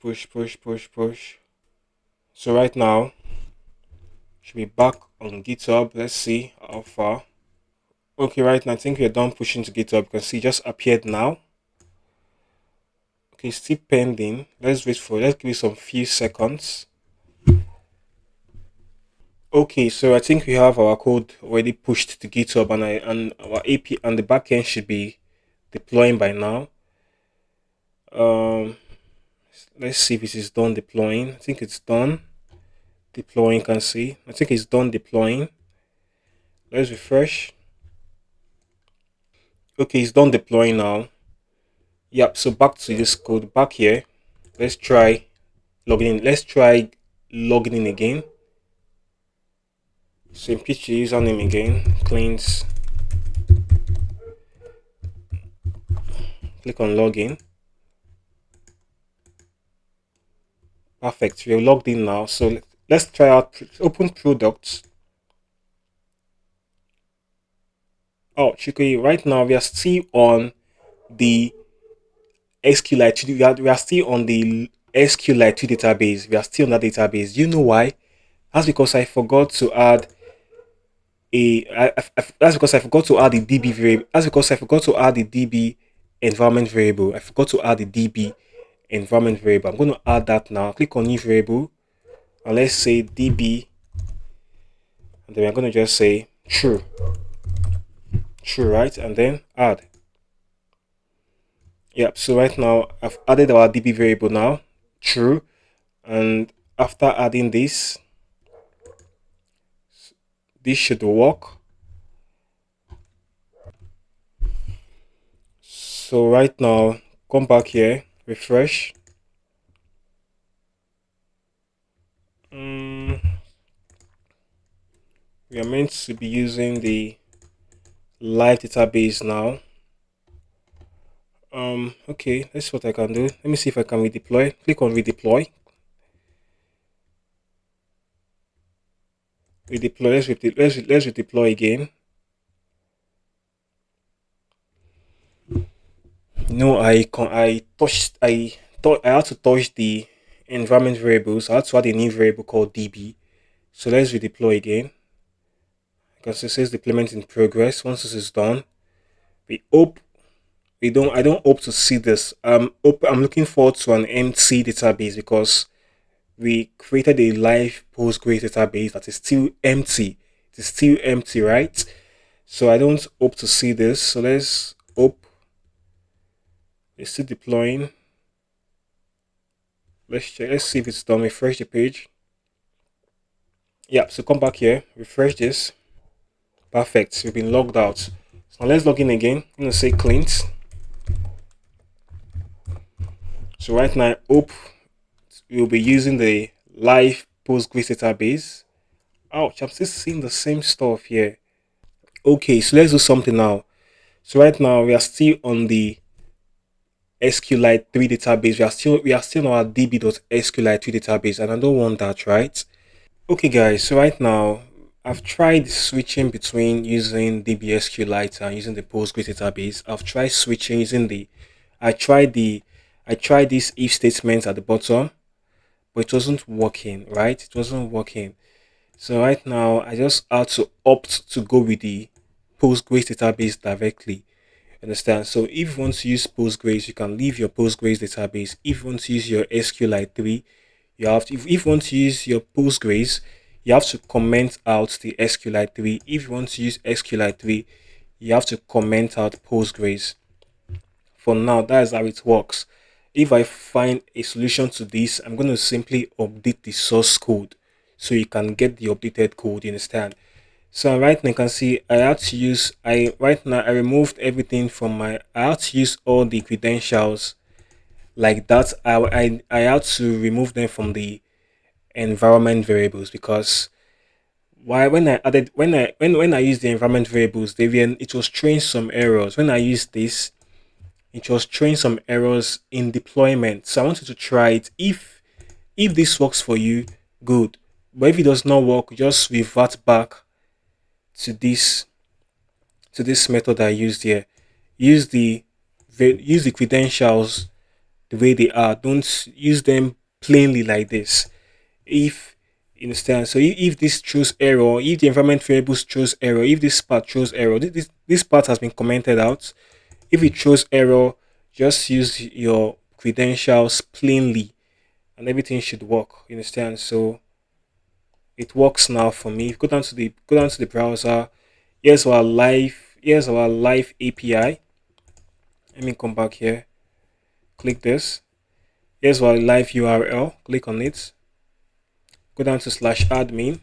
So right now should be back on GitHub. Let's see how far. Okay, right now I think we're done pushing to GitHub. You can see it just appeared now. Okay, still pending. Let's give it some few seconds. Okay, so I think we have our code already pushed to GitHub, and our API and the backend should be deploying by now. Let's see if it is done deploying. I think it's done deploying. Can see. I think it's done deploying. Let's refresh. Okay, it's done deploying now. Yep. So back to this code back here. Let's try logging in. Let's try logging in again. So impeach the username again. Cleans. Click on login. Perfect. We're logged in now. So let's try out open products. Oh, Chikoyi, right now we are still on the SQLite. We are still on the SQLite database. We are still on that database. You know why? That's because I forgot to add that's because I forgot to add the DB variable. That's because I forgot to add the DB environment variable. I forgot to add the DB environment variable. I'm going to add that now. Click on new variable and let's say DB, and then we're going to just say true, right? And then add. Yep. So right now I've added our DB variable now, true, and after adding this should work. So right now, come back here, refresh. Mm, we are meant to be using the live database now. Okay, that's what I can do. Let me see if I can redeploy. Click on redeploy. Redeploy. Let's redeploy again. No, I had to touch the environment variables. I had to add a new variable called db. So let's redeploy again. Because it says deployment in progress. Once this is done, we hope we don't I don't hope to see this. I'm looking forward to an empty database because we created a live Postgres database that is still empty. It is still empty, right? So I don't hope to see this. So let's hope it's still deploying. Let's check. Let's see if it's done. Refresh the page. Yeah, so come back here, refresh this. Perfect. We've been logged out. So now let's log in again. I'm gonna say Clint. So right now, hope we'll be using the live Postgres database. Ouch, I'm still seeing the same stuff here. Okay, so let's do something now. So right now we are still on the SQLite 3 database. We are still on our db.sqlite 3 database, and I don't want that, right? Okay, guys. So right now I've tried switching between using DB SQLite and using the Postgres database. I've tried switching using the I tried the I tried this if statement at the bottom, but it wasn't working, right? It wasn't working. So right now I just had to opt to go with the Postgres database directly. Understand? So if you want to use Postgres, you can leave your Postgres database. If you want to use your SQLite 3, you have to, if you want to use your Postgres, you have to comment out the SQLite 3. If you want to use SQLite 3, you have to comment out Postgres. For now, that is how it works. If I find a solution to this, I'm going to simply update the source code so you can get the updated code. You understand? So right now you can see I had to use I right now I removed everything from my I had to use all the credentials like that. I had to remove them from the environment variables because why when I added when I used the environment variables it was throwing some errors. When I used this, it was throwing some errors in deployment. So I wanted to try it. If this works for you, good. But if it does not work, just revert back to this method I used here. Use use the credentials the way they are. Don't use them plainly like this. If you understand, so if this throws error, if the environment variables throws error, if this part throws error, this part has been commented out. If it throws error, just use your credentials plainly, and everything should work. You understand? So it works now for me. Go down to the browser. Here's our live API. Let me come back here. Click this. Here's our live URL. Click on it. Go down to /admin.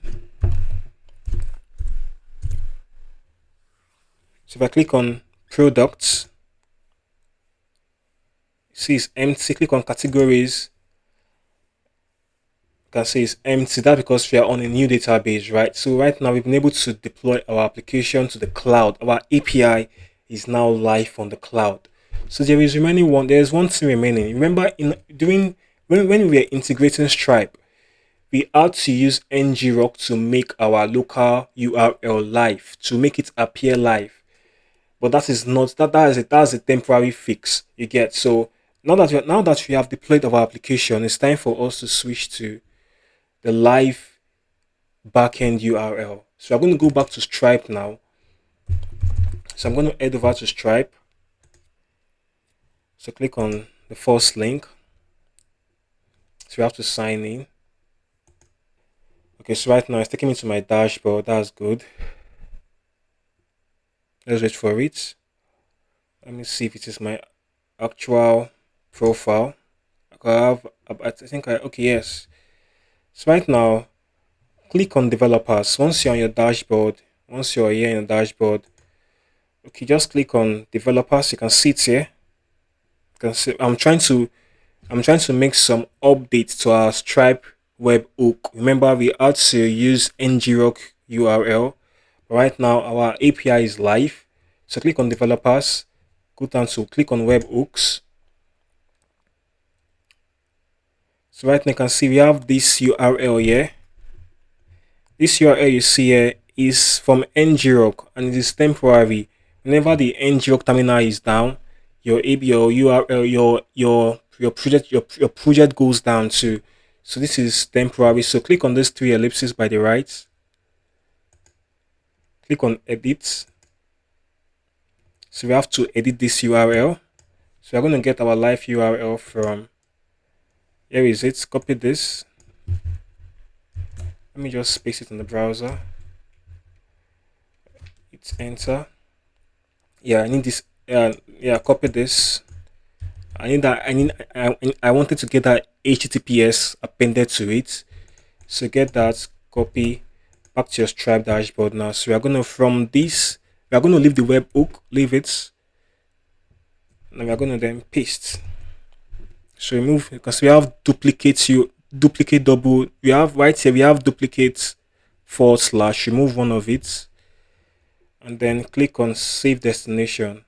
So if I click on products, see it's empty. Click on categories. You can see it's empty. That's because we are on a new database, right? So right now we've been able to deploy our application to the cloud. Our API is now live on the cloud. So there's one thing remaining. Remember when we were integrating Stripe, we had to use Ngrok to make our local URL live, to make it appear live. But that is not that's a temporary fix. You get. So now that we have deployed our application, it's time for us to switch to the live backend URL. So I'm going to go back to Stripe now. So I'm going to head over to Stripe. So click on the first link. So we have to sign in. Okay, so right now it's taking me to my dashboard. That's good. Let's wait for it. Let me see if it is my actual profile. I think okay, yes. So right now, click on developers. Once you're on your dashboard, once you're here in the dashboard, okay, just click on developers. You can see it here. You can see I'm trying to make some updates to our Stripe webhook. Remember, we had to use Ngrok URL. Right now, our API is live. So click on developers, go down to click on webhooks. So right now you can see we have this URL here. This URL you see here is from Ngrok and it is temporary. Whenever the Ngrok terminal is down, your URL, your project goes down too. So this is temporary. So click on these three ellipses by the right. Click on edit. So we have to edit this URL. So we're going to get our live URL from, here is it, copy this. Let me just paste it in the browser. Hit enter. Yeah, I need this. Yeah, copy this. I need that. I wanted to get that HTTPS appended to it. So get that. Copy back to your Stripe dashboard now. So we are gonna from this. We are gonna leave the webhook. Leave it. And we are gonna then paste. So remove because we have duplicates. You duplicate double. We have right here. We have duplicate / remove one of it. And then click on save destination.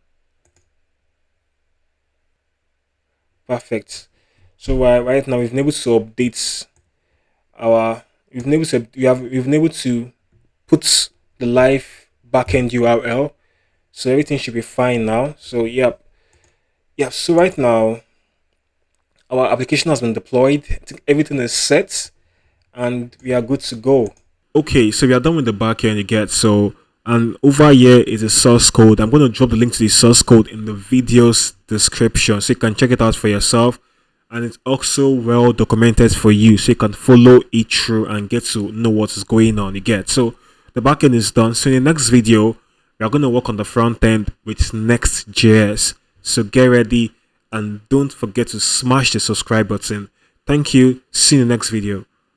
Perfect. So right now we've been able to update our we've been able to we've been able to put the live backend URL. So everything should be fine now. So yeah. So right now our application has been deployed. I think everything is set and we are good to go. Okay, so we are done with the backend, you get. So, and over here is a source code. I'm going to drop the link to the source code in the video's description so you can check it out for yourself. And it's also well documented for you so you can follow it through and get to know what is going on, you get. So the backend is done. So in the next video, we are going to work on the front end with Next.js. So get ready and don't forget to smash the subscribe button. Thank you. See you in the next video.